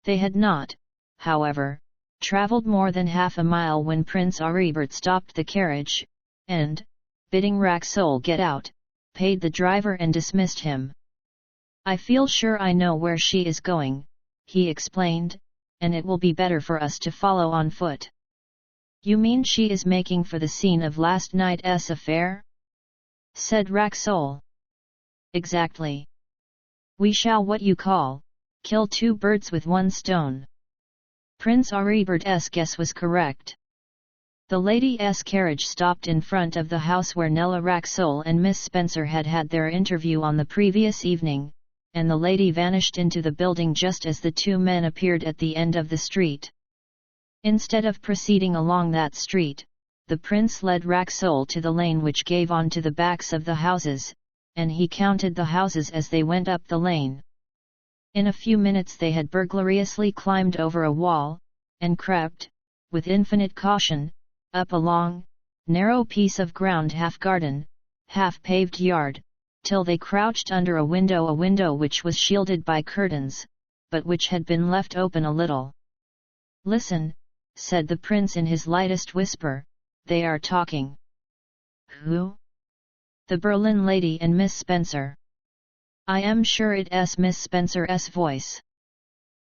They had not, however, travelled more than half a mile when Prince Aribert stopped the carriage, and, bidding Racksole get out, paid the driver and dismissed him. "I feel sure I know where she is going," he explained, "and it will be better for us to follow on foot." "You mean she is making for the scene of last night's affair?" said Racksole. "Exactly. We shall kill two birds with one stone." Prince Aribert's guess was correct. The lady's carriage stopped in front of the house where Nella Racksole and Miss Spencer had had their interview on the previous evening, and the lady vanished into the building just as the two men appeared at the end of the street. Instead of proceeding along that street, the prince led Racksole to the lane which gave on to the backs of the houses, and he counted the houses as they went up the lane. In a few minutes they had burglariously climbed over a wall, and crept, with infinite caution, up a long, narrow piece of ground, half garden, half paved yard, till they crouched under a window which was shielded by curtains, but which had been left open a little. "Listen," said the prince in his lightest whisper, "they are talking." "Who?" "The Berlin lady and Miss Spencer." "I am sure it's Miss Spencer's voice."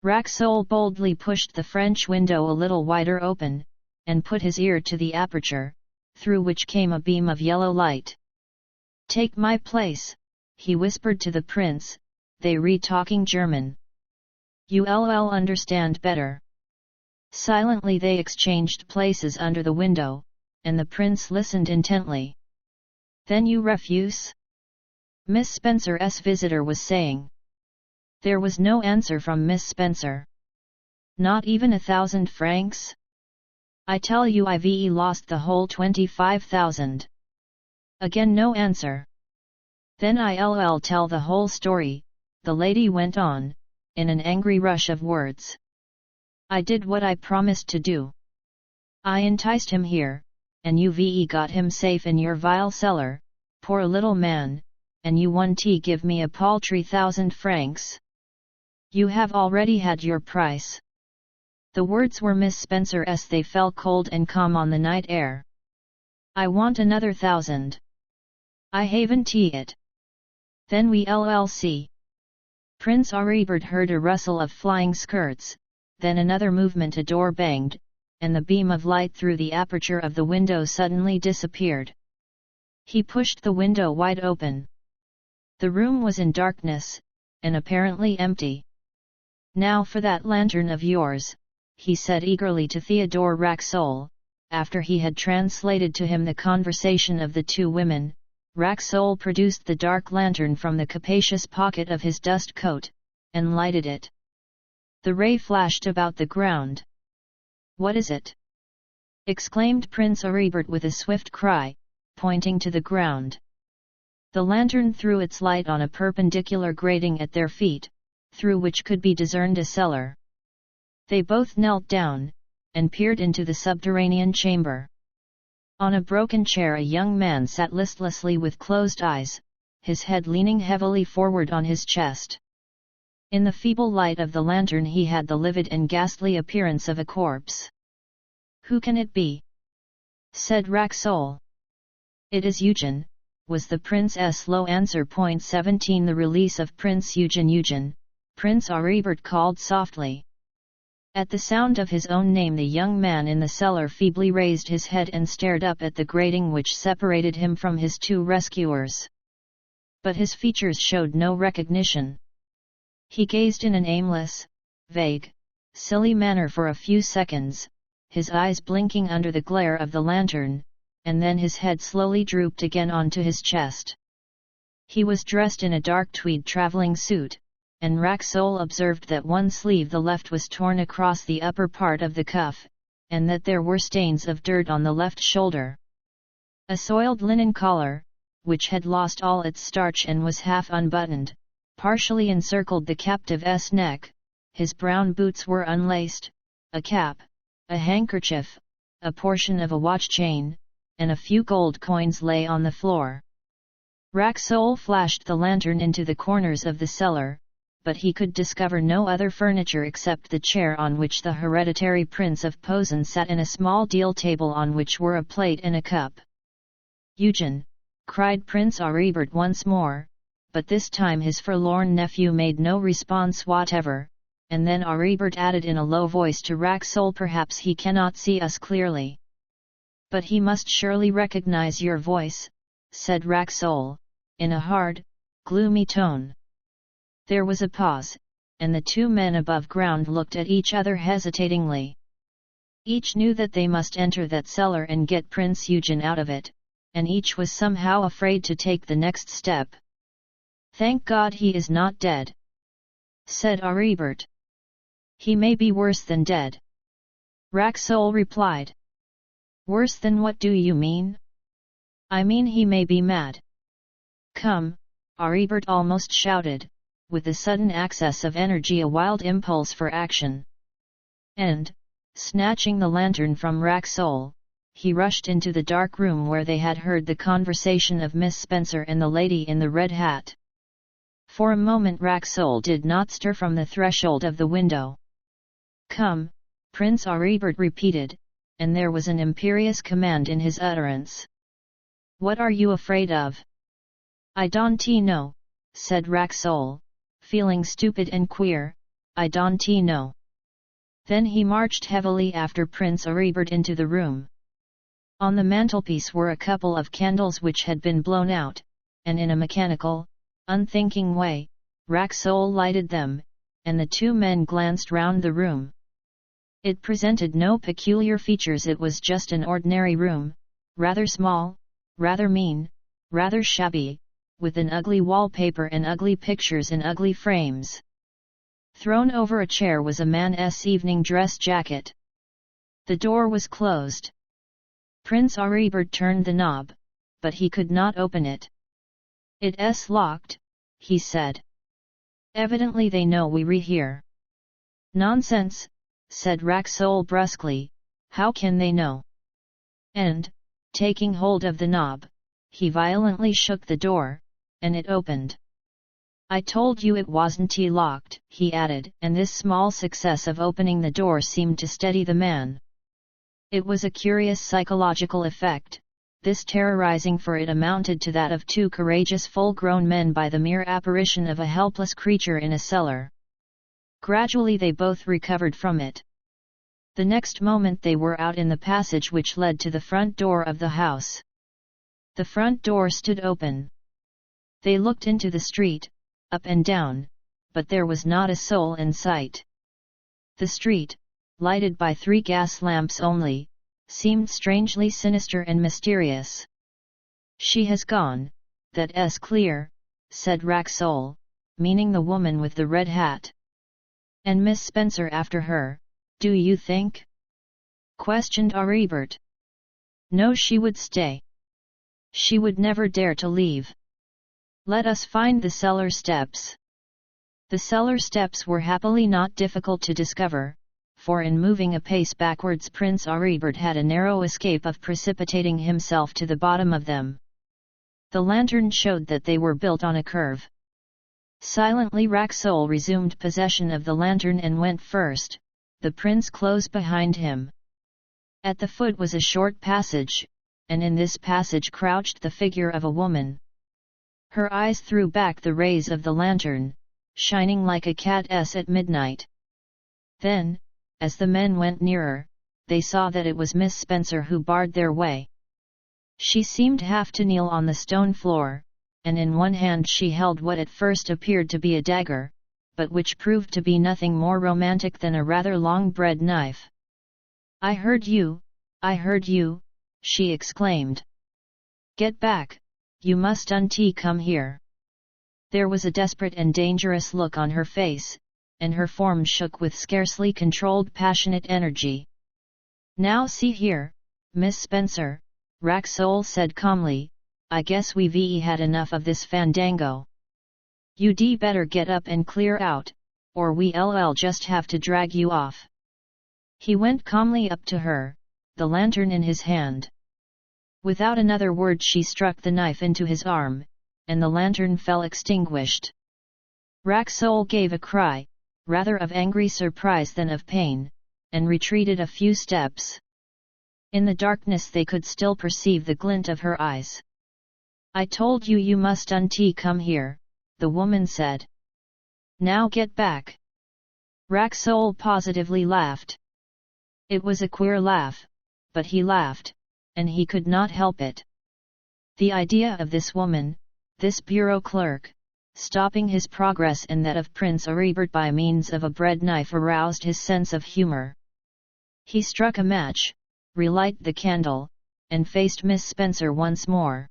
Racksole boldly pushed the French window a little wider open, and put his ear to the aperture, through which came a beam of yellow light. "Take my place," he whispered to the prince, "they talking German. You'll understand better." Silently they exchanged places under the window, and the prince listened intently. "Then you refuse?" Miss Spencer's visitor was saying. There was no answer from Miss Spencer. "Not even 1,000 francs? I tell you I've lost the whole 25,000. Again no answer. "Then I'll tell the whole story," the lady went on, in an angry rush of words. "I did what I promised to do. I enticed him here, and you've got him safe in your vile cellar, poor little man, and you won't give me a paltry 1,000 francs. You have already had your price." The words were Miss Spencer's. They fell cold and calm on the night air. "I want another 1,000. I haven't it." "Then we'll see." Prince Aribert heard a rustle of flying skirts, then another movement. A door banged, and the beam of light through the aperture of the window suddenly disappeared. He pushed the window wide open. The room was in darkness, and apparently empty. "Now for that lantern of yours," he said eagerly to Theodore Racksole, after he had translated to him the conversation of the two women. Racksole produced the dark lantern from the capacious pocket of his dust coat, and lighted it. The ray flashed about the ground. "What is it?" exclaimed Prince Aribert with a swift cry, pointing to the ground. The lantern threw its light on a perpendicular grating at their feet, through which could be discerned a cellar. They both knelt down, and peered into the subterranean chamber. On a broken chair a young man sat listlessly with closed eyes, his head leaning heavily forward on his chest. In the feeble light of the lantern he had the livid and ghastly appearance of a corpse. "Who can it be?" said Racksole. "It is Eugen," was the prince's low answer. 17 The release of Prince Eugen. Prince Aribert called softly. At the sound of his own name the young man in the cellar feebly raised his head and stared up at the grating which separated him from his two rescuers. But his features showed no recognition. He gazed in an aimless, vague, silly manner for a few seconds, his eyes blinking under the glare of the lantern, and then his head slowly drooped again onto his chest. He was dressed in a dark tweed traveling suit, and Racksole observed that one sleeve, the left, was torn across the upper part of the cuff, and that there were stains of dirt on the left shoulder. A soiled linen collar, which had lost all its starch and was half unbuttoned, partially encircled the captive's neck. His brown boots were unlaced. A cap, a handkerchief, a portion of a watch chain, and a few gold coins lay on the floor. Racksole flashed the lantern into the corners of the cellar, but he could discover no other furniture except the chair on which the hereditary Prince of Posen sat and a small deal table on which were a plate and a cup. "Eugen!" cried Prince Aribert once more, but this time his forlorn nephew made no response whatever, and then Aribert added in a low voice to Racksole, "Perhaps he cannot see us clearly." "But he must surely recognize your voice," said Racksole, in a hard, gloomy tone. There was a pause, and the two men above ground looked at each other hesitatingly. Each knew that they must enter that cellar and get Prince Eugen out of it, and each was somehow afraid to take the next step. "Thank God he is not dead," said Aribert. "He may be worse than dead," Racksole replied. "Worse than what do you mean?" "I mean he may be mad." "Come," Aribert almost shouted, with a sudden access of energy, a wild impulse for action. And, snatching the lantern from Racksole, he rushed into the dark room where they had heard the conversation of Miss Spencer and the lady in the red hat. For a moment Racksole did not stir from the threshold of the window. "Come," Prince Aribert repeated, and there was an imperious command in his utterance. "What are you afraid of?" "I don't know," said Racksole, feeling stupid and queer, "I don't know." Then he marched heavily after Prince Aribert into the room. On the mantelpiece were a couple of candles which had been blown out, and in a mechanical, unthinking way, Racksole lighted them, and the two men glanced round the room. It presented no peculiar features, it was just an ordinary room, rather small, rather mean, rather shabby, with an ugly wallpaper and ugly pictures in ugly frames. Thrown over a chair was a man's evening dress jacket. The door was closed. Prince Aribert turned the knob, but he could not open it. "It's locked," he said. "Evidently they know we're here." "Nonsense," said Racksole brusquely, "how can they know?" And, taking hold of the knob, he violently shook the door, and it opened. "I told you it wasn't locked," he added, and this small success of opening the door seemed to steady the man. It was a curious psychological effect, this terrorizing, for it amounted to that of two courageous full-grown men by the mere apparition of a helpless creature in a cellar. Gradually they both recovered from it. The next moment they were out in the passage which led to the front door of the house. The front door stood open. They looked into the street, up and down, but there was not a soul in sight. The street, lighted by 3 gas lamps only, seemed strangely sinister and mysterious. "She has gone, that's clear," said Racksole, meaning the woman with the red hat. "And Miss Spencer after her, do you think?" questioned Aribert. "No, she would stay. She would never dare to leave. Let us find the cellar steps." The cellar steps were happily not difficult to discover, for in moving a pace backwards Prince Aribert had a narrow escape of precipitating himself to the bottom of them. The lantern showed that they were built on a curve. Silently Racksole resumed possession of the lantern and went first, the prince close behind him. At the foot was a short passage, and in this passage crouched the figure of a woman. Her eyes threw back the rays of the lantern, shining like a cat's at midnight. Then, as the men went nearer, they saw that it was Miss Spencer who barred their way. She seemed half to kneel on the stone floor, and in one hand she held what at first appeared to be a dagger, but which proved to be nothing more romantic than a rather long bread knife. I heard you," she exclaimed. "Get back, you mustn't come here." There was a desperate and dangerous look on her face, and her form shook with scarcely controlled passionate energy. "Now see here, Miss Spencer," Racksole said calmly, "I guess we've had enough of this fandango. You'd better get up and clear out, or we'll just have to drag you off." He went calmly up to her, the lantern in his hand. Without another word she struck the knife into his arm, and the lantern fell extinguished. Racksole gave a cry, rather of angry surprise than of pain, and retreated a few steps. In the darkness they could still perceive the glint of her eyes. "I told you you must come here," the woman said. "Now get back." Racksole positively laughed. It was a queer laugh, but he laughed, and he could not help it. The idea of this woman, this bureau clerk, stopping his progress and that of Prince Aribert by means of a bread knife aroused his sense of humor. He struck a match, relighted the candle, and faced Miss Spencer once more.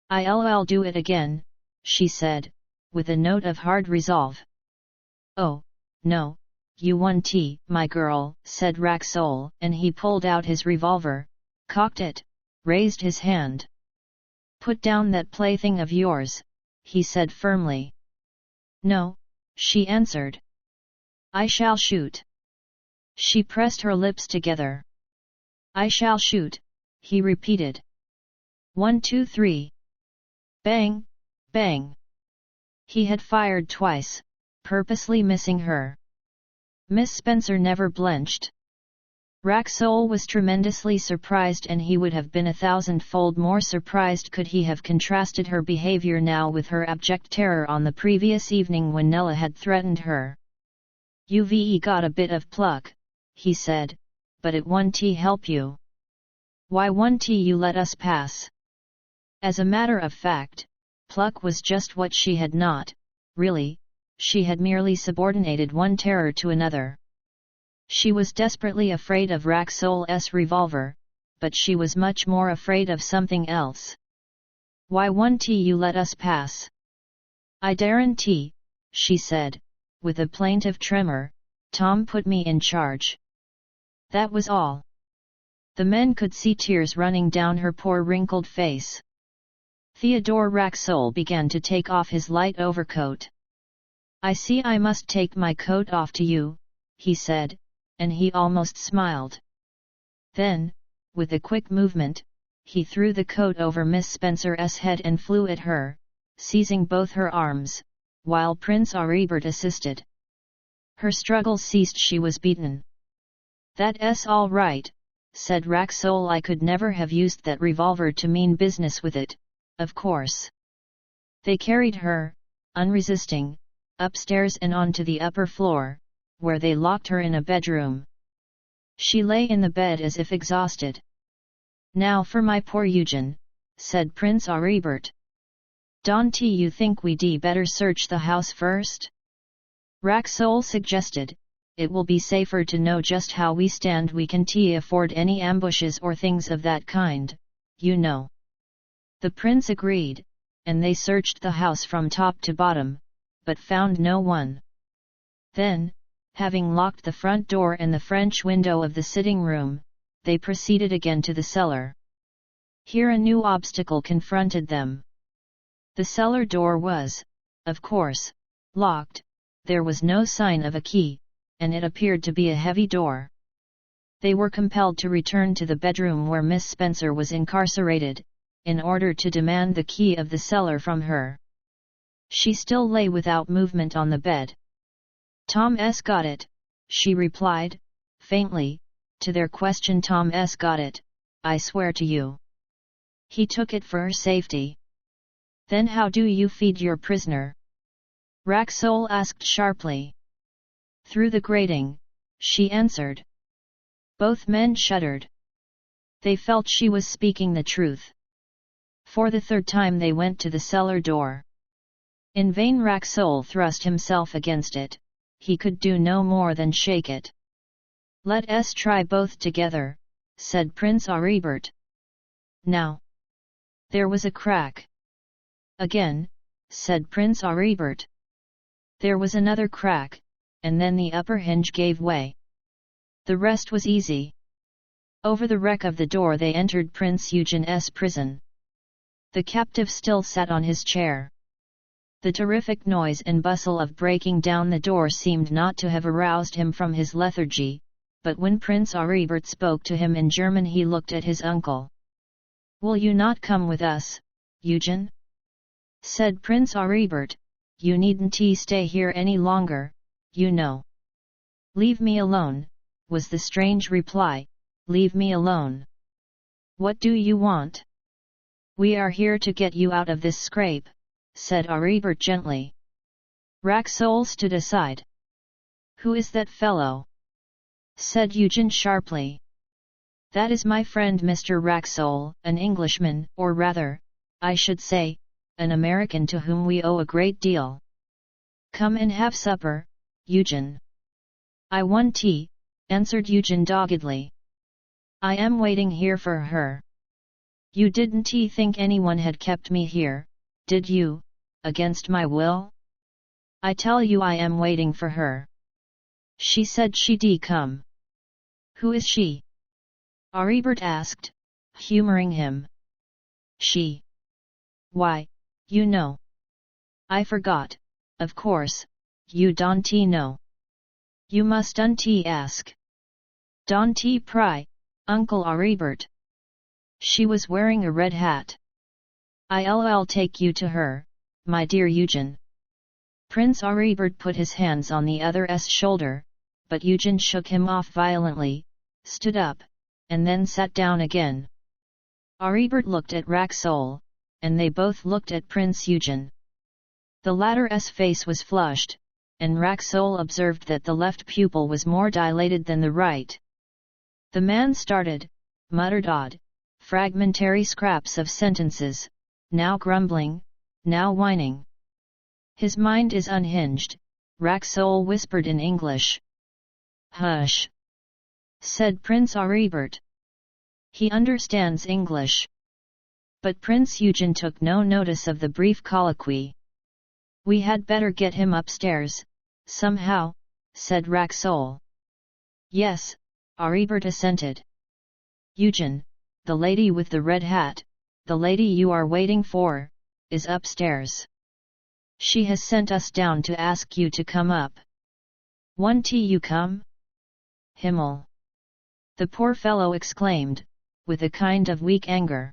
"I'll do it again," she said, with a note of hard resolve. "Oh, no, you won't, my girl," said Racksole, and he pulled out his revolver, cocked it, raised his hand. "Put down that plaything of yours," he said firmly. "No," she answered. "I shall shoot." She pressed her lips together. "I shall shoot," he repeated. 1, 2, 3. Bang, bang. He had fired twice, purposely missing her. Miss Spencer never blenched. Racksole was tremendously surprised, and he would have been 1,000-fold more surprised could he have contrasted her behavior now with her abject terror on the previous evening when Nella had threatened her. "You've got a bit of pluck," he said, "but it won't help you. Why won't you let us pass?" As a matter of fact, pluck was just what she had not, really. She had merely subordinated one terror to another. She was desperately afraid of Racksole's revolver, but she was much more afraid of something else. "Why won't you let us pass?" "I daren't," she said, with a plaintive tremor. "Tom put me in charge." That was all. The men could see tears running down her poor wrinkled face. Theodore Racksole began to take off his light overcoat. "I see I must take my coat off to you," he said, and he almost smiled. Then, with a quick movement, he threw the coat over Miss Spencer's head and flew at her, seizing both her arms, while Prince Aribert assisted. Her struggles ceased. She was beaten. "That's all right," said Racksole. "I could never have used that revolver to mean business with it, of course." They carried her, unresisting, upstairs and on to the upper floor, where they locked her in a bedroom. She lay in the bed as if exhausted. "Now for my poor Eugen," said Prince Aribert. "Don't you think we'd better search the house first?" Racksole suggested. "It will be safer to know just how we stand. We can't afford any ambushes or things of that kind, you know." The prince agreed, and they searched the house from top to bottom, but found no one. Then, having locked the front door and the French window of the sitting room, they proceeded again to the cellar. Here a new obstacle confronted them. The cellar door was, of course, locked. There was no sign of a key, and it appeared to be a heavy door. They were compelled to return to the bedroom where Miss Spencer was incarcerated, in order to demand the key of the cellar from her. She still lay without movement on the bed. "Tom's got it," she replied, faintly, to their question. "Tom's got it, I swear to you. He took it for her safety." "Then how do you feed your prisoner?" Racksole asked sharply. "Through the grating," she answered. Both men shuddered. They felt she was speaking the truth. For the third time they went to the cellar door. In vain Racksole thrust himself against it. He could do no more than shake it. "Let us try both together," said Prince Aribert. Now. There was a crack. "Again," said Prince Aribert. There was another crack, and then the upper hinge gave way. The rest was easy. Over the wreck of the door they entered Prince Eugen's prison. The captive still sat on his chair. The terrific noise and bustle of breaking down the door seemed not to have aroused him from his lethargy, but when Prince Aribert spoke to him in German he looked at his uncle. "Will you not come with us, Eugen?" said Prince Aribert, you needn't stay here any longer, you know. Leave me alone, was the strange reply, leave me alone. What do you want? We are here to get you out of this scrape, said Aribert gently. Racksole stood aside. Who is that fellow? Said Eugen sharply. That is my friend Mr. Racksole, an Englishman, or rather, I should say, an American to whom we owe a great deal. Come and have supper, Eugen. I want tea, answered Eugen doggedly. I am waiting here for her. You didn't think anyone had kept me here, did you, against my will? I tell you I am waiting for her. She said she'd come. Who is she? Aribert asked, humoring him. She. Why, you know. I forgot, of course, you don't know. You mustn't ask. Don't pry, Uncle Aribert. She was wearing a red hat. I'll take you to her, my dear Eugen. Prince Aribert put his hands on the other's shoulder, but Eugen shook him off violently, stood up, and then sat down again. Aribert looked at Racksole, and they both looked at Prince Eugen. The latter's face was flushed, and Racksole observed that the left pupil was more dilated than the right. The man started, muttered odd, fragmentary scraps of sentences, now grumbling, now whining. His mind is unhinged, Racksole whispered in English. Hush! Said Prince Aribert. He understands English. But Prince Eugen took no notice of the brief colloquy. We had better get him upstairs, somehow, said Racksole. Yes, Aribert assented. Eugen, the lady with the red hat, the lady you are waiting for, is upstairs. She has sent us down to ask you to come up. Won't you come? Himmel! The poor fellow exclaimed, with a kind of weak anger.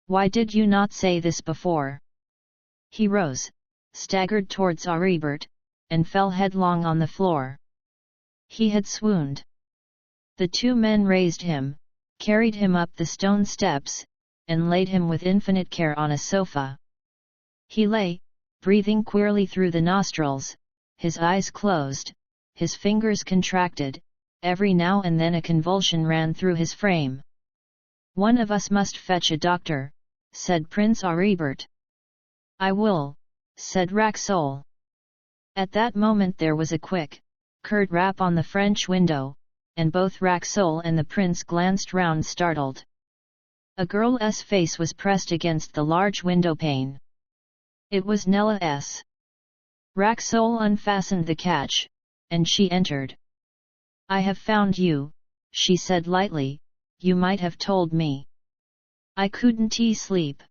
Why did you not say this before? He rose, staggered towards Aribert, and fell headlong on the floor. He had swooned. The two men raised him, carried him up the stone steps, and laid him with infinite care on a sofa. He lay, breathing queerly through the nostrils, his eyes closed, his fingers contracted, every now and then a convulsion ran through his frame. One of us must fetch a doctor, said Prince Aribert. I will, said Racksole. At that moment there was a quick, curt rap on the French window, and both Racksole and the prince glanced round startled. A girl's face was pressed against the large window pane. It was Nella's. Racksole unfastened the catch, and she entered. I have found you, she said lightly, you might have told me. I couldn't sleep.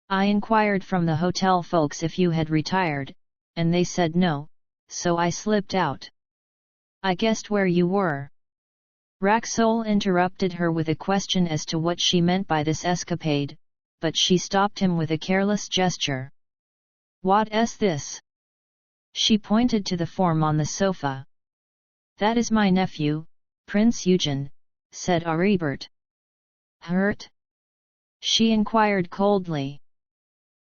I inquired from the hotel folks if you had retired, and they said no, so I slipped out. I guessed where you were. Racksole interrupted her with a question as to what she meant by this escapade, but she stopped him with a careless gesture. What's this? She pointed to the form on the sofa. That is my nephew, Prince Eugen, said Aribert. Hurt? She inquired coldly.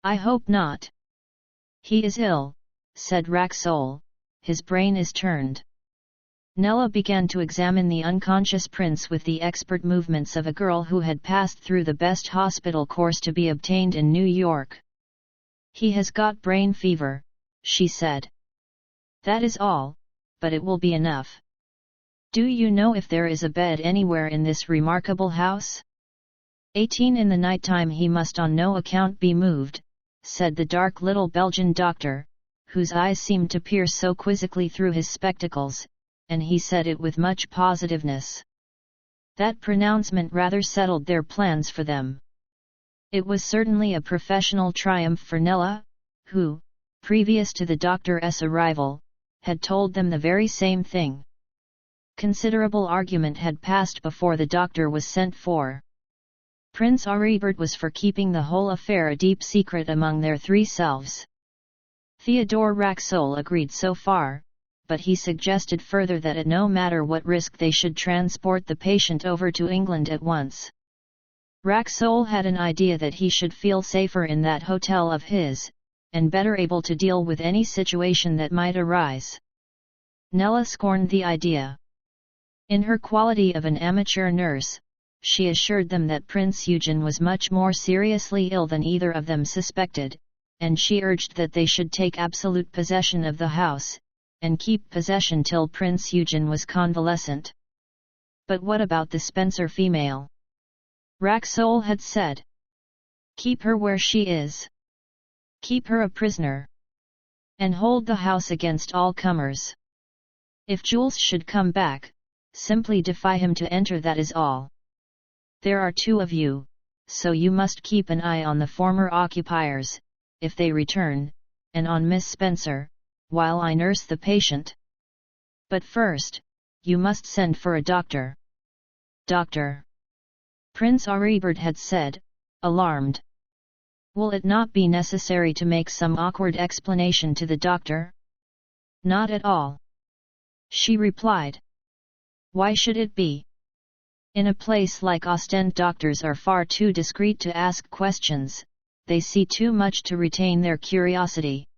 I hope not. He is ill, said Racksole, his brain is turned. Nella began to examine the unconscious prince with the expert movements of a girl who had passed through the best hospital course to be obtained in New York. He has got brain fever, she said. That is all, but it will be enough. Do you know if there is a bed anywhere in this remarkable house? 18 in the night-time he must on no account be moved, said the dark little Belgian doctor, whose eyes seemed to peer so quizzically through his spectacles, and he said it with much positiveness. That pronouncement rather settled their plans for them. It was certainly a professional triumph for Nella, who, previous to the doctor's arrival, had told them the very same thing. Considerable argument had passed before the doctor was sent for. Prince Aribert was for keeping the whole affair a deep secret among their three selves. Theodore Racksole agreed so far, but he suggested further that at no matter what risk they should transport the patient over to England at once. Racksole had an idea that he should feel safer in that hotel of his, and better able to deal with any situation that might arise. Nella scorned the idea. In her quality of an amateur nurse, she assured them that Prince Eugen was much more seriously ill than either of them suspected, and she urged that they should take absolute possession of the house, and keep possession till Prince Eugen was convalescent. But what about the Spencer female? Racksole had said. Keep her where she is. Keep her a prisoner. And hold the house against all comers. If Jules should come back, simply defy him to enter, that is all. There are two of you, so you must keep an eye on the former occupiers, if they return, and on Miss Spencer, while I nurse the patient. But first, you must send for a doctor. Doctor? Prince Aribert had said, alarmed. Will it not be necessary to make some awkward explanation to the doctor? Not at all. She replied. Why should it be? In a place like Ostend, doctors are far too discreet to ask questions, they see too much to retain their curiosity.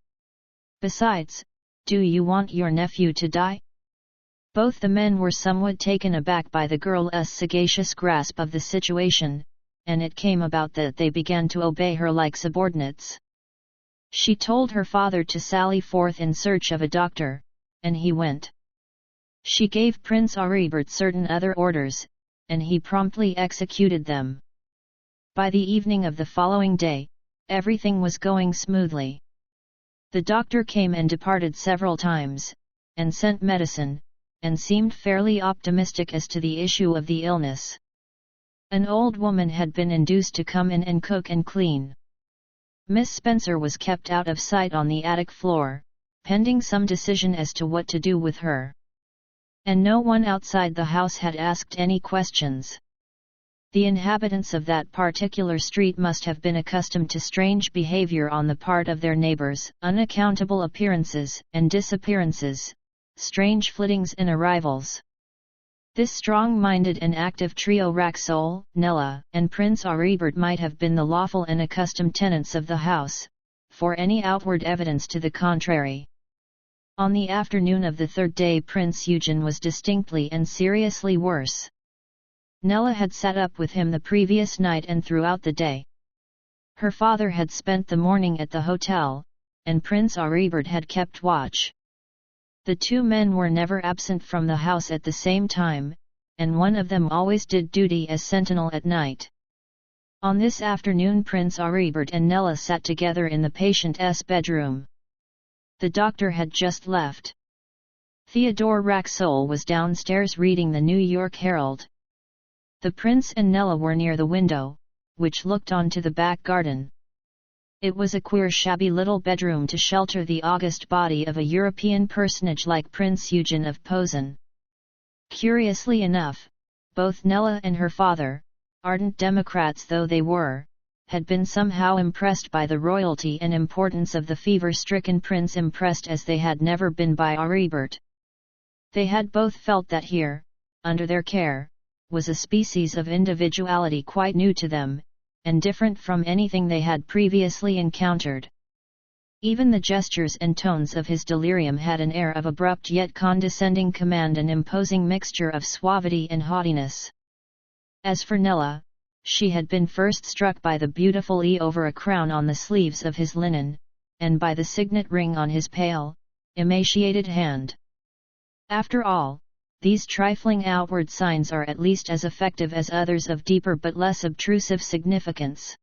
Besides, do you want your nephew to die? Both the men were somewhat taken aback by the girl's sagacious grasp of the situation, and it came about that they began to obey her like subordinates. She told her father to sally forth in search of a doctor, and he went. She gave Prince Aribert certain other orders, and he promptly executed them. By the evening of the following day, everything was going smoothly. The doctor came and departed several times, and sent medicine, and seemed fairly optimistic as to the issue of the illness. An old woman had been induced to come in and cook and clean. Miss Spencer was kept out of sight on the attic floor, pending some decision as to what to do with her. And no one outside the house had asked any questions. The inhabitants of that particular street must have been accustomed to strange behavior on the part of their neighbors, unaccountable appearances and disappearances, strange flittings and arrivals. This strong-minded and active trio, Racksole, Nella, and Prince Aribert, might have been the lawful and accustomed tenants of the house, for any outward evidence to the contrary. On the afternoon of the third day Prince Eugen was distinctly and seriously worse. Nella had sat up with him the previous night and throughout the day. Her father had spent the morning at the hotel, and Prince Aribert had kept watch. The two men were never absent from the house at the same time, and one of them always did duty as sentinel at night. On this afternoon Prince Aribert and Nella sat together in the patient's bedroom. The doctor had just left. Theodore Racksole was downstairs reading the New York Herald. The prince and Nella were near the window, which looked onto the back garden. It was a queer shabby little bedroom to shelter the august body of a European personage like Prince Eugen of Posen. Curiously enough, both Nella and her father, ardent Democrats though they were, had been somehow impressed by the royalty and importance of the fever-stricken prince, impressed as they had never been by Aribert. They had both felt that here, under their care, was a species of individuality quite new to them, and different from anything they had previously encountered. Even the gestures and tones of his delirium had an air of abrupt yet condescending command, an imposing mixture of suavity and haughtiness. As for Nella, she had been first struck by the beautiful E over a crown on the sleeves of his linen, and by the signet ring on his pale, emaciated hand. After all, these trifling outward signs are at least as effective as others of deeper but less obtrusive significance.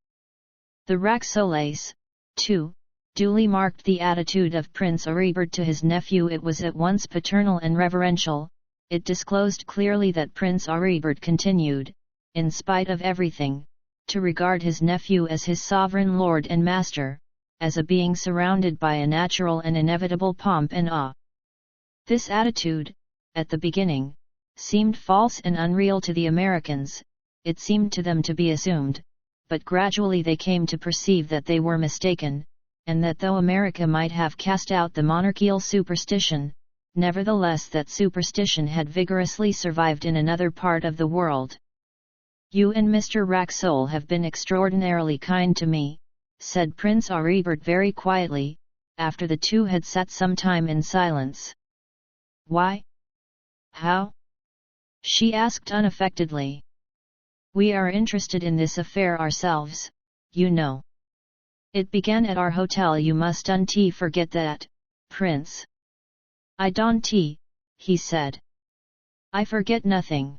The Racksoles, too, duly marked the attitude of Prince Aribert to his nephew. It was at once paternal and reverential. It disclosed clearly that Prince Aribert continued, in spite of everything, to regard his nephew as his sovereign lord and master, as a being surrounded by a natural and inevitable pomp and awe. This attitude, at the beginning, seemed false and unreal to the Americans. It seemed to them to be assumed, but gradually they came to perceive that they were mistaken, and that though America might have cast out the monarchical superstition, nevertheless that superstition had vigorously survived in another part of the world. "You and Mr. Racksole have been extraordinarily kind to me," said Prince Aribert very quietly, after the two had sat some time in silence. "Why? How?" she asked unaffectedly. "We are interested in this affair ourselves, you know. It began at our hotel, you mustn't forget that, Prince." "I don't," he said. "I forget nothing.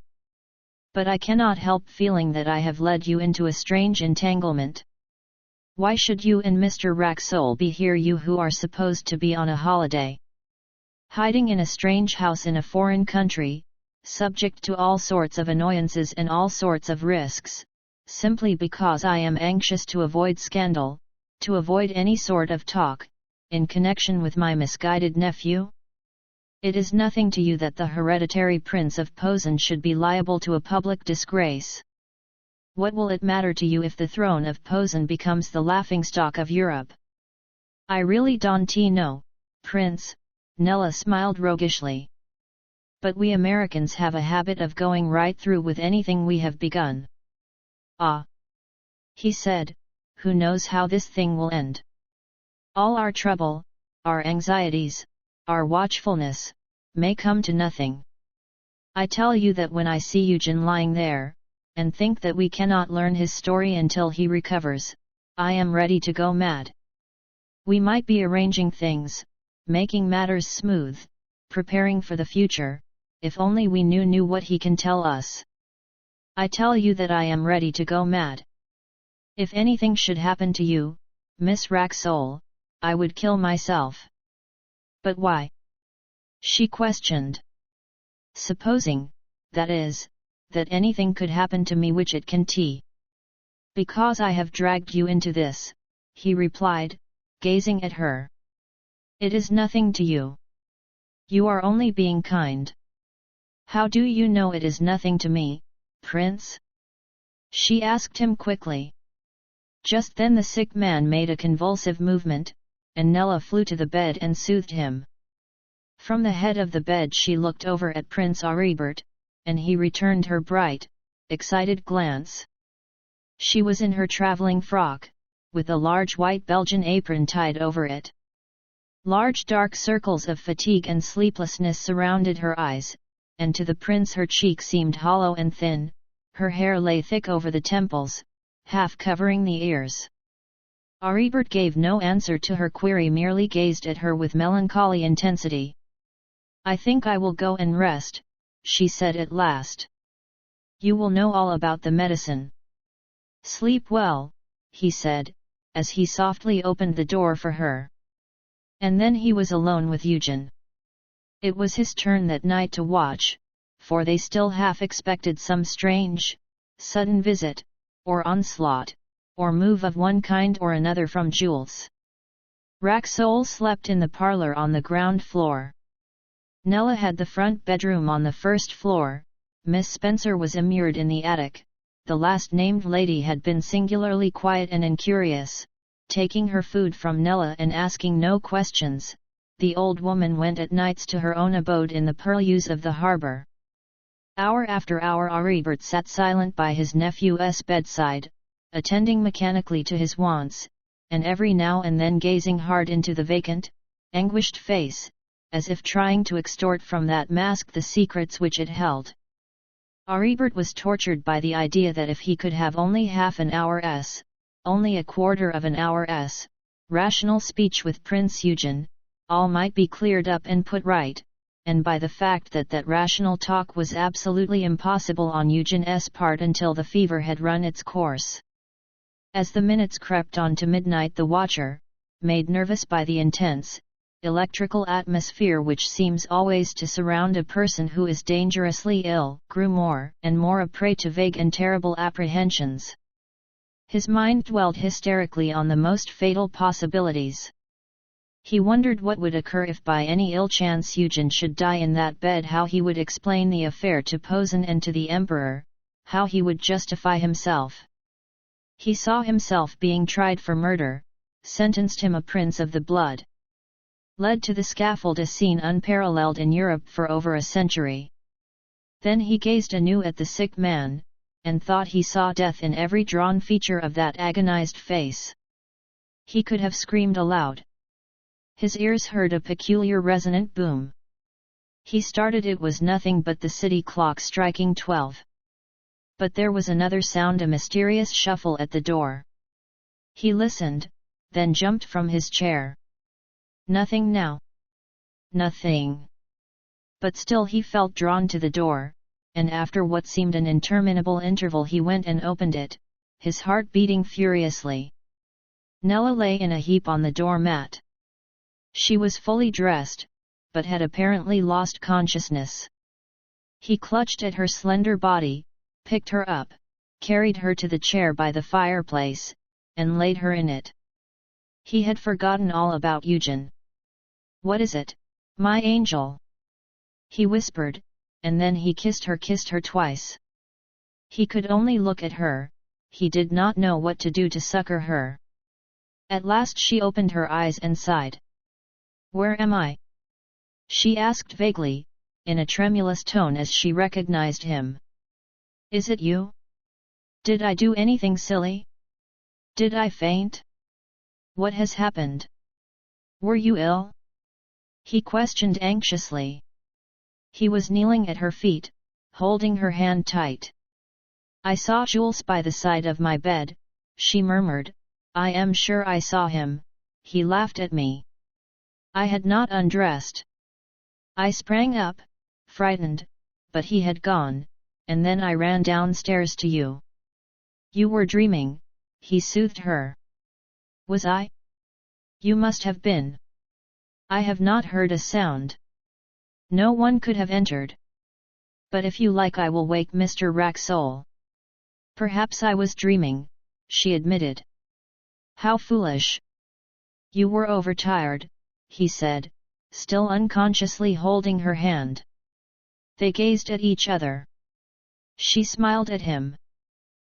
But I cannot help feeling that I have led you into a strange entanglement. Why should you and Mr. Racksole be here, you who are supposed to be on a holiday? Hiding in a strange house in a foreign country, subject to all sorts of annoyances and all sorts of risks, simply because I am anxious to avoid scandal, to avoid any sort of talk, in connection with my misguided nephew? It is nothing to you that the hereditary Prince of Posen should be liable to a public disgrace. What will it matter to you if the throne of Posen becomes the laughingstock of Europe?" "I really don't know, Prince," Nella smiled roguishly. "But we Americans have a habit of going right through with anything we have begun." "Ah," he said, "who knows how this thing will end? All our trouble, our anxieties, our watchfulness, may come to nothing. I tell you that when I see Eugen lying there, and think that we cannot learn his story until he recovers, I am ready to go mad. We might be arranging things, making matters smooth, preparing for the future, if only we knew what he can tell us. I tell you that I am ready to go mad. If anything should happen to you, Miss Racksole, I would kill myself." "But why?" she questioned. "Supposing, that is, that anything could happen to me which it can "Because I have dragged you into this," he replied, gazing at her. "It is nothing to you. You are only being kind." "How do you know it is nothing to me, Prince?" she asked him quickly. Just then the sick man made a convulsive movement, and Nella flew to the bed and soothed him. From the head of the bed she looked over at Prince Aribert, and he returned her bright, excited glance. She was in her travelling frock, with a large white Belgian apron tied over it. Large dark circles of fatigue and sleeplessness surrounded her eyes, and to the prince her cheek seemed hollow and thin, her hair lay thick over the temples, half covering the ears. Aribert gave no answer to her query, merely gazed at her with melancholy intensity. "I think I will go and rest," she said at last. "You will know all about the medicine." "Sleep well," he said, as he softly opened the door for her. And then he was alone with Eugen. It was his turn that night to watch, for they still half expected some strange, sudden visit, or onslaught, or move of one kind or another from Jules. Racksole slept in the parlour on the ground floor. Nella had the front bedroom on the first floor. Miss Spencer was immured in the attic. The last named lady had been singularly quiet and incurious, taking her food from Nella and asking no questions. The old woman went at nights to her own abode in the purlieus of the harbour. Hour after hour Aribert sat silent by his nephew's bedside, attending mechanically to his wants, and every now and then gazing hard into the vacant, anguished face, as if trying to extort from that mask the secrets which it held. Aribert was tortured by the idea that if he could have only half an hour's, only a quarter of an hour's, rational speech with Prince Eugen, all might be cleared up and put right, and by the fact that that rational talk was absolutely impossible on Eugen's part until the fever had run its course. As the minutes crept on to midnight, the watcher, made nervous by the intense, electrical atmosphere which seems always to surround a person who is dangerously ill, grew more and more a prey to vague and terrible apprehensions. His mind dwelled hysterically on the most fatal possibilities. He wondered what would occur if by any ill chance Eugen should die in that bed, how he would explain the affair to Posen and to the Emperor, how he would justify himself. He saw himself being tried for murder, sentenced him a prince of the blood. Led to the scaffold, a scene unparalleled in Europe for over a century. Then he gazed anew at the sick man, and thought he saw death in every drawn feature of that agonized face. He could have screamed aloud. His ears heard a peculiar resonant boom. He started. It was nothing but the city clock striking 12. But there was another sound, a mysterious shuffle at the door. He listened, then jumped from his chair. Nothing now. Nothing. But still he felt drawn to the door, and after what seemed an interminable interval he went and opened it, his heart beating furiously. Nella lay in a heap on the doormat. She was fully dressed, but had apparently lost consciousness. He clutched at her slender body, picked her up, carried her to the chair by the fireplace, and laid her in it. He had forgotten all about Eugen. "What is it, my angel?" he whispered, and then he kissed her twice. He could only look at her, he did not know what to do to succor her. At last she opened her eyes and sighed. "Where am I?" she asked vaguely, in a tremulous tone as she recognized him. "Is it you? Did I do anything silly? Did I faint? What has happened? Were you ill?" he questioned anxiously. He was kneeling at her feet, holding her hand tight. "I saw Jules by the side of my bed," she murmured. "I am sure I saw him. He laughed at me. I had not undressed. I sprang up, frightened, but he had gone, and then I ran downstairs to you." "You were dreaming," he soothed her. "Was I? You must have been. I have not heard a sound. No one could have entered. But if you like I will wake Mr. Racksole." "Perhaps I was dreaming," she admitted. "How foolish." "You were overtired," he said, still unconsciously holding her hand. They gazed at each other. She smiled at him.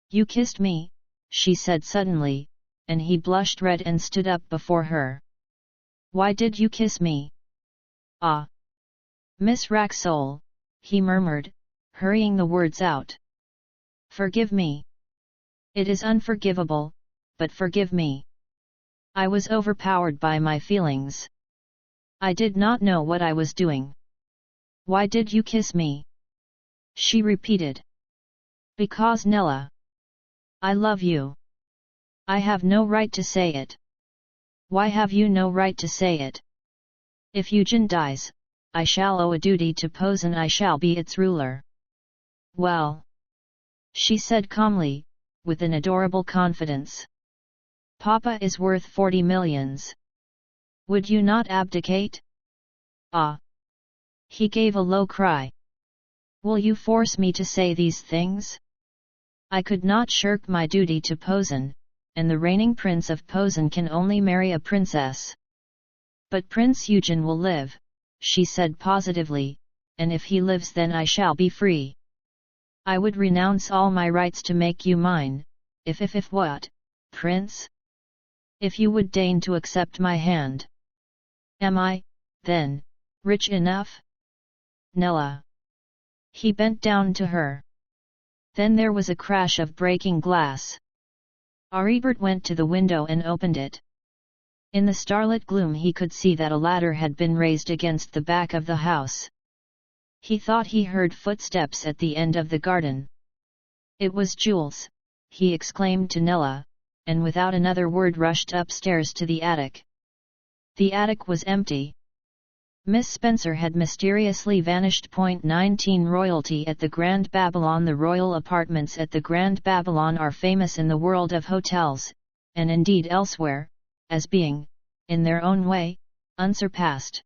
"You kissed me," she said suddenly, and he blushed red and stood up before her. "Why did you kiss me?" "Ah! Miss Racksole," he murmured, hurrying the words out. "Forgive me. It is unforgivable, but forgive me. I was overpowered by my feelings. I did not know what I was doing." "Why did you kiss me?" she repeated. "Because, Nella. I love you. I have no right to say it." "Why have you no right to say it?" "If Eugen dies, I shall owe a duty to Posen. I shall be its ruler." "Well," she said calmly, with an adorable confidence. "Papa is worth 40 millions. Would you not abdicate?" "Ah!" He gave a low cry. "Will you force me to say these things? I could not shirk my duty to Posen, and the reigning prince of Posen can only marry a princess." "But Prince Eugen will live," she said positively, "and if he lives then I shall be free. I would renounce all my rights to make you mine, if what, Prince? If you would deign to accept my hand. Am I, then, rich enough? Nella." He bent down to her. Then there was a crash of breaking glass. Aribert went to the window and opened it. In the starlit gloom he could see that a ladder had been raised against the back of the house. He thought he heard footsteps at the end of the garden. "It was Jules," he exclaimed to Nella, and without another word rushed upstairs to the attic. The attic was empty. Miss Spencer had mysteriously vanished. 19 Royalty at the Grand Babylon. The royal apartments at the Grand Babylon are famous in the world of hotels, and indeed elsewhere, as being, in their own way, unsurpassed.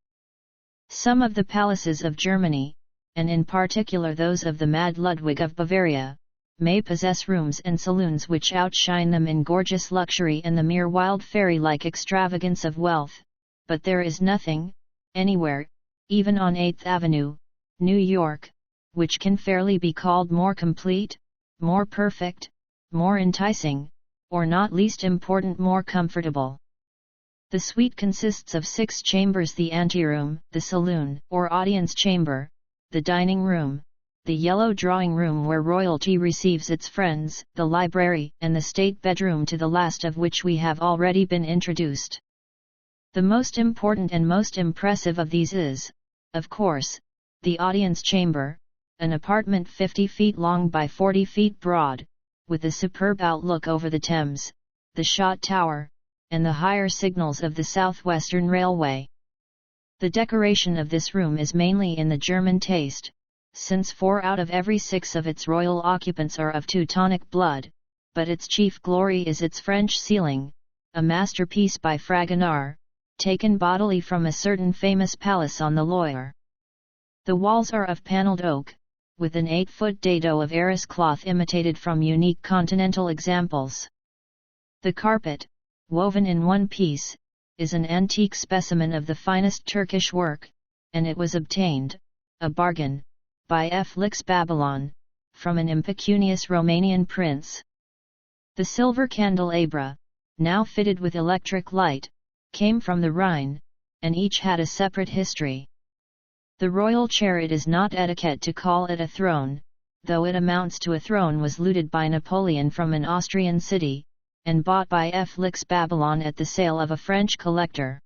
Some of the palaces of Germany, and in particular those of the Mad Ludwig of Bavaria, may possess rooms and saloons which outshine them in gorgeous luxury and the mere wild fairy-like extravagance of wealth, but there is nothing, anywhere, even on 8th Avenue, New York, which can fairly be called more complete, more perfect, more enticing, or not least important more comfortable. The suite consists of 6 chambers: the anteroom, the saloon, or audience chamber, the dining room, the yellow drawing room where royalty receives its friends, the library, and the state bedroom, to the last of which we have already been introduced. The most important and most impressive of these is, of course, the audience chamber, an apartment 50 feet long by 40 feet broad, with a superb outlook over the Thames, the Shot Tower, and the higher signals of the South Western Railway. The decoration of this room is mainly in the German taste, since 4 out of every 6 of its royal occupants are of Teutonic blood, but its chief glory is its French ceiling, a masterpiece by Fragonard, taken bodily from a certain famous palace on the Loire. The walls are of panelled oak, with an 8-foot dado of Arras cloth imitated from unique continental examples. The carpet, woven in one piece, is an antique specimen of the finest Turkish work, and it was obtained, a bargain, by Felix Babylon, from an impecunious Romanian prince. The silver candelabra, now fitted with electric light, came from the Rhine, and each had a separate history. The royal chair, it is not etiquette to call it a throne, though it amounts to a throne, was looted by Napoleon from an Austrian city, and bought by Felix Babylon at the sale of a French collector.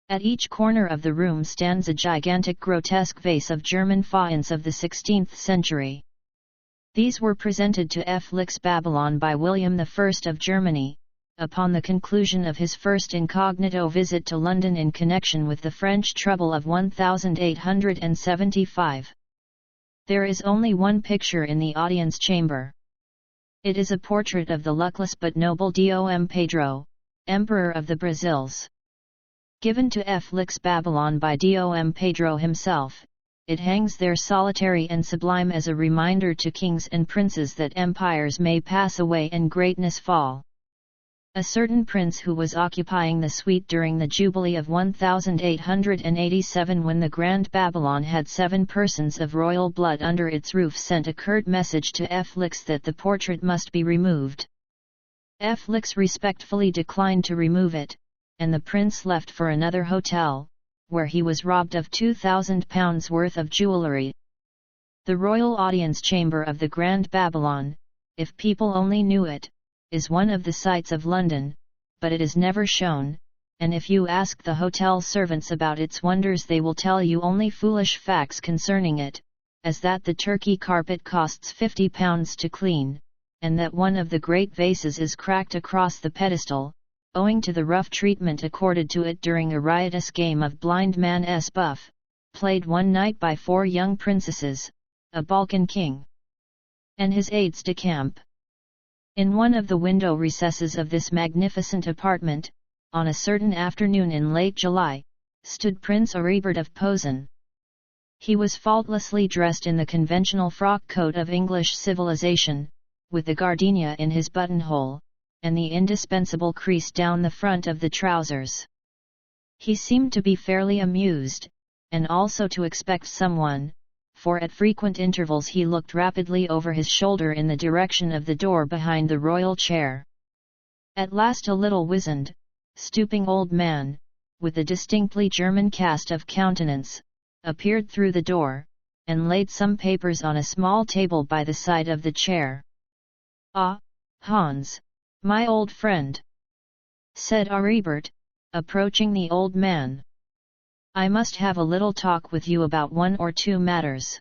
At each corner of the room stands a gigantic grotesque vase of German faience of the 16th century. These were presented to Felix Babylon by William I of Germany, upon the conclusion of his first incognito visit to London in connection with the French trouble of 1875. There is only one picture in the audience chamber. It is a portrait of the luckless but noble Dom Pedro, Emperor of the Brazils. Given to Felix Babylon by Dom Pedro himself, it hangs there solitary and sublime as a reminder to kings and princes that empires may pass away and greatness fall. A certain prince who was occupying the suite during the Jubilee of 1887, when the Grand Babylon had 7 persons of royal blood under its roof, sent a curt message to Felix that the portrait must be removed. Felix respectfully declined to remove it, and the prince left for another hotel, where he was robbed of £2,000 worth of jewellery. The royal audience chamber of the Grand Babylon, if people only knew it, is one of the sights of London, but it is never shown, and if you ask the hotel servants about its wonders they will tell you only foolish facts concerning it, as that the Turkey carpet costs £50 to clean, and that one of the great vases is cracked across the pedestal, owing to the rough treatment accorded to it during a riotous game of blind man's buff, played one night by 4 young princesses, a Balkan king and his aides de camp. In one of the window recesses of this magnificent apartment, on a certain afternoon in late July, stood Prince Aribert of Posen. He was faultlessly dressed in the conventional frock coat of English civilization, with the gardenia in his buttonhole, and the indispensable crease down the front of the trousers. He seemed to be fairly amused, and also to expect someone, for at frequent intervals he looked rapidly over his shoulder in the direction of the door behind the royal chair. At last a little wizened, stooping old man, with a distinctly German cast of countenance, appeared through the door, and laid some papers on a small table by the side of the chair. "Ah, Hans, my old friend," said Aribert, approaching the old man. "I must have a little talk with you about 1 or 2 matters.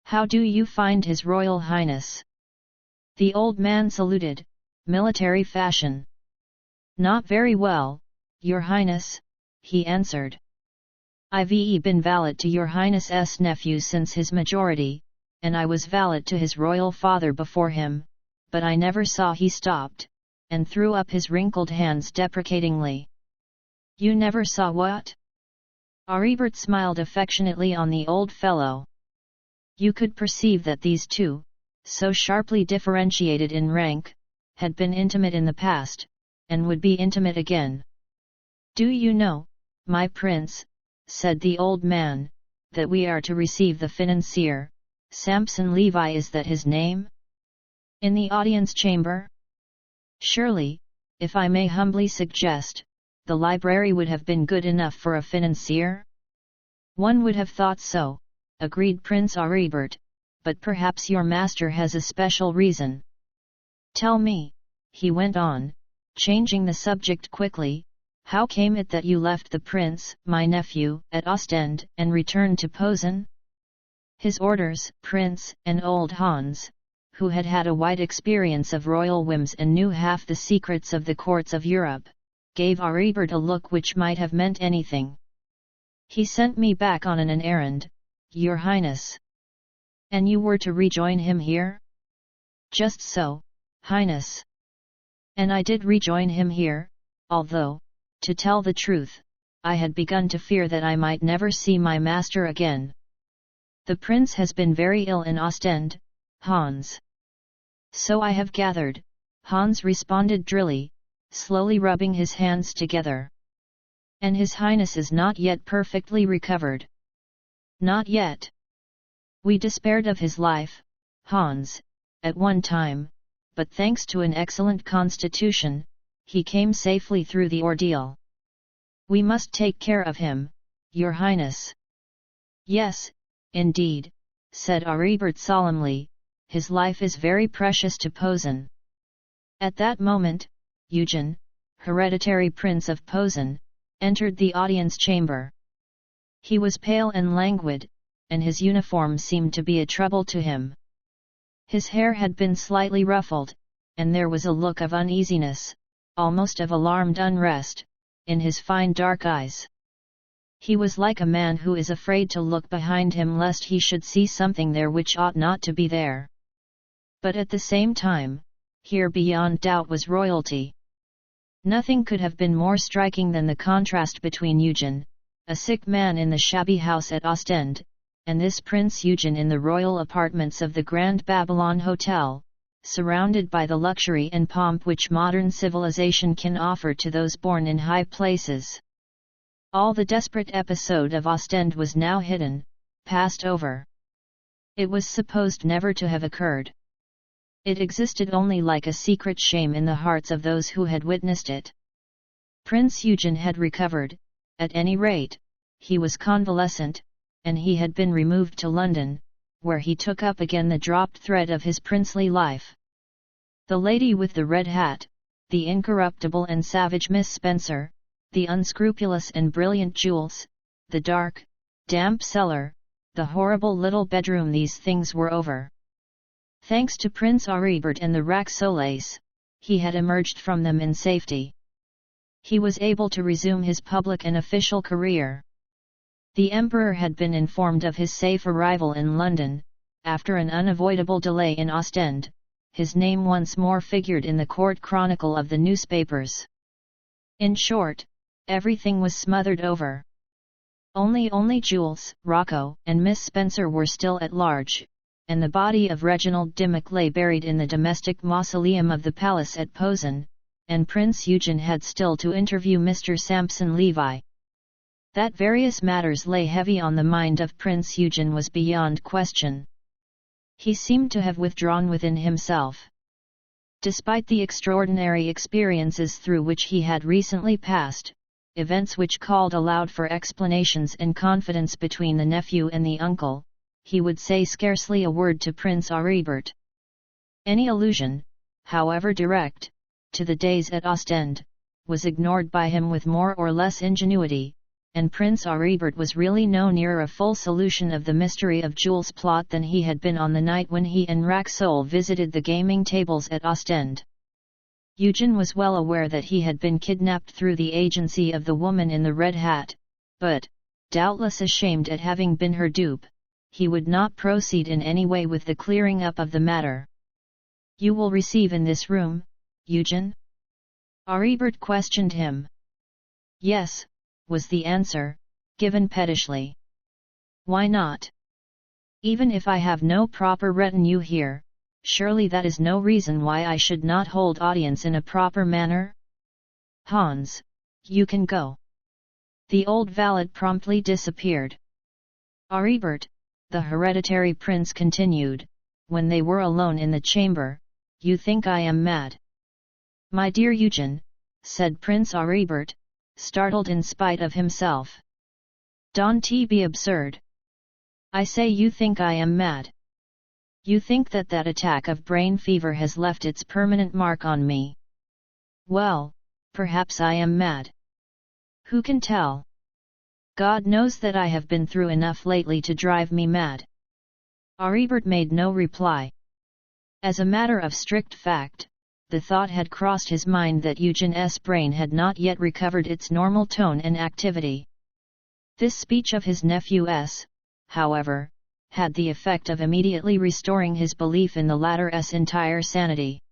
How do you find His Royal Highness?" The old man saluted, military fashion. "Not very well, Your Highness," he answered. "I've been valet to Your Highness's nephew since his majority, and I was valet to his royal father before him, but I never saw." He stopped, and threw up his wrinkled hands deprecatingly. "You never saw what?" Aribert smiled affectionately on the old fellow. You could perceive that these two, so sharply differentiated in rank, had been intimate in the past, and would be intimate again. "Do you know, my prince," said the old man, "that we are to receive the financier, Samson Levi, is that his name? In the audience chamber? Surely, if I may humbly suggest, the library would have been good enough for a financier? One would have thought so, agreed Prince Aribert, but perhaps your master has a special reason. Tell me, he went on, changing the subject quickly, how came it that you left the prince, my nephew, at Ostend, and returned to Posen? His orders, Prince, and old Hans, who had had a wide experience of royal whims and knew half the secrets of the courts of Europe, gave Aribert a look which might have meant anything. He sent me back on an errand, your highness. And you were to rejoin him here? Just so, highness. And I did rejoin him here, although, to tell the truth, I had begun to fear that I might never see my master again. The prince has been very ill in Ostend, Hans. So I have gathered, Hans responded drily, slowly rubbing his hands together. And his highness is not yet perfectly recovered. Not yet. We despaired of his life, Hans, at one time, but thanks to an excellent constitution, he came safely through the ordeal. We must take care of him, your highness. Yes, indeed, said Aribert solemnly, his life is very precious to Posen. At that moment, Eugen, hereditary prince of Posen, entered the audience chamber. He was pale and languid, and his uniform seemed to be a trouble to him. His hair had been slightly ruffled, and there was a look of uneasiness, almost of alarmed unrest, in his fine dark eyes. He was like a man who is afraid to look behind him lest he should see something there which ought not to be there. But at the same time, here beyond doubt was royalty. Nothing could have been more striking than the contrast between Eugen, a sick man in the shabby house at Ostend, and this Prince Eugen in the royal apartments of the Grand Babylon Hotel, surrounded by the luxury and pomp which modern civilization can offer to those born in high places. All the desperate episode of Ostend was now hidden, passed over. It was supposed never to have occurred. It existed only like a secret shame in the hearts of those who had witnessed it. Prince Eugen had recovered, at any rate, he was convalescent, and he had been removed to London, where he took up again the dropped thread of his princely life. The lady with the red hat, the incorruptible and savage Miss Spencer, the unscrupulous and brilliant Jules, the dark, damp cellar, the horrible little bedroom, these things were over. Thanks to Prince Aribert and the Racksoles, he had emerged from them in safety. He was able to resume his public and official career. The Emperor had been informed of his safe arrival in London. After an unavoidable delay in Ostend, his name once more figured in the court chronicle of the newspapers. In short, everything was smothered over. Only Jules, Rocco, and Miss Spencer were still at large, and the body of Reginald Dimmock lay buried in the domestic mausoleum of the palace at Posen, and Prince Eugen had still to interview Mr. Sampson Levi. That various matters lay heavy on the mind of Prince Eugen was beyond question. He seemed to have withdrawn within himself. Despite the extraordinary experiences through which he had recently passed, events which called aloud for explanations and confidence between the nephew and the uncle, he would say scarcely a word to Prince Aribert. Any allusion, however direct, to the days at Ostend, was ignored by him with more or less ingenuity, and Prince Aribert was really no nearer a full solution of the mystery of Jules' plot than he had been on the night when he and Racksole visited the gaming tables at Ostend. Eugen was well aware that he had been kidnapped through the agency of the woman in the red hat, but, doubtless ashamed at having been her dupe, he would not proceed in any way with the clearing up of the matter. "You will receive in this room, Eugen?" Aribert questioned him. "Yes," was the answer, given pettishly. "Why not? Even if I have no proper retinue here, surely that is no reason why I should not hold audience in a proper manner?" "Hans, you can go." The old valet promptly disappeared. "Aribert," the hereditary prince continued, when they were alone in the chamber, "you think I am mad." "My dear Eugen," said Prince Aribert, startled in spite of himself. Don't be absurd. I say, you think I am mad? You think that attack of brain fever has left its permanent mark on me? Well, perhaps I am mad. Who can tell? God knows that I have been through enough lately to drive me mad. Aribert made no reply. As a matter of strict fact, the thought had crossed his mind that Eugene's brain had not yet recovered its normal tone and activity. This speech of his nephew's, however, had the effect of immediately restoring his belief in the latter's entire sanity.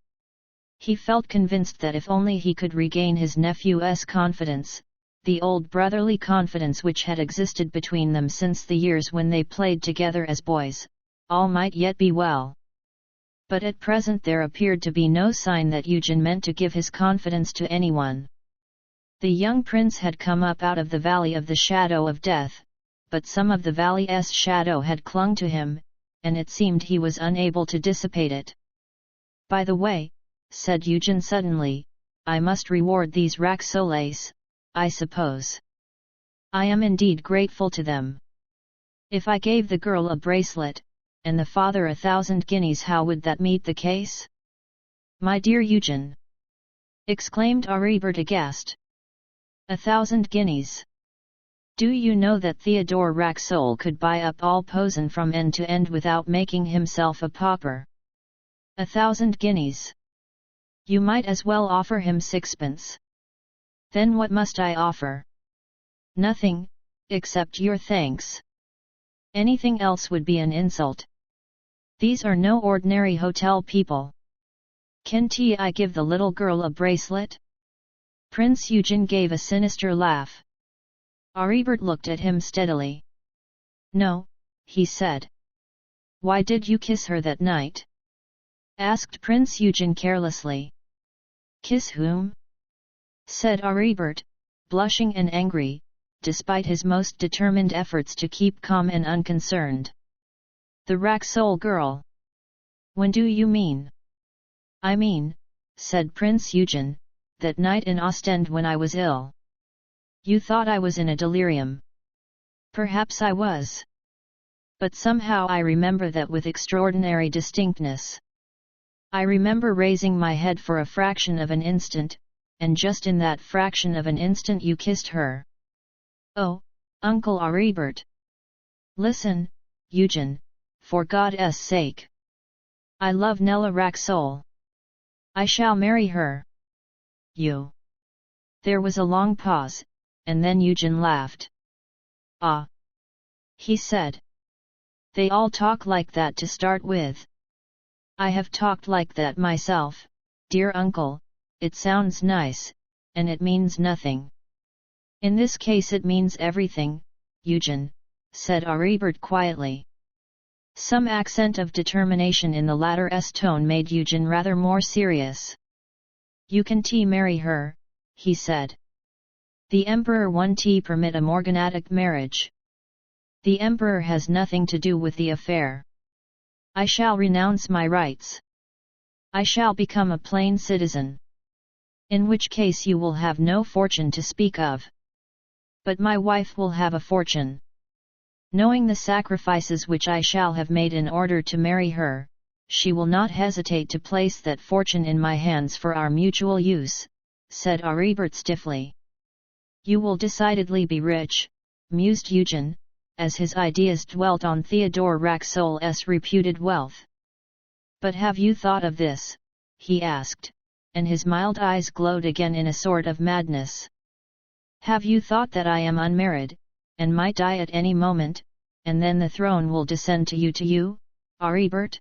He felt convinced that if only he could regain his nephew's confidence, the old brotherly confidence which had existed between them since the years when they played together as boys, all might yet be well. But at present there appeared to be no sign that Eugen meant to give his confidence to anyone. The young prince had come up out of the valley of the shadow of death, but some of the valley's shadow had clung to him, and it seemed he was unable to dissipate it. By the way, said Eugen suddenly, I must reward these Racksoles, I suppose. I am indeed grateful to them. If I gave the girl a bracelet, and the father 1,000 guineas, how would that meet the case? My dear Eugen! Exclaimed Aribert aghast. 1,000 guineas! Do you know that Theodore Racksole could buy up all Posen from end to end without making himself a pauper? 1,000 guineas! You might as well offer him sixpence. Then what must I offer? Nothing, except your thanks. Anything else would be an insult. These are no ordinary hotel people. Can't I give the little girl a bracelet? Prince Eugen gave a sinister laugh. Aribert looked at him steadily. No, he said. Why did you kiss her that night? Asked Prince Eugen carelessly. Kiss whom? Said Aribert, blushing and angry, despite his most determined efforts to keep calm and unconcerned. The Racksole girl. When do you mean? I mean, said Prince Eugen, that night in Ostend when I was ill. You thought I was in a delirium. Perhaps I was. But somehow I remember that with extraordinary distinctness. I remember raising my head for a fraction of an instant, and just in that fraction of an instant you kissed her. Oh, Uncle Aribert! Listen, Eugen, for God's sake. I love Nella Racksole. I shall marry her. You. There was a long pause, and then Eugen laughed. Ah! He said. They all talk like that to start with. I have talked like that myself, dear uncle. It sounds nice, and it means nothing. In this case it means everything, Eugen, said Aribert quietly. Some accent of determination in the latter's tone made Eugen rather more serious. You can marry her, he said. The Emperor won't permit a morganatic marriage. The Emperor has nothing to do with the affair. I shall renounce my rights. I shall become a plain citizen. In which case you will have no fortune to speak of. But my wife will have a fortune. Knowing the sacrifices which I shall have made in order to marry her, she will not hesitate to place that fortune in my hands for our mutual use, said Aribert stiffly. You will decidedly be rich, mused Eugen, as his ideas dwelt on Theodore Racksole's reputed wealth. But have you thought of this? He asked, and his mild eyes glowed again in a sort of madness. Have you thought that I am unmarried, and might die at any moment, and then the throne will descend to you, Aribert?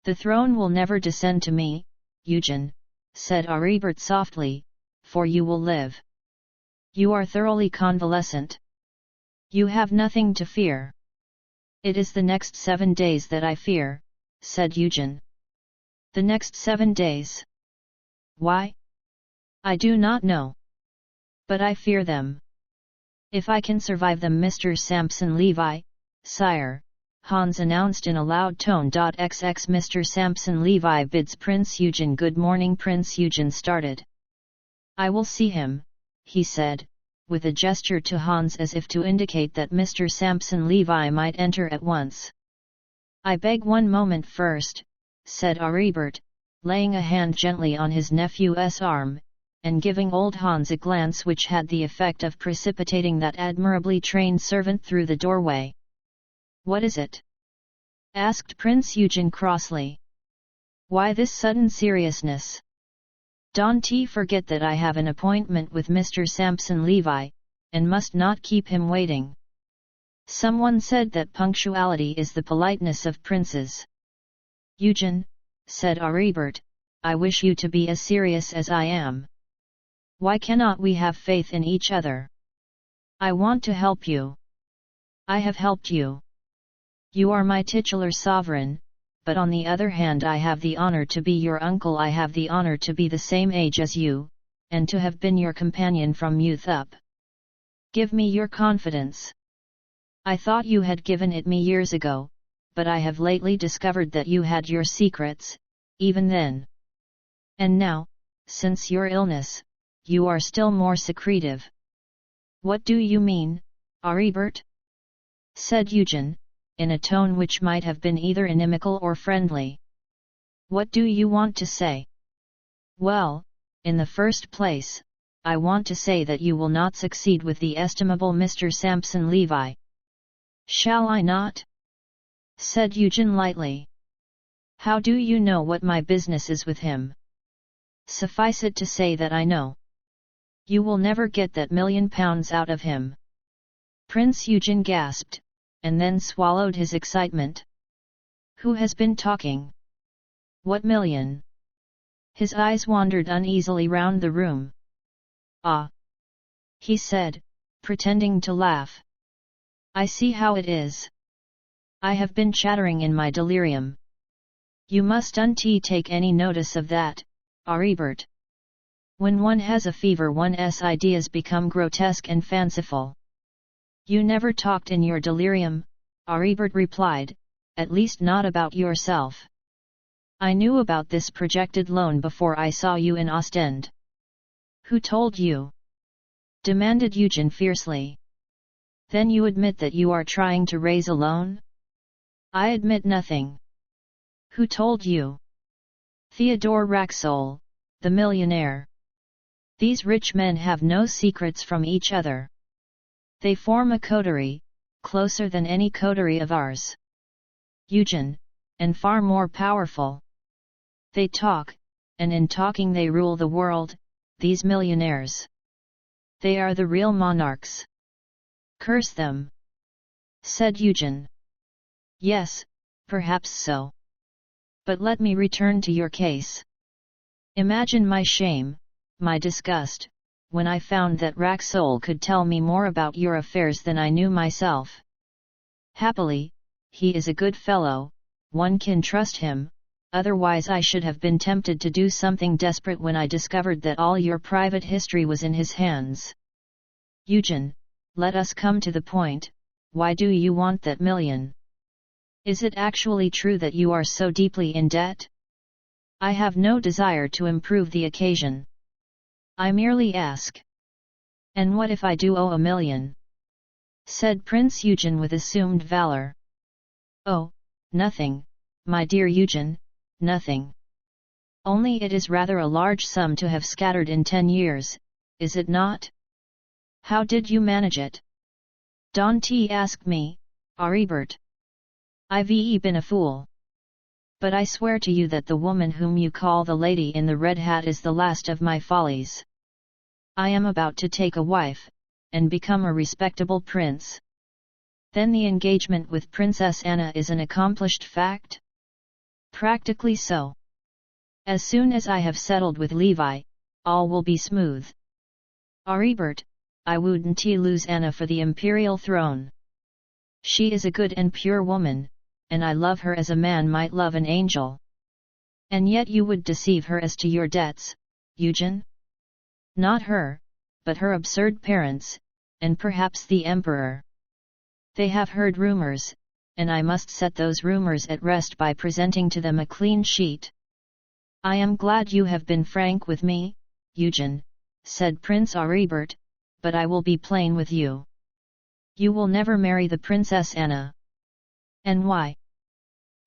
The throne will never descend to me, Eugen, said Aribert softly, for you will live. You are thoroughly convalescent. You have nothing to fear. It is the next 7 days that I fear, said Eugen. The next 7 days? Why? I do not know. But I fear them. If I can survive them, Mr. Sampson Levi, sire, Hans announced in a loud tone. XX Mr. Sampson Levi bids Prince Eugen good morning. Prince Eugen started. I will see him, he said, with a gesture to Hans as if to indicate that Mr. Sampson Levi might enter at once. "I beg one moment first," said Aribert, laying a hand gently on his nephew's arm, and giving old Hans a glance which had the effect of precipitating that admirably trained servant through the doorway. "What is it?" asked Prince Eugen crossly. "Why this sudden seriousness? Don't forget that I have an appointment with Mr. Sampson Levi, and must not keep him waiting. Someone said that punctuality is the politeness of princes." "Eugen," said Aribert, "I wish you to be as serious as I am. Why cannot we have faith in each other? I want to help you. I have helped you. You are my titular sovereign, but on the other hand I have the honor to be your uncle. I have the honor to be the same age as you, and to have been your companion from youth up. Give me your confidence. I thought you had given it me years ago, but I have lately discovered that you had your secrets, even then. And now, since your illness, you are still more secretive." "What do you mean, Aribert?" said Eugen, in a tone which might have been either inimical or friendly. "What do you want to say?" "Well, in the first place, I want to say that you will not succeed with the estimable Mr. Sampson Levi." "Shall I not?" said Eugen lightly. "How do you know what my business is with him?" "Suffice it to say that I know. You will never get that £1,000,000 out of him." Prince Eugen gasped, and then swallowed his excitement. "Who has been talking? What million?" His eyes wandered uneasily round the room. "Ah!" he said, pretending to laugh. "I see how it is. I have been chattering in my delirium. You mustn't take any notice of that, Aribert. When one has a fever one's ideas become grotesque and fanciful." "You never talked in your delirium," Aribert replied, "at least not about yourself. I knew about this projected loan before I saw you in Ostend." "Who told you?" demanded Eugen fiercely. "Then you admit that you are trying to raise a loan?" "I admit nothing." "Who told you?" "Theodore Racksole, the millionaire. These rich men have no secrets from each other. They form a coterie, closer than any coterie of ours, Eugen, and far more powerful. They talk, and in talking they rule the world, these millionaires. They are the real monarchs." "Curse them!" said Eugen. "Yes, perhaps so. But let me return to your case. Imagine my shame, my disgust, when I found that Racksole could tell me more about your affairs than I knew myself. Happily, he is a good fellow, one can trust him, otherwise I should have been tempted to do something desperate when I discovered that all your private history was in his hands. Eugen, let us come to the point. Why do you want that million? Is it actually true that you are so deeply in debt?" "I have no desire to improve the occasion. I merely ask." "And what if I do owe 1,000,000? said Prince Eugen with assumed valor. "Oh, nothing, my dear Eugen, nothing. Only it is rather a large sum to have scattered in 10 years, is it not? How did you manage it? Don't ask me, Aribert. I've been a fool. But I swear to you that the woman whom you call the lady in the red hat is the last of my follies. I am about to take a wife, and become a respectable prince. Then the engagement with Princess Anna is an accomplished fact? Practically so. As soon as I have settled with Levi, all will be smooth. Aribert, I wouldn't lose Anna for the imperial throne. She is a good and pure woman, and I love her as a man might love an angel. And yet you would deceive her as to your debts, Eugen? Not her, but her absurd parents, and perhaps the emperor. They have heard rumors, and I must set those rumors at rest by presenting to them a clean sheet. I am glad you have been frank with me, Eugen, said Prince Aribert, but I will be plain with you. You will never marry the Princess Anna. And why?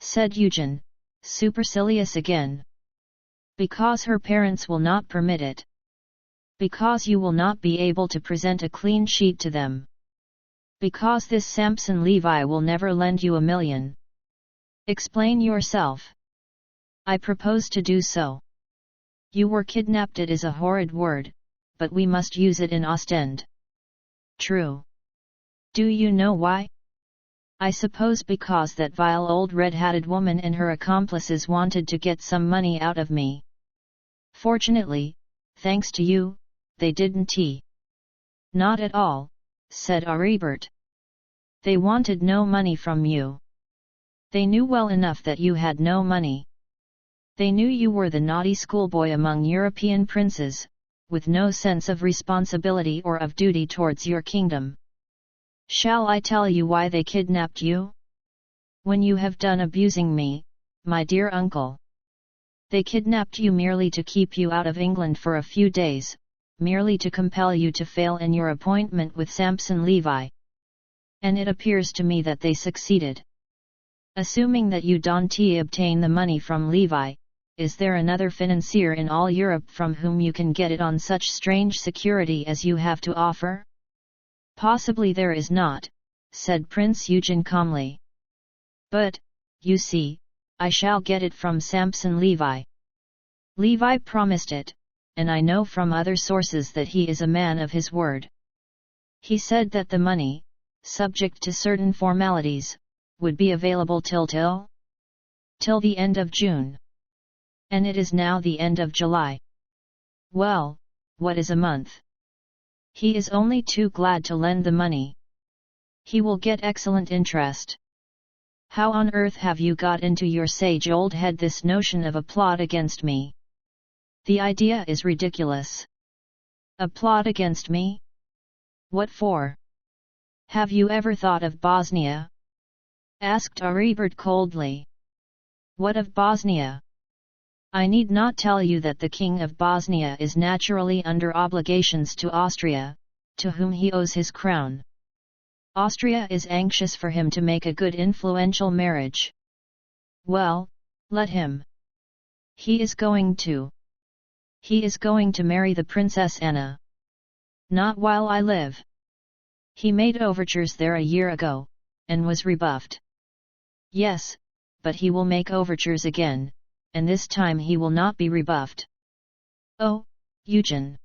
Said Eugen, supercilious again. Because her parents will not permit it. Because you will not be able to present a clean sheet to them. Because this Samson Levi will never lend you $1,000,000. Explain yourself. I propose to do so. You were kidnapped. It is a horrid word, but we must use it in Ostend. True. Do you know why? I suppose because that vile old red-hatted woman and her accomplices wanted to get some money out of me. Fortunately, thanks to you, they didn't. Not at all, said Aribert. They wanted no money from you. They knew well enough that you had no money. They knew you were the naughty schoolboy among European princes, with no sense of responsibility or of duty towards your kingdom. Shall I tell you why they kidnapped you? When you have done abusing me, my dear uncle. They kidnapped you merely to keep you out of England for a few days, merely to compel you to fail in your appointment with Samson Levi. And it appears to me that they succeeded. Assuming that you don't obtain the money from Levi, is there another financier in all Europe from whom you can get it on such strange security as you have to offer? Possibly there is not, said Prince Eugen calmly. But, you see, I shall get it from Samson Levi. Levi promised it, and I know from other sources that he is a man of his word. He said that the money, subject to certain formalities, would be available till the end of June. And it is now the end of July. Well, what is a month? He is only too glad to lend the money. He will get excellent interest. How on earth have you got into your sage old head this notion of a plot against me? The idea is ridiculous. A plot against me? What for? Have you ever thought of Bosnia? Asked Aribert coldly. What of Bosnia? I need not tell you that the King of Bosnia is naturally under obligations to Austria, to whom he owes his crown. Austria is anxious for him to make a good influential marriage. Well, let him. He is going to marry the Princess Anna. Not while I live. He made overtures there a year ago, and was rebuffed. Yes, but he will make overtures again, and this time he will not be rebuffed. Oh, Eugen!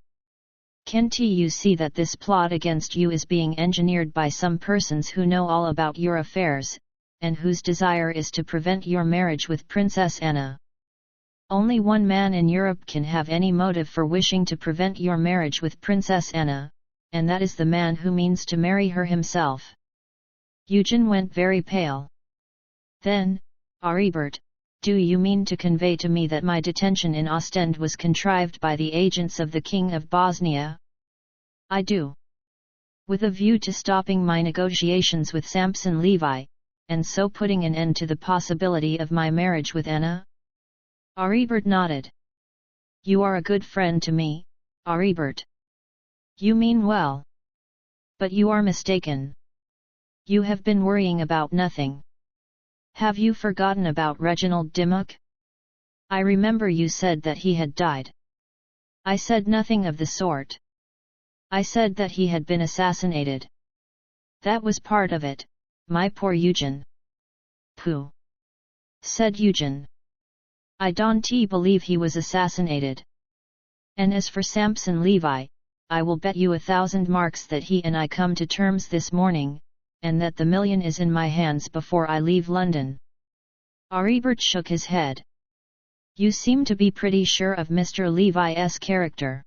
Can't you see that this plot against you is being engineered by some persons who know all about your affairs, and whose desire is to prevent your marriage with Princess Anna? Only one man in Europe can have any motive for wishing to prevent your marriage with Princess Anna, and that is the man who means to marry her himself. Eugen went very pale. Then, Aribert, do you mean to convey to me that my detention in Ostend was contrived by the agents of the King of Bosnia? I do. With a view to stopping my negotiations with Samson Levi, and so putting an end to the possibility of my marriage with Anna? Aribert nodded. You are a good friend to me, Aribert. You mean well. But you are mistaken. You have been worrying about nothing. Have you forgotten about Reginald Dimmock? I remember you said that he had died. I said nothing of the sort. I said that he had been assassinated. That was part of it, my poor Eugen. Pooh! Said Eugen. I don't believe he was assassinated. And as for Samson Levi, I will bet you 1,000 marks that he and I come to terms this morning, and that the $1,000,000 is in my hands before I leave London. Aribert shook his head. You seem to be pretty sure of Mr. Levi's character.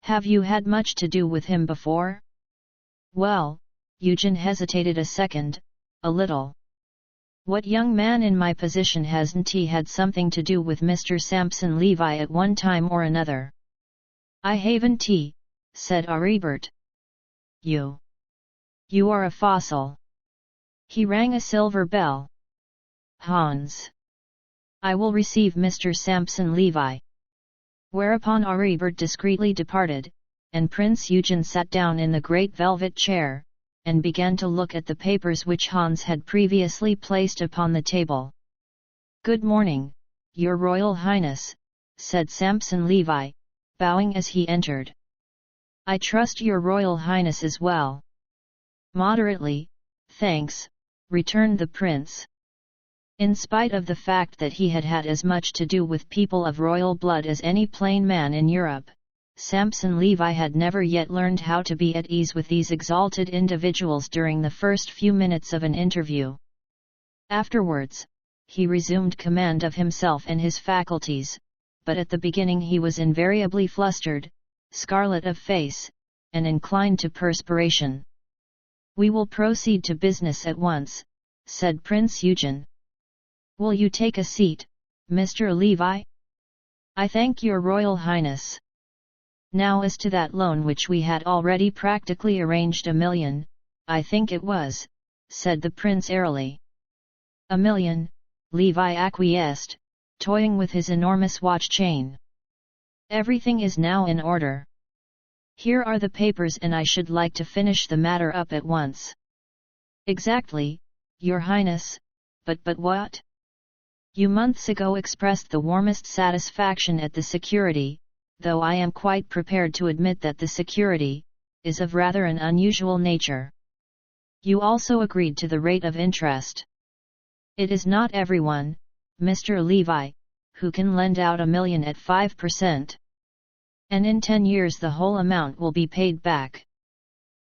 Have you had much to do with him before? Well, Eugen hesitated a second, a little. What young man in my position hasn't had something to do with Mr. Samson Levi at one time or another? I haven't, said Aribert. You are a fossil. He rang a silver bell. Hans. I will receive Mr. Samson Levi. Whereupon Aribert discreetly departed, and Prince Eugen sat down in the great velvet chair, and began to look at the papers which Hans had previously placed upon the table. "Good morning, Your Royal Highness," said Samson Levi, bowing as he entered. "I trust Your Royal Highness is well." "Moderately, thanks," returned the prince. In spite of the fact that he had had as much to do with people of royal blood as any plain man in Europe, Samson Levi had never yet learned how to be at ease with these exalted individuals during the first few minutes of an interview. Afterwards, he resumed command of himself and his faculties, but at the beginning he was invariably flustered, scarlet of face, and inclined to perspiration. "We will proceed to business at once," said Prince Eugen. "Will you take a seat, Mr. Levi?" "I thank Your Royal Highness. Now as to that loan which we had already practically arranged, $1 million, I think it was," said the prince airily. "$1 million, Levi acquiesced, toying with his enormous watch chain. "Everything is now in order. Here are the papers and I should like to finish the matter up at once." "Exactly, Your Highness, but what? You months ago expressed the warmest satisfaction at the security, though I am quite prepared to admit that the security is of rather an unusual nature. You also agreed to the rate of interest. It is not everyone, Mr. Levi, who can lend out $1 million at 5%. And in 10 years the whole amount will be paid back.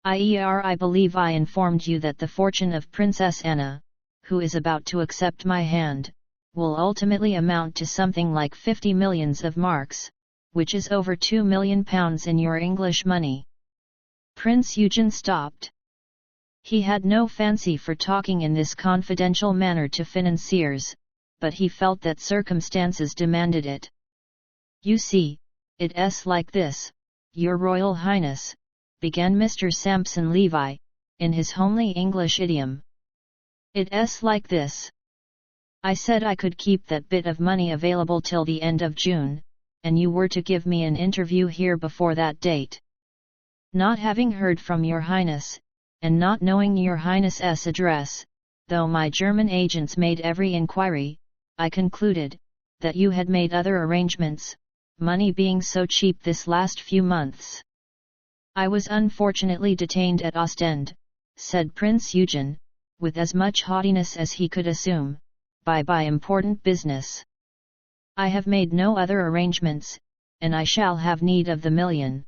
I believe I informed you that the fortune of Princess Anna, who is about to accept my hand, will ultimately amount to something like 50 millions of marks, which is over £2 million in your English money." Prince Eugen stopped. He had no fancy for talking in this confidential manner to financiers, but he felt that circumstances demanded it. "You see, it's like this, Your Royal Highness," began Mr. Samson Levi, in his homely English idiom. "It's like this. I said I could keep that bit of money available till the end of June, and you were to give me an interview here before that date. Not having heard from Your Highness, and not knowing Your Highness's address, though my German agents made every inquiry, I concluded that you had made other arrangements, money being so cheap this last few months. I was unfortunately detained at Ostend," said Prince Eugen, with as much haughtiness as he could assume, by important business. "I have made no other arrangements, and I shall have need of the $1 million.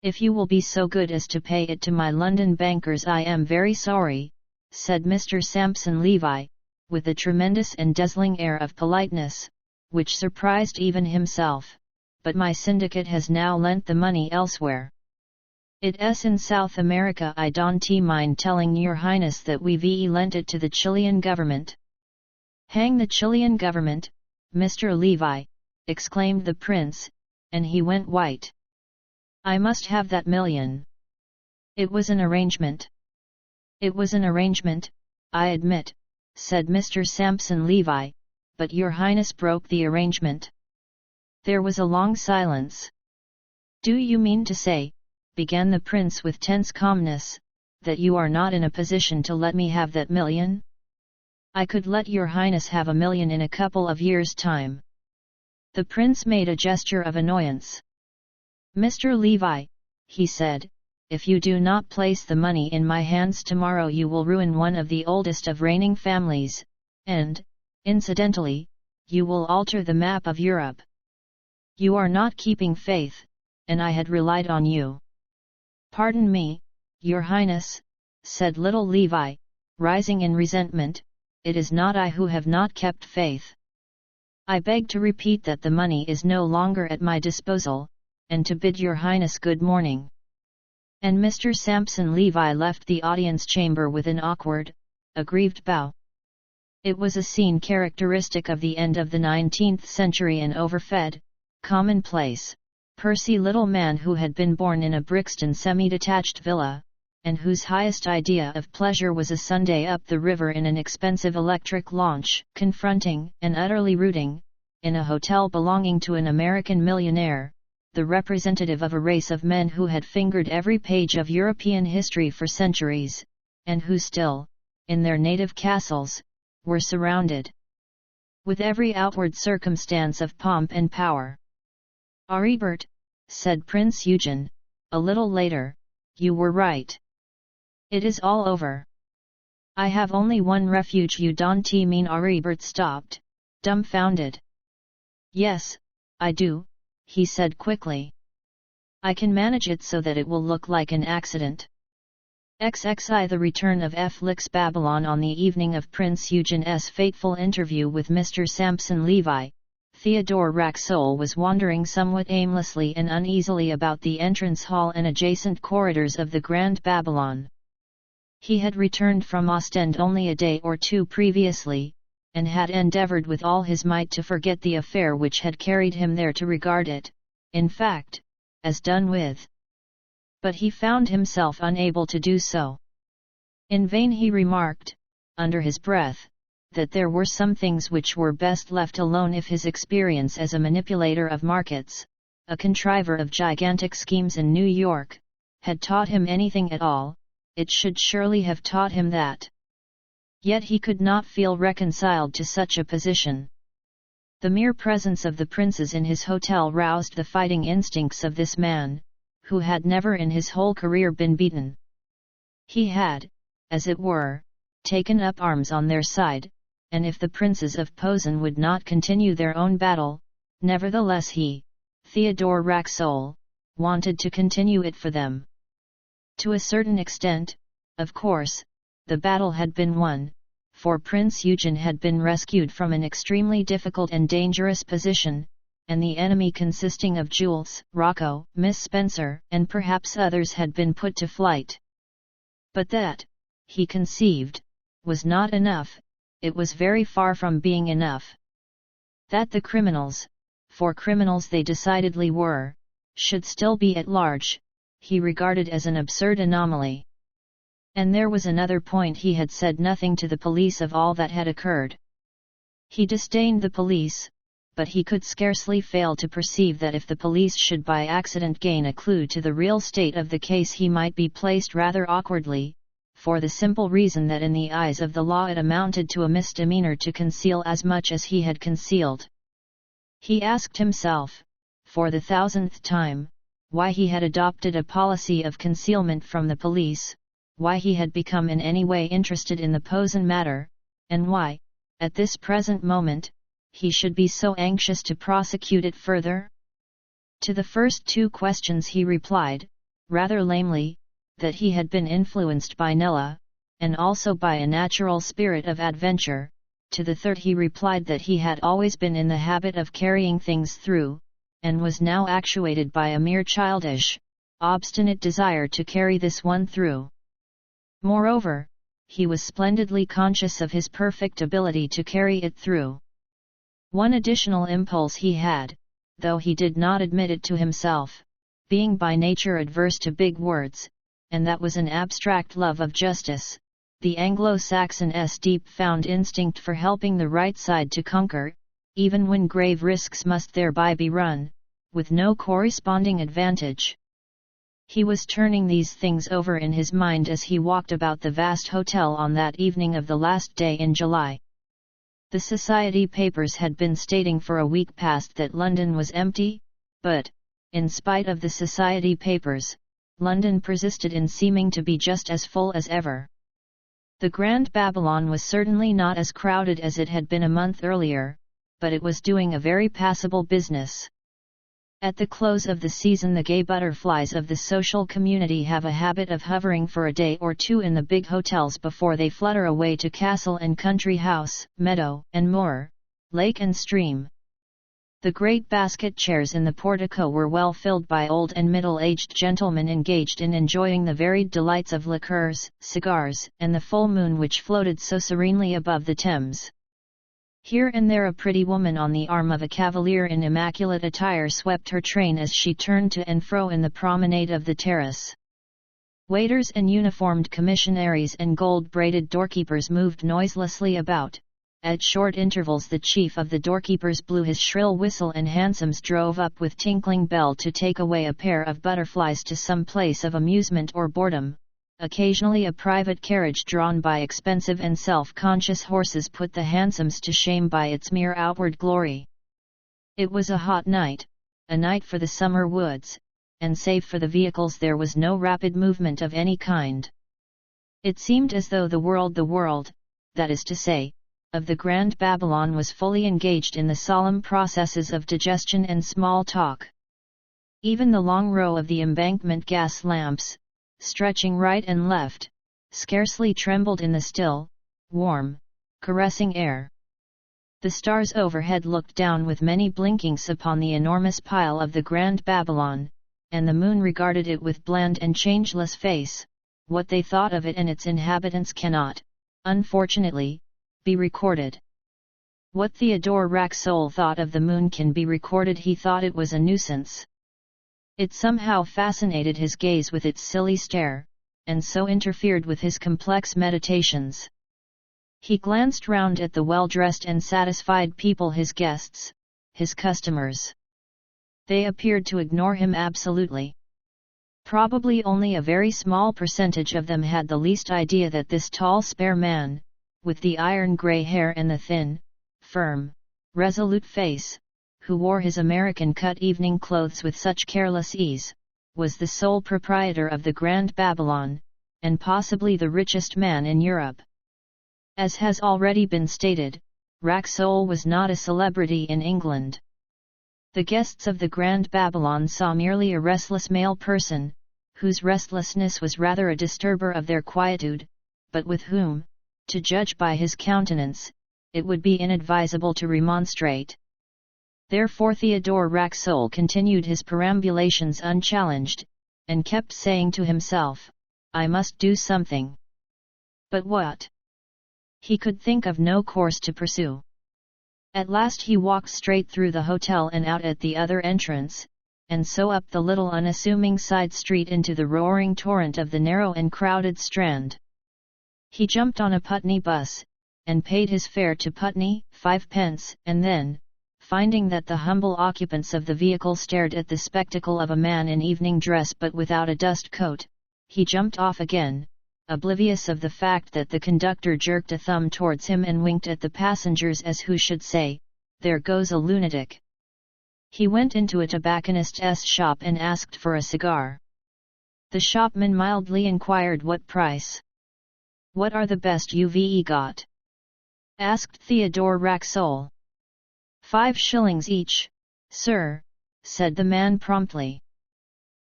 If you will be so good as to pay it to my London bankers I am very sorry," said Mr. Samson Levi, with a tremendous and dazzling air of politeness, which surprised even himself, "but my syndicate has now lent the money elsewhere. It's in South America. I don't mind telling Your Highness that we've lent it to the Chilean government." "Hang the Chilean government, Mr. Levi," exclaimed the prince, and he went white. "I must have that $1 million. It was an arrangement." "It was an arrangement, I admit," said Mr. Samson Levi, "but Your Highness broke the arrangement." There was a long silence. "Do you mean to say," began the prince with tense calmness, "that you are not in a position to let me have that $1 million? I could let Your Highness have $1 million in a couple of years' time." The prince made a gesture of annoyance. "Mr. Levi," he said, "if you do not place the money in my hands tomorrow you will ruin one of the oldest of reigning families, and, incidentally, you will alter the map of Europe. You are not keeping faith, and I had relied on you." "Pardon me, Your Highness," said little Levi, rising in resentment, "it is not I who have not kept faith. I beg to repeat that the money is no longer at my disposal, and to bid Your Highness good morning." And Mr. Samson Levi left the audience chamber with an awkward, aggrieved bow. It was a scene characteristic of the end of the 19th century, an overfed, commonplace, pursy little man who had been born in a Brixton semi-detached villa, and whose highest idea of pleasure was a Sunday up the river in an expensive electric launch, confronting, and utterly rooting, in a hotel belonging to an American millionaire, the representative of a race of men who had fingered every page of European history for centuries, and who still, in their native castles, were surrounded with every outward circumstance of pomp and power. "Aribert," said Prince Eugen, a little later, "you were right. It is all over. I have only one refuge." "You don't mean?" Aribert stopped, dumbfounded. "Yes, I do," he said quickly. "I can manage it so that it will look like an accident." XXI The return of Felix Babylon. On the evening of Prince Eugen's fateful interview with Mr. Sampson Levi, Theodore Racksole was wandering somewhat aimlessly and uneasily about the entrance hall and adjacent corridors of the Grand Babylon. He had returned from Ostend only a day or two previously, and had endeavoured with all his might to forget the affair which had carried him there, to regard it, in fact, as done with. But he found himself unable to do so. In vain he remarked, under his breath, that there were some things which were best left alone. If his experience as a manipulator of markets, a contriver of gigantic schemes in New York, had taught him anything at all, it should surely have taught him that. Yet he could not feel reconciled to such a position. The mere presence of the princes in his hotel roused the fighting instincts of this man, who had never in his whole career been beaten. He had, as it were, taken up arms on their side, and if the princes of Posen would not continue their own battle, nevertheless he, Theodore Racksole, wanted to continue it for them. To a certain extent, of course, the battle had been won, for Prince Eugen had been rescued from an extremely difficult and dangerous position, and the enemy, consisting of Jules, Rocco, Miss Spencer, and perhaps others, had been put to flight. But that, he conceived, was not enough. It was very far from being enough. That the criminals, for criminals they decidedly were, should still be at large, he regarded as an absurd anomaly. And there was another point: he had said nothing to the police of all that had occurred. He disdained the police, but he could scarcely fail to perceive that if the police should by accident gain a clue to the real state of the case, he might be placed rather awkwardly, for the simple reason that in the eyes of the law it amounted to a misdemeanor to conceal as much as he had concealed. He asked himself, for the 1000th time, why he had adopted a policy of concealment from the police, why he had become in any way interested in the Posen matter, and why, at this present moment, he should be so anxious to prosecute it further. To the first two questions he replied, rather lamely, that he had been influenced by Nella, and also by a natural spirit of adventure. To the third he replied that he had always been in the habit of carrying things through, and was now actuated by a mere childish, obstinate desire to carry this one through. Moreover, he was splendidly conscious of his perfect ability to carry it through. One additional impulse he had, though he did not admit it to himself, being by nature adverse to big words, and that was an abstract love of justice, the Anglo-Saxon's deep-found instinct for helping the right side to conquer, even when grave risks must thereby be run, with no corresponding advantage. He was turning these things over in his mind as he walked about the vast hotel on that evening of the last day in July. The society papers had been stating for a week past that London was empty, but, in spite of the society papers, London persisted in seeming to be just as full as ever. The Grand Babylon was certainly not as crowded as it had been a month earlier, but it was doing a very passable business. At the close of the season the gay butterflies of the social community have a habit of hovering for a day or two in the big hotels before they flutter away to castle and country house, meadow and moor, lake and stream. The great basket chairs in the portico were well filled by old and middle-aged gentlemen engaged in enjoying the varied delights of liqueurs, cigars, and the full moon which floated so serenely above the Thames. Here and there a pretty woman on the arm of a cavalier in immaculate attire swept her train as she turned to and fro in the promenade of the terrace. Waiters and uniformed commissionaries and gold-braided doorkeepers moved noiselessly about, At short intervals the chief of the doorkeepers blew his shrill whistle and hansoms drove up with tinkling bell to take away a pair of butterflies to some place of amusement or boredom. Occasionally a private carriage drawn by expensive and self-conscious horses put the hansoms to shame by its mere outward glory. It was a hot night, a night for the summer woods, and save for the vehicles there was no rapid movement of any kind. It seemed as though the world, that is to say, of the Grand Babylon was fully engaged in the solemn processes of digestion and small talk. Even the long row of the embankment gas lamps, stretching right and left, scarcely trembled in the still, warm, caressing air. The stars overhead looked down with many blinkings upon the enormous pile of the Grand Babylon, and the moon regarded it with bland and changeless face. What they thought of it and its inhabitants cannot, unfortunately, be recorded. What Theodore Racksole thought of the moon can be recorded. He thought it was a nuisance. It somehow fascinated his gaze with its silly stare, and so interfered with his complex meditations. He glanced round at the well-dressed and satisfied people, his guests, his customers. They appeared to ignore him absolutely. Probably only a very small percentage of them had the least idea that this tall spare man, with the iron-grey hair and the thin, firm, resolute face, who wore his American-cut evening clothes with such careless ease, was the sole proprietor of the Grand Babylon, and possibly the richest man in Europe. As has already been stated, Racksole was not a celebrity in England. The guests of the Grand Babylon saw merely a restless male person, whose restlessness was rather a disturber of their quietude, but with whom, to judge by his countenance, it would be inadvisable to remonstrate. Therefore Theodore Racksole continued his perambulations unchallenged, and kept saying to himself, "I must do something." But what? He could think of no course to pursue. At last he walked straight through the hotel and out at the other entrance, and so up the little unassuming side street into the roaring torrent of the narrow and crowded Strand. He jumped on a Putney bus, and paid his fare to Putney, 5 pence, and then, finding that the humble occupants of the vehicle stared at the spectacle of a man in evening dress but without a dust coat, he jumped off again, oblivious of the fact that the conductor jerked a thumb towards him and winked at the passengers as who should say, "There goes a lunatic." He went into a tobacconist's shop and asked for a cigar. The shopman mildly inquired what price. "What are the best you've got?" asked Theodore Racksole. "5 shillings each, sir," said the man promptly.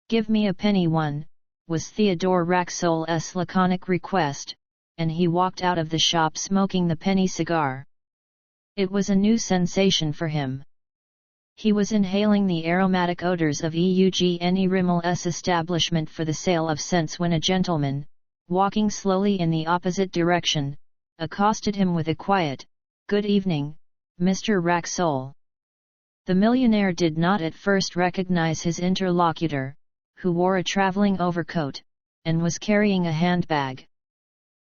"Give me a penny one," was Theodore Racksole's laconic request, and he walked out of the shop smoking the penny cigar. It was a new sensation for him. He was inhaling the aromatic odors of Eugene Rimmel's establishment for the sale of scents when a gentleman, walking slowly in the opposite direction, accosted him with a quiet, "Good evening, Mr. Racksole." The millionaire did not at first recognize his interlocutor, who wore a traveling overcoat, and was carrying a handbag.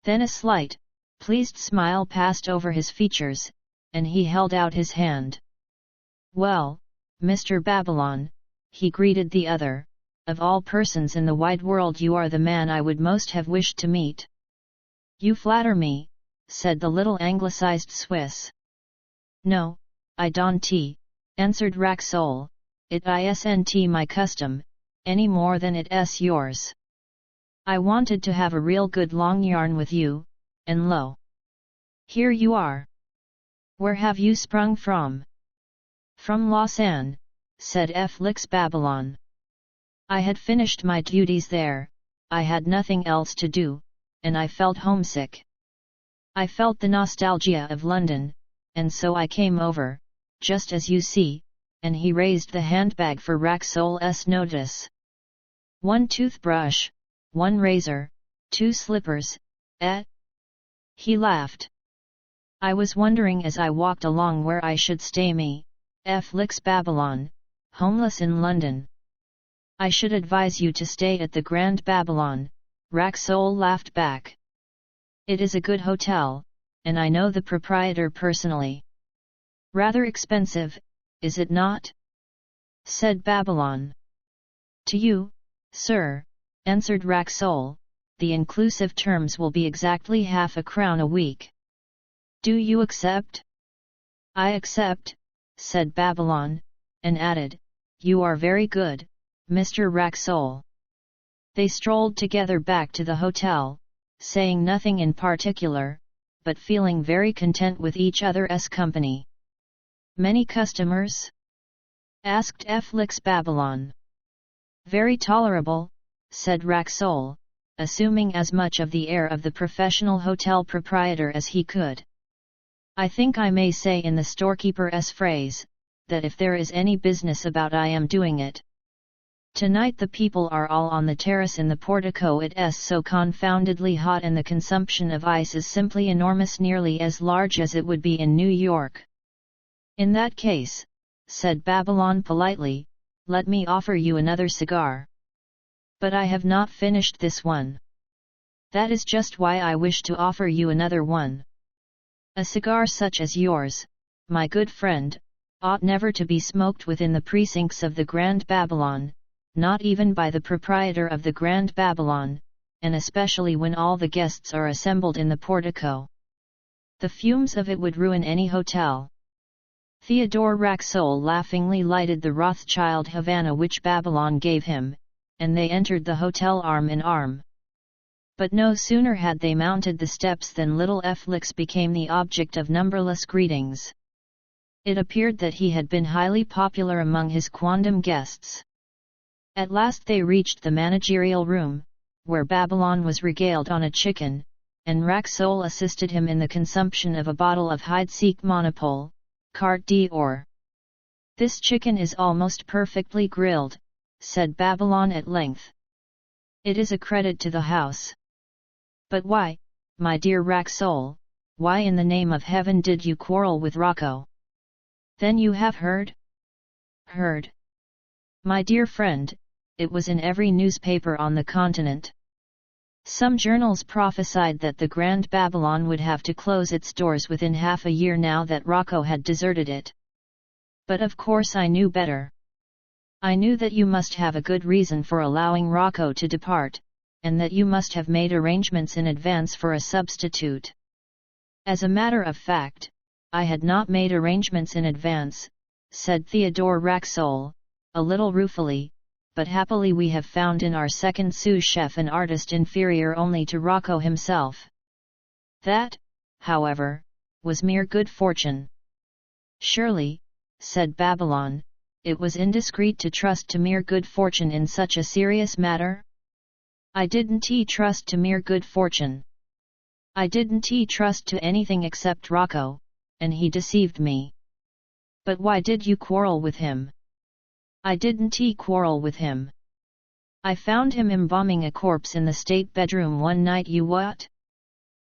Then a slight, pleased smile passed over his features, and he held out his hand. "Well, Mr. Babylon," he greeted the other, "of all persons in the wide world you are the man I would most have wished to meet." "You flatter me," said the little anglicized Swiss. "No, I don't," answered Racksole, "it isn't my custom, any more than it's yours. I wanted to have a real good long yarn with you, and lo! here you are. Where have you sprung from?" "From Lausanne," said Felix Babylon. "I had finished my duties there, I had nothing else to do, and I felt homesick. I felt the nostalgia of London, and so I came over, just as you see," and he raised the handbag for Racksole's notice. "1 toothbrush, 1 razor, 2 slippers, eh?" He laughed. "I was wondering as I walked along where I should stay me, Felix Babylon, homeless in London." "I should advise you to stay at the Grand Babylon," Racksole laughed back. "It is a good hotel, and I know the proprietor personally. Rather expensive, is it not? Said Babylon. To you, sir, answered Racksole, the inclusive terms will be exactly half a crown a week. Do you accept? I accept, said Babylon, and added, you are very good, Mr. Racksole. They strolled together back to the hotel, saying nothing in particular, but feeling very content with each other's company. Many customers? Asked Felix Babylon. Very tolerable, said Racksole, assuming as much of the air of the professional hotel proprietor as he could. I think I may say in the storekeeper's phrase, that if there is any business about I am doing it. Tonight the people are all on the terrace in the portico. It's so confoundedly hot and the consumption of ice is simply enormous, nearly as large as it would be in New York. In that case, said Babylon politely, let me offer you another cigar. But I have not finished this one. That is just why I wish to offer you another one. A cigar such as yours, my good friend, ought never to be smoked within the precincts of the Grand Babylon, not even by the proprietor of the Grand Babylon, and especially when all the guests are assembled in the portico. The fumes of it would ruin any hotel. Theodore Racksole laughingly lighted the Rothschild Havana which Babylon gave him, and they entered the hotel arm in arm. But no sooner had they mounted the steps than little Felix became the object of numberless greetings. It appeared that he had been highly popular among his quondam guests. At last they reached the managerial room, where Babylon was regaled on a chicken, and Racksole assisted him in the consumption of a bottle of Heidsieck Monopole, Carte d'Or. This chicken is almost perfectly grilled, said Babylon at length. It is a credit to the house. But why, my dear Racksole, why in the name of heaven did you quarrel with Rocco? Then you have heard? Heard. My dear friend, it was in every newspaper on the continent. Some journals prophesied that the Grand Babylon would have to close its doors within half a year now that Rocco had deserted it. But of course I knew better. I knew that you must have a good reason for allowing Rocco to depart, and that you must have made arrangements in advance for a substitute. As a matter of fact, I had not made arrangements in advance, said Theodore Racksole, a little ruefully, but happily we have found in our second sous chef an artist inferior only to Rocco himself. That, however, was mere good fortune. Surely, said Babylon, it was indiscreet to trust to mere good fortune in such a serious matter? I didn't trust to mere good fortune. I didn't trust to anything except Rocco, and he deceived me. But why did you quarrel with him? I didn't quarrel with him. I found him embalming a corpse in the state bedroom one night. You what?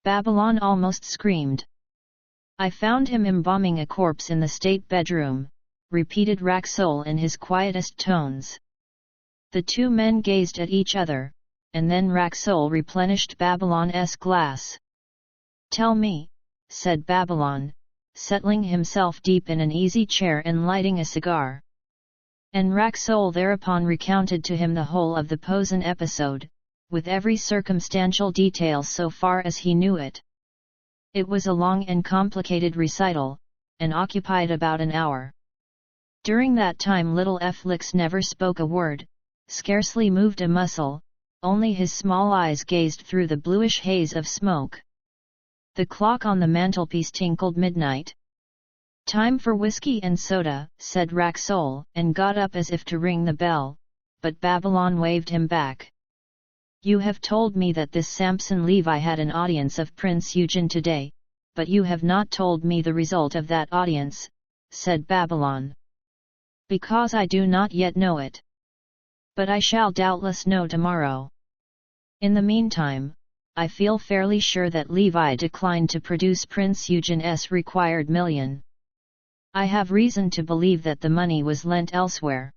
Babylon almost screamed. I found him embalming a corpse in the state bedroom, repeated Racksole in his quietest tones. The two men gazed at each other, and then Racksole replenished Babylon's glass. Tell me, said Babylon, settling himself deep in an easy chair and lighting a cigar. And Racksole thereupon recounted to him the whole of the Posen episode, with every circumstantial detail so far as he knew it. It was a long and complicated recital, and occupied about an hour. During that time little Felix never spoke a word, scarcely moved a muscle, only his small eyes gazed through the bluish haze of smoke. The clock on the mantelpiece tinkled midnight. Time for whiskey and soda, said Racksole, and got up as if to ring the bell, but Babylon waved him back. You have told me that this Samson Levi had an audience of Prince Eugen today, but you have not told me the result of that audience, said Babylon. Because I do not yet know it. But I shall doubtless know tomorrow. In the meantime, I feel fairly sure that Levi declined to produce Prince Eugen's required $1,000,000. I have reason to believe that the money was lent elsewhere.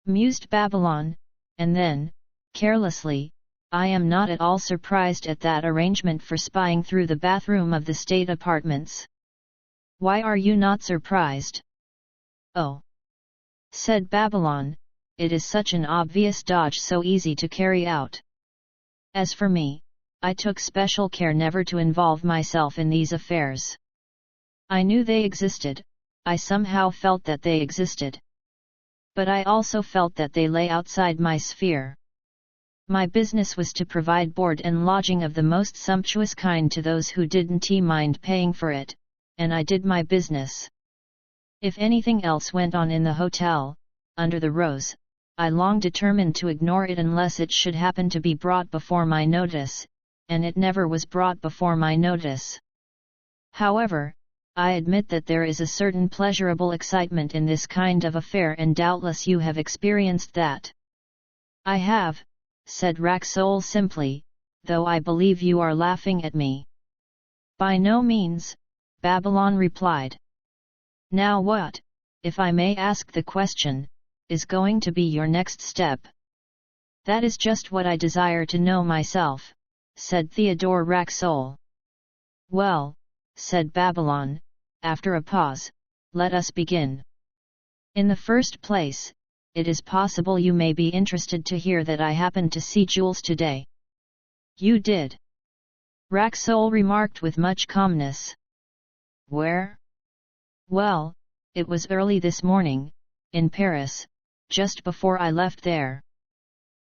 mused Babylon, and then, carelessly, I am not at all surprised at that arrangement for spying through the bathroom of the state apartments. Why are you not surprised? Oh, said Babylon, it is such an obvious dodge, so easy to carry out. As for me, I took special care never to involve myself in these affairs. I knew they existed, I somehow felt that they existed. But I also felt that they lay outside my sphere. My business was to provide board and lodging of the most sumptuous kind to those who didn't mind paying for it, and I did my business. If anything else went on in the hotel, under the rose, I long determined to ignore it unless it should happen to be brought before my notice, and it never was brought before my notice. However, I admit that there is a certain pleasurable excitement in this kind of affair, and doubtless you have experienced that. I have, said Racksole simply, though I believe you are laughing at me. By no means, Babylon replied. Now what, if I may ask the question, is going to be your next step? That is just what I desire to know myself, said Theodore Racksole. Well, said Babylon, after a pause, let us begin. In the first place, it is possible you may be interested to hear that I happened to see Jules today. You did? Racksole remarked with much calmness. Where? Well, it was early this morning, in Paris, just before I left there.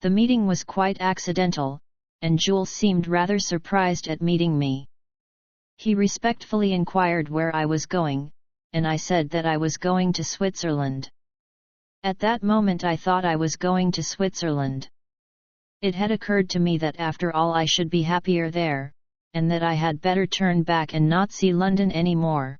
The meeting was quite accidental, and Jules seemed rather surprised at meeting me. He respectfully inquired where I was going, and I said that I was going to Switzerland. At that moment I thought I was going to Switzerland. It had occurred to me that after all I should be happier there, and that I had better turn back and not see London any more.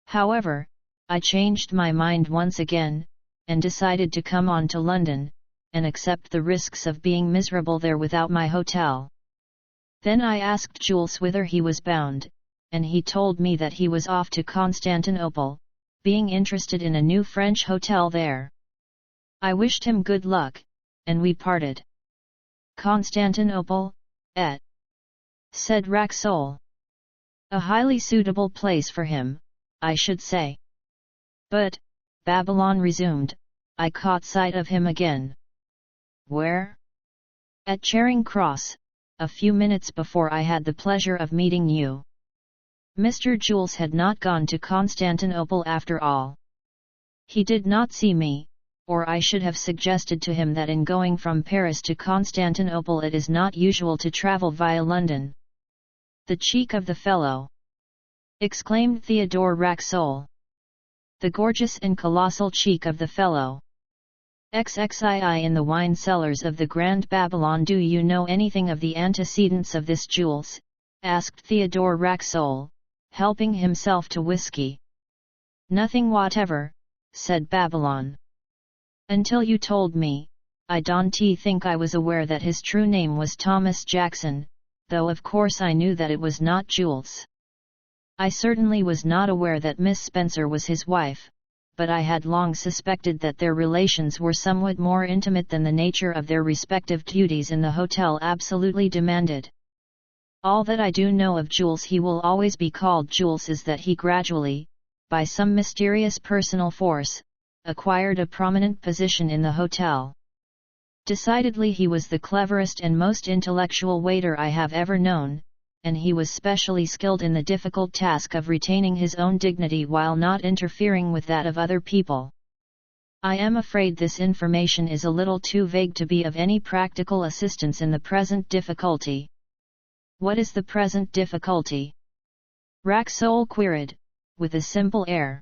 However, I changed my mind once again, and decided to come on to London, and accept the risks of being miserable there without my hotel. Then I asked Jules whither he was bound, and he told me that he was off to Constantinople, being interested in a new French hotel there. I wished him good luck, and we parted. Constantinople, said Racksole. A highly suitable place for him, I should say. But, Babylon resumed, I caught sight of him again. Where? At Charing Cross, a few minutes before I had the pleasure of meeting you. Mr. Jules had not gone to Constantinople after all. He did not see me, or I should have suggested to him that in going from Paris to Constantinople it is not usual to travel via London. The cheek of the fellow! Exclaimed Theodore Racksole. The gorgeous and colossal cheek of the fellow! XXII in the wine cellars of the Grand Babylon. Do you know anything of the antecedents of this Jules? Asked Theodore Racksole, helping himself to whiskey. Nothing whatever, said Babylon. Until you told me, I don't think I was aware that his true name was Thomas Jackson, though of course I knew that it was not Jules. I certainly was not aware that Miss Spencer was his wife, but I had long suspected that their relations were somewhat more intimate than the nature of their respective duties in the hotel absolutely demanded. All that I do know of Jules, he will always be called Jules, is that he gradually, by some mysterious personal force, acquired a prominent position in the hotel. Decidedly he was the cleverest and most intellectual waiter I have ever known, and he was specially skilled in the difficult task of retaining his own dignity while not interfering with that of other people. I am afraid this information is a little too vague to be of any practical assistance in the present difficulty. What is the present difficulty? Racksole queried, with a simple air.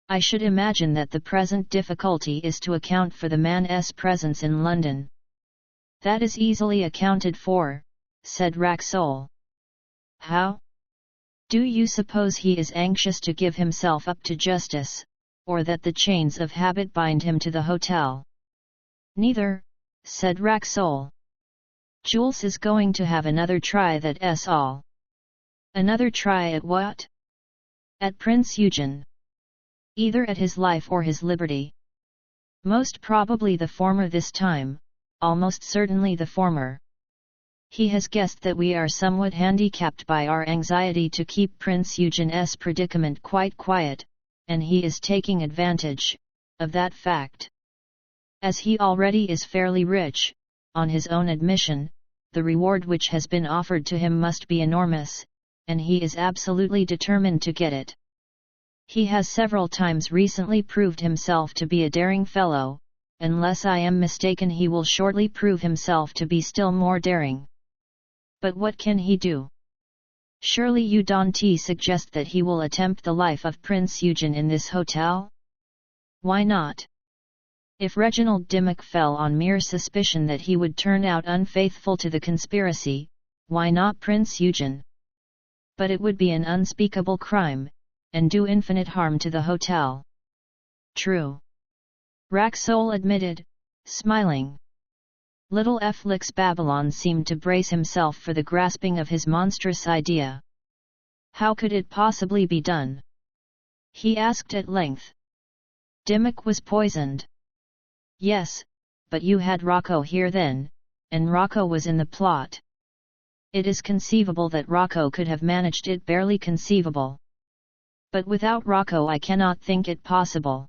I should imagine that the present difficulty is to account for the man's presence in London. That is easily accounted for, said Racksole. How? Do you suppose he is anxious to give himself up to justice, or that the chains of habit bind him to the hotel? Neither, said Racksole. Jules is going to have another try, that's all. Another try at what? At Prince Eugen. Either at his life or his liberty. Most probably the former this time, almost certainly the former. He has guessed that we are somewhat handicapped by our anxiety to keep Prince Eugene's predicament quite quiet, and he is taking advantage of that fact. As he already is fairly rich, on his own admission, the reward which has been offered to him must be enormous, and he is absolutely determined to get it. He has several times recently proved himself to be a daring fellow. Unless I am mistaken, he will shortly prove himself to be still more daring. But what can he do? Surely you don't suggest that he will attempt the life of Prince Eugene in this hotel? Why not? If Reginald Dimmock fell on mere suspicion that he would turn out unfaithful to the conspiracy, why not Prince Eugene? But it would be an unspeakable crime, and do infinite harm to the hotel. True. Racksole admitted, smiling. Little Felix Babylon seemed to brace himself for the grasping of his monstrous idea. How could it possibly be done? He asked at length. Dimmock was poisoned. Yes, but you had Rocco here then, and Rocco was in the plot. It is conceivable that Rocco could have managed it, barely conceivable. But without Rocco I cannot think it possible.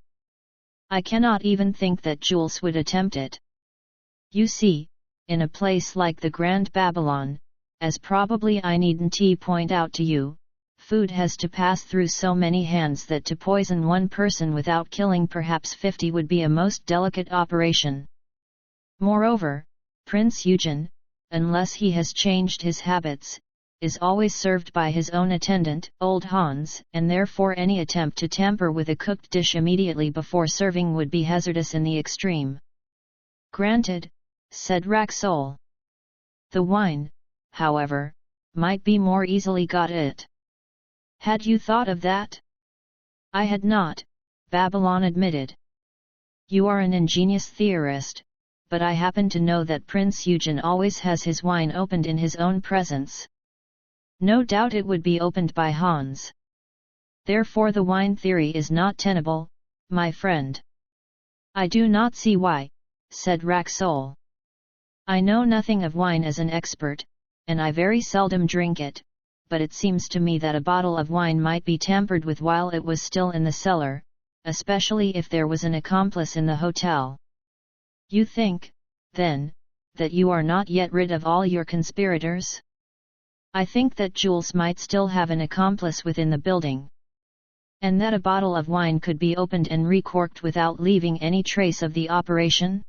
I cannot even think that Jules would attempt it. You see, in a place like the Grand Babylon, as probably I needn't point out to you, food has to pass through so many hands that to poison one person without killing perhaps 50 would be a most delicate operation. Moreover, Prince Eugene, unless he has changed his habits, is always served by his own attendant, old Hans, and therefore any attempt to tamper with a cooked dish immediately before serving would be hazardous in the extreme. Granted, said Racksole. The wine, however, might be more easily got at. Had you thought of that? I had not, Babylon admitted. You are an ingenious theorist, but I happen to know that Prince Eugene always has his wine opened in his own presence. No doubt it would be opened by Hans. Therefore the wine theory is not tenable, my friend. I do not see why, said Racksole. I know nothing of wine as an expert, and I very seldom drink it, but it seems to me that a bottle of wine might be tampered with while it was still in the cellar, especially if there was an accomplice in the hotel. You think, then, that you are not yet rid of all your conspirators? I think that Jules might still have an accomplice within the building. And that a bottle of wine could be opened and recorked without leaving any trace of the operation?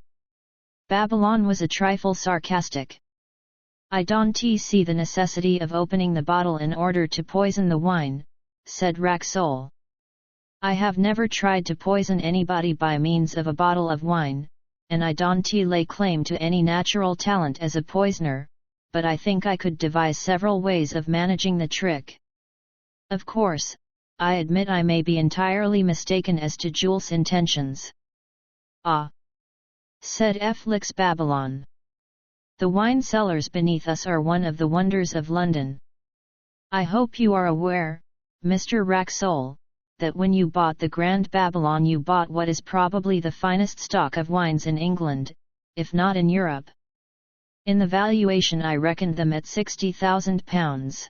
Babylon was a trifle sarcastic. I don't see the necessity of opening the bottle in order to poison the wine, said Racksole. I have never tried to poison anybody by means of a bottle of wine, and I don't lay claim to any natural talent as a poisoner, but I think I could devise several ways of managing the trick. Of course, I admit I may be entirely mistaken as to Jules' intentions. Ah! said Felix Babylon. The wine cellars beneath us are one of the wonders of London. I hope you are aware, Mr. Racksole, that when you bought the Grand Babylon you bought what is probably the finest stock of wines in England, if not in Europe. In the valuation I reckoned them at £60,000.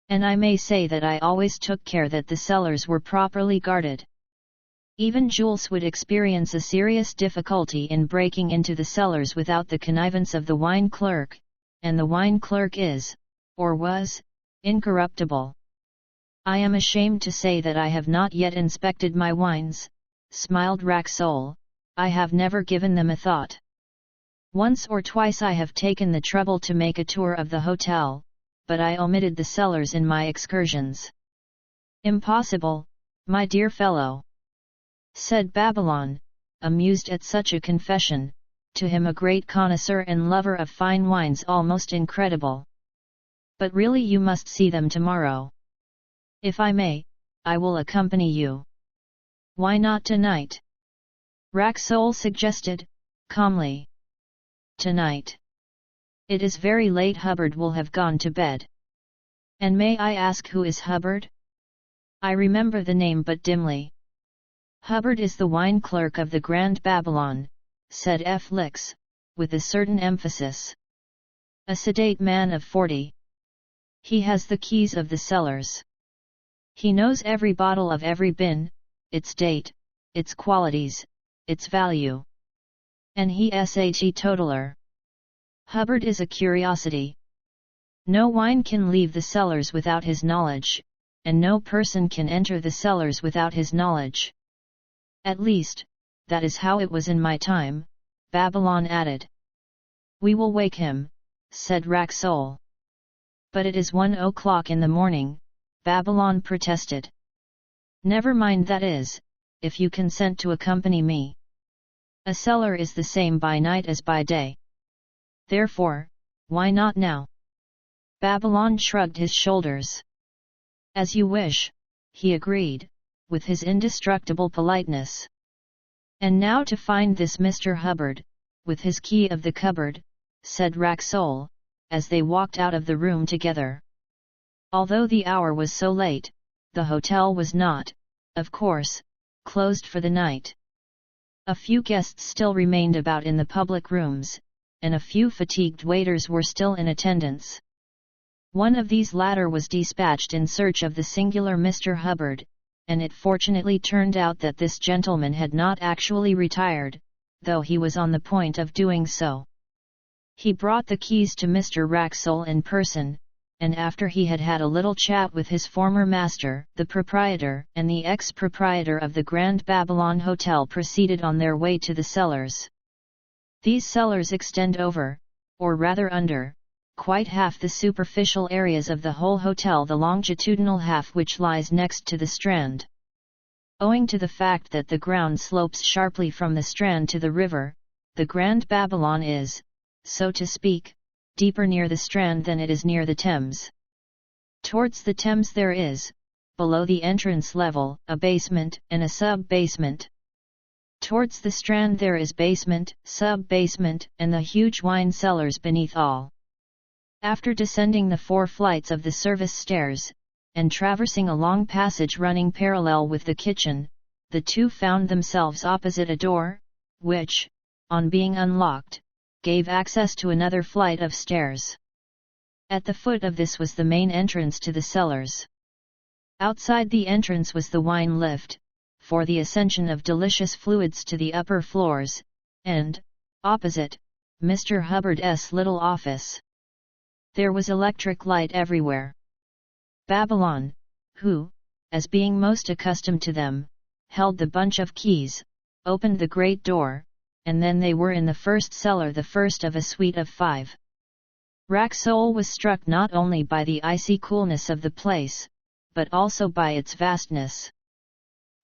And I may say that I always took care that the cellars were properly guarded. Even Jules would experience a serious difficulty in breaking into the cellars without the connivance of the wine clerk, and the wine clerk is, or was, incorruptible. I am ashamed to say that I have not yet inspected my wines, smiled Racksole. I have never given them a thought. Once or twice I have taken the trouble to make a tour of the hotel, but I omitted the cellars in my excursions. Impossible, my dear fellow, said Babylon, amused at such a confession, to him a great connoisseur and lover of fine wines almost incredible. But really you must see them tomorrow. If I may, I will accompany you. Why not tonight? Racksole suggested, calmly. Tonight. It is very late. Hubbard will have gone to bed. And may I ask who is Hubbard? I remember the name but dimly. Hubbard is the wine clerk of the Grand Babylon, said Felix, with a certain emphasis. A sedate man of 40. He has the keys of the cellars. He knows every bottle of every bin, its date, its qualities, its value. And he's a teetotaler. Hubbard is a curiosity. No wine can leave the cellars without his knowledge, and no person can enter the cellars without his knowledge. At least, that is how it was in my time, Babylon added. We will wake him, said Racksole. But it is 1 o'clock in the morning, Babylon protested. Never mind, that is, if you consent to accompany me. A cellar is the same by night as by day. Therefore, why not now? Babylon shrugged his shoulders. As you wish, he agreed, with his indestructible politeness. And now to find this Mr. Hubbard, with his key of the cupboard, said Racksole, as they walked out of the room together. Although the hour was so late, the hotel was not, of course, closed for the night. A few guests still remained about in the public rooms, and a few fatigued waiters were still in attendance. One of these latter was dispatched in search of the singular Mr. Hubbard, and it fortunately turned out that this gentleman had not actually retired, though he was on the point of doing so. He brought the keys to Mr. Racksole in person, and after he had had a little chat with his former master, the proprietor and the ex-proprietor of the Grand Babylon Hotel, proceeded on their way to the cellars. These cellars extend over, or rather under, quite half the superficial areas of the whole hotel, the longitudinal half which lies next to the Strand. Owing to the fact that the ground slopes sharply from the Strand to the river, the Grand Babylon is, so to speak, deeper near the Strand than it is near the Thames. Towards the Thames there is, below the entrance level, a basement and a sub-basement. Towards the Strand there is basement, sub-basement, and the huge wine cellars beneath all. After descending the 4 flights of the service stairs, and traversing a long passage running parallel with the kitchen, the two found themselves opposite a door, which, on being unlocked, gave access to another flight of stairs. At the foot of this was the main entrance to the cellars. Outside the entrance was the wine lift, for the ascension of delicious fluids to the upper floors, and, opposite, Mr. Hubbard's little office. There was electric light everywhere. Babylon, who, as being most accustomed to them, held the bunch of keys, opened the great door, and then they were in the first cellar, the first of a suite of 5. Racksole was struck not only by the icy coolness of the place, but also by its vastness.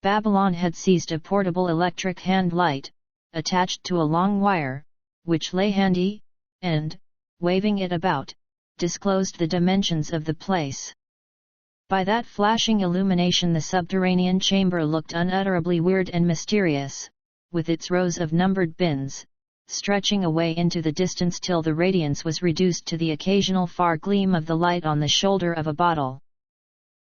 Babylon had seized a portable electric hand light, attached to a long wire, which lay handy, and, waving it about, disclosed the dimensions of the place. By that flashing illumination the subterranean chamber looked unutterably weird and mysterious, with its rows of numbered bins, stretching away into the distance till the radiance was reduced to the occasional far gleam of the light on the shoulder of a bottle.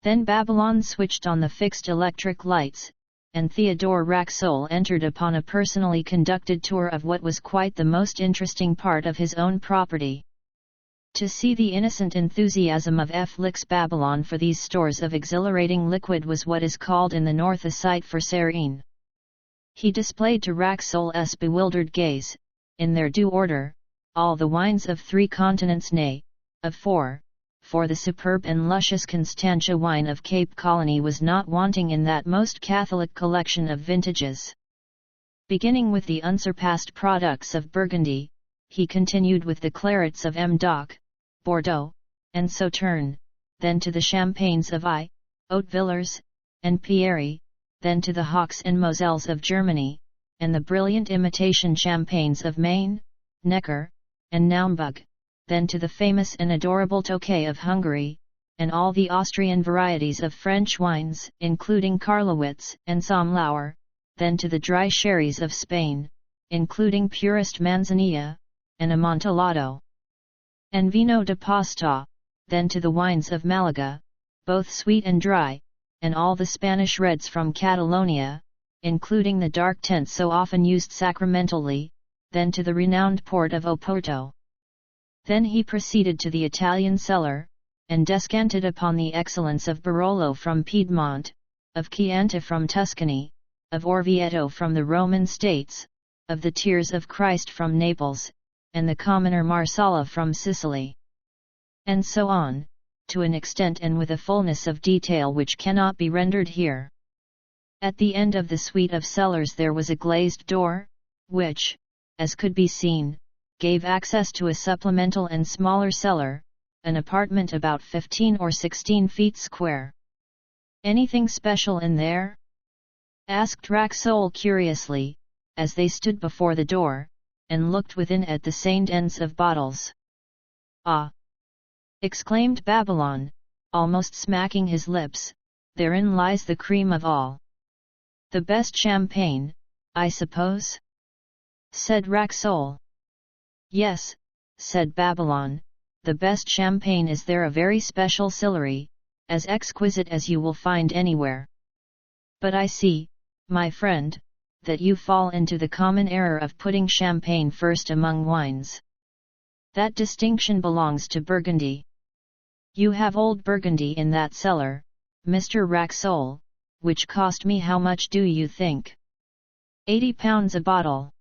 Then Babylon switched on the fixed electric lights, and Theodore Racksole entered upon a personally conducted tour of what was quite the most interesting part of his own property. To see the innocent enthusiasm of Felix Babylon for these stores of exhilarating liquid was what is called in the North a sight for serene. He displayed to Racksole's bewildered gaze, in their due order, all the wines of 3 continents, nay, of 4, for the superb and luscious Constantia wine of Cape Colony was not wanting in that most Catholic collection of vintages. Beginning with the unsurpassed products of Burgundy, he continued with the clarets of Médoc, Bordeaux, and Sauternes, then to the champagnes of Haute-Villers, and Pierry, then to the Hocks and Moselles of Germany, and the brilliant imitation champagnes of Maine, Neckar, and Naumburg, then to the famous and adorable Tokay of Hungary, and all the Austrian varieties of French wines, including Karlowitz and Sommelauer, then to the dry sherries of Spain, including purest Manzanilla, and Amontillado, and Vino de Pasta, then to the wines of Malaga, both sweet and dry, and all the Spanish reds from Catalonia, including the dark tint so often used sacramentally, then to the renowned port of Oporto. Then he proceeded to the Italian cellar, and descanted upon the excellence of Barolo from Piedmont, of Chianti from Tuscany, of Orvieto from the Roman States, of the Tears of Christ from Naples, and the commoner Marsala from Sicily. And so on, to an extent and with a fullness of detail which cannot be rendered here. At the end of the suite of cellars there was a glazed door, which, as could be seen, gave access to a supplemental and smaller cellar, an apartment about 15 or 16 feet square. "Anything special in there?" asked Racksole curiously, as they stood before the door, and looked within at the stained ends of bottles. "Ah!" exclaimed Babylon, almost smacking his lips, "therein lies the cream of all." "The best champagne, I suppose?" said Racksole. "Yes," said Babylon, "the best champagne is there, a very special Sillery, as exquisite as you will find anywhere. But I see, my friend, that you fall into the common error of putting champagne first among wines. That distinction belongs to Burgundy. You have old Burgundy in that cellar, Mr. Racksole, which cost me how much do you think? £80 a bottle.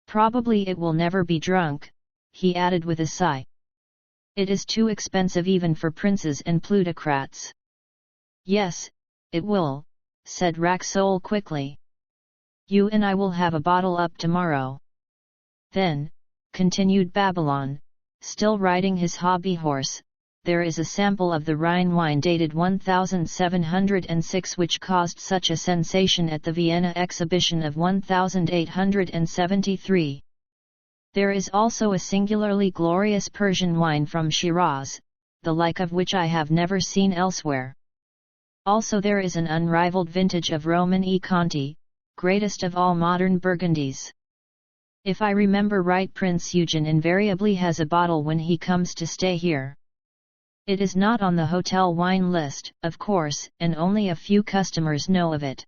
Probably it will never be drunk," he added with a sigh. "It is too expensive even for princes and plutocrats." "Yes, it will," said Racksole quickly. "You and I will have a bottle up tomorrow. Then," continued Babylon, still riding his hobby horse, "there is a sample of the Rhine wine dated 1706 which caused such a sensation at the Vienna exhibition of 1873. There is also a singularly glorious Persian wine from Shiraz, the like of which I have never seen elsewhere. Also there is an unrivaled vintage of Roman e Conti, greatest of all modern Burgundies. If I remember right, Prince Eugen invariably has a bottle when he comes to stay here. It is not on the hotel wine list, of course, and only a few customers know of it.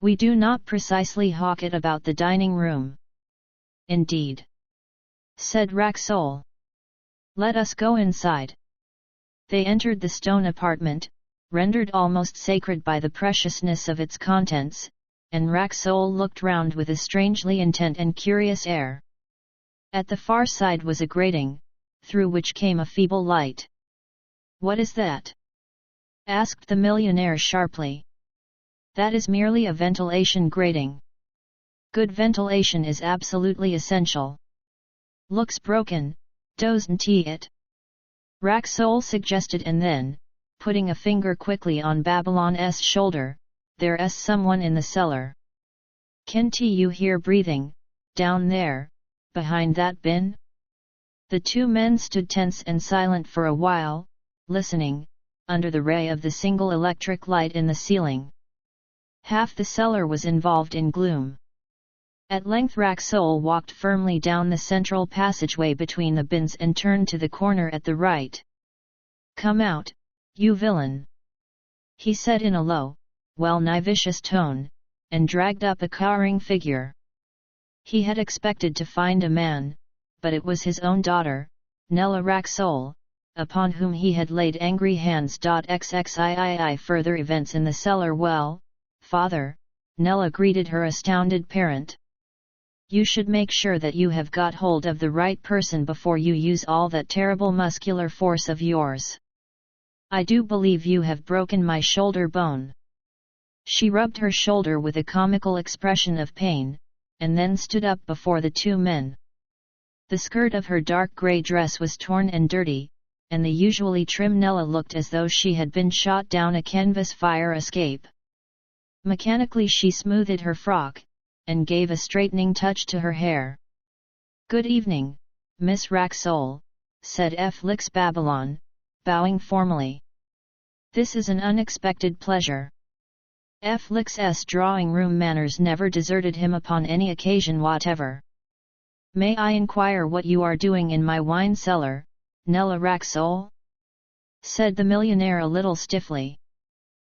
We do not precisely hawk it about the dining room." "Indeed," said Racksole. "Let us go inside." They entered the stone apartment, rendered almost sacred by the preciousness of its contents, and Racksole looked round with a strangely intent and curious air. At the far side was a grating, through which came a feeble light. "What is that?" asked the millionaire sharply. "That is merely a ventilation grating. Good ventilation is absolutely essential." "Looks broken, doesn't it?" Racksole suggested, and then, putting a finger quickly on Babylon's shoulder, "There's someone in the cellar. Can't you hear breathing, down there, behind that bin?" The two men stood tense and silent for a while, listening, under the ray of the single electric light in the ceiling. Half the cellar was involved in gloom. At length Racksole walked firmly down the central passageway between the bins and turned to the corner at the right. "Come out, you villain!" he said in a low, well-nigh vicious tone, and dragged up a cowering figure. He had expected to find a man, but it was his own daughter, Nella Racksole, upon whom he had laid angry hands. XXIII Further events in the cellar. "Well, father," Nella greeted her astounded parent. "You should make sure that you have got hold of the right person before you use all that terrible muscular force of yours. I do believe you have broken my shoulder bone." She rubbed her shoulder with a comical expression of pain, and then stood up before the two men. The skirt of her dark grey dress was torn and dirty, and the usually trim Nella looked as though she had been shot down a canvas fire escape. Mechanically she smoothed her frock, and gave a straightening touch to her hair. "Good evening, Miss Racksole," said Felix Babylon, bowing formally. "This is an unexpected pleasure." Felix's drawing-room manners never deserted him upon any occasion whatever. "May I inquire what you are doing in my wine cellar, Nella Racksole?" said the millionaire a little stiffly.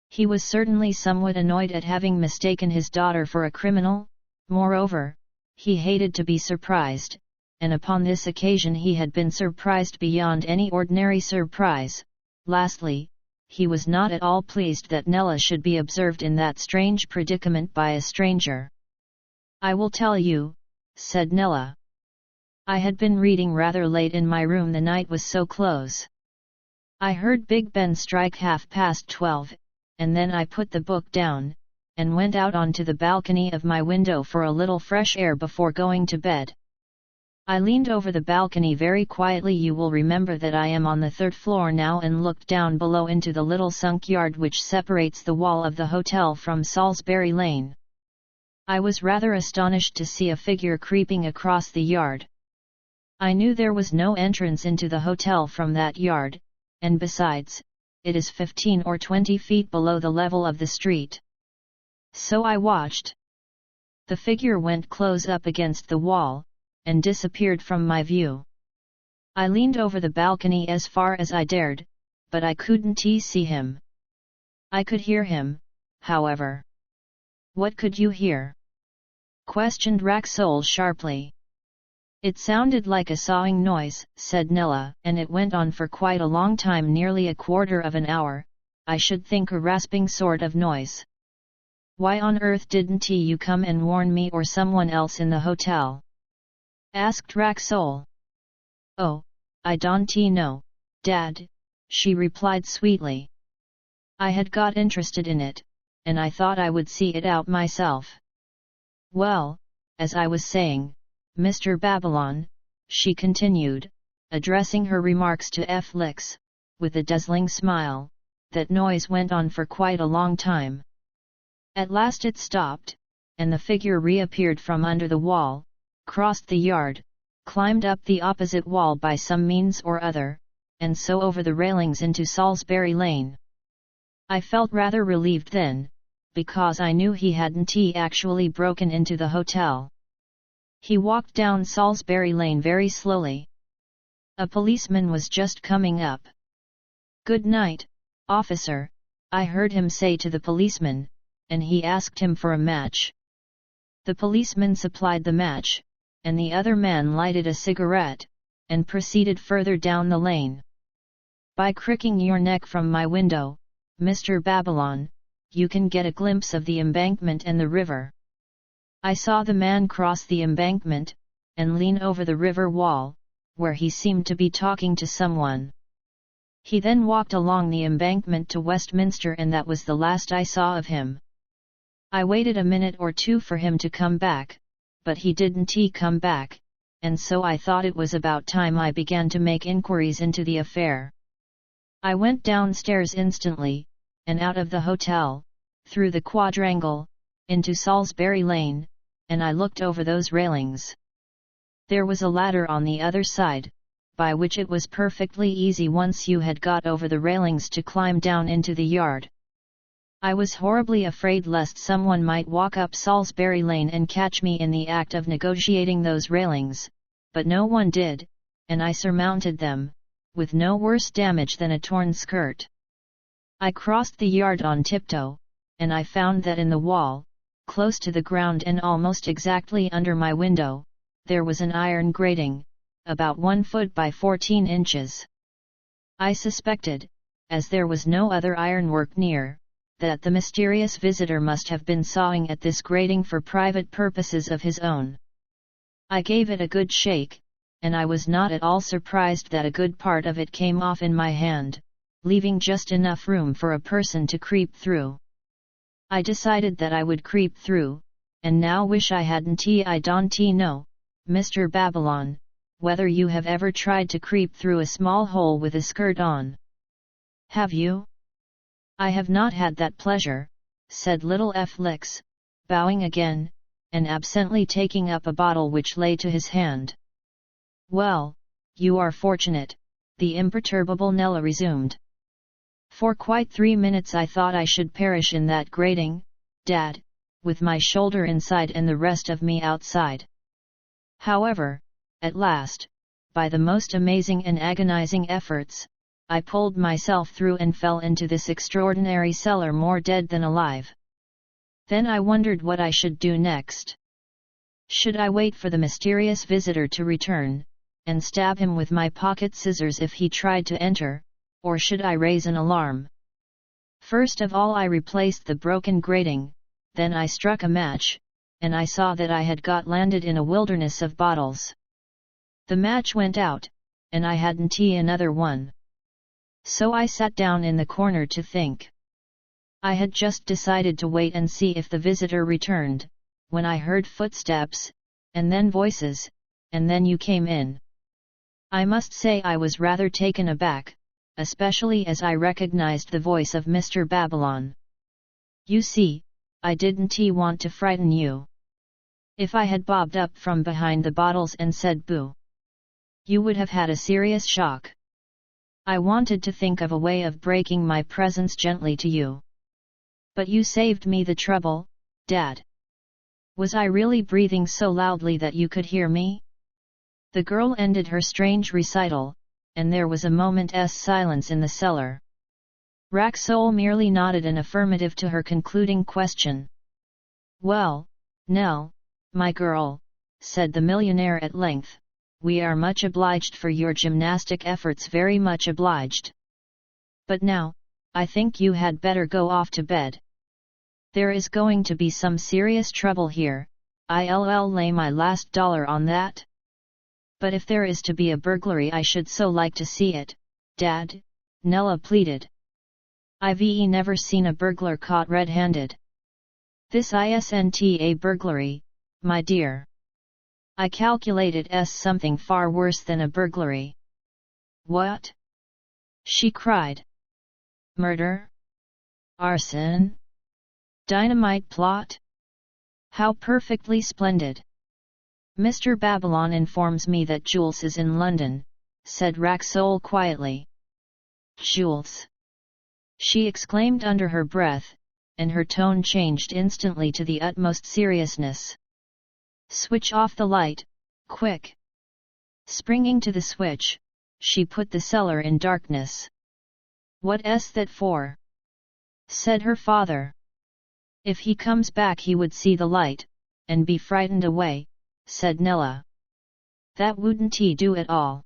He was certainly somewhat annoyed at having mistaken his daughter for a criminal. Moreover, he hated to be surprised, and upon this occasion he had been surprised beyond any ordinary surprise. Lastly, he was not at all pleased that Nella should be observed in that strange predicament by a stranger. "I will tell you," said Nella. "I had been reading rather late in my room, the night was so close. I heard Big Ben strike 12:30, and then I put the book down, and went out onto the balcony of my window for a little fresh air before going to bed. I leaned over the balcony very quietly. You will remember that I am on the 3rd floor now, and looked down below into the little sunk yard which separates the wall of the hotel from Salisbury Lane. I was rather astonished to see a figure creeping across the yard. I knew there was no entrance into the hotel from that yard, and besides, it is 15 or 20 feet below the level of the street. So I watched. The figure went close up against the wall, and disappeared from my view. I leaned over the balcony as far as I dared, but I couldn't see him. I could hear him, however." "What could you hear?" questioned Racksole sharply. "It sounded like a sawing noise," said Nella, "and it went on for quite a long time, nearly a quarter of an hour. I should think a rasping sort of noise." "Why on earth didn't you come and warn me or someone else in the hotel?" asked Racksole. "Oh, I don't know, Dad," she replied sweetly. "I had got interested in it, and I thought I would see it out myself. Well, as I was saying, Mr. Babylon," she continued, addressing her remarks to Felix, with a dazzling smile, "that noise went on for quite a long time. At last it stopped, and the figure reappeared from under the wall, crossed the yard, climbed up the opposite wall by some means or other, and so over the railings into Salisbury Lane. I felt rather relieved then, because I knew he hadn't actually broken into the hotel. He walked down Salisbury Lane very slowly. A policeman was just coming up. 'Good night, officer,' I heard him say to the policeman, and he asked him for a match. The policeman supplied the match, and the other man lighted a cigarette, and proceeded further down the lane. By cricking your neck from my window, Mr. Babylon, you can get a glimpse of the embankment and the river. I saw the man cross the embankment, and lean over the river wall, where he seemed to be talking to someone. He then walked along the embankment to Westminster, and that was the last I saw of him. I waited a minute or two for him to come back, but he didn't come back, and so I thought it was about time I began to make inquiries into the affair. I went downstairs instantly, and out of the hotel, through the quadrangle, into Salisbury Lane, and I looked over those railings. There was a ladder on the other side, by which it was perfectly easy once you had got over the railings to climb down into the yard. I was horribly afraid lest someone might walk up Salisbury Lane and catch me in the act of negotiating those railings, but no one did, and I surmounted them, with no worse damage than a torn skirt. I crossed the yard on tiptoe, and I found that in the wall, close to the ground and almost exactly under my window, there was an iron grating, about 1 foot by 14 inches. I suspected, as there was no other ironwork near, that the mysterious visitor must have been sawing at this grating for private purposes of his own. I gave it a good shake, and I was not at all surprised that a good part of it came off in my hand, leaving just enough room for a person to creep through. I decided that I would creep through, and now wish I hadn't. I don't know, Mr. Babylon, whether you have ever tried to creep through a small hole with a skirt on. Have you? I have not had that pleasure, said little Felix, bowing again, and absently taking up a bottle which lay to his hand. Well, you are fortunate, the imperturbable Nella resumed. For quite 3 minutes I thought I should perish in that grating, Dad, with my shoulder inside and the rest of me outside. However, at last, by the most amazing and agonizing efforts, I pulled myself through and fell into this extraordinary cellar more dead than alive. Then I wondered what I should do next. Should I wait for the mysterious visitor to return, and stab him with my pocket scissors if he tried to enter, or should I raise an alarm? First of all I replaced the broken grating, then I struck a match, and I saw that I had got landed in a wilderness of bottles. The match went out, and I hadn't another one. So I sat down in the corner to think. I had just decided to wait and see if the visitor returned, when I heard footsteps, and then voices, and then you came in. I must say I was rather taken aback, especially as I recognized the voice of Mr. Babylon. You see, I didn't want to frighten you. If I had bobbed up from behind the bottles and said boo, you would have had a serious shock. I wanted to think of a way of breaking my presence gently to you. But you saved me the trouble, Dad. Was I really breathing so loudly that you could hear me? The girl ended her strange recital, and there was a moment's silence in the cellar. Racksole merely nodded an affirmative to her concluding question. Well, Nell, my girl, said the millionaire at length, we are much obliged for your gymnastic efforts, very much obliged. But now, I think you had better go off to bed. There is going to be some serious trouble here, I'll lay my last dollar on that. But if there is to be a burglary I should so like to see it, Dad, Nella pleaded. I've never seen a burglar caught red-handed. This isn't a burglary, my dear. I calculate it's something far worse than a burglary. What? She cried. Murder? Arson? Dynamite plot? How perfectly splendid! Mr. Babylon informs me that Jules is in London, said Racksole quietly. Jules! She exclaimed under her breath, and her tone changed instantly to the utmost seriousness. Switch off the light, quick! Springing to the switch, she put the cellar in darkness. What's that for? Said her father. If he comes back he would see the light, and be frightened away, said Nella. That wouldn't do at all.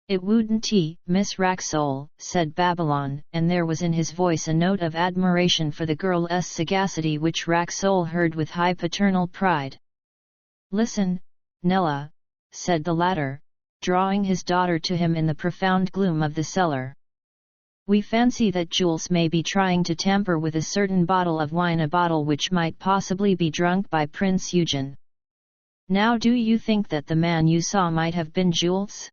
It wouldn't, Miss Racksole, said Babylon, and there was in his voice a note of admiration for the girl's sagacity which Racksole heard with high paternal pride. Listen, Nella, said the latter, drawing his daughter to him in the profound gloom of the cellar. We fancy that Jules may be trying to tamper with a certain bottle of wine, a bottle which might possibly be drunk by Prince Eugen. Now do you think that the man you saw might have been Jules?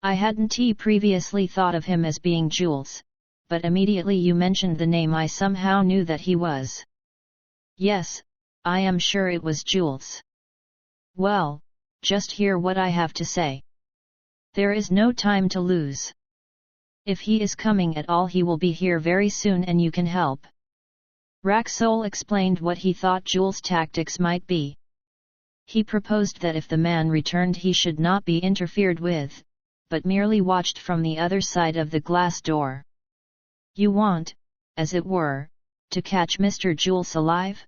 I hadn't previously thought of him as being Jules, but immediately you mentioned the name I somehow knew that he was. Yes, I am sure it was Jules. Well, just hear what I have to say. There is no time to lose. If he is coming at all he will be here very soon and you can help. Racksole explained what he thought Jules' tactics might be. He proposed that if the man returned he should not be interfered with, but merely watched from the other side of the glass door. You want, as it were, to catch Mr. Jules alive?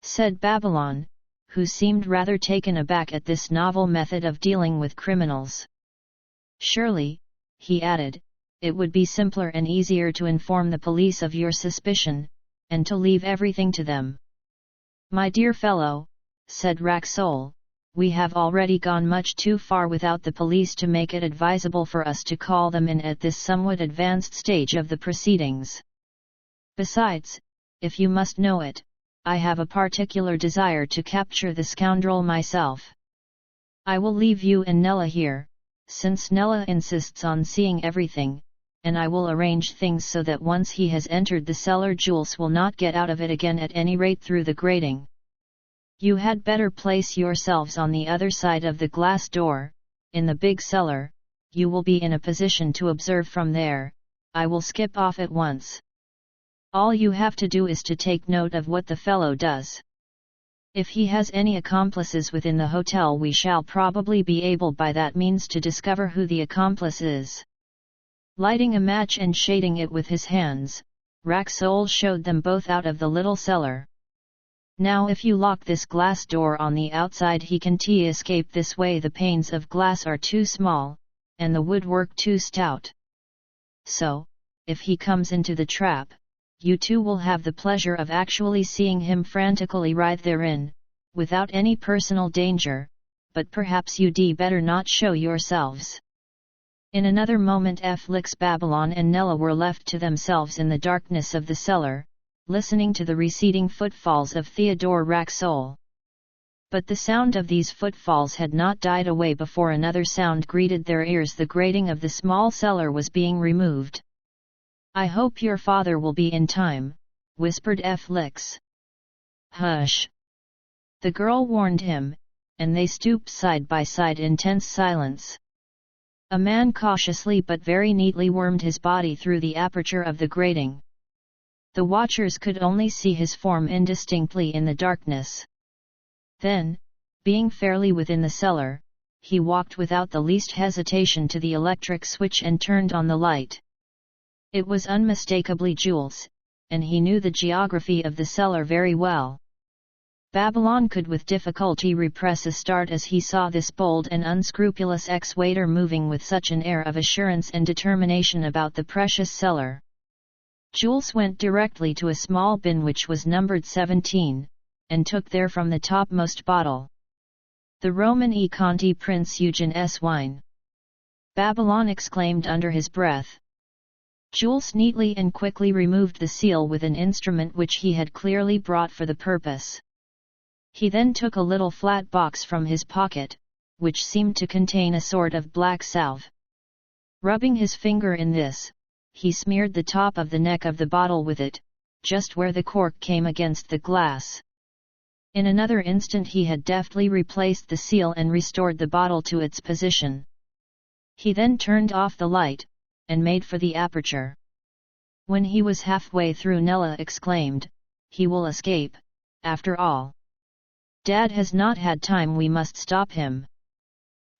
Said Babylon, who seemed rather taken aback at this novel method of dealing with criminals. Surely, he added, it would be simpler and easier to inform the police of your suspicion, and to leave everything to them. My dear fellow, said Racksole, we have already gone much too far without the police to make it advisable for us to call them in at this somewhat advanced stage of the proceedings. Besides, if you must know it, I have a particular desire to capture the scoundrel myself. I will leave you and Nella here, since Nella insists on seeing everything, and I will arrange things so that once he has entered the cellar Jules will not get out of it again, at any rate through the grating. You had better place yourselves on the other side of the glass door, in the big cellar. You will be in a position to observe from there. I will skip off at once. All you have to do is to take note of what the fellow does. If he has any accomplices within the hotel we shall probably be able by that means to discover who the accomplice is. Lighting a match and shading it with his hands, Racksole showed them both out of the little cellar. Now if you lock this glass door on the outside he can't escape this way. The panes of glass are too small, and the woodwork too stout. So, if he comes into the trap, you two will have the pleasure of actually seeing him frantically writhe therein, without any personal danger, but perhaps you'd better not show yourselves. In another moment Felix, Babylon and Nella were left to themselves in the darkness of the cellar, listening to the receding footfalls of Theodore Racksole. But the sound of these footfalls had not died away before another sound greeted their ears. The grating of the small cellar was being removed. "I hope your father will be in time," whispered Felix. "Hush!" the girl warned him, and they stooped side by side in tense silence. A man cautiously but very neatly wormed his body through the aperture of the grating. The watchers could only see his form indistinctly in the darkness. Then, being fairly within the cellar, he walked without the least hesitation to the electric switch and turned on the light. It was unmistakably Jules, and he knew the geography of the cellar very well. Babylon could with difficulty repress a start as he saw this bold and unscrupulous ex-waiter moving with such an air of assurance and determination about the precious cellar. Jules went directly to a small bin which was numbered 17, and took therefrom the topmost bottle. "The Roman e Conti Prince Eugene's wine!" Babylon exclaimed under his breath. Jules neatly and quickly removed the seal with an instrument which he had clearly brought for the purpose. He then took a little flat box from his pocket, which seemed to contain a sort of black salve. Rubbing his finger in this, he smeared the top of the neck of the bottle with it, just where the cork came against the glass. In another instant he had deftly replaced the seal and restored the bottle to its position. He then turned off the light, and made for the aperture. When he was halfway through, Nella exclaimed, "He will escape, after all. Dad has not had time, we must stop him."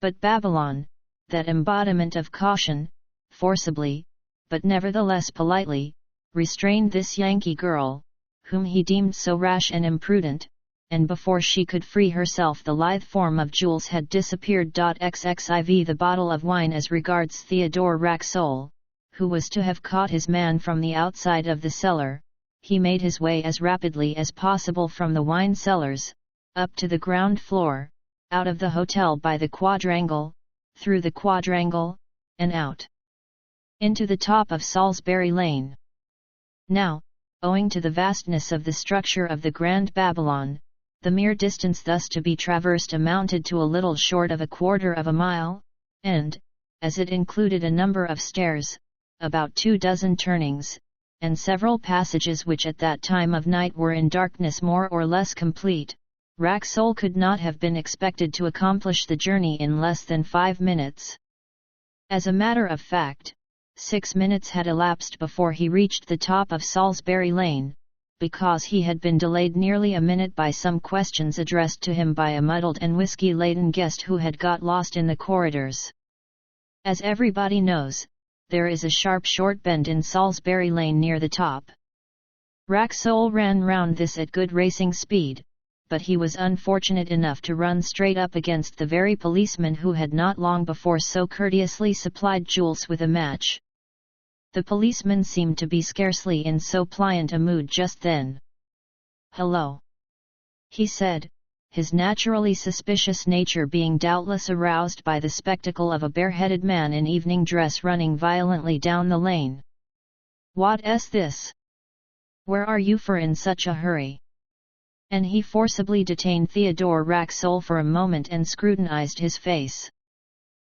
But Babylon, that embodiment of caution, forcibly, but nevertheless politely, restrained this Yankee girl, whom he deemed so rash and imprudent, and before she could free herself the lithe form of Jules had disappeared. XXIV The bottle of wine. As regards Theodore Racksole, who was to have caught his man from the outside of the cellar, he made his way as rapidly as possible from the wine cellars, up to the ground floor, out of the hotel by the quadrangle, through the quadrangle, and out into the top of Salisbury Lane. Now, owing to the vastness of the structure of the Grand Babylon, the mere distance thus to be traversed amounted to a little short of 1/4 of a mile, and, as it included a number of stairs, about 24 turnings, and several passages which at that time of night were in darkness more or less complete, Racksole could not have been expected to accomplish the journey in less than 5 minutes. As a matter of fact, 6 minutes had elapsed before he reached the top of Salisbury Lane, because he had been delayed nearly a minute by some questions addressed to him by a muddled and whiskey-laden guest who had got lost in the corridors. As everybody knows, there is a sharp short bend in Salisbury Lane near the top. Racksole ran round this at good racing speed, but he was unfortunate enough to run straight up against the very policeman who had not long before so courteously supplied Jules with a match. The policeman seemed to be scarcely in so pliant a mood just then. "Hello," he said, his naturally suspicious nature being doubtless aroused by the spectacle of a bareheaded man in evening dress running violently down the lane. "What's this? Where are you for in such a hurry?" And he forcibly detained Theodore Racksole for a moment and scrutinized his face.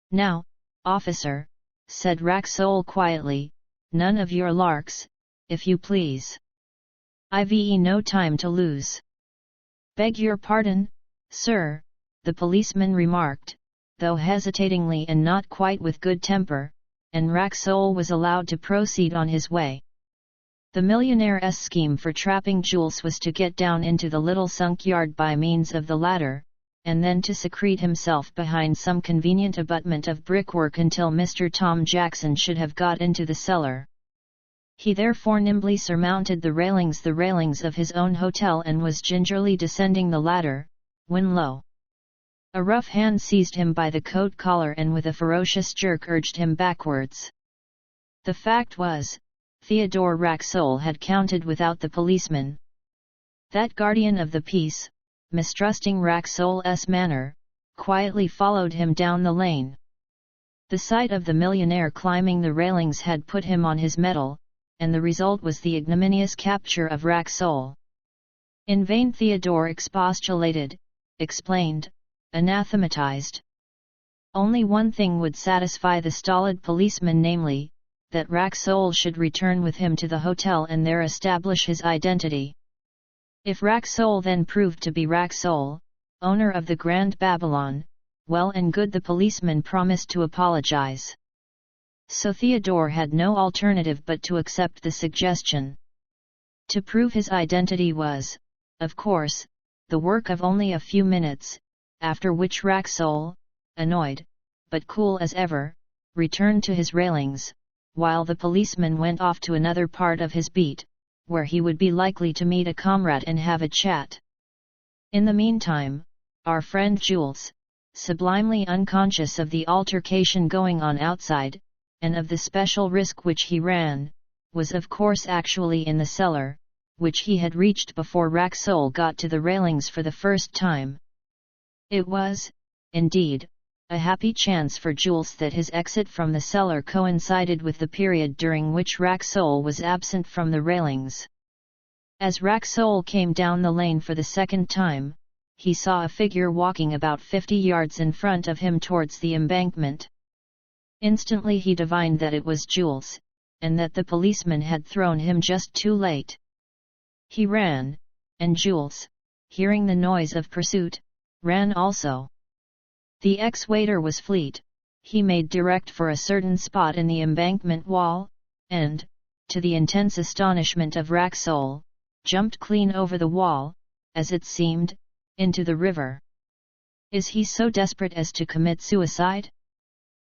"Now, officer," said Racksole quietly, "none of your larks, if you please. I've no time to lose." "Beg your pardon, sir," the policeman remarked, though hesitatingly and not quite with good temper, and Racksole was allowed to proceed on his way. The millionaire's scheme for trapping Jules was to get down into the little sunk yard by means of the ladder, and then to secrete himself behind some convenient abutment of brickwork until Mr. Tom Jackson should have got into the cellar. He therefore nimbly surmounted the railings of his own hotel and was gingerly descending the ladder, when lo! A rough hand seized him by the coat collar and with a ferocious jerk urged him backwards. The fact was, Theodore Racksole had counted without the policeman. That guardian of the peace, mistrusting Racksole's manner, quietly followed him down the lane. The sight of the millionaire climbing the railings had put him on his mettle, and the result was the ignominious capture of Racksole. In vain Theodore expostulated, explained, anathematized. Only one thing would satisfy the stolid policeman, namely, that Racksole should return with him to the hotel and there establish his identity. If Racksole then proved to be Racksole, owner of the Grand Babylon, well and good, the policeman promised to apologize. So Theodore had no alternative but to accept the suggestion. To prove his identity was, of course, the work of only a few minutes, after which Racksole, annoyed, but cool as ever, returned to his railings, while the policeman went off to another part of his beat, where he would be likely to meet a comrade and have a chat. In the meantime, our friend Jules, sublimely unconscious of the altercation going on outside, and of the special risk which he ran, was of course actually in the cellar, which he had reached before Racksole got to the railings for the first time. It was, indeed, a happy chance for Jules that his exit from the cellar coincided with the period during which Racksole was absent from the railings. As Racksole came down the lane for the second time, he saw a figure walking about 50 yards in front of him towards the embankment. Instantly he divined that it was Jules, and that the policeman had thrown him just too late. He ran, and Jules, hearing the noise of pursuit, ran also. The ex-waiter was fleet. He made direct for a certain spot in the embankment wall, and, to the intense astonishment of Racksole, jumped clean over the wall, as it seemed, into the river. "Is he so desperate as to commit suicide?"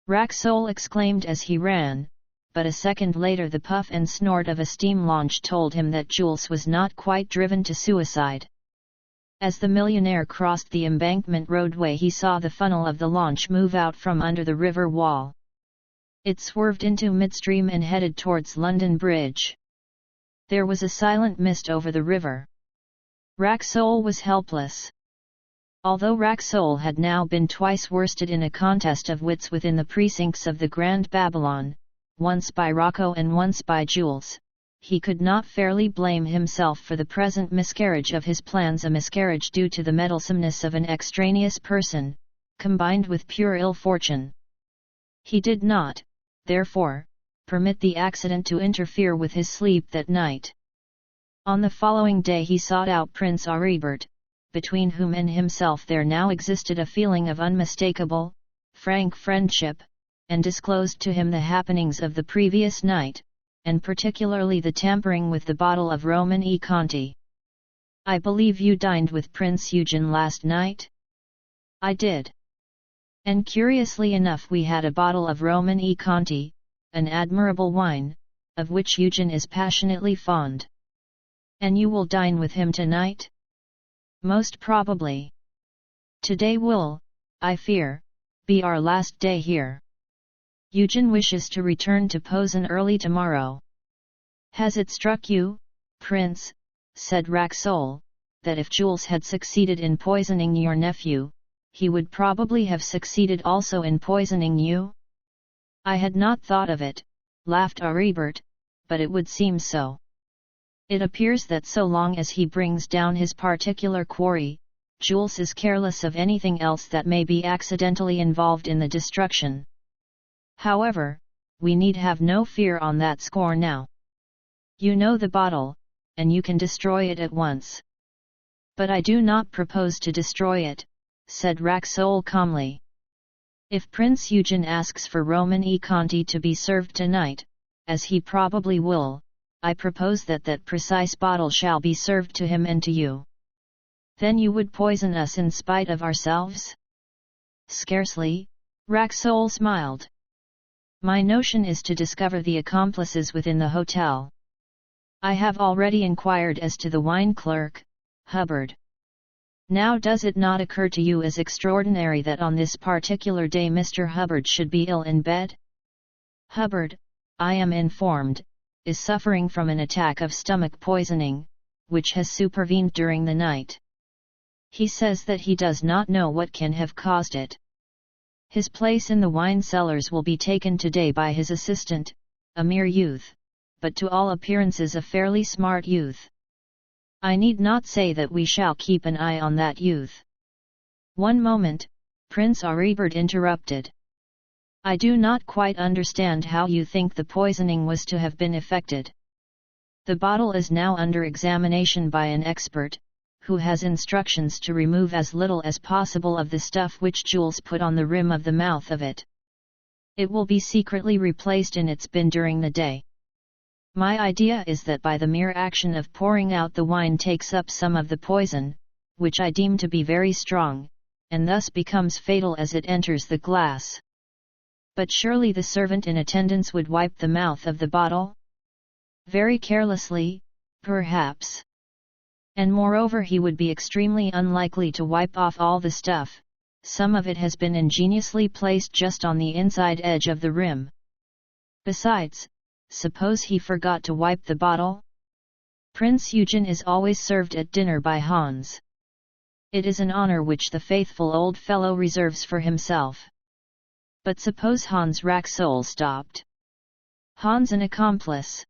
Racksole exclaimed as he ran, but a second later the puff and snort of a steam launch told him that Jules was not quite driven to suicide. As the millionaire crossed the embankment roadway, he saw the funnel of the launch move out from under the river wall. It swerved into midstream and headed towards London Bridge. There was a silent mist over the river. Racksole was helpless. Although Racksole had now been twice worsted in a contest of wits within the precincts of the Grand Babylon, once by Rocco and once by Jules, he could not fairly blame himself for the present miscarriage of his plans, a miscarriage due to the meddlesomeness of an extraneous person, combined with pure ill fortune. He did not, therefore, permit the accident to interfere with his sleep that night. On the following day he sought out Prince Aribert, between whom and himself there now existed a feeling of unmistakable, frank friendship, and disclosed to him the happenings of the previous night, and particularly the tampering with the bottle of Roman e Conti. "I believe you dined with Prince Eugen last night?" "I did. And curiously enough we had a bottle of Roman e Conti, an admirable wine, of which Eugen is passionately fond." "And you will dine with him tonight?" "Most probably. Today will, I fear, be our last day here. Eugen wishes to return to Posen early tomorrow." "Has it struck you, Prince," said Racksole, "that if Jules had succeeded in poisoning your nephew, he would probably have succeeded also in poisoning you?" "I had not thought of it," laughed Aribert, "but it would seem so. It appears that so long as he brings down his particular quarry, Jules is careless of anything else that may be accidentally involved in the destruction. However, we need have no fear on that score now. You know the bottle, and you can destroy it at once." "But I do not propose to destroy it," said Racksole calmly. "If Prince Eugen asks for Roman e Conti to be served tonight, as he probably will, I propose that that precise bottle shall be served to him and to you." "Then you would poison us in spite of ourselves?" "Scarcely," Racksole smiled. My notion is to discover the accomplices within the hotel. I have already inquired as to the wine clerk, Hubbard. Now does it not occur to you as extraordinary that on this particular day Mr. Hubbard should be ill in bed? Hubbard, I am informed, is suffering from an attack of stomach poisoning, which has supervened during the night. He says that he does not know what can have caused it. His place in the wine cellars will be taken today by his assistant, a mere youth, but to all appearances a fairly smart youth. I need not say that we shall keep an eye on that youth. One moment, Prince Aribert interrupted. I do not quite understand how you think the poisoning was to have been effected. The bottle is now under examination by an expert, who has instructions to remove as little as possible of the stuff which Jules put on the rim of the mouth of it. It will be secretly replaced in its bin during the day. My idea is that by the mere action of pouring out the wine takes up some of the poison, which I deem to be very strong, and thus becomes fatal as it enters the glass. But surely the servant in attendance would wipe the mouth of the bottle? Very carelessly, perhaps. And moreover he would be extremely unlikely to wipe off all the stuff. Some of it has been ingeniously placed just on the inside edge of the rim. Besides, suppose he forgot to wipe the bottle? Prince Eugen is always served at dinner by Hans. It is an honor which the faithful old fellow reserves for himself. But suppose Hans Racksole stopped? Hans an accomplice?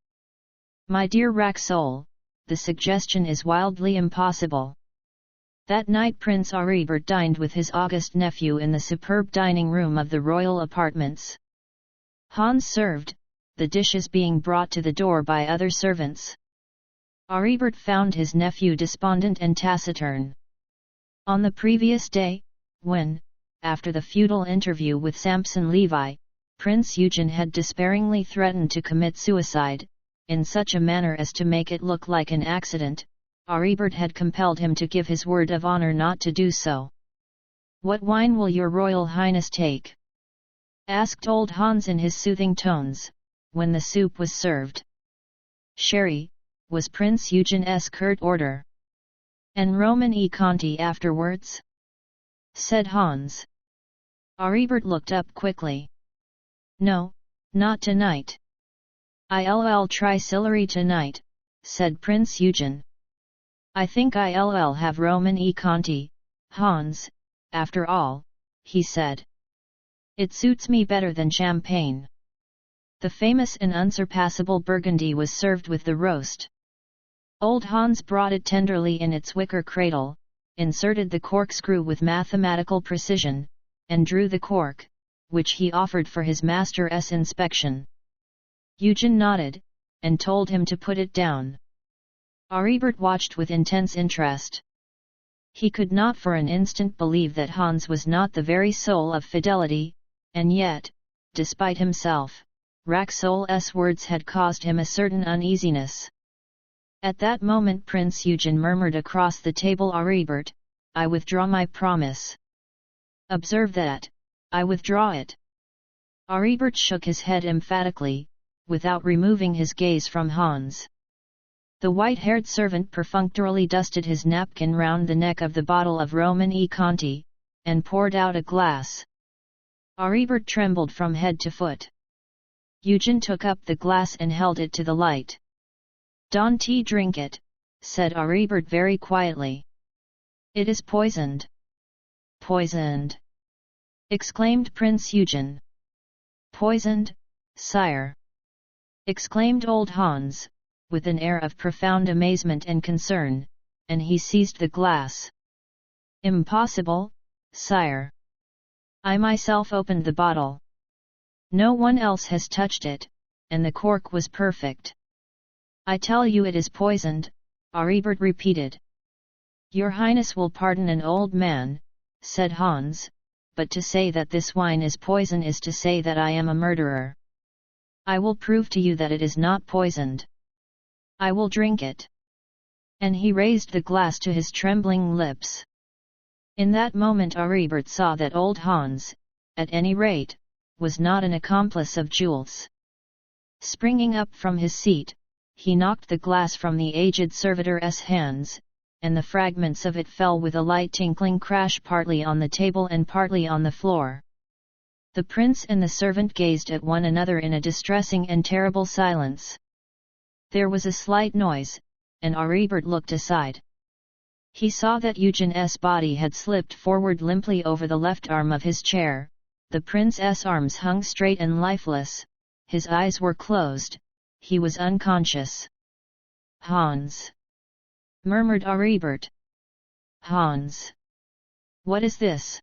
My dear Racksole, the suggestion is wildly impossible. That night Prince Aribert dined with his august nephew in the superb dining room of the royal apartments. Hans served, the dishes being brought to the door by other servants. Aribert found his nephew despondent and taciturn. On the previous day, when, after the futile interview with Samson Levi, Prince Eugen had despairingly threatened to commit suicide, in such a manner as to make it look like an accident, Aribert had compelled him to give his word of honor not to do so. "What wine will your Royal Highness take?" asked old Hans in his soothing tones, when the soup was served. "Sherry," was Prince Eugen's curt order. "And Roman e Conti afterwards?" said Hans. Aribert looked up quickly. "No, not tonight." "I'll try Sillery tonight," said Prince Eugen. "I think I'll have Roman e Conti, Hans, after all," he said. "It suits me better than champagne." The famous and unsurpassable Burgundy was served with the roast. Old Hans brought it tenderly in its wicker cradle, inserted the corkscrew with mathematical precision, and drew the cork, which he offered for his master's inspection. Eugen nodded, and told him to put it down. Aribert watched with intense interest. He could not for an instant believe that Hans was not the very soul of fidelity, and yet, despite himself, Racksole's words had caused him a certain uneasiness. At that moment Prince Eugen murmured across the table, "Aribert, I withdraw my promise." "Observe that, I withdraw it." Aribert shook his head emphatically, without removing his gaze from Hans. The white-haired servant perfunctorily dusted his napkin round the neck of the bottle of Roman e Conti, and poured out a glass. Aribert trembled from head to foot. Eugen took up the glass and held it to the light. "Don't drink it," said Aribert very quietly. "It is poisoned." "Poisoned!" exclaimed Prince Eugen. "Poisoned, sire!" exclaimed old Hans, with an air of profound amazement and concern, and he seized the glass. "Impossible, sire! I myself opened the bottle. No one else has touched it, and the cork was perfect." "I tell you it is poisoned," Aribert repeated. "Your Highness will pardon an old man," said Hans, "but to say that this wine is poison is to say that I am a murderer. I will prove to you that it is not poisoned. I will drink it." And he raised the glass to his trembling lips. In that moment Aribert saw that old Hans, at any rate, was not an accomplice of Jules. Springing up from his seat, he knocked the glass from the aged servitor's hands, and the fragments of it fell with a light tinkling crash partly on the table and partly on the floor. The prince and the servant gazed at one another in a distressing and terrible silence. There was a slight noise, and Aribert looked aside. He saw that Eugene's body had slipped forward limply over the left arm of his chair, the prince's arms hung straight and lifeless, his eyes were closed, he was unconscious. "Hans!" murmured Aribert. "Hans! What is this?"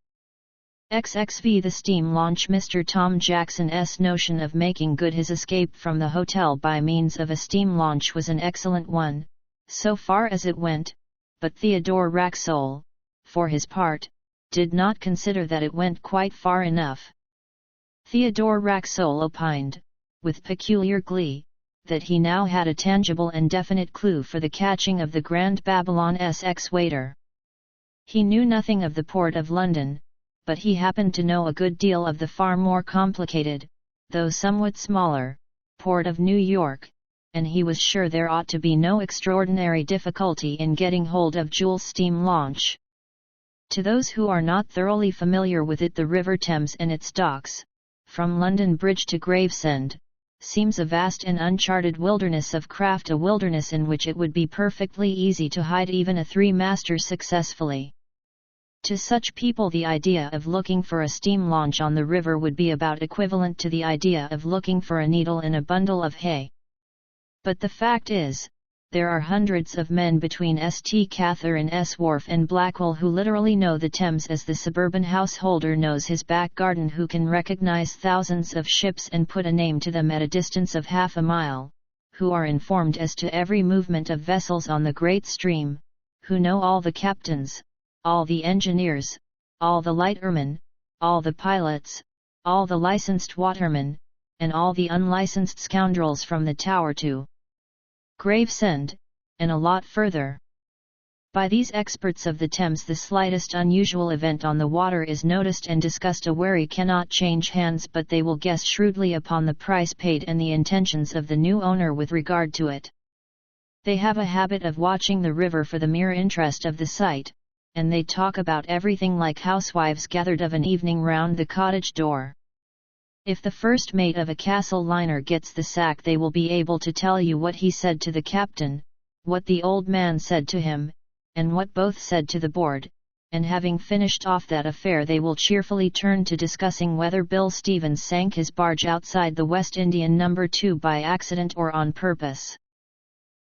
XXV The steam launch. Mr. Tom Jackson's notion of making good his escape from the hotel by means of a steam launch was an excellent one, so far as it went, but Theodore Racksole, for his part, did not consider that it went quite far enough. Theodore Racksole opined, with peculiar glee, that he now had a tangible and definite clue for the catching of the Grand Babylon's ex-waiter. He knew nothing of the port of London, but he happened to know a good deal of the far more complicated, though somewhat smaller, port of New York, and he was sure there ought to be no extraordinary difficulty in getting hold of Jules' steam launch. To those who are not thoroughly familiar with it, the River Thames and its docks, from London Bridge to Gravesend, seems a vast and uncharted wilderness of craft, a wilderness in which it would be perfectly easy to hide even a three-master successfully. To such people the idea of looking for a steam launch on the river would be about equivalent to the idea of looking for a needle in a bundle of hay. But the fact is, there are hundreds of men between St. Catherine's Wharf and Blackwall who literally know the Thames as the suburban householder knows his back garden, who can recognize thousands of ships and put a name to them at a distance of half a mile, who are informed as to every movement of vessels on the great stream, who know all the captains, all the engineers, all the lightermen, all the pilots, all the licensed watermen, and all the unlicensed scoundrels from the Tower to Gravesend, and a lot further. By these experts of the Thames the slightest unusual event on the water is noticed and discussed. A wherry cannot change hands, but they will guess shrewdly upon the price paid and the intentions of the new owner with regard to it. They have a habit of watching the river for the mere interest of the sight, and they talk about everything like housewives gathered of an evening round the cottage door. If the first mate of a castle liner gets the sack, they will be able to tell you what he said to the captain, what the old man said to him, and what both said to the board, and having finished off that affair they will cheerfully turn to discussing whether Bill Stevens sank his barge outside the West Indian No. 2 by accident or on purpose.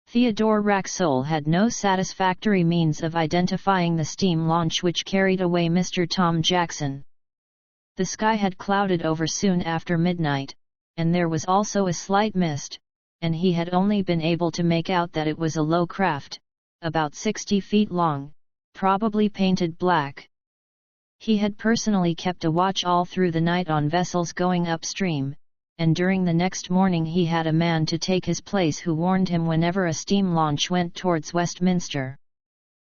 Theodore Racksole had no satisfactory means of identifying the steam launch which carried away Mr. Tom Jackson. The sky had clouded over soon after midnight, and there was also a slight mist, and he had only been able to make out that it was a low craft, about 60 feet long, probably painted black. He had personally kept a watch all through the night on vessels going upstream, and during the next morning he had a man to take his place who warned him whenever a steam launch went towards Westminster.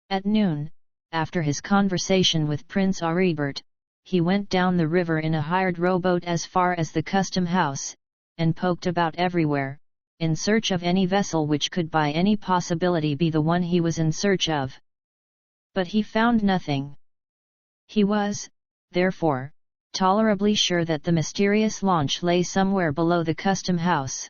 At noon, after his conversation with Prince Aribert, he went down the river in a hired rowboat as far as the custom house, and poked about everywhere, in search of any vessel which could by any possibility be the one he was in search of. But he found nothing. He was, therefore, tolerably sure that the mysterious launch lay somewhere below the custom house.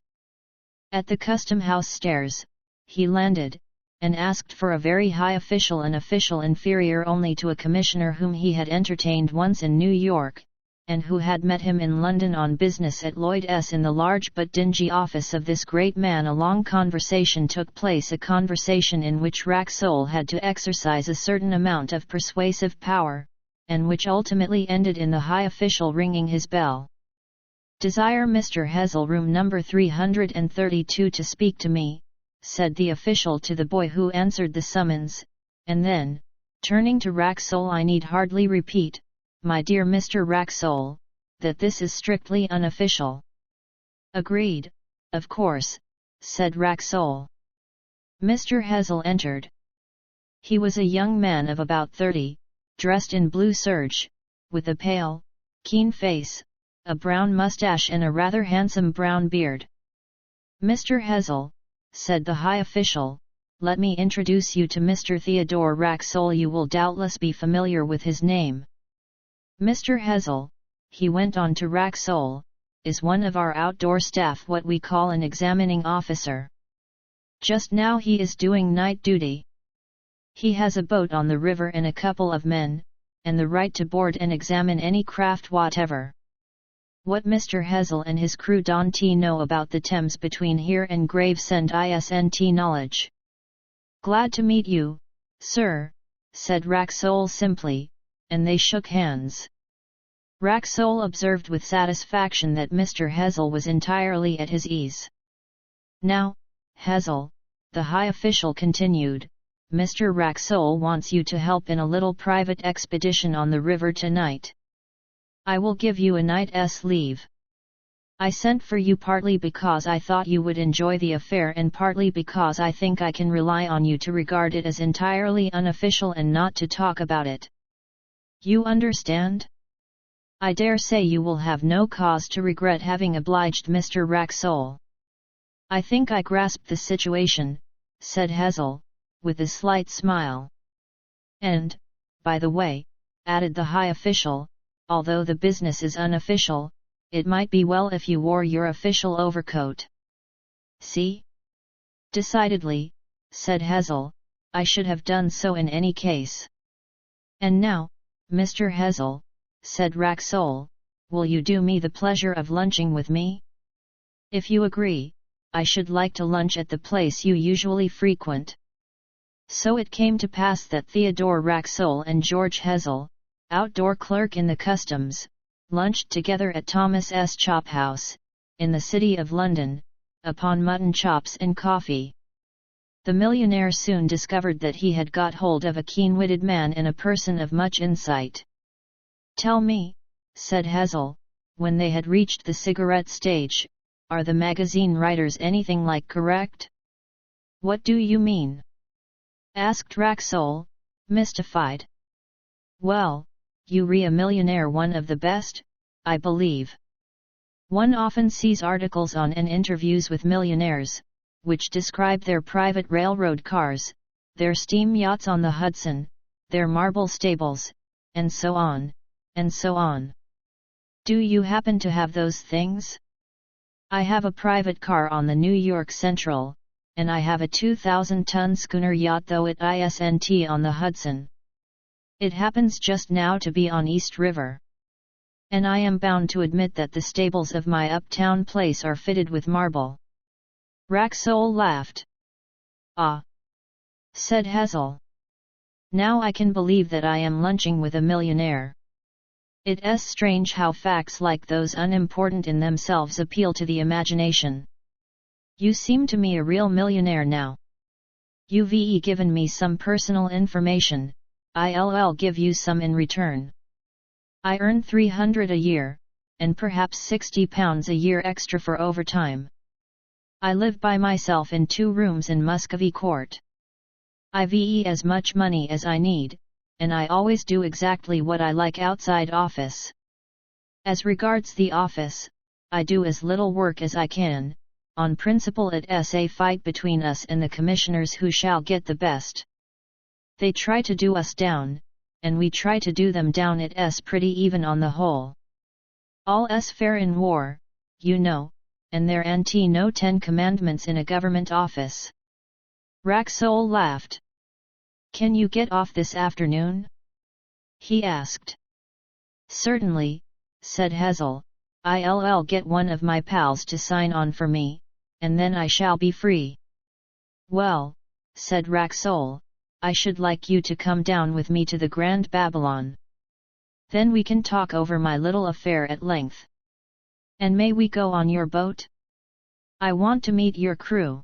At the custom house stairs, he landed, and asked for a very high official, an official inferior only to a commissioner whom he had entertained once in New York, and who had met him in London on business at Lloyd's. In the large but dingy office of this great man a long conversation took place, a conversation in which Racksole had to exercise a certain amount of persuasive power, and which ultimately ended in the high official ringing his bell. "Desire Mr. Hessel, room number 332, to speak to me," said the official to the boy who answered the summons, and then, turning to Racksole, "I need hardly repeat, my dear Mr. Racksole, that this is strictly unofficial." "Agreed, of course," said Racksole. Mr. Hessel entered. He was a young man of about 30, dressed in blue serge, with a pale, keen face, a brown mustache and a rather handsome brown beard. "Mr. Hazel," said the high official, "let me introduce you to Mr. Theodore Racksole. You will doubtless be familiar with his name. Mr. Hazel," he went on to Racksole, "is one of our outdoor staff, what we call an examining officer. Just now he is doing night duty. He has a boat on the river and a couple of men, and the right to board and examine any craft whatever. What Mr. Hazel and his crew don't know about the Thames between here and Gravesend isn't knowledge." "Glad to meet you, sir," said Racksole simply, and they shook hands. Racksole observed with satisfaction that Mr. Hazel was entirely at his ease. "Now, Hazel," the high official continued, "Mr. Racksole wants you to help in a little private expedition on the river tonight. I will give you a night's leave. I sent for you partly because I thought you would enjoy the affair and partly because I think I can rely on you to regard it as entirely unofficial and not to talk about it. You understand? I dare say you will have no cause to regret having obliged Mr. Racksole." "I think I grasped the situation," said Hazel, with a slight smile. "And, by the way," added the high official, "although the business is unofficial, it might be well if you wore your official overcoat." "See? Decidedly," said Hazel, "I should have done so in any case." "And now, Mr. Hazel," said Racksole, "will you do me the pleasure of lunching with me? If you agree, I should like to lunch at the place you usually frequent." So it came to pass that Theodore Racksole and George Hazel, outdoor clerk in the customs, lunched together at Thomas's Chop House, in the City of London, upon mutton chops and coffee. The millionaire soon discovered that he had got hold of a keen-witted man and a person of much insight. "Tell me," said Hazel, when they had reached the cigarette stage, "are the magazine writers anything like correct?" "What do you mean?" asked Racksole, mystified. "Well, you're a millionaire, one of the best, I believe. One often sees articles on and interviews with millionaires, which describe their private railroad cars, their steam yachts on the Hudson, their marble stables, and so on, and so on. Do you happen to have those things?" "I have a private car on the New York Central, and I have a 2,000-ton schooner yacht though it isn't on the Hudson. It happens just now to be on East River. And I am bound to admit that the stables of my uptown place are fitted with marble." Racksole laughed. "Ah!" said Hazel. "Now I can believe that I am lunching with a millionaire. It's strange how facts like those, unimportant in themselves, appeal to the imagination. You seem to me a real millionaire now. You've given me some personal information, I'll give you some in return. I earn $300 a year, and perhaps £60 a year extra for overtime. I live by myself in 2 rooms in Muscovy Court. I've as much money as I need, and I always do exactly what I like outside office. As regards the office, I do as little work as I can, on principle it's a fight between us and the commissioners who shall get the best. They try to do us down, and we try to do them down. It's pretty even on the whole. All's fair in war, you know, and there ain't no 10 commandments in a government office." Racksole laughed. "Can you get off this afternoon?" he asked. "Certainly," said Hazel. "I'll get one of my pals to sign on for me, and then I shall be free." "Well," said Racksole, "I should like you to come down with me to the Grand Babylon. Then we can talk over my little affair at length. And may we go on your boat? I want to meet your crew."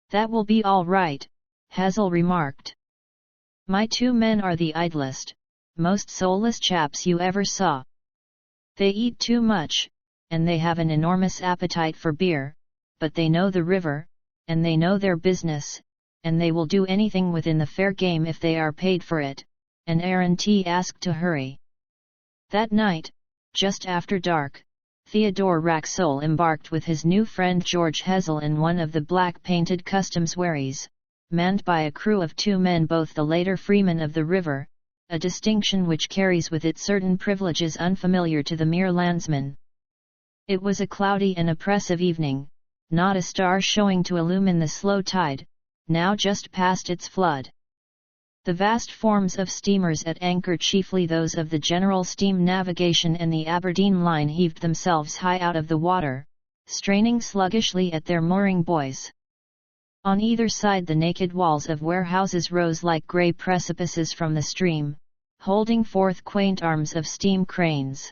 "That will be all right," Hazel remarked. "My 2 men are the idlest, most soulless chaps you ever saw. They eat too much, and they have an enormous appetite for beer, but they know the river, and they know their business, and they will do anything within the fair game if they are paid for it, and aren't asked to hurry." That night, just after dark, Theodore Racksole embarked with his new friend George Hessel in one of the black-painted customs wherries, manned by a crew of 2 men, both the later freemen of the river, a distinction which carries with it certain privileges unfamiliar to the mere landsman. It was a cloudy and oppressive evening, not a star showing to illumine the slow tide, now just past its flood. The vast forms of steamers at anchor, chiefly those of the General Steam Navigation and the Aberdeen Line, heaved themselves high out of the water, straining sluggishly at their mooring buoys. On either side the naked walls of warehouses rose like grey precipices from the stream, holding forth quaint arms of steam cranes.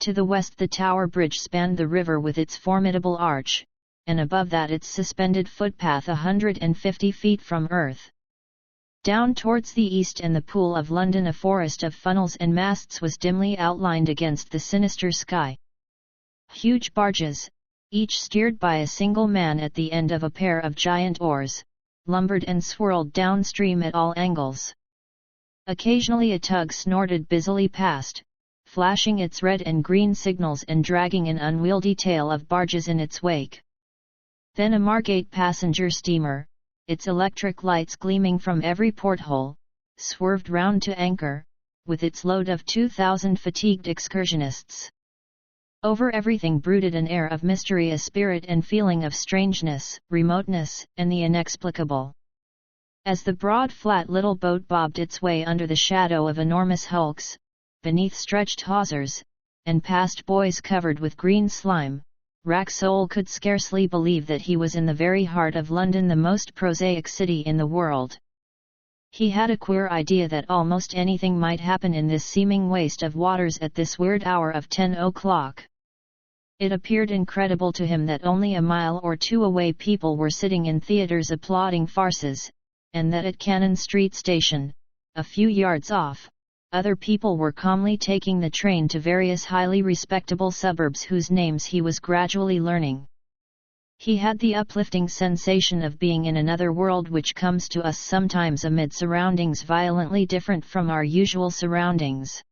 To the west the Tower Bridge spanned the river with its formidable arch, and above that its suspended footpath 150 feet from earth. Down towards the east and the Pool of London a forest of funnels and masts was dimly outlined against the sinister sky. Huge barges, each steered by a single man at the end of a pair of giant oars, lumbered and swirled downstream at all angles. Occasionally a tug snorted busily past, flashing its red and green signals and dragging an unwieldy tail of barges in its wake. Then a Margate passenger steamer, its electric lights gleaming from every porthole, swerved round to anchor, with its load of 2,000 fatigued excursionists. Over everything brooded an air of mystery, a spirit and feeling of strangeness, remoteness, and the inexplicable. As the broad flat little boat bobbed its way under the shadow of enormous hulks, beneath stretched hawsers, and past buoys covered with green slime, Racksole could scarcely believe that he was in the very heart of London, the most prosaic city in the world. He had a queer idea that almost anything might happen in this seeming waste of waters at this weird hour of 10 o'clock. It appeared incredible to him that only a mile or 2 away people were sitting in theatres applauding farces, and that at Cannon Street Station, a few yards off, other people were calmly taking the train to various highly respectable suburbs whose names he was gradually learning. He had the uplifting sensation of being in another world which comes to us sometimes amid surroundings violently different from our usual surroundings.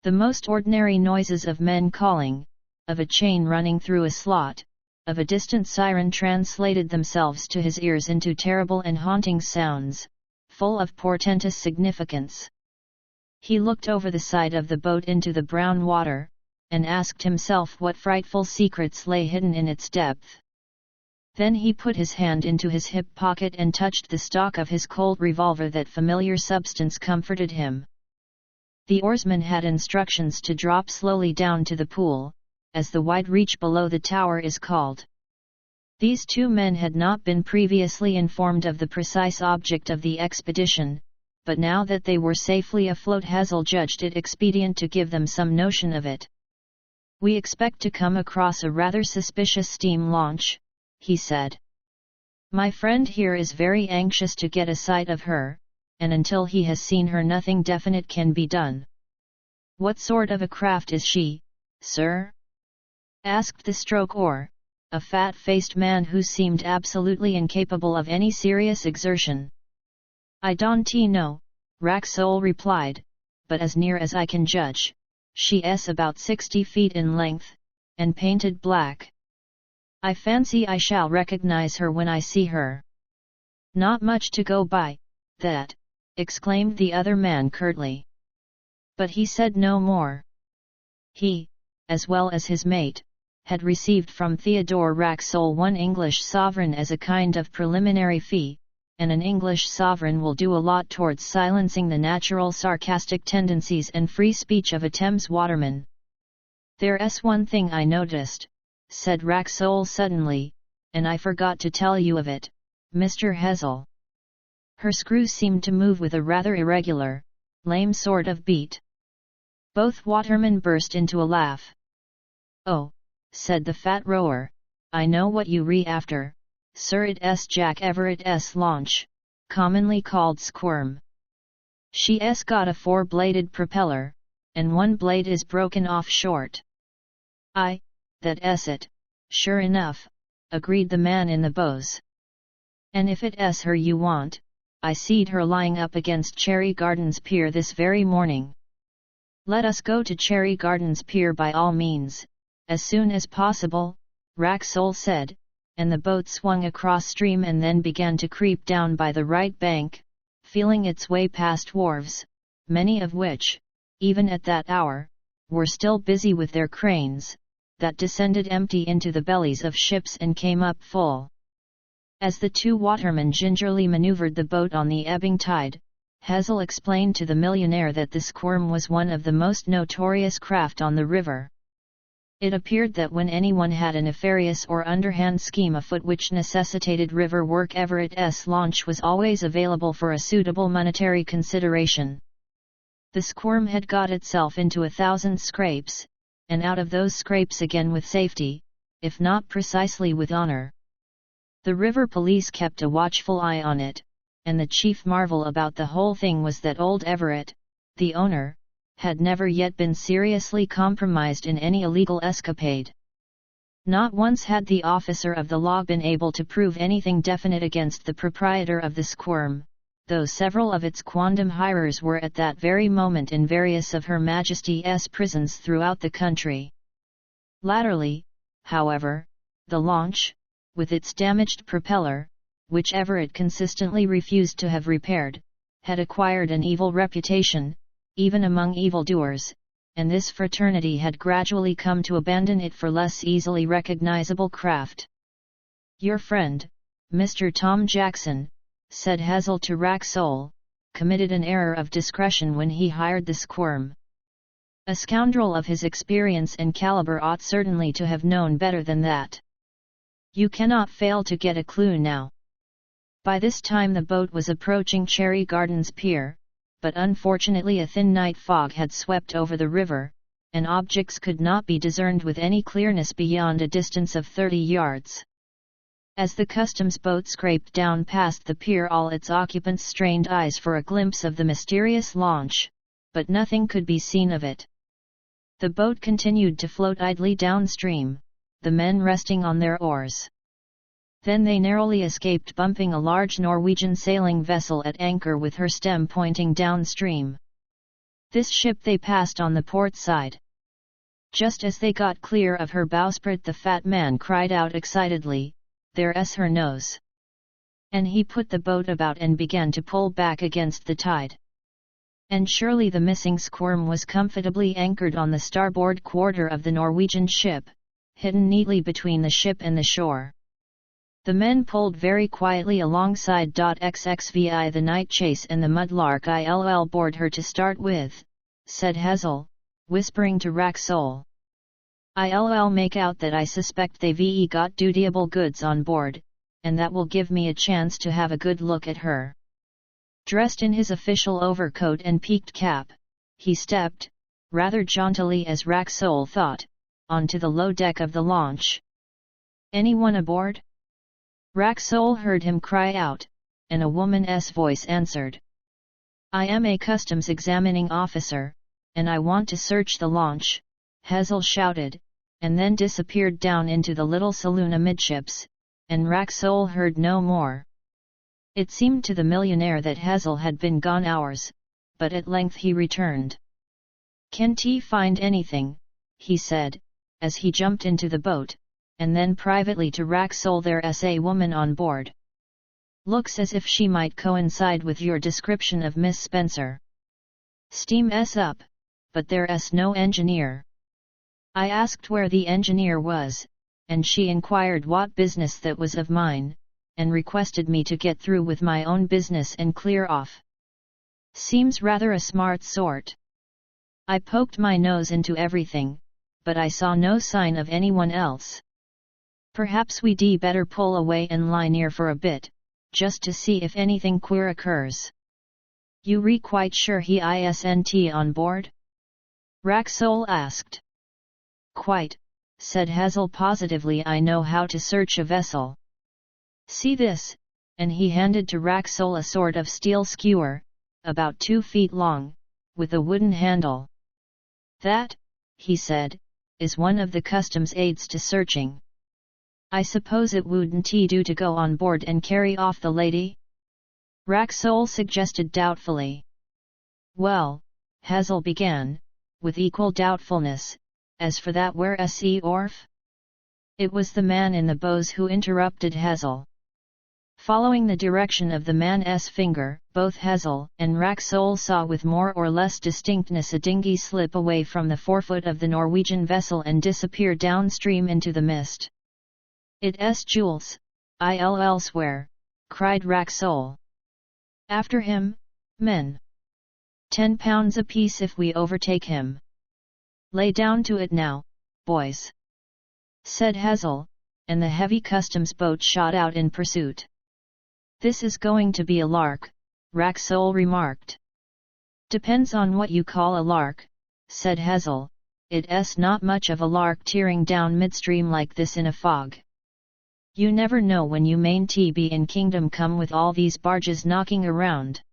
The most ordinary noises of men calling, of a chain running through a slot, of a distant siren translated themselves to his ears into terrible and haunting sounds, full of portentous significance. He looked over the side of the boat into the brown water, and asked himself what frightful secrets lay hidden in its depth. Then he put his hand into his hip pocket and touched the stock of his Colt revolver. That familiar substance comforted him. The oarsman had instructions to drop slowly down to the pool, as the wide reach below the tower is called. These 2 men had not been previously informed of the precise object of the expedition, but now that they were safely afloat Hessel judged it expedient to give them some notion of it. "We expect to come across a rather suspicious steam launch," he said. "My friend here is very anxious to get a sight of her, and until he has seen her nothing definite can be done." "What sort of a craft is she, sir?" asked the stroke oar, a fat-faced man who seemed absolutely incapable of any serious exertion. "I don't know," Racksole replied, "but as near as I can judge, she's about 60 feet in length, and painted black. I fancy I shall recognize her when I see her." "Not much to go by, that," exclaimed the other man curtly. But he said no more. He, as well as his mate, had received from Theodore Racksole 1 English sovereign as a kind of preliminary fee, and an English sovereign will do a lot towards silencing the natural sarcastic tendencies and free speech of a Thames waterman. "There's one thing I noticed," said Racksole suddenly, "and I forgot to tell you of it, Mr. Hessel." Her screw seemed to move with a rather irregular, lame sort of beat. Both watermen burst into a laugh. "Oh," said the fat rower, "I know what you re after, sir. It's Jack Everett's launch, commonly called Squirm. She's got a 4-bladed propeller, and 1 blade is broken off short." "Aye, that's it, sure enough," agreed the man in the bows. "And if it's her you want, I seed her lying up against Cherry Gardens Pier this very morning." "Let us go to Cherry Gardens Pier by all means," As soon as possible, Racksole said, and the boat swung across stream and then began to creep down by the right bank, feeling its way past wharves, many of which, even at that hour, were still busy with their cranes, that descended empty into the bellies of ships and came up full. As the two watermen gingerly maneuvered the boat on the ebbing tide, Hazel explained to the millionaire that the Squirm was one of the most notorious craft on the river. It appeared that when anyone had a nefarious or underhand scheme afoot which necessitated river work, Everett's launch was always available for a suitable monetary consideration. The Squirm had got itself into 1,000 scrapes, and out of those scrapes again with safety, if not precisely with honor. The river police kept a watchful eye on it, and the chief marvel about the whole thing was that old Everett, the owner, had never yet been seriously compromised in any illegal escapade. Not once had the officer of the law been able to prove anything definite against the proprietor of the Squirm, though several of its quondam hirers were at that very moment in various of Her Majesty's prisons throughout the country. Latterly, however, the launch, with its damaged propeller, which Everett consistently refused to have repaired, had acquired an evil reputation, even among evildoers, and this fraternity had gradually come to abandon it for less easily recognizable craft. "Your friend, Mr. Tom Jackson," said Hazel to Racksole, "committed an error of discretion when he hired the Squirm. A scoundrel of his experience and caliber ought certainly to have known better than that. You cannot fail to get a clue now." By this time the boat was approaching Cherry Gardens Pier, but unfortunately a thin night fog had swept over the river, and objects could not be discerned with any clearness beyond a distance of 30 yards. As the customs boat scraped down past the pier, all its occupants strained eyes for a glimpse of the mysterious launch, but nothing could be seen of it. The boat continued to float idly downstream, the men resting on their oars. Then they narrowly escaped bumping a large Norwegian sailing vessel at anchor with her stem pointing downstream. This ship they passed on the port side. Just as they got clear of her bowsprit, the fat man cried out excitedly, "There's her nose!" And he put the boat about and began to pull back against the tide. And surely the missing Squirm was comfortably anchored on the starboard quarter of the Norwegian ship, hidden neatly between the ship and the shore. The men pulled very quietly alongside. XXVI the Night Chase and the Mudlark ILL board her to start with, said Hazel, whispering to Racksole. "I'll make out that I suspect they've got dutiable goods on board, and that will give me a chance to have a good look at her." Dressed in his official overcoat and peaked cap, he stepped, rather jauntily as Racksole thought, onto the low deck of the launch. "Anyone aboard?" Racksole heard him cry out, and a woman's voice answered. "I am a customs examining officer, and I want to search the launch," Hazel shouted, and then disappeared down into the little saloon amidships, and Racksole heard no more. It seemed to the millionaire that Hazel had been gone hours, but at length he returned. "Can't he find anything?" he said, as he jumped into the boat, and then privately to Racksole, "There's a woman on board. Looks as if she might coincide with your description of Miss Spencer. Steam's up, but there's no engineer." I asked where the engineer was, and she inquired what business that was of mine, and requested me to get through with my own business and clear off. Seems rather a smart sort. I poked my nose into everything, but I saw no sign of anyone else. Perhaps we'd better pull away and lie near for a bit, just to see if anything queer occurs. You quite sure he isn't on board?" Racksole asked. "Quite," said Hazel positively. "I know how to search a vessel. See this," and he handed to Racksole a sort of steel skewer, about 2 feet long, with a wooden handle. "That," he said, "is one of the customs aids to searching. I suppose it wouldn't do to go on board and carry off the lady?" Racksole suggested doubtfully. "Well," Hazel began, with equal doubtfulness, as for that where se Orf? It was the man in the bows who interrupted Hazel. Following the direction of the man's finger, both Hazel and Racksole saw with more or less distinctness a dinghy slip away from the forefoot of the Norwegian vessel and disappear downstream into the mist. "It's Jules, I'll swear," cried Racksole. "After him, men. 10 pounds apiece if we overtake him. Lay down to it now, boys," said Hazel, and the heavy customs boat shot out in pursuit. "This is going to be a lark," Racksole remarked. "Depends on what you call a lark," said Hazel. "It's not much of a lark tearing down midstream like this in a fog. You never know when you mayn't be in Kingdom Come with all these barges knocking around.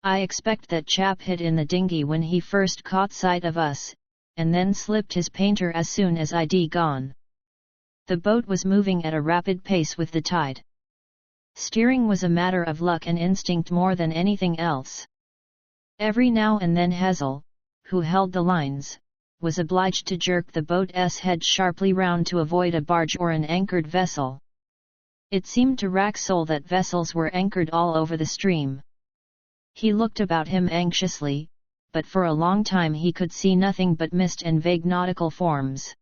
I expect that chap hid in the dinghy when he first caught sight of us, and then slipped his painter as soon as I'd gone." The boat was moving at a rapid pace with the tide. Steering was a matter of luck and instinct more than anything else. Every now and then Hazel, who held the lines, was obliged to jerk the boat's head sharply round to avoid a barge or an anchored vessel. It seemed to Racksole that vessels were anchored all over the stream. He looked about him anxiously, but for a long time he could see nothing but mist and vague nautical forms.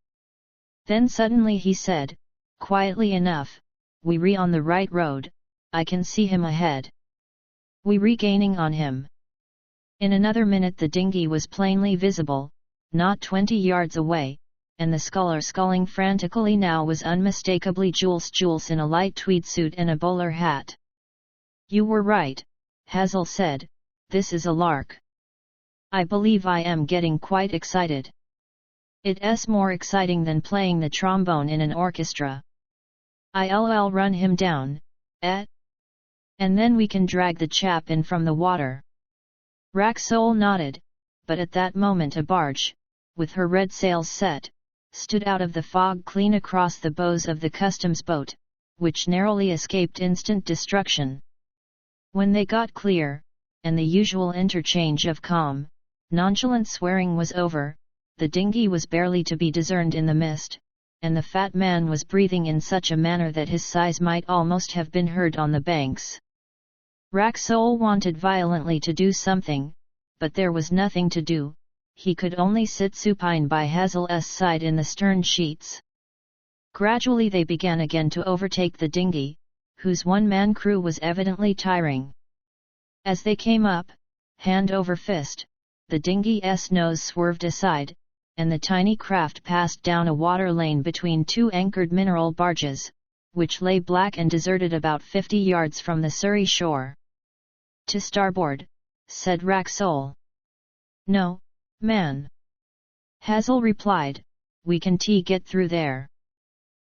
Then suddenly he said, quietly enough, "We on the right road, I can see him ahead. We regaining on him." In another minute the dinghy was plainly visible, not 20 yards away, and the sculler sculling frantically now was unmistakably Jules in a light tweed suit and a bowler hat. "You were right," Hazel said, "this is a lark. I believe I am getting quite excited. It's more exciting than playing the trombone in an orchestra. I'll run him down, and then we can drag the chap in from the water." Racksole nodded, but at that moment a barge, with her red sails set, stood out of the fog clean across the bows of the customs boat, which narrowly escaped instant destruction. When they got clear, and the usual interchange of calm, nonchalant swearing was over, the dinghy was barely to be discerned in the mist, and the fat man was breathing in such a manner that his sighs might almost have been heard on the banks. Racksole wanted violently to do something, but there was nothing to do. He could only sit supine by Hazel's side in the stern sheets. Gradually they began again to overtake the dinghy, whose one-man crew was evidently tiring. As they came up, hand over fist, the dinghy's nose swerved aside, and the tiny craft passed down a water lane between two anchored mineral barges, which lay black and deserted about 50 yards from the Surrey shore. "To starboard," said Racksole. "No, man," Hazel replied, "we can get through there.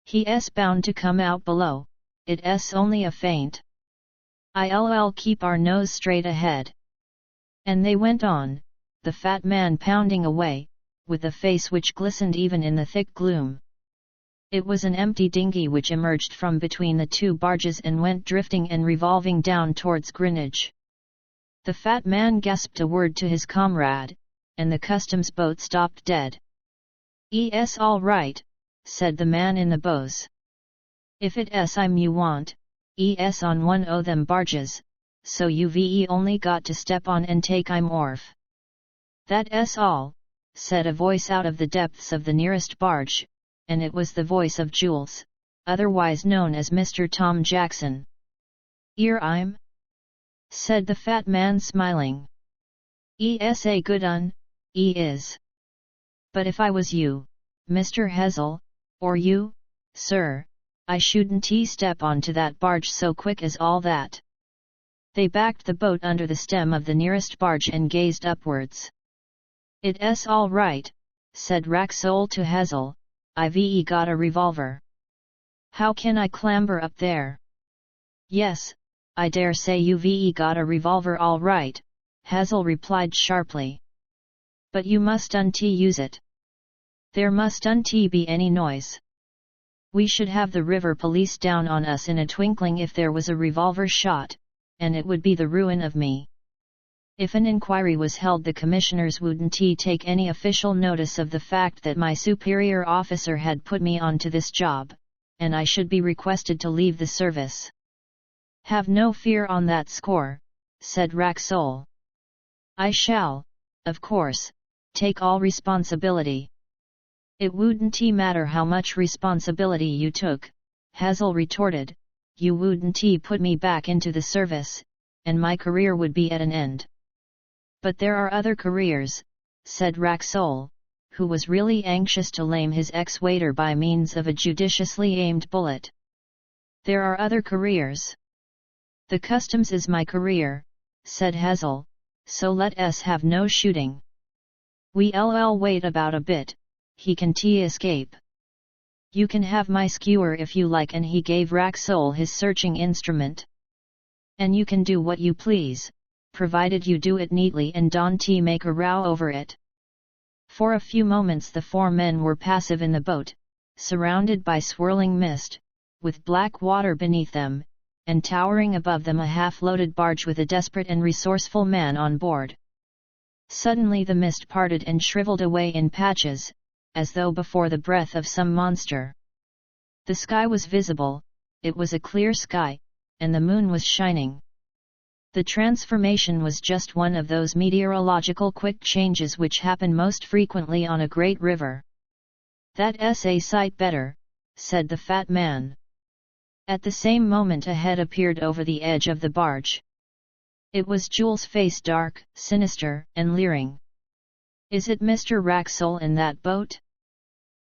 He's bound to come out below, it's only a feint. I'll keep our nose straight ahead." And they went on, the fat man pounding away, with a face which glistened even in the thick gloom. It was an empty dinghy which emerged from between the two barges and went drifting and revolving down towards Greenwich. The fat man gasped a word to his comrade, and the customs boat stopped dead. "Es all right," said the man in the bows. "If it's you want, es on one o' them barges, so you've only got to step on and take I'm orf." "That's all," said a voice out of the depths of the nearest barge, and it was the voice of Jules, otherwise known as Mr. Tom Jackson. "'Ere I'm," said the fat man smiling. "Es a good un, is. But if I was you, Mr. Hazel, or you, sir, I shouldn't step onto that barge so quick as all that." They backed the boat under the stem of the nearest barge and gazed upwards. "It's all right," said Racksole to Hazel, "I've got a revolver. How can I clamber up there?" "Yes, I dare say you've got a revolver all right," Hazel replied sharply. "But you mustn't use it. There mustn't be any noise. We should have the river police down on us in a twinkling if there was a revolver shot, and it would be the ruin of me." If an inquiry was held, the commissioners wouldn't take any official notice of the fact that my superior officer had put me onto this job, and I should be requested to leave the service. Have no fear on that score, said Racksole. I shall, of course, take all responsibility. It wouldn't matter how much responsibility you took, Hazel retorted, you wouldn't put me back into the service, and my career would be at an end. But there are other careers, said Racksole, who was really anxious to lame his ex-waiter by means of a judiciously aimed bullet. There are other careers. The customs is my career, said Hazel, so let us have no shooting. We'll wait about a bit, he can escape. You can have my skewer if you like, and he gave Racksole his searching instrument. And you can do what you please, provided you do it neatly and don't make a row over it. For a few moments the four men were passive in the boat, surrounded by swirling mist, with black water beneath them, and towering above them a half-loaded barge with a desperate and resourceful man on board. Suddenly the mist parted and shriveled away in patches, as though before the breath of some monster. The sky was visible, it was a clear sky, and the moon was shining. The transformation was just one of those meteorological quick changes which happen most frequently on a great river. That's a sight better, said the fat man. At the same moment a head appeared over the edge of the barge. It was Jules' face, dark, sinister, and leering. Is it Mr. Racksole in that boat?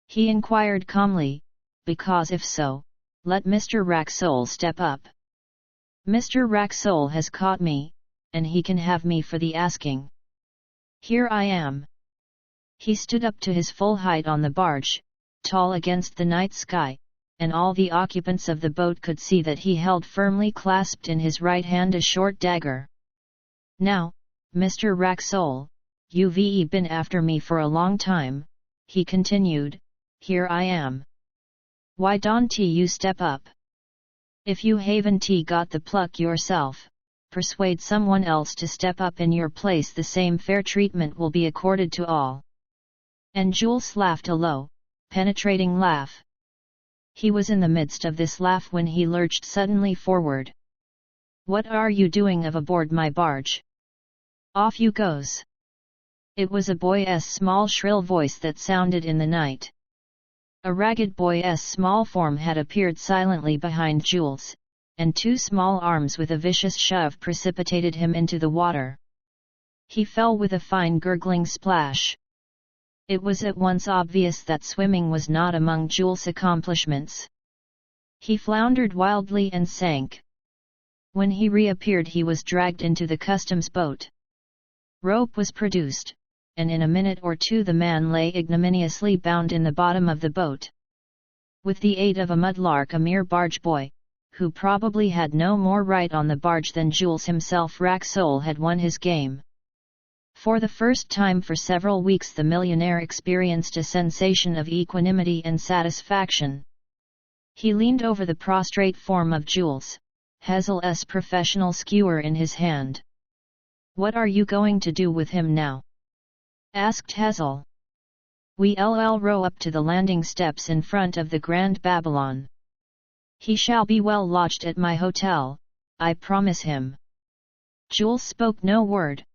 He inquired calmly, because if so, let Mr. Racksole step up. Mr. Racksole has caught me, and he can have me for the asking. Here I am. He stood up to his full height on the barge, tall against the night sky, and all the occupants of the boat could see that he held firmly clasped in his right hand a short dagger. Now, Mr. Racksole, you've been after me for a long time, he continued, here I am. Why don't you step up? If you haven't got the pluck yourself, persuade someone else to step up in your place. The same fair treatment will be accorded to all. And Jules laughed a low, penetrating laugh. He was in the midst of this laugh when he lurched suddenly forward. What are you doing aboard my barge? Off you goes. It was a boy's small shrill voice that sounded in the night. A ragged boy's small form had appeared silently behind Jules, and two small arms with a vicious shove precipitated him into the water. He fell with a fine gurgling splash. It was at once obvious that swimming was not among Jules' accomplishments. He floundered wildly and sank. When he reappeared he was dragged into the customs boat. Rope was produced, and in a minute or two the man lay ignominiously bound in the bottom of the boat. With the aid of a mudlark, a mere barge boy, who probably had no more right on the barge than Jules himself, Racksole had won his game. For the first time for several weeks the millionaire experienced a sensation of equanimity and satisfaction. He leaned over the prostrate form of Jules, Hazel's professional skewer in his hand. What are you going to do with him now? Asked Hazel. We'll row up to the landing steps in front of the Grand Babylon. He shall be well lodged at my hotel, I promise him. Jules spoke no word.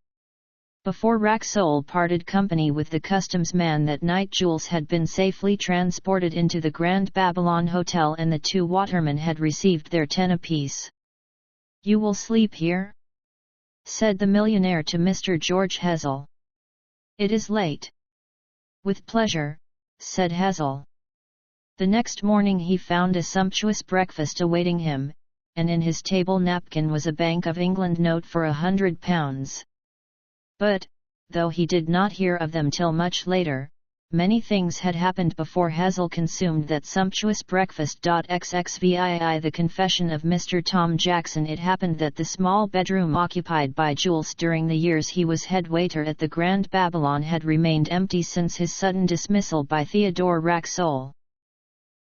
Before Racksole parted company with the customs man that night, Jules had been safely transported into the Grand Babylon Hotel and the two watermen had received their 10 apiece. You will sleep here? Said the millionaire to Mr. George Hazel. It is late. With pleasure, said Hazel. The next morning he found a sumptuous breakfast awaiting him, and in his table napkin was a Bank of England note for £100. But, though he did not hear of them till much later, many things had happened before Hazel consumed that sumptuous breakfast. XXVII The confession of Mr. Tom Jackson. It happened that the small bedroom occupied by Jules during the years he was head waiter at the Grand Babylon had remained empty since his sudden dismissal by Theodore Racksole.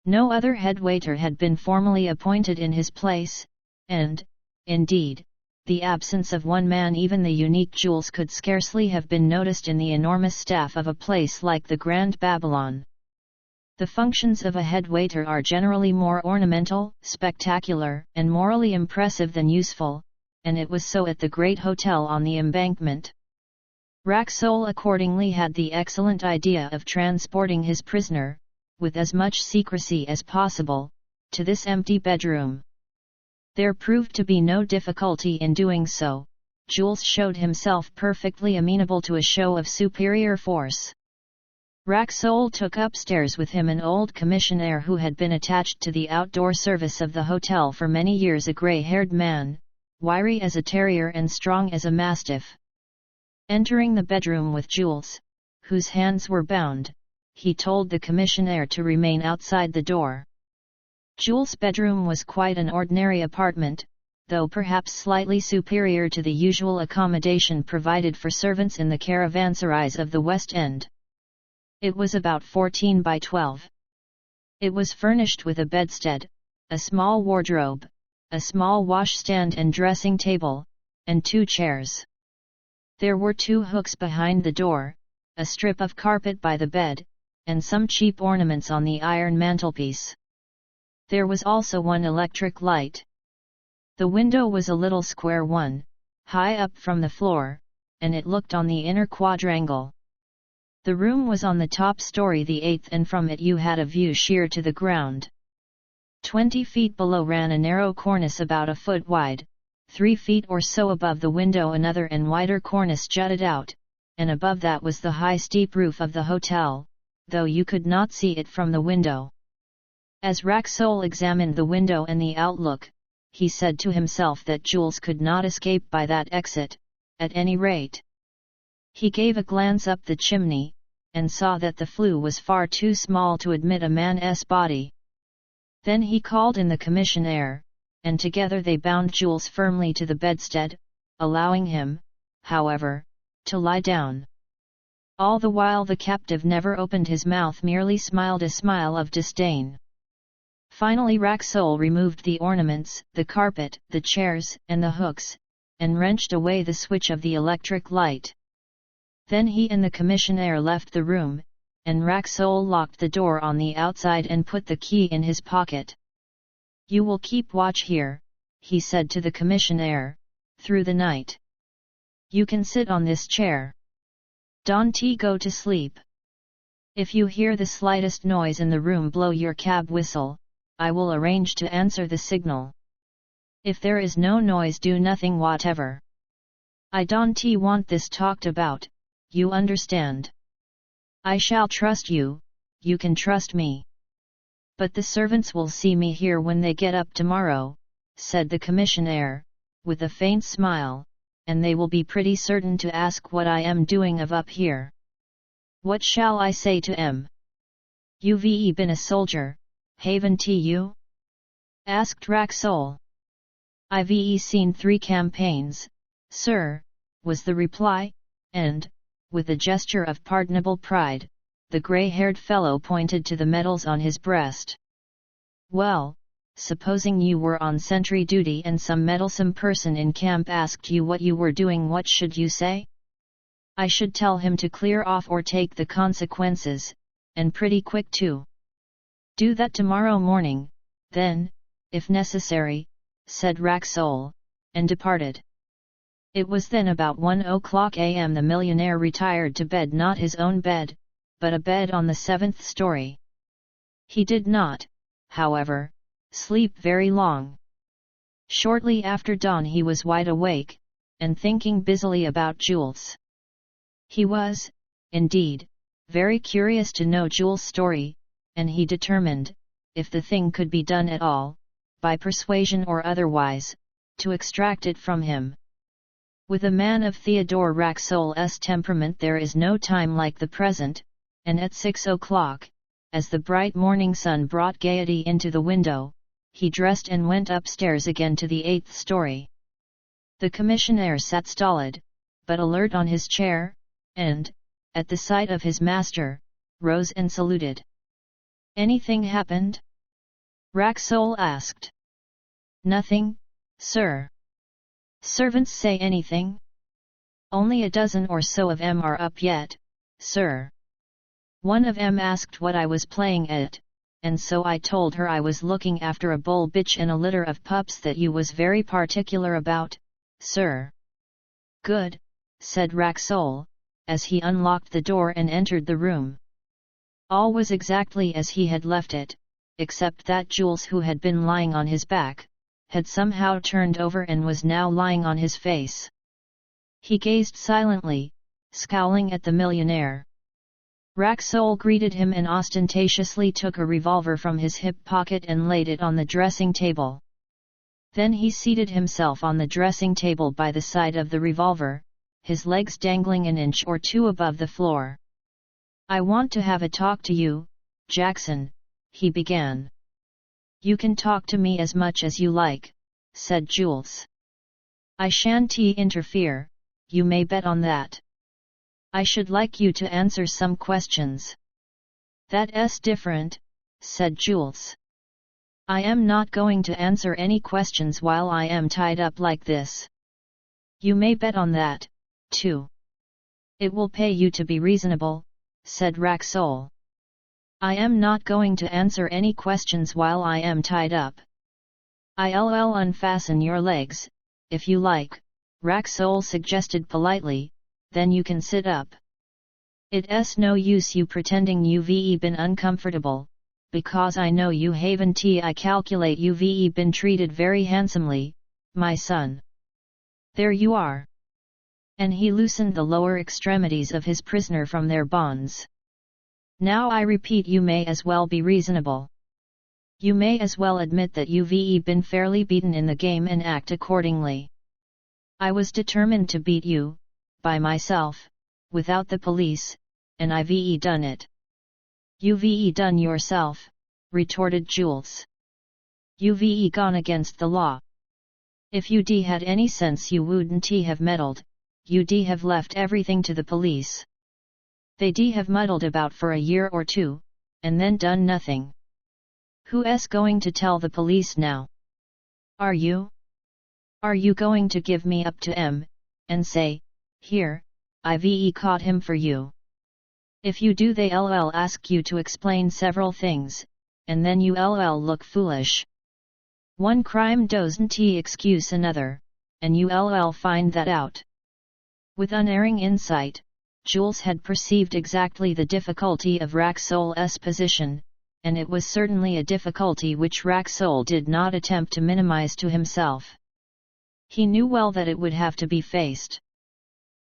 No other head waiter had been formally appointed in his place, and, indeed, the absence of one man, even the unique Jules, could scarcely have been noticed in the enormous staff of a place like the Grand Babylon. The functions of a head waiter are generally more ornamental, spectacular, and morally impressive than useful, and it was so at the great hotel on the Embankment. Racksole accordingly had the excellent idea of transporting his prisoner, with as much secrecy as possible, to this empty bedroom. There proved to be no difficulty in doing so. Jules showed himself perfectly amenable to a show of superior force. Racksole took upstairs with him an old commissionaire who had been attached to the outdoor service of the hotel for many years, a grey-haired man, wiry as a terrier and strong as a mastiff. Entering the bedroom with Jules, whose hands were bound, he told the commissionaire to remain outside the door. Jules' bedroom was quite an ordinary apartment, though perhaps slightly superior to the usual accommodation provided for servants in the caravanserais of the West End. It was about 14 by 12. It was furnished with a bedstead, a small wardrobe, a small washstand and dressing table, and 2 chairs. There were 2 hooks behind the door, a strip of carpet by the bed, and some cheap ornaments on the iron mantelpiece. There was also one electric light. The window was a little square one, high up from the floor, and it looked on the inner quadrangle. The room was on the top story, the 8th, and from it you had a view sheer to the ground. 20 feet below ran a narrow cornice about a foot wide, 3 feet or so above the window another and wider cornice jutted out, and above that was the high steep roof of the hotel, though you could not see it from the window. As Racksole examined the window and the outlook, he said to himself that Jules could not escape by that exit, at any rate. He gave a glance up the chimney, and saw that the flue was far too small to admit a man's body. Then he called in the commissionaire, and together they bound Jules firmly to the bedstead, allowing him, however, to lie down. All the while the captive never opened his mouth, merely smiled a smile of disdain. Finally Racksole removed the ornaments, the carpet, the chairs, and the hooks, and wrenched away the switch of the electric light. Then he and the commissionaire left the room, and Racksole locked the door on the outside and put the key in his pocket. "You will keep watch here," he said to the commissionaire, "through the night. You can sit on this chair. Don't go to sleep. If you hear the slightest noise in the room, blow your cab whistle. I will arrange to answer the signal. If there is no noise, do nothing whatever. I don't want this talked about, you understand. I shall trust you, you can trust me. But the servants will see me here when they get up tomorrow," said the commissionaire, with a faint smile, "and they will be pretty certain to ask what I am doing of up here. What shall I say to 'em? You've been a soldier, haven't you?" asked Racksole. "I've seen 3 campaigns, sir," was the reply, and, with a gesture of pardonable pride, the grey-haired fellow pointed to the medals on his breast. "Well, supposing you were on sentry duty and some meddlesome person in camp asked you what you were doing, what should you say?" "I should tell him to clear off or take the consequences, and pretty quick too." "Do that tomorrow morning, then, if necessary," said Racksole, and departed. It was then about 1:00 a.m. the millionaire retired to bed, not his own bed, but a bed on the 7th story. He did not, however, sleep very long. Shortly after dawn he was wide awake, and thinking busily about Jules. He was, indeed, very curious to know Jules' story, and he determined, if the thing could be done at all, by persuasion or otherwise, to extract it from him. With a man of Theodore Racksole's temperament there is no time like the present, and at 6 o'clock, as the bright morning sun brought gaiety into the window, he dressed and went upstairs again to the 8th story. The commissionaire sat stolid, but alert on his chair, and, at the sight of his master, rose and saluted. "Anything happened?" Racksole asked. "Nothing, sir. Servants say anything? Only a dozen or so of 'em are up yet, sir. One of 'em asked what I was playing at, and so I told her I was looking after a bull bitch and a litter of pups that you was very particular about, sir. Good, said Racksole, as he unlocked the door and entered the room. All was exactly as he had left it, except that Jules, who had been lying on his back, had somehow turned over and was now lying on his face. He gazed silently, scowling at the millionaire. Racksole greeted him and ostentatiously took a revolver from his hip pocket and laid it on the dressing table. Then he seated himself on the dressing table by the side of the revolver, his legs dangling an inch or two above the floor. I want to have a talk to you, Jackson, he began. You can talk to me as much as you like, said Jules. I shan't interfere, you may bet on that. I should like you to answer some questions. That's different, said Jules. I am not going to answer any questions while I am tied up like this. You may bet on that, too. It will pay you to be reasonable, said Racksole. I am not going to answer any questions while I am tied up. I'll unfasten your legs, if you like, Racksole suggested politely, then you can sit up. It's no use you pretending you've been uncomfortable, because I know you haven't. I calculate you've been treated very handsomely, my son. There you are. And he loosened the lower extremities of his prisoner from their bonds. Now I repeat, you may as well be reasonable. You may as well admit that you've been fairly beaten in the game and act accordingly. I was determined to beat you, by myself, without the police, and I've done it. You've done yourself, retorted Jules. You've gone against the law. If you'd had any sense you wouldn't have meddled, you'd have left everything to the police. They'd have muddled about for a year or two, and then done nothing. Who's going to tell the police now? Are you? Are you going to give me up to 'em, and say, here, I've caught him for you? If you do, they'll ask you to explain several things, and then you'll look foolish. One crime doesn't excuse another, and you'll find that out. With unerring insight, Jules had perceived exactly the difficulty of Racksole's position, and it was certainly a difficulty which Racksole did not attempt to minimize to himself. He knew well that it would have to be faced.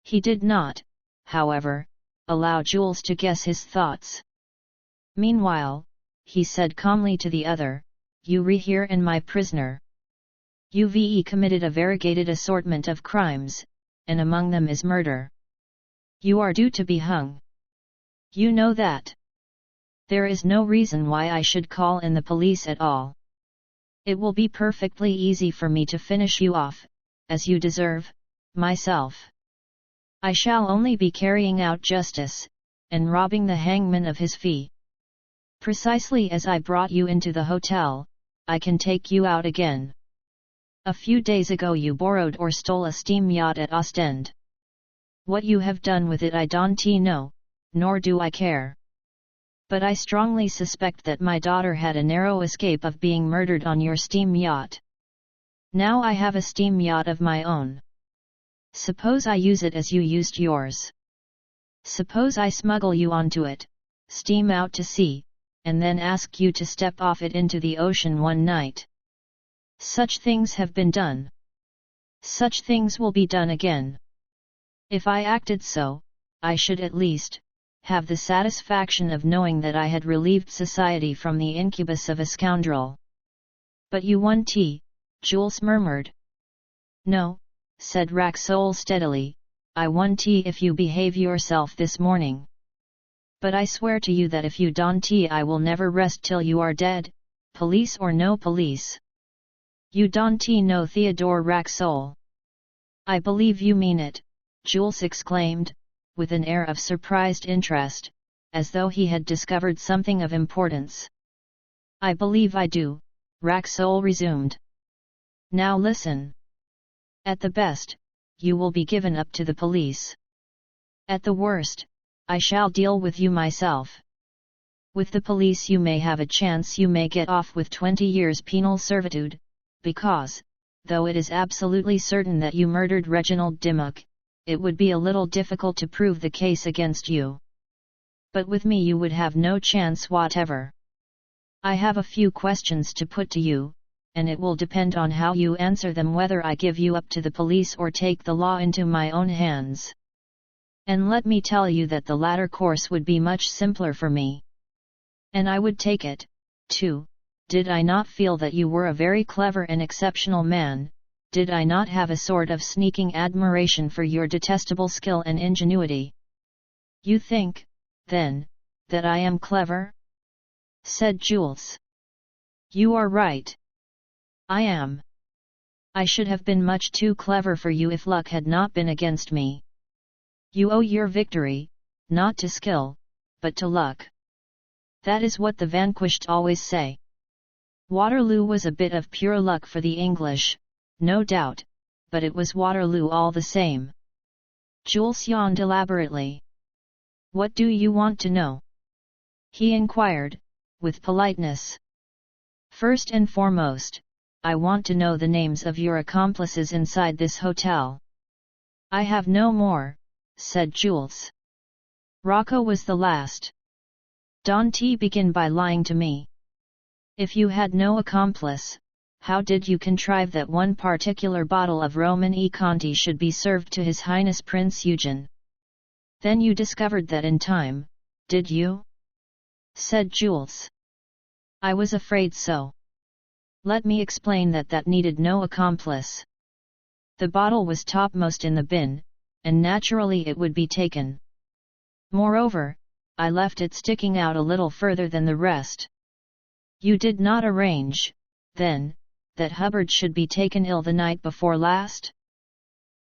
He did not, however, allow Jules to guess his thoughts. Meanwhile, he said calmly to the other, "You here and my prisoner. You've committed a variegated assortment of crimes, and among them is murder. You are due to be hung. You know that. There is no reason why I should call in the police at all. It will be perfectly easy for me to finish you off, as you deserve, myself. I shall only be carrying out justice, and robbing the hangman of his fee. Precisely as I brought you into the hotel, I can take you out again. A few days ago you borrowed or stole a steam yacht at Ostend. What you have done with it I don't know, nor do I care. But I strongly suspect that my daughter had a narrow escape of being murdered on your steam yacht. Now I have a steam yacht of my own. Suppose I use it as you used yours. Suppose I smuggle you onto it, steam out to sea, and then ask you to step off it into the ocean one night. Such things have been done. Such things will be done again. If I acted so, I should at least have the satisfaction of knowing that I had relieved society from the incubus of a scoundrel." "But you won't," Jules murmured. "No," said Racksole steadily, "I won't if you behave yourself this morning. But I swear to you that if you don't I will never rest till you are dead, police or no police." "You don't know Theodore Racksole?" "I believe you mean it," Jules exclaimed, with an air of surprised interest, as though he had discovered something of importance. "I believe I do," Racksole resumed. "Now listen. At the best, you will be given up to the police. At the worst, I shall deal with you myself. With the police you may have a chance, you may get off with 20 years penal servitude, because, though it is absolutely certain that you murdered Reginald Dimmock, it would be a little difficult to prove the case against you. But with me you would have no chance whatever. I have a few questions to put to you, and it will depend on how you answer them whether I give you up to the police or take the law into my own hands. And let me tell you that the latter course would be much simpler for me. And I would take it, too. Did I not feel that you were a very clever and exceptional man? Did I not have a sort of sneaking admiration for your detestable skill and ingenuity? You think, then, that I am clever? Said Jules. You are right. I am. I should have been much too clever for you if luck had not been against me. You owe your victory, not to skill, but to luck. That is what the vanquished always say. Waterloo was a bit of pure luck for the English, no doubt, but it was Waterloo all the same. Jules yawned elaborately. What do you want to know? He inquired, with politeness. First and foremost, I want to know the names of your accomplices inside this hotel. I have no more, said Jules. Rocco was the last. Don't begin by lying to me. If you had no accomplice, how did you contrive that one particular bottle of Roman e Conti should be served to His Highness Prince Eugen? Then you discovered that in time, did you? Said Jules. I was afraid so. Let me explain that needed no accomplice. The bottle was topmost in the bin, and naturally it would be taken. Moreover, I left it sticking out a little further than the rest. You did not arrange, then, that Hubbard should be taken ill the night before last?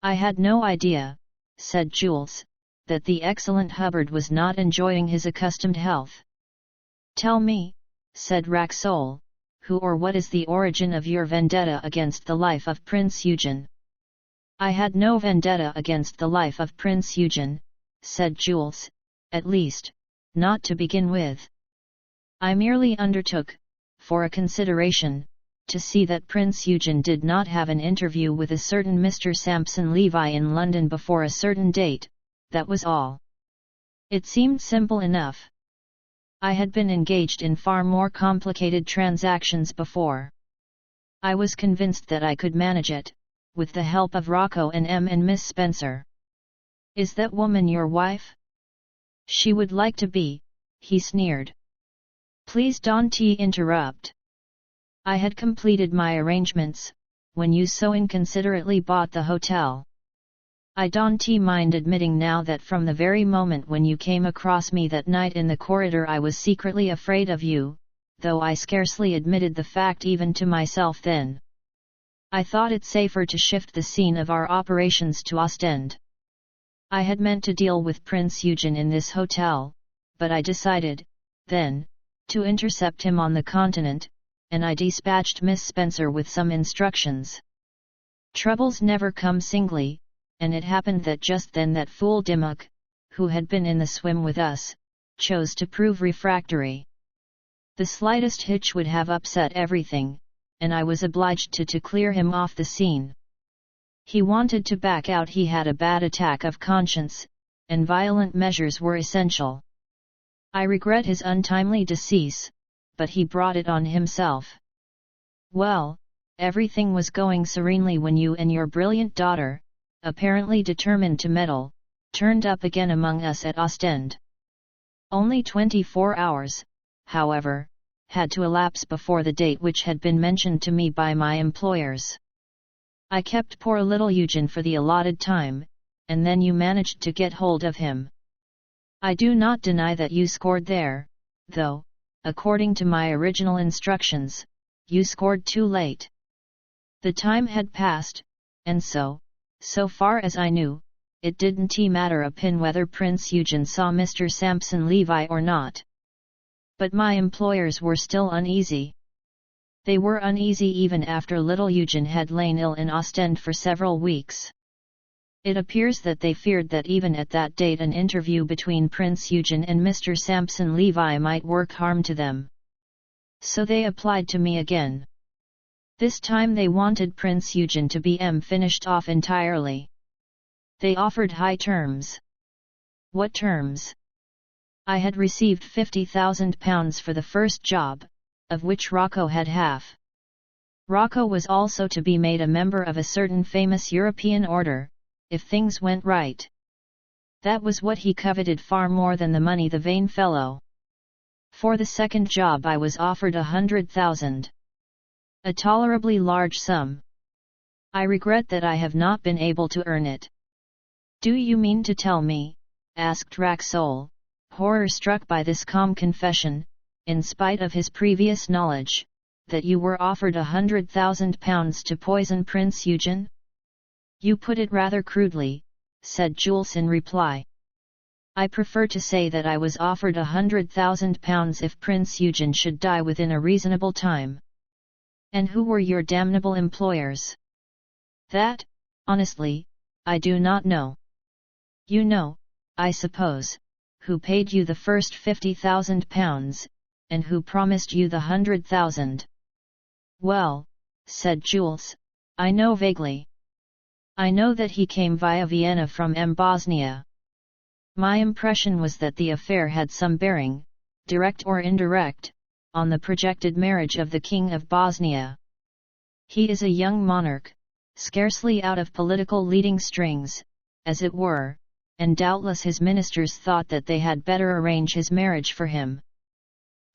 I had no idea, said Jules, that the excellent Hubbard was not enjoying his accustomed health. Tell me, said Racksole, who or what is the origin of your vendetta against the life of Prince Eugen? I had no vendetta against the life of Prince Eugen, said Jules, at least, not to begin with. I merely undertook, for a consideration, to see that Prince Eugen did not have an interview with a certain Mr. Sampson Levi in London before a certain date, that was all. It seemed simple enough. I had been engaged in far more complicated transactions before. I was convinced that I could manage it, with the help of Rocco and and Miss Spencer. Is that woman your wife? She would like to be, he sneered. Please don't interrupt. I had completed my arrangements, when you so inconsiderately bought the hotel. I don't mind admitting now that from the very moment when you came across me that night in the corridor I was secretly afraid of you, though I scarcely admitted the fact even to myself then. I thought it safer to shift the scene of our operations to Ostend. I had meant to deal with Prince Eugen in this hotel, but I decided, then, to intercept him on the continent, and I dispatched Miss Spencer with some instructions. Troubles never come singly, and it happened that just then that fool Dimmock, who had been in the swim with us, chose to prove refractory. The slightest hitch would have upset everything, and I was obliged to clear him off the scene. He wanted to back out. He had a bad attack of conscience, and violent measures were essential. I regret his untimely decease, but he brought it on himself. Well, everything was going serenely when you and your brilliant daughter, apparently determined to meddle, turned up again among us at Ostend. Only 24 hours, however, had to elapse before the date which had been mentioned to me by my employers. I kept poor little Eugen for the allotted time, and then you managed to get hold of him. I do not deny that you scored there, though, according to my original instructions, you scored too late. The time had passed, and so far as I knew, it didn't matter a pin whether Prince Eugen saw Mr. Sampson Levi or not. But my employers were still uneasy. They were uneasy even after little Eugen had lain ill in Ostend for several weeks. It appears that they feared that even at that date an interview between Prince Eugen and Mr. Sampson Levi might work harm to them. So they applied to me again. This time they wanted Prince Eugen to be finished off entirely. They offered high terms. What terms? I had received £50,000 for the first job, of which Rocco had half. Rocco was also to be made a member of a certain famous European order, if things went right. That was what he coveted far more than the money, the vain fellow. For the second job I was offered 100,000. A tolerably large sum. I regret that I have not been able to earn it. Do you mean to tell me, asked Racksole, horror-struck by this calm confession, in spite of his previous knowledge, that you were offered £100,000 to poison Prince Eugen? You put it rather crudely, said Jules in reply. I prefer to say that I was offered £100,000 if Prince Eugen should die within a reasonable time. And who were your damnable employers? That, honestly, I do not know. You know, I suppose, who paid you the first £50,000, and who promised you the 100,000. Well, said Jules, I know vaguely. I know that he came via Vienna from Bosnia. My impression was that the affair had some bearing, direct or indirect, on the projected marriage of the King of Bosnia. He is a young monarch, scarcely out of political leading strings, as it were, and doubtless his ministers thought that they had better arrange his marriage for him.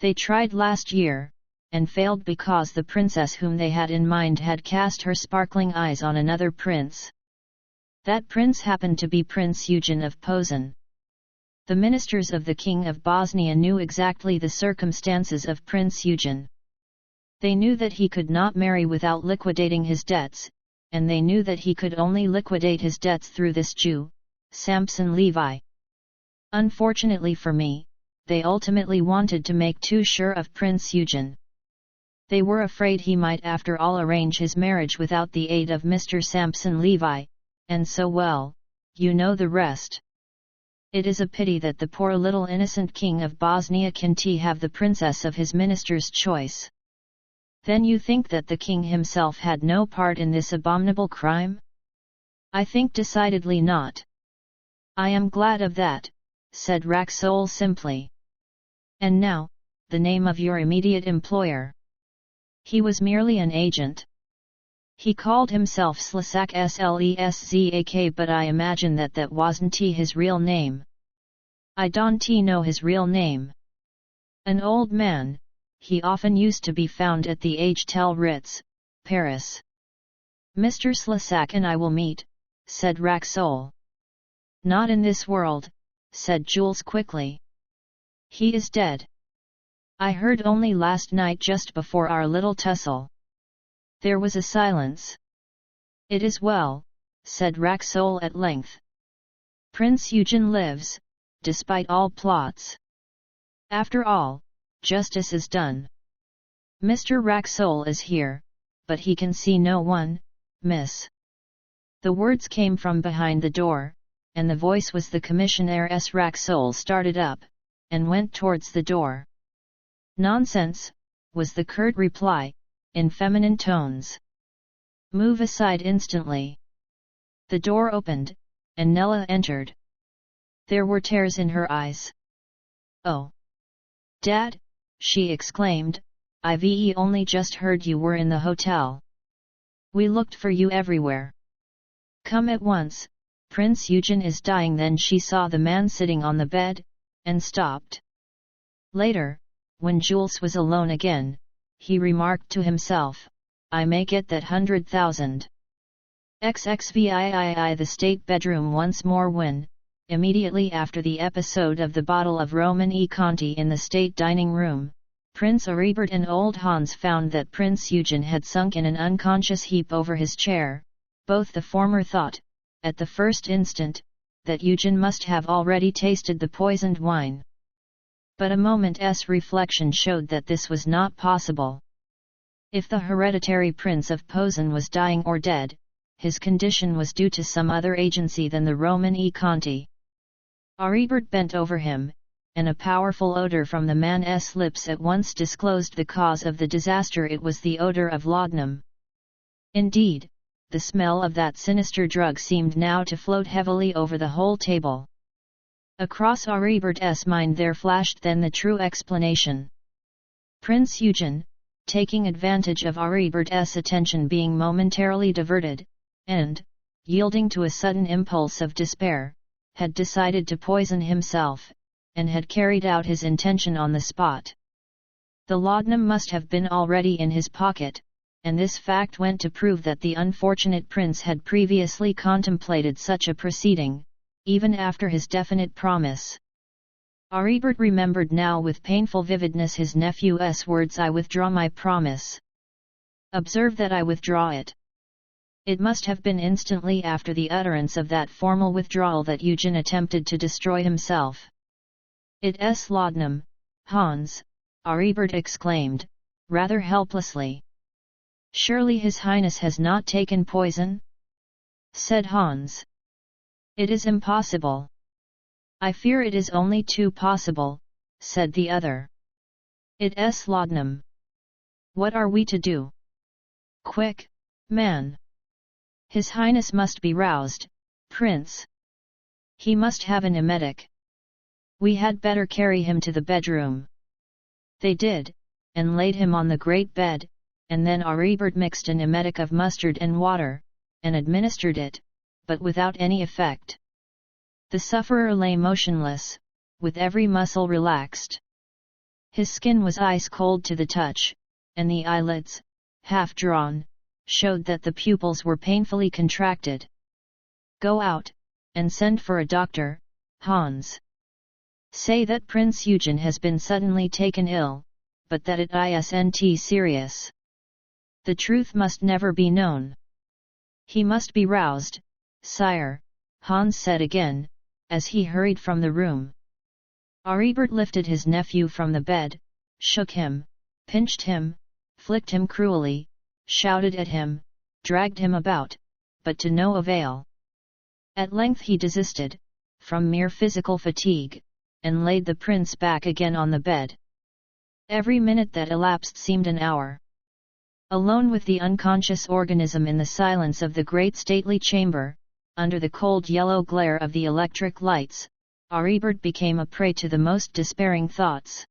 They tried last year, and failed because the princess whom they had in mind had cast her sparkling eyes on another prince. That prince happened to be Prince Eugen of Posen. The ministers of the King of Bosnia knew exactly the circumstances of Prince Eugen. They knew that he could not marry without liquidating his debts, and they knew that he could only liquidate his debts through this Jew, Sampson Levi. Unfortunately for me, they ultimately wanted to make too sure of Prince Eugen. They were afraid he might after all arrange his marriage without the aid of Mr. Sampson Levi, and so well, you know the rest. It is a pity that the poor little innocent King of Bosnia can't have the princess of his minister's choice. Then you think that the king himself had no part in this abominable crime? I think decidedly not. I am glad of that, said Racksole simply. And now, the name of your immediate employer. He was merely an agent. He called himself Slezak Sleszak, but I imagine that wasn't his real name. I don't know his real name. An old man, he often used to be found at the Hotel Ritz, Paris. Mr. Slezak and I will meet, said Racksole. Not in this world, said Jules quickly. He is dead. I heard only last night just before our little tussle. There was a silence. It is well, said Racksole at length. Prince Eugen lives, despite all plots. After all, justice is done. Mr. Racksole is here, but he can see no one, miss. The words came from behind the door, and the voice was the commissionaire's. Racksole started up, and went towards the door. Nonsense, was the curt reply, in feminine tones. Move aside instantly. The door opened, and Nella entered. There were tears in her eyes. Oh! Dad, she exclaimed, I've only just heard you were in the hotel. We looked for you everywhere. Come at once, Prince Eugen is dying. Then she saw the man sitting on the bed, and stopped. Later, when Jules was alone again, he remarked to himself, I may get that 100,000. XXVIII. The state bedroom once more. When, immediately after the episode of the bottle of Roman e Conti in the state dining room, Prince Aribert and old Hans found that Prince Eugen had sunk in an unconscious heap over his chair, both the former thought, at the first instant, that Eugen must have already tasted the poisoned wine. But a moment's reflection showed that this was not possible. If the hereditary Prince of Posen was dying or dead, his condition was due to some other agency than the Roman e Conti. Aribert bent over him, and a powerful odor from the man's lips at once disclosed the cause of the disaster. It was the odor of laudanum. Indeed, the smell of that sinister drug seemed now to float heavily over the whole table. Across Aribert's mind there flashed then the true explanation. Prince Eugen, taking advantage of Aribert's attention being momentarily diverted, and, yielding to a sudden impulse of despair, had decided to poison himself, and had carried out his intention on the spot. The laudanum must have been already in his pocket, and this fact went to prove that the unfortunate prince had previously contemplated such a proceeding, even after his definite promise. Aribert remembered now with painful vividness his nephew's words, "I withdraw my promise. Observe that I withdraw it." It must have been instantly after the utterance of that formal withdrawal that Eugen attempted to destroy himself. "It's laudanum, Hans," Aribert exclaimed, rather helplessly. "Surely His Highness has not taken poison?" said Hans. "It is impossible." "I fear it is only too possible," said the other. "It's laudanum. What are we to do? Quick, man! His Highness must be roused, Prince. He must have an emetic. We had better carry him to the bedroom." They did, and laid him on the great bed, and then Aribert mixed an emetic of mustard and water, and administered it, but without any effect. The sufferer lay motionless, with every muscle relaxed. His skin was ice cold to the touch, and the eyelids, half drawn, showed that the pupils were painfully contracted. "Go out, and send for a doctor, Hans. Say that Prince Eugen has been suddenly taken ill, but that it isn't serious. The truth must never be known." "He must be roused, sire," Hans said again, as he hurried from the room. Aribert lifted his nephew from the bed, shook him, pinched him, flicked him cruelly, shouted at him, dragged him about, but to no avail. At length he desisted, from mere physical fatigue, and laid the prince back again on the bed. Every minute that elapsed seemed an hour. Alone with the unconscious organism in the silence of the great stately chamber, under the cold yellow glare of the electric lights, Aribert became a prey to the most despairing thoughts.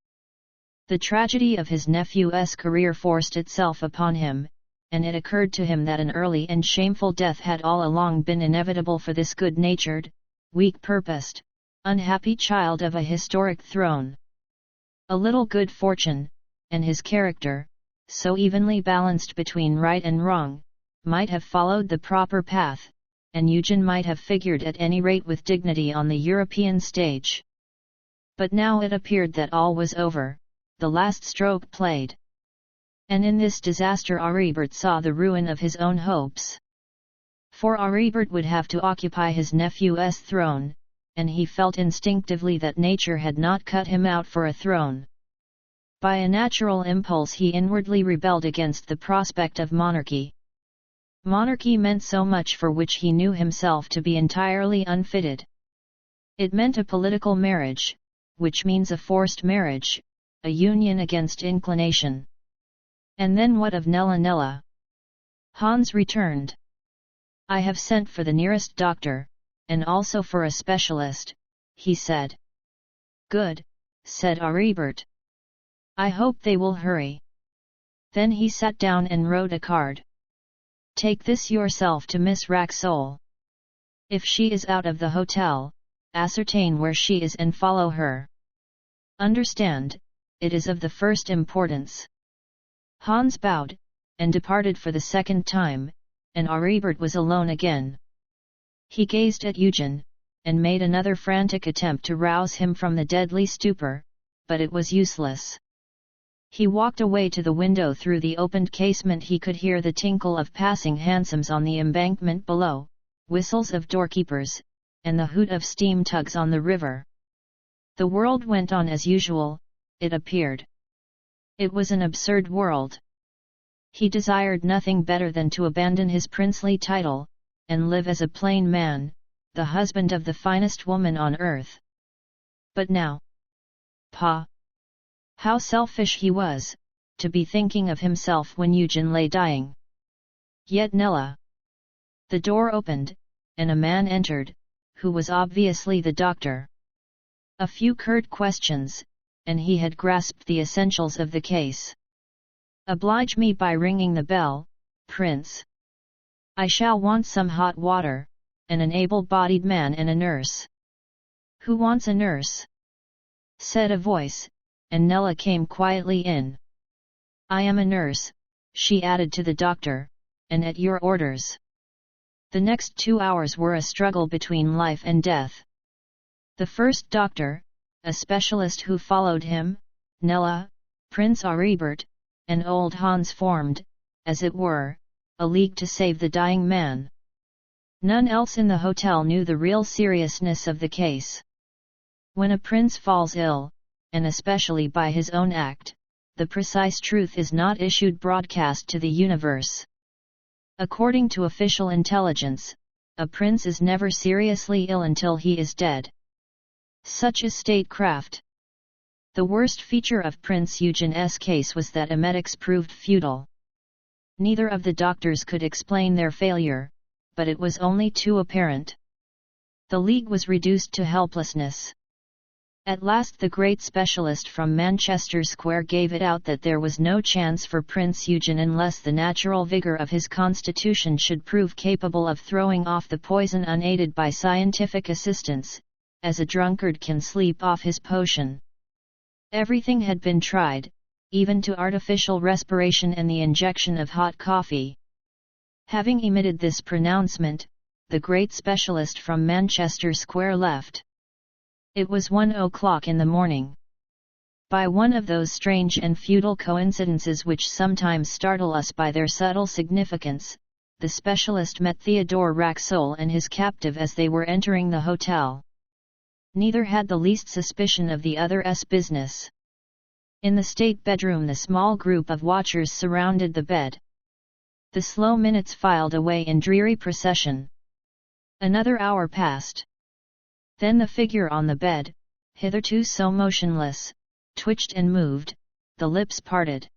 The tragedy of his nephew's career forced itself upon him, and it occurred to him that an early and shameful death had all along been inevitable for this good-natured, weak-purposed, unhappy child of a historic throne. A little good fortune, and his character, so evenly balanced between right and wrong, might have followed the proper path, and Eugen might have figured at any rate with dignity on the European stage. But now it appeared that all was over, the last stroke played. And in this disaster Aribert saw the ruin of his own hopes. For Aribert would have to occupy his nephew's throne, and he felt instinctively that nature had not cut him out for a throne. By a natural impulse he inwardly rebelled against the prospect of monarchy. Monarchy meant so much for which he knew himself to be entirely unfitted. It meant a political marriage, which means a forced marriage, a union against inclination. And then what of Nella? Hans returned. "I have sent for the nearest doctor, and also for a specialist," he said. "Good," said Aribert. "I hope they will hurry." Then he sat down and wrote a card. "Take this yourself to Miss Racksole. If she is out of the hotel, ascertain where she is and follow her. Understand, it is of the first importance." Hans bowed, and departed for the second time, and Aribert was alone again. He gazed at Eugen, and made another frantic attempt to rouse him from the deadly stupor, but it was useless. He walked away to the window. Through the opened casement he could hear the tinkle of passing hansoms on the embankment below, whistles of doorkeepers, and the hoot of steam tugs on the river. The world went on as usual, it appeared. It was an absurd world. He desired nothing better than to abandon his princely title, and live as a plain man, the husband of the finest woman on earth. But now, how selfish he was, to be thinking of himself when Eugen lay dying. Yet Nella. The door opened, and a man entered, who was obviously the doctor. A few curt questions, and he had grasped the essentials of the case. "Oblige me by ringing the bell, Prince. I shall want some hot water, and an able-bodied man and a nurse." "Who wants a nurse?" said a voice, and Nella came quietly in. "I am a nurse," she added to the doctor, "and at your orders." The next 2 hours were a struggle between life and death. The first doctor, a specialist who followed him, Nella, Prince Aribert, and old Hans formed, as it were, a league to save the dying man. None else in the hotel knew the real seriousness of the case. When a prince falls ill, and especially by his own act, the precise truth is not issued broadcast to the universe. According to official intelligence, a prince is never seriously ill until he is dead. Such is statecraft. The worst feature of Prince Eugen's case was that emetics proved futile. Neither of the doctors could explain their failure, but it was only too apparent. The league was reduced to helplessness. At last the great specialist from Manchester Square gave it out that there was no chance for Prince Eugen unless the natural vigour of his constitution should prove capable of throwing off the poison unaided by scientific assistance, as a drunkard can sleep off his potion. Everything had been tried, even to artificial respiration and the injection of hot coffee. Having emitted this pronouncement, the great specialist from Manchester Square left. It was 1 o'clock in the morning. By one of those strange and futile coincidences which sometimes startle us by their subtle significance, the specialist met Theodore Racksole and his captive as they were entering the hotel. Neither had the least suspicion of the other's business. In the state bedroom the small group of watchers surrounded the bed. The slow minutes filed away in dreary procession. Another hour passed. Then the figure on the bed, hitherto so motionless, twitched and moved, the lips parted.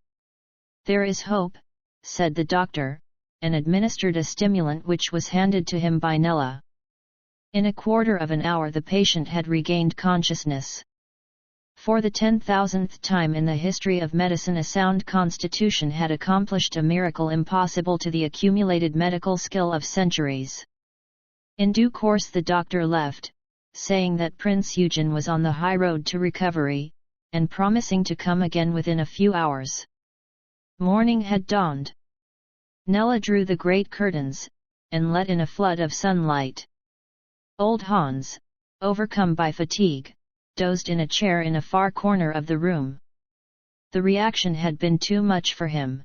"There is hope," said the doctor, and administered a stimulant which was handed to him by Nella. In a quarter of an hour the patient had regained consciousness. For the 10,000th time in the history of medicine a sound constitution had accomplished a miracle impossible to the accumulated medical skill of centuries. In due course the doctor left, saying that Prince Eugen was on the high road to recovery, and promising to come again within a few hours. Morning had dawned. Nella drew the great curtains, and let in a flood of sunlight. Old Hans, overcome by fatigue, dozed in a chair in a far corner of the room. The reaction had been too much for him.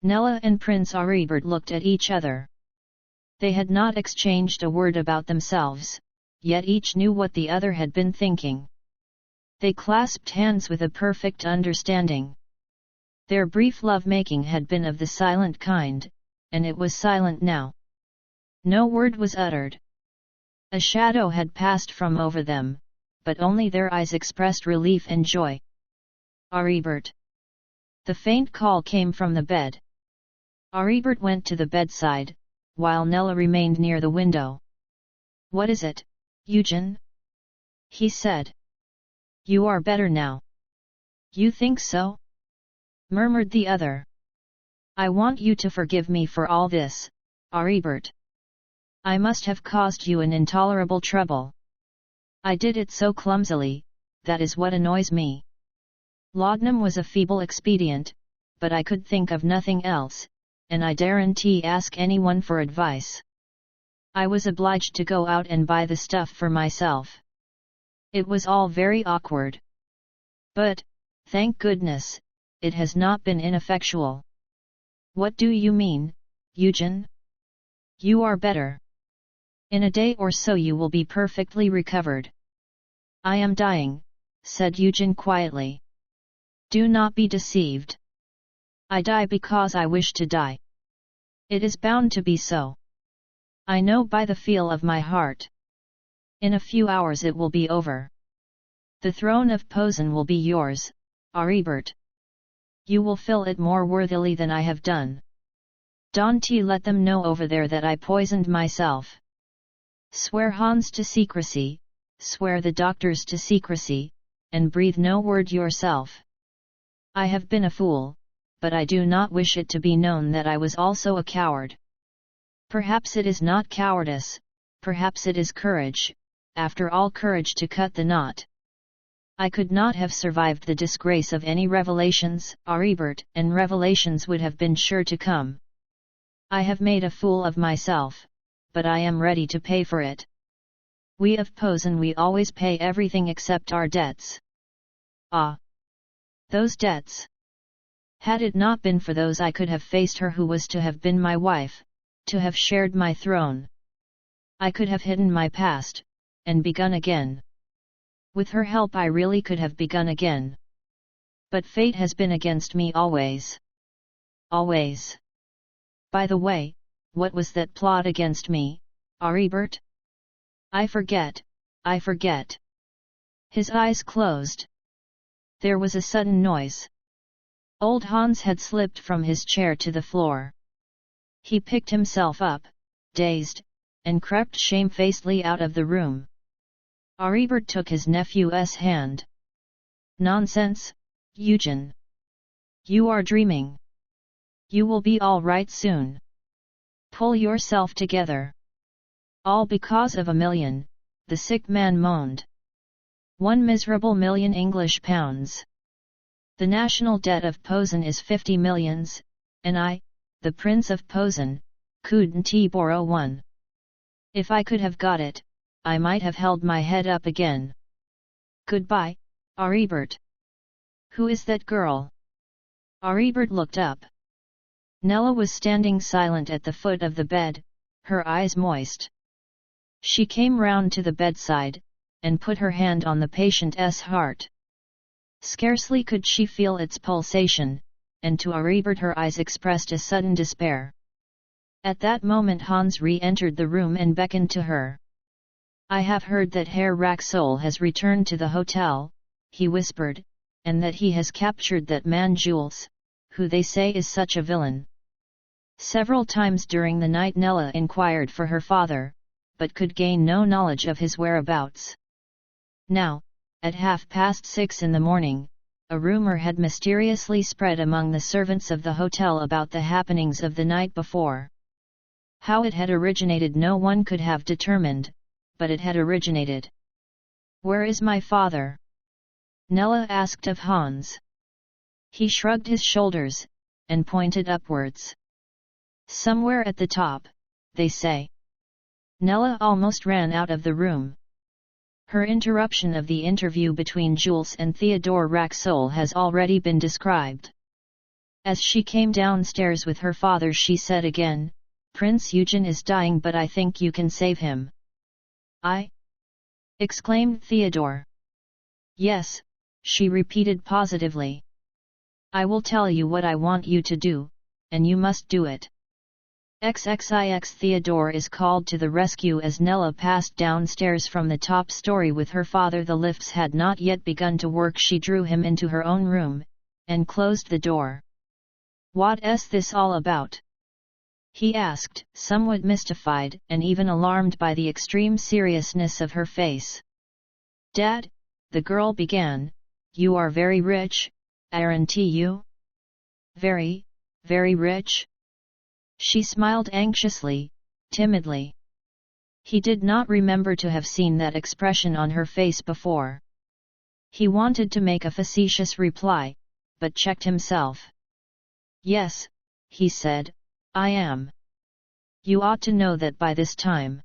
Nella and Prince Aribert looked at each other. They had not exchanged a word about themselves, yet each knew what the other had been thinking. They clasped hands with a perfect understanding. Their brief love-making had been of the silent kind, and it was silent now. No word was uttered. A shadow had passed from over them, but only their eyes expressed relief and joy. "Aribert!" The faint call came from the bed. Aribert went to the bedside, while Nella remained near the window. "What is it, Eugen?" he said. "You are better now." "You think so?" murmured the other. "I want you to forgive me for all this, Aribert. I must have caused you an intolerable trouble. I did it so clumsily, that is what annoys me. Laudanum was a feeble expedient, but I could think of nothing else, and I daren't ask anyone for advice. I was obliged to go out and buy the stuff for myself. It was all very awkward. But, thank goodness, it has not been ineffectual." "What do you mean, Eugen?" "You are better. In a day or so you will be perfectly recovered." "I am dying," said Eugen quietly. "Do not be deceived. I die because I wish to die. It is bound to be so. I know by the feel of my heart. In a few hours it will be over. The throne of Posen will be yours, Aribert. You will fill it more worthily than I have done. Don't let them know over there that I poisoned myself. Swear Hans to secrecy, swear the doctors to secrecy, and breathe no word yourself. I have been a fool, but I do not wish it to be known that I was also a coward. Perhaps it is not cowardice, perhaps it is courage, after all courage to cut the knot. I could not have survived the disgrace of any revelations, Aribert, and revelations would have been sure to come. I have made a fool of myself, but I am ready to pay for it. We of Posen we always pay everything except our debts. Ah! Those debts! Had it not been for those I could have faced her who was to have been my wife, to have shared my throne. I could have hidden my past, and begun again. With her help I really could have begun again. But fate has been against me always. Always. By the way, what was that plot against me, Aribert? I forget, I forget. His eyes closed. There was a sudden noise. Old Hans had slipped from his chair to the floor. He picked himself up, dazed, and crept shamefacedly out of the room. Aribert took his nephew's hand. Nonsense, Eugen. You are dreaming. You will be all right soon. Pull yourself together. All because of £1,000,000, the sick man moaned. 1 miserable million English pounds. The national debt of Posen is 50 millions, and I, the Prince of Posen, couldn't borrow one. If I could have got it, I might have held my head up again. Goodbye, Aribert. Who is that girl? Aribert looked up. Nella was standing silent at the foot of the bed, her eyes moist. She came round to the bedside, and put her hand on the patient's heart. Scarcely could she feel its pulsation, and to Aribert her eyes expressed a sudden despair. At that moment Hans re-entered the room and beckoned to her. I have heard that Herr Racksole has returned to the hotel, he whispered, and that he has captured that man Jules, who they say is such a villain. Several times during the night Nella inquired for her father, but could gain no knowledge of his whereabouts. Now, at 6:30 in the morning, a rumor had mysteriously spread among the servants of the hotel about the happenings of the night before. How it had originated no one could have determined, but it had originated. Where is my father? Nella asked of Hans. He shrugged his shoulders, and pointed upwards. Somewhere at the top, they say. Nella almost ran out of the room. Her interruption of the interview between Jules and Theodore Racksole has already been described. As she came downstairs with her father she said again, Prince Eugen is dying but I think you can save him. I? Exclaimed Theodore. Yes, she repeated positively. I will tell you what I want you to do, and you must do it. XXIX Theodore is called to the rescue as Nella passed downstairs from the top story with her father. The lifts had not yet begun to work. She drew him into her own room, and closed the door. What's this all about? He asked, somewhat mystified and even alarmed by the extreme seriousness of her face. Dad, the girl began, you are very rich, aren't you? Very, very rich? She smiled anxiously, timidly. He did not remember to have seen that expression on her face before. He wanted to make a facetious reply, but checked himself. Yes, he said, I am. You ought to know that by this time.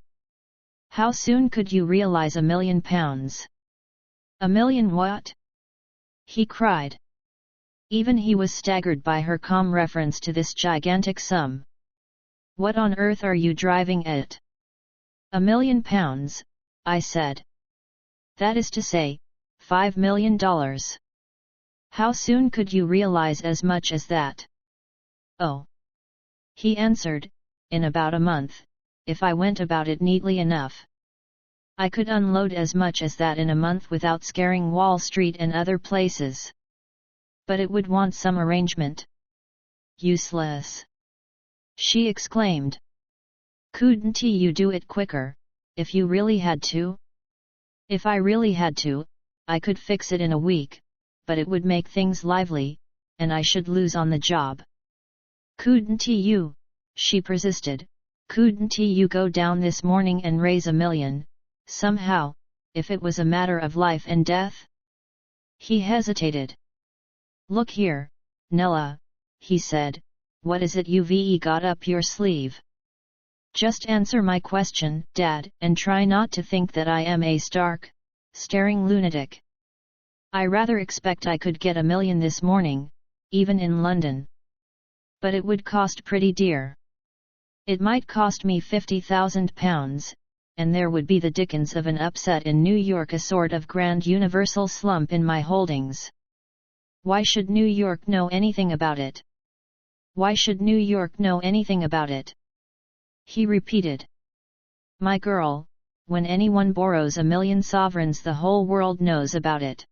How soon could you realize £1 million? £1 million what? He cried. Even he was staggered by her calm reference to this gigantic sum. What on earth are you driving at? £1 million, I said. That is to say, $5 million. How soon could you realize as much as that? Oh, he answered, in about a month, if I went about it neatly enough. I could unload as much as that in a month without scaring Wall Street and other places. But it would want some arrangement. Useless! She exclaimed. Couldn't you do it quicker, if you really had to? If I really had to, I could fix it in a week, but it would make things lively, and I should lose on the job. Couldn't you, she persisted, couldn't you go down this morning and raise $1 million, somehow, if it was a matter of life and death? He hesitated. Look here, Nella, he said, what is it you've got up your sleeve? Just answer my question, Dad, and try not to think that I am a stark, staring lunatic. I rather expect I could get $1 million this morning, even in London. But it would cost pretty dear. It might cost me £50,000, and there would be the dickens of an upset in New York, a sort of grand universal slump in my holdings. Why should New York know anything about it? Why should New York know anything about it? He repeated. My girl, when anyone borrows 1 million sovereigns, the whole world knows about it.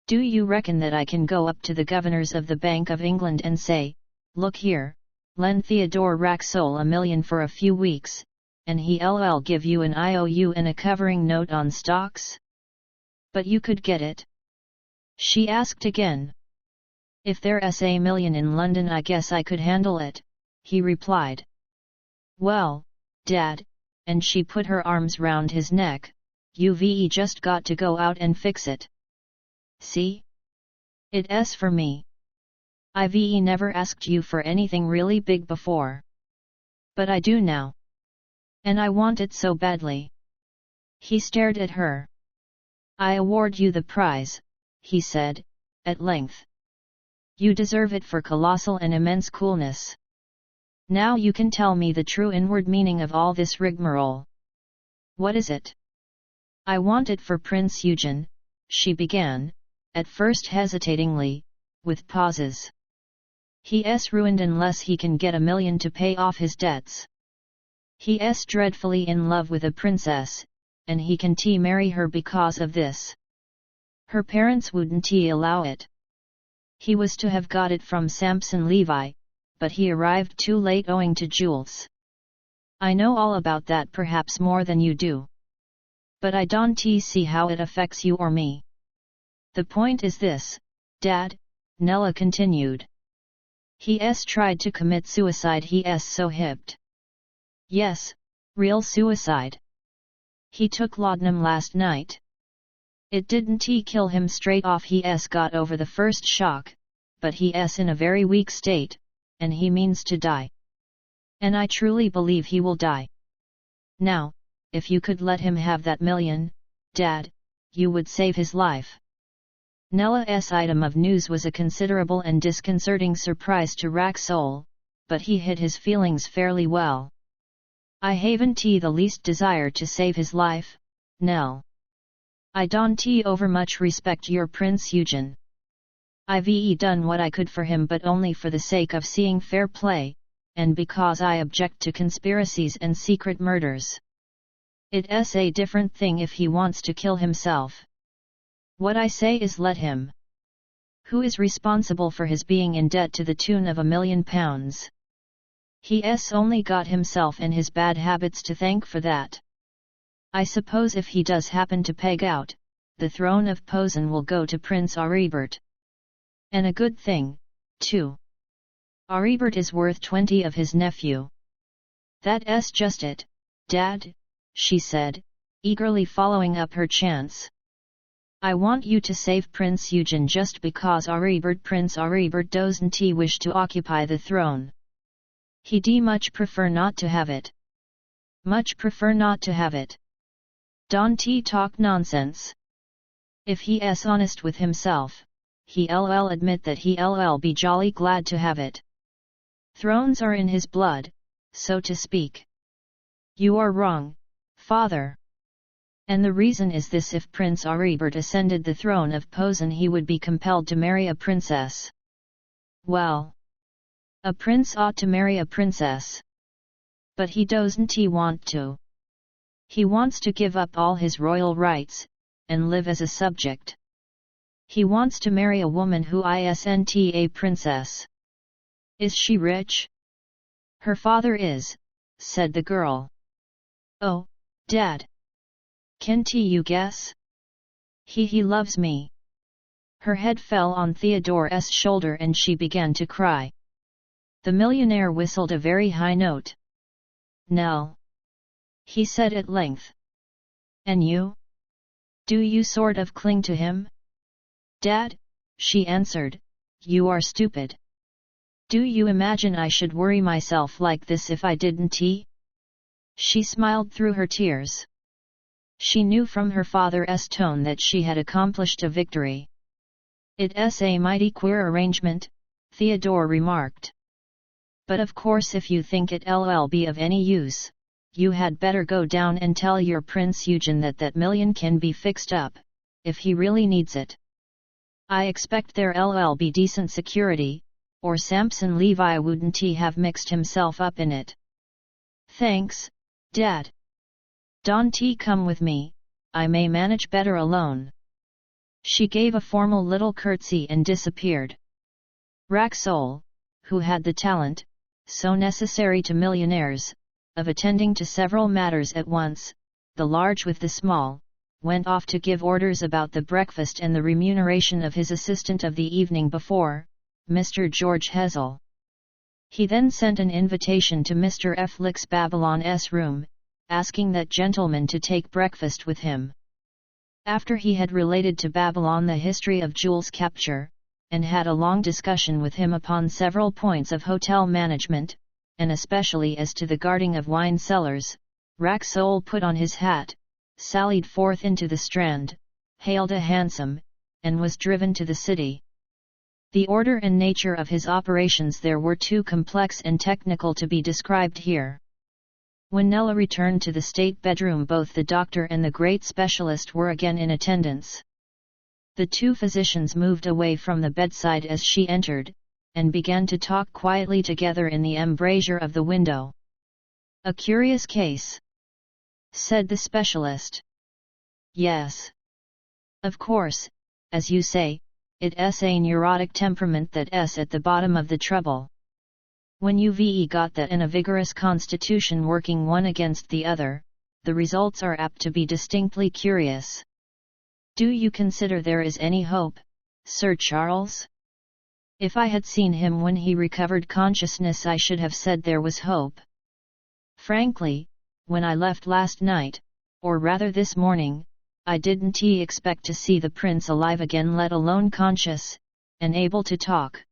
Do you reckon that I can go up to the governors of the Bank of England and say, look here, lend Theodore Racksole $1 million for a few weeks, and he'll give you an IOU and a covering note on stocks? But you could get it? She asked again. If there's $1 million in London, I guess I could handle it, he replied. Well, Dad, and she put her arms round his neck, you've just got to go out and fix it. See? It's for me. I've never asked you for anything really big before. But I do now. And I want it so badly. He stared at her. I award you the prize, he said, at length. You deserve it for colossal and immense coolness. Now you can tell me the true inward meaning of all this rigmarole. What is it? I want it for Prince Eugen, she began, at first hesitatingly, with pauses. He's ruined unless he can get $1 million to pay off his debts. He's dreadfully in love with a princess, and he can't marry her because of this. Her parents wouldn't allow it. He was to have got it from Samson Levi, but he arrived too late owing to Jules. I know all about that, perhaps more than you do. But I don't see how it affects you or me. The point is this, Dad, Nella continued. He's tried to commit suicide, he's so hipped. Yes, real suicide. He took laudanum last night. It didn't kill him straight off, he's got over the first shock, but he's in a very weak state, and he means to die. And I truly believe he will die. Now, if you could let him have that $1 million, Dad, you would save his life. Nella's item of news was a considerable and disconcerting surprise to Racksole, but he hid his feelings fairly well. I haven't the least desire to save his life, Nell. I don't overmuch respect your Prince Eugen. I've done what I could for him, but only for the sake of seeing fair play, and because I object to conspiracies and secret murders. It's a different thing if he wants to kill himself. What I say is let him. Who is responsible for his being in debt to the tune of £1 million? He's only got himself and his bad habits to thank for that. I suppose if he does happen to peg out, the throne of Posen will go to Prince Aribert. And a good thing, too. Aribert is worth 20 of his nephew. That's just it, Dad, she said, eagerly following up her chance. I want you to save Prince Eugen just because Prince Aribert doesn't wish to occupy the throne. He'd much prefer not to have it. Much prefer not to have it. Don't talk nonsense. If he's honest with himself, he'll admit that he'll be jolly glad to have it. Thrones are in his blood, so to speak. You are wrong, Father. And the reason is this: if Prince Aribert ascended the throne of Posen, he would be compelled to marry a princess. Well, A prince ought to marry a princess. But he doesn't want to. He wants to give up all his royal rights, and live as a subject. He wants to marry a woman who isn't a princess. Is she rich? Her father is, said the girl. Oh, Dad. Can't you guess? He loves me. Her head fell on Theodore's shoulder and she began to cry. The millionaire whistled a very high note. Nell, he said at length. And you? Do you sort of cling to him? Dad, she answered, you are stupid. Do you imagine I should worry myself like this if I didn't? She smiled through her tears. She knew from her father's tone that she had accomplished a victory. It's a mighty queer arrangement, Theodore remarked. But of course if you think it'll be of any use, you had better go down and tell your Prince Eugen that million can be fixed up, if he really needs it. I expect there'll be decent security, or Samson Levi wouldn't have mixed himself up in it. Thanks, Dad. Don't come with me, I may manage better alone. She gave a formal little curtsy and disappeared. Racksole, who had the talent, so necessary to millionaires, of attending to several matters at once, the large with the small, went off to give orders about the breakfast and the remuneration of his assistant of the evening before, Mr. George Hessel. He then sent an invitation to Mr. F. Lick's Babylon's room, asking that gentleman to take breakfast with him. After he had related to Babylon the history of Jules' capture, and had a long discussion with him upon several points of hotel management, and especially as to the guarding of wine cellars, Racksole put on his hat, sallied forth into the Strand, hailed a hansom, and was driven to the city. The order and nature of his operations there were too complex and technical to be described here. When Nella returned to the state bedroom, both the doctor and the great specialist were again in attendance. The two physicians moved away from the bedside as she entered, and began to talk quietly together in the embrasure of the window. A curious case, said the specialist. Yes. Of course, as you say, it's a neurotic temperament that's at the bottom of the trouble. When you've got that and a vigorous constitution working one against the other, the results are apt to be distinctly curious. Do you consider there is any hope, Sir Charles? If I had seen him when he recovered consciousness I should have said there was hope. Frankly, when I left last night, or rather this morning, I didn't expect to see the prince alive again, let alone conscious, and able to talk.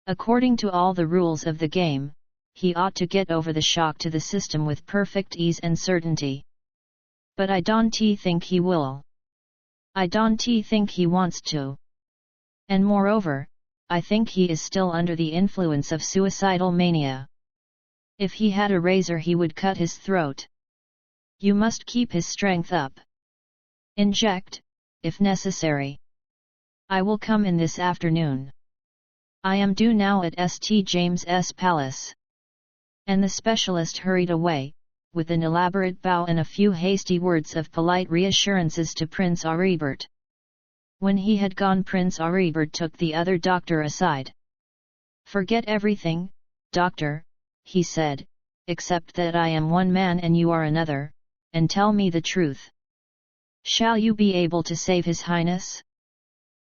According to all the rules of the game, he ought to get over the shock to the system with perfect ease and certainty. But I don't think he will. I don't think he wants to. And moreover, I think he is still under the influence of suicidal mania. If he had a razor he would cut his throat. You must keep his strength up. Inject, if necessary. I will come in this afternoon. I am due now at St. James's Palace. And the specialist hurried away, with an elaborate bow and a few hasty words of polite reassurances to Prince Aribert. When he had gone, Prince Aribert took the other doctor aside. Forget everything, doctor, he said, except that I am one man and you are another, and tell me the truth. Shall you be able to save His Highness?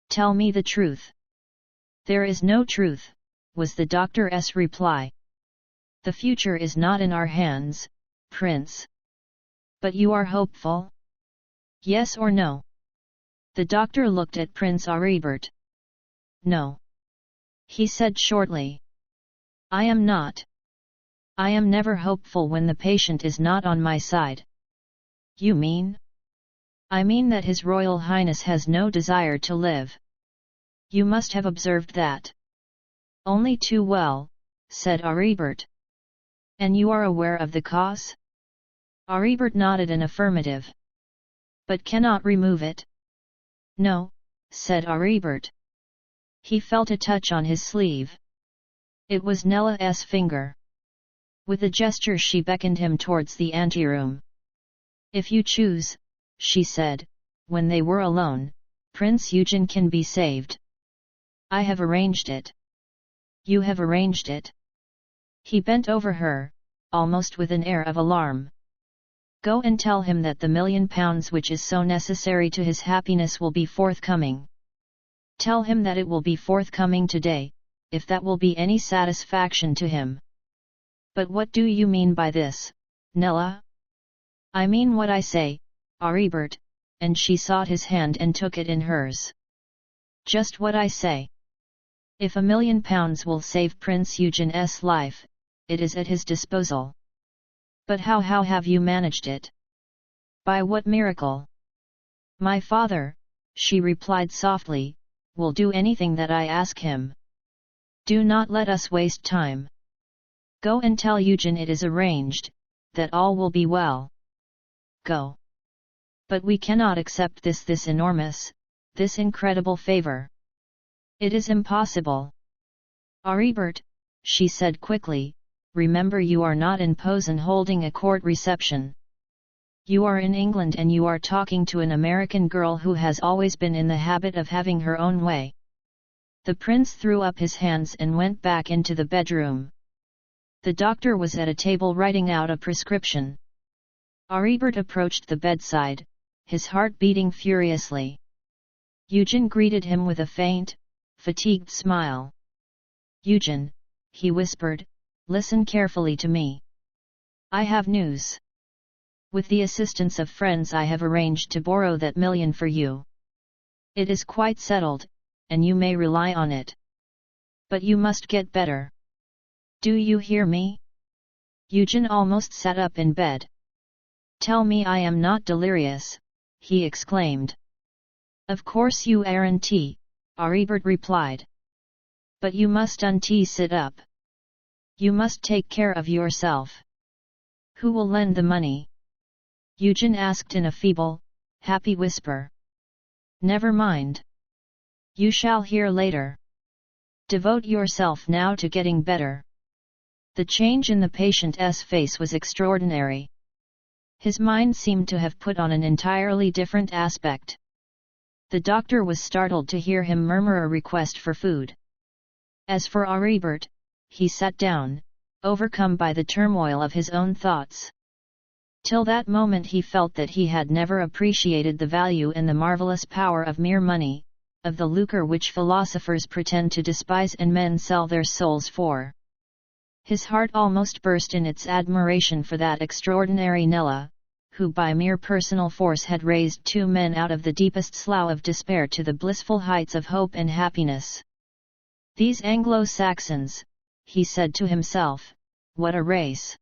Tell me the truth. There is no truth, was the doctor's reply. The future is not in our hands, Prince. But you are hopeful? Yes or no? The doctor looked at Prince Aribert. No. He said shortly. I am not. I am never hopeful when the patient is not on my side. You mean? I mean that His Royal Highness has no desire to live. You must have observed that. Only too well, said Aribert. And you are aware of the cause? Aribert nodded an affirmative. But cannot remove it? No, said Aribert. He felt a touch on his sleeve. It was Nella's finger. With a gesture she beckoned him towards the anteroom. "If you choose," she said, when they were alone, "Prince Eugen can be saved. I have arranged it." "You have arranged it?" He bent over her, almost with an air of alarm. "Go and tell him that the £1,000,000 which is so necessary to his happiness will be forthcoming. Tell him that it will be forthcoming today, if that will be any satisfaction to him." "But what do you mean by this, Nella?" "I mean what I say, Aribert," and she sought his hand and took it in hers. "Just what I say. If £1,000,000 will save Prince Eugen's life, it is at his disposal." "But how have you managed it? By what miracle?" "My father," she replied softly, "will do anything that I ask him. Do not let us waste time. Go and tell Eugen it is arranged, that all will be well. Go." "But we cannot accept this enormous, this incredible favor. It is impossible." "Aribert," she said quickly, "remember you are not in Posen holding a court reception. You are in England and you are talking to an American girl who has always been in the habit of having her own way." The prince threw up his hands and went back into the bedroom. The doctor was at a table writing out a prescription. Aribert approached the bedside, his heart beating furiously. Eugen greeted him with a faint, fatigued smile. "Eugen," he whispered, "listen carefully to me. I have news. With the assistance of friends I have arranged to borrow that £1,000,000 for you. It is quite settled, and you may rely on it. But you must get better. Do you hear me?" Eugen almost sat up in bed. "Tell me I am not delirious," he exclaimed. "Of course you aren't," Aribert replied. "But you must sit up. You must take care of yourself." "Who will lend the money?" Eugen asked in a feeble, happy whisper. "Never mind. You shall hear later. Devote yourself now to getting better." The change in the patient's face was extraordinary. His mind seemed to have put on an entirely different aspect. The doctor was startled to hear him murmur a request for food. As for Aribert, he sat down, overcome by the turmoil of his own thoughts. Till that moment he felt that he had never appreciated the value and the marvelous power of mere money, of the lucre which philosophers pretend to despise and men sell their souls for. His heart almost burst in its admiration for that extraordinary Nella, who by mere personal force had raised two men out of the deepest slough of despair to the blissful heights of hope and happiness. "These Anglo-Saxons," he said to himself, "what a race!"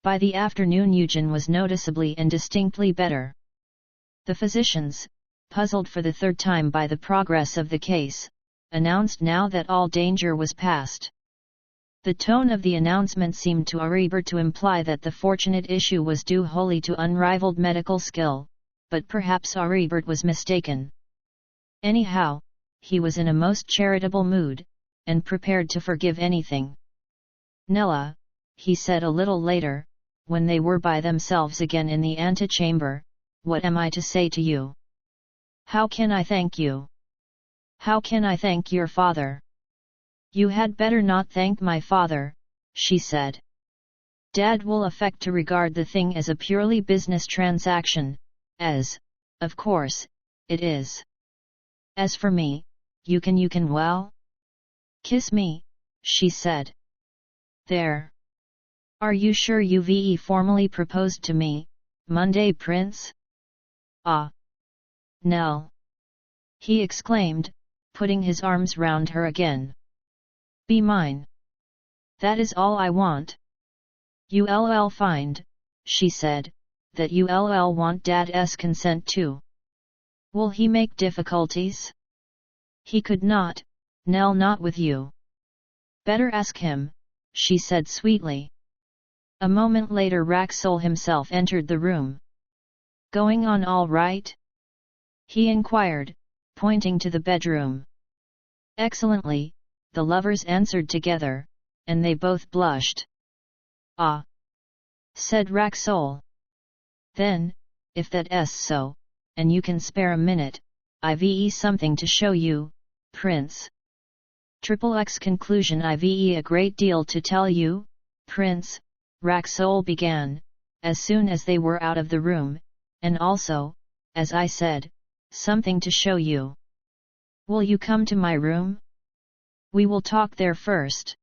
By the afternoon Eugen was noticeably and distinctly better. The physicians, puzzled for the third time by the progress of the case, announced now that all danger was past. The tone of the announcement seemed to Aribert to imply that the fortunate issue was due wholly to unrivaled medical skill, but perhaps Aribert was mistaken. Anyhow, he was in a most charitable mood, and prepared to forgive anything. "Nella," he said a little later, when they were by themselves again in the antechamber, "what am I to say to you? How can I thank you? How can I thank your father?" "You had better not thank my father," she said. "Dad will affect to regard the thing as a purely business transaction, as, of course, it is. As for me, you can well? Kiss me," she said. "There. Are you sure you've formally proposed to me, Monday, Prince?" "Ah! Nell!" he exclaimed, putting his arms round her again. "Be mine. That is all I want." "You'll find," she said, "that you'll want Dad's consent too." "Will he make difficulties?" "He could not, Nell, not with you." "Better ask him," she said sweetly. A moment later Racksole himself entered the room. "Going on all right?" he inquired, pointing to the bedroom. "Excellently," the lovers answered together, and they both blushed. "Ah," said Racksole. "Then, if that's so, and you can spare a minute, I've something to show you, Prince." "XXX conclusion I've a great deal to tell you, Prince," Racksole began, as soon as they were out of the room, "and also, as I said, something to show you. Will you come to my room? We will talk there first.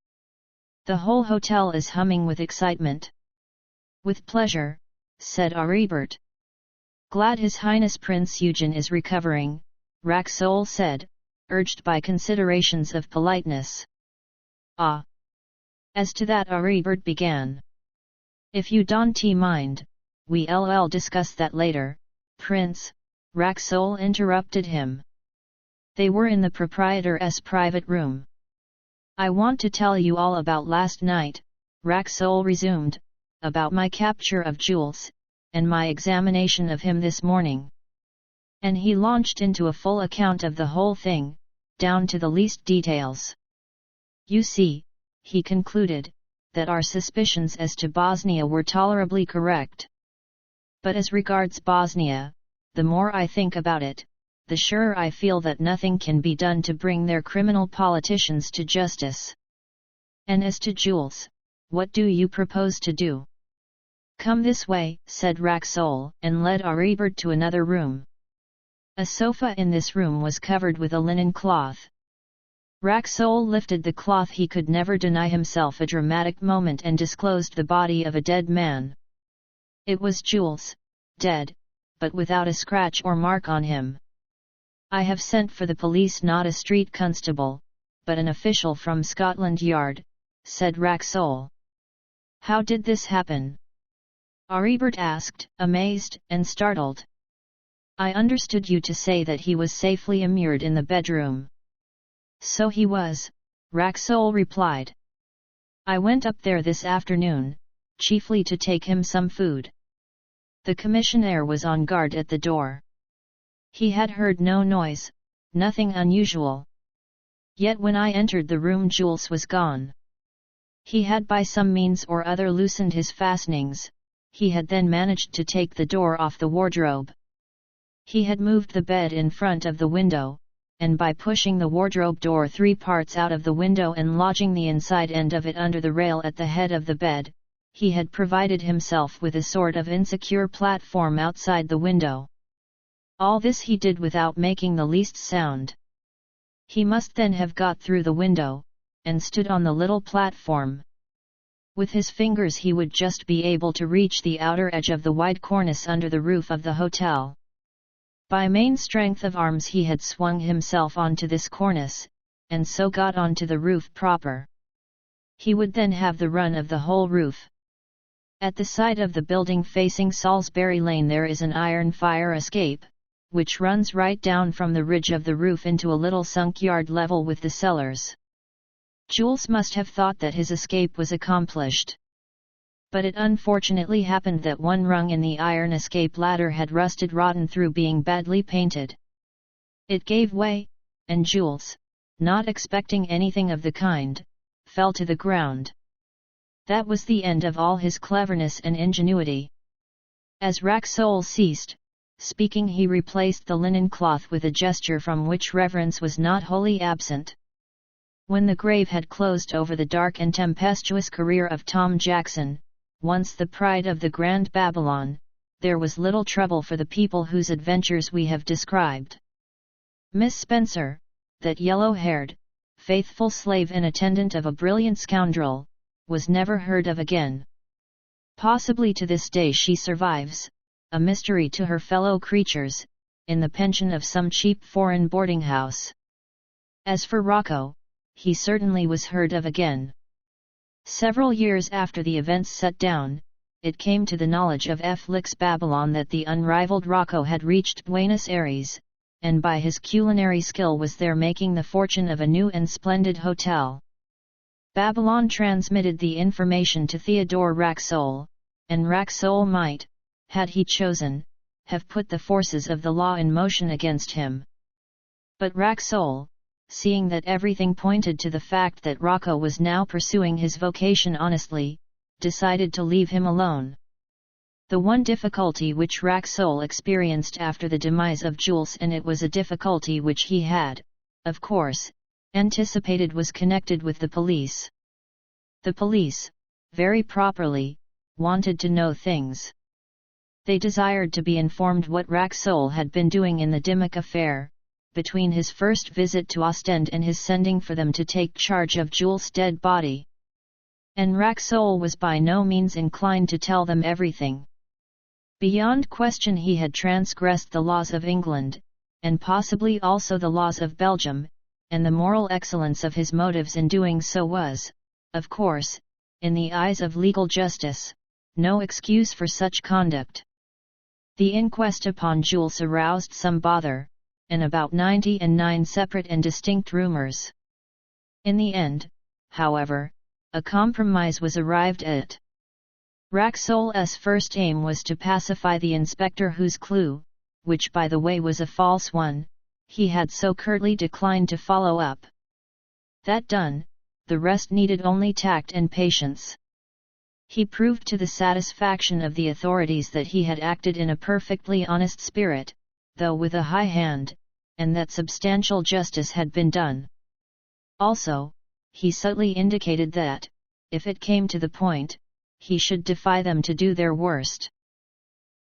The whole hotel is humming with excitement." "With pleasure," said Aribert. "Glad His Highness Prince Eugen is recovering," Racksole said, urged by considerations of politeness. "Ah. As to that," Aribert began. "If you don't mind, we'll discuss that later, Prince," Racksole interrupted him. They were in the proprietor's private room. "I want to tell you all about last night," Racksole resumed, "about my capture of Jules, and my examination of him this morning." And he launched into a full account of the whole thing, down to the least details. "You see," he concluded, "that our suspicions as to Bosnia were tolerably correct. But as regards Bosnia, the more I think about it, the surer I feel that nothing can be done to bring their criminal politicians to justice. And as to Jules, what do you propose to do?" "Come this way," said Racksole, and led Aribert to another room. A sofa in this room was covered with a linen cloth. Racksole lifted the cloth. He could never deny himself a dramatic moment and disclosed the body of a dead man. It was Jules, dead, but without a scratch or mark on him. "I have sent for the police, not a street constable, but an official from Scotland Yard," said Racksole. "How did this happen?" Aribert asked, amazed and startled. "I understood you to say that he was safely immured in the bedroom." "So he was," Racksole replied. "I went up there this afternoon, chiefly to take him some food. The commissionaire was on guard at the door. He had heard no noise, nothing unusual. Yet when I entered the room, Jules was gone. He had by some means or other loosened his fastenings. He had then managed to take the door off the wardrobe. He had moved the bed in front of the window, and by pushing the wardrobe door 3 parts out of the window and lodging the inside end of it under the rail at the head of the bed, he had provided himself with a sort of insecure platform outside the window. All this he did without making the least sound. He must then have got through the window, and stood on the little platform. With his fingers he would just be able to reach the outer edge of the wide cornice under the roof of the hotel. By main strength of arms he had swung himself onto this cornice, and so got onto the roof proper. He would then have the run of the whole roof. At the side of the building facing Salisbury Lane there is an iron fire escape, which runs right down from the ridge of the roof into a little sunk yard level with the cellars. Jules must have thought that his escape was accomplished. But it unfortunately happened that one rung in the iron escape ladder had rusted rotten through being badly painted. It gave way, and Jules, not expecting anything of the kind, fell to the ground. That was the end of all his cleverness and ingenuity. As Racksole ceased speaking, he replaced the linen cloth with a gesture from which reverence was not wholly absent. When the grave had closed over the dark and tempestuous career of Tom Jackson, once the pride of the Grand Babylon, there was little trouble for the people whose adventures we have described. Miss Spencer, that yellow-haired, faithful slave and attendant of a brilliant scoundrel, was never heard of again. Possibly to this day she survives, a mystery to her fellow creatures, in the pension of some cheap foreign boarding-house. As for Rocco, he certainly was heard of again. Several years after the events set down, it came to the knowledge of Felix Babylon that the unrivaled Rocco had reached Buenos Aires, and by his culinary skill was there making the fortune of a new and splendid hotel. Babylon transmitted the information to Theodore Racksole, and Racksole might, had he chosen, have put the forces of the law in motion against him. But Racksole, seeing that everything pointed to the fact that Rocco was now pursuing his vocation honestly, decided to leave him alone. The one difficulty which Racksole experienced after the demise of Jules, and it was a difficulty which he had, of course, anticipated, was connected with the police. The police, very properly, wanted to know things. They desired to be informed what Racksole had been doing in the Dimmock affair, between his first visit to Ostend and his sending for them to take charge of Jules' dead body. And Racksole was by no means inclined to tell them everything. Beyond question he had transgressed the laws of England, and possibly also the laws of Belgium, and the moral excellence of his motives in doing so was, of course, in the eyes of legal justice, no excuse for such conduct. The inquest upon Jules aroused some bother, and about 99 separate and distinct rumors. In the end, however, a compromise was arrived at. Racksole's first aim was to pacify the inspector whose clue, which by the way was a false one, he had so curtly declined to follow up. That done, the rest needed only tact and patience. He proved to the satisfaction of the authorities that he had acted in a perfectly honest spirit, though with a high hand, and that substantial justice had been done. Also, he subtly indicated that, if it came to the point, he should defy them to do their worst.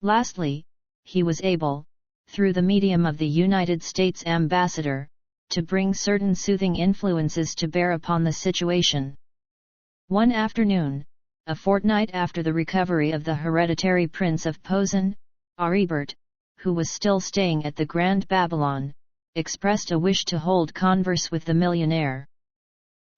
Lastly, he was able, through the medium of the United States ambassador, to bring certain soothing influences to bear upon the situation. One afternoon, a fortnight after the recovery of the hereditary Prince of Posen, Aribert, who was still staying at the Grand Babylon, expressed a wish to hold converse with the millionaire.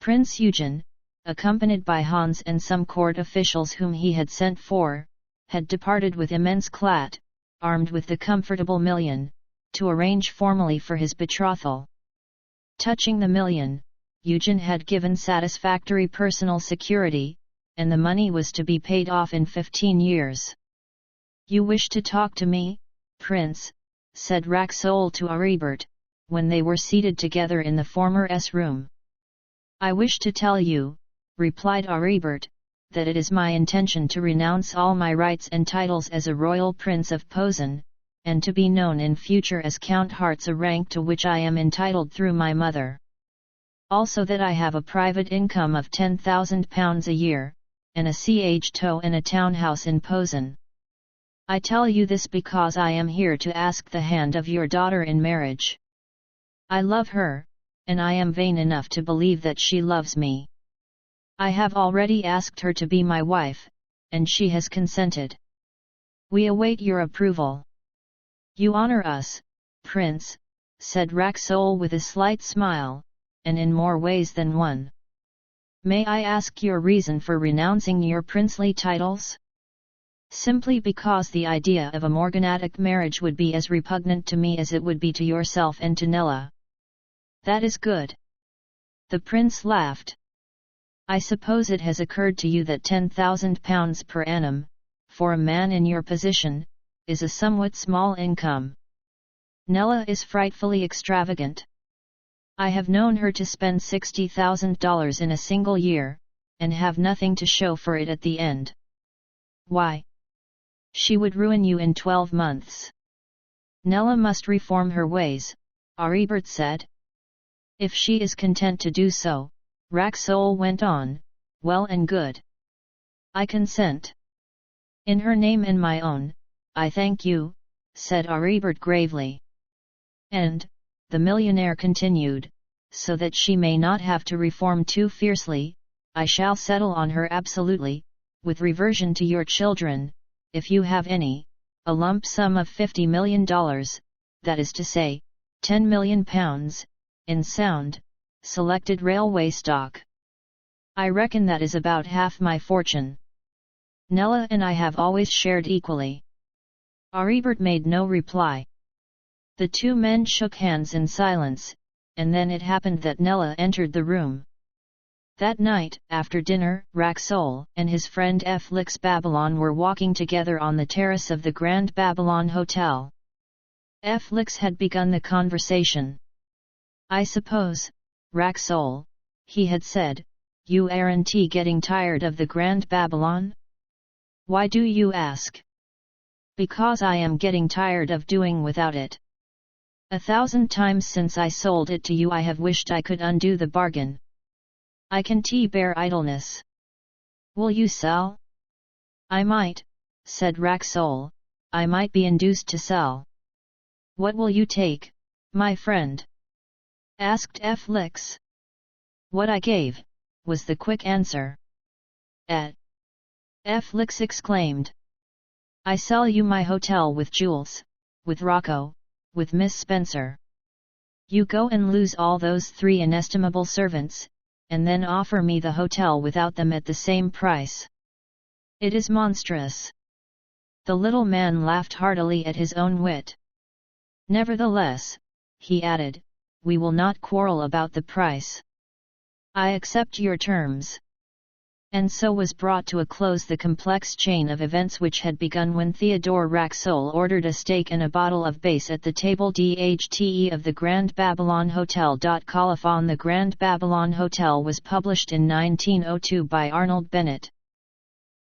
Prince Eugen, accompanied by Hans and some court officials whom he had sent for, had departed with immense clat, armed with the comfortable million, to arrange formally for his betrothal. Touching the million, Eugen had given satisfactory personal security, and the money was to be paid off in 15 years. "You wish to talk to me, Prince?" said Racksole to Aribert, when they were seated together in the former's room. "I wish to tell you," replied Aribert, "that it is my intention to renounce all my rights and titles as a royal Prince of Posen, and to be known in future as Count Hartz, a rank to which I am entitled through my mother. Also that I have a private income of £10,000 a year, and a chateau and a townhouse in Posen. I tell you this because I am here to ask the hand of your daughter in marriage. I love her, and I am vain enough to believe that she loves me. I have already asked her to be my wife, and she has consented. We await your approval." "You honor us, Prince," said Racksole with a slight smile, "and in more ways than one. May I ask your reason for renouncing your princely titles?" "Simply because the idea of a morganatic marriage would be as repugnant to me as it would be to yourself and to Nella." "That is good." The prince laughed. "I suppose it has occurred to you that £10,000 per annum, for a man in your position, is a somewhat small income. Nella is frightfully extravagant. I have known her to spend $60,000 in a single year, and have nothing to show for it at the end." "Why? She would ruin you in 12 months. Nella must reform her ways," Aribert said. "If she is content to do so," Racksole went on, "well and good. I consent. In her name and my own, I thank you," said Aribert gravely. "And," the millionaire continued, "so that she may not have to reform too fiercely, I shall settle on her absolutely, with reversion to your children, if you have any, a lump sum of $50 million, that is to say, £10 million, in sound, selected railway stock. I reckon that is about half my fortune. Nella and I have always shared equally." Aribert made no reply. The two men shook hands in silence, and then it happened that Nella entered the room. That night, after dinner, Racksole and his friend Felix Babylon were walking together on the terrace of the Grand Babylon Hotel. Felix had begun the conversation. "I suppose," Racksole, he had said, you aren't getting tired of the Grand Babylon? Why do you ask? Because I am getting tired of doing without it. 1,000 times since I sold it to you I have wished I could undo the bargain. I can't bear idleness. Will you sell? I might, said Racksole, I might be induced to sell. What will you take, my friend? Asked Felix. What I gave, was the quick answer. Felix exclaimed. I sell you my hotel with Jules, with Rocco, with Miss Spencer. You go and lose all those 3 inestimable servants, and then offer me the hotel without them at the same price. It is monstrous. The little man laughed heartily at his own wit. Nevertheless, he added, we will not quarrel about the price. I accept your terms. And so was brought to a close the complex chain of events which had begun when Theodore Racksole ordered a steak and a bottle of base at the table d'hte of the Grand Babylon Hotel. Colophon. The Grand Babylon Hotel was published in 1902 by Arnold Bennett.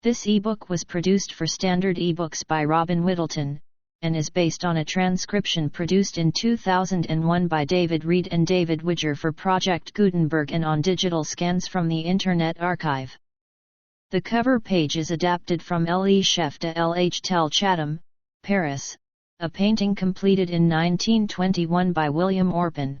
This ebook was produced for Standard eBooks by Robin Whittleton, and is based on a transcription produced in 2001 by David Reed and David Widger for Project Gutenberg and on digital scans from the Internet Archive. The cover page is adapted from L.E. Chef de L.H. Tel Chatham, Paris, a painting completed in 1921 by William Orpin.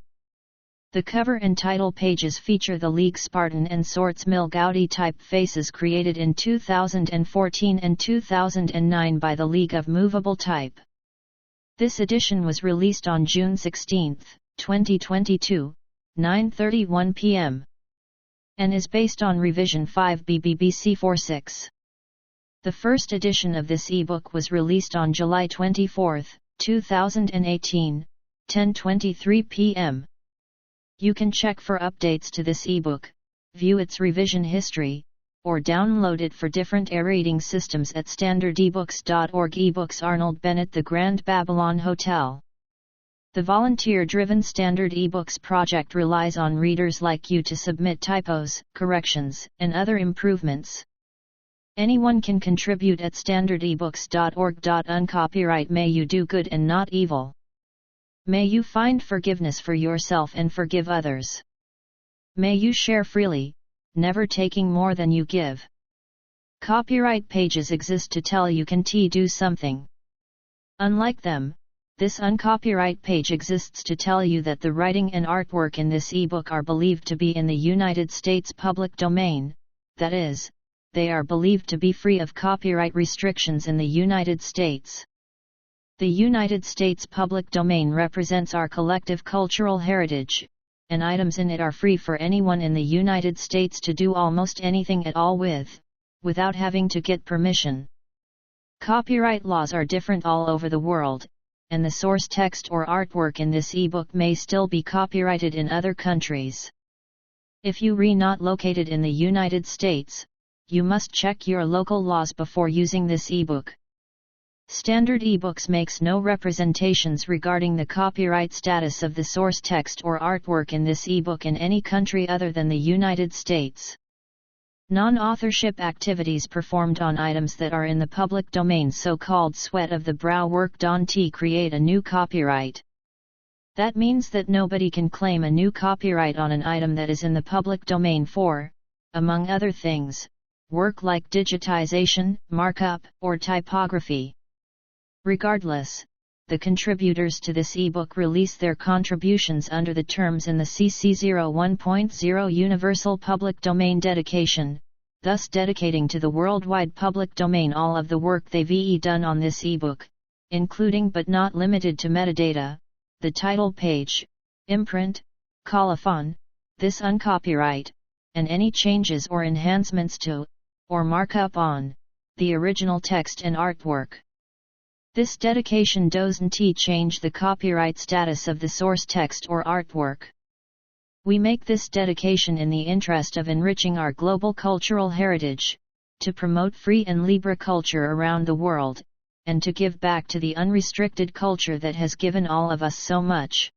The cover and title pages feature the League Spartan and Sorts Mill Gaudi typefaces created in 2014 and 2009 by the League of Movable Type. This edition was released on June 16, 2022, 9:31 p.m. and is based on revision 5B BBC 46. The first edition of this ebook was released on July 24, 2018, 10:23 p.m. You can check for updates to this ebook, view its revision history, or download it for different e-reading systems at standardebooks.org. eBooks. Arnold Bennett. The Grand Babylon Hotel. The volunteer-driven Standard eBooks project relies on readers like you to submit typos, corrections, and other improvements. Anyone can contribute at standardebooks.org. Uncopyright. May you do good and not evil. May you find forgiveness for yourself and forgive others. May you share freely, never taking more than you give. Copyright pages exist to tell you can do something. Unlike them, this uncopyright page exists to tell you that the writing and artwork in this ebook are believed to be in the United States public domain, that is, they are believed to be free of copyright restrictions in the United States. The United States public domain represents our collective cultural heritage, and items in it are free for anyone in the United States to do almost anything at all with, without having to get permission. Copyright laws are different all over the world, and the source text or artwork in this ebook may still be copyrighted in other countries. If you are not located in the United States, you must check your local laws before using this ebook. Standard eBooks makes no representations regarding the copyright status of the source text or artwork in this ebook in any country other than the United States. Non-authorship activities performed on items that are in the public domain, so-called sweat of the brow work, don't create a new copyright. That means that nobody can claim a new copyright on an item that is in the public domain for, among other things, work like digitization, markup, or typography. Regardless, the contributors to this ebook release their contributions under the terms in the CC 01.0 Universal Public Domain Dedication, thus dedicating to the worldwide public domain all of the work they've done on this ebook, including but not limited to metadata, the title page, imprint, colophon, this uncopyright, and any changes or enhancements to, or markup on, the original text and artwork. This dedication doesn't change the copyright status of the source text or artwork. We make this dedication in the interest of enriching our global cultural heritage, to promote free and libre culture around the world, and to give back to the unrestricted culture that has given all of us so much.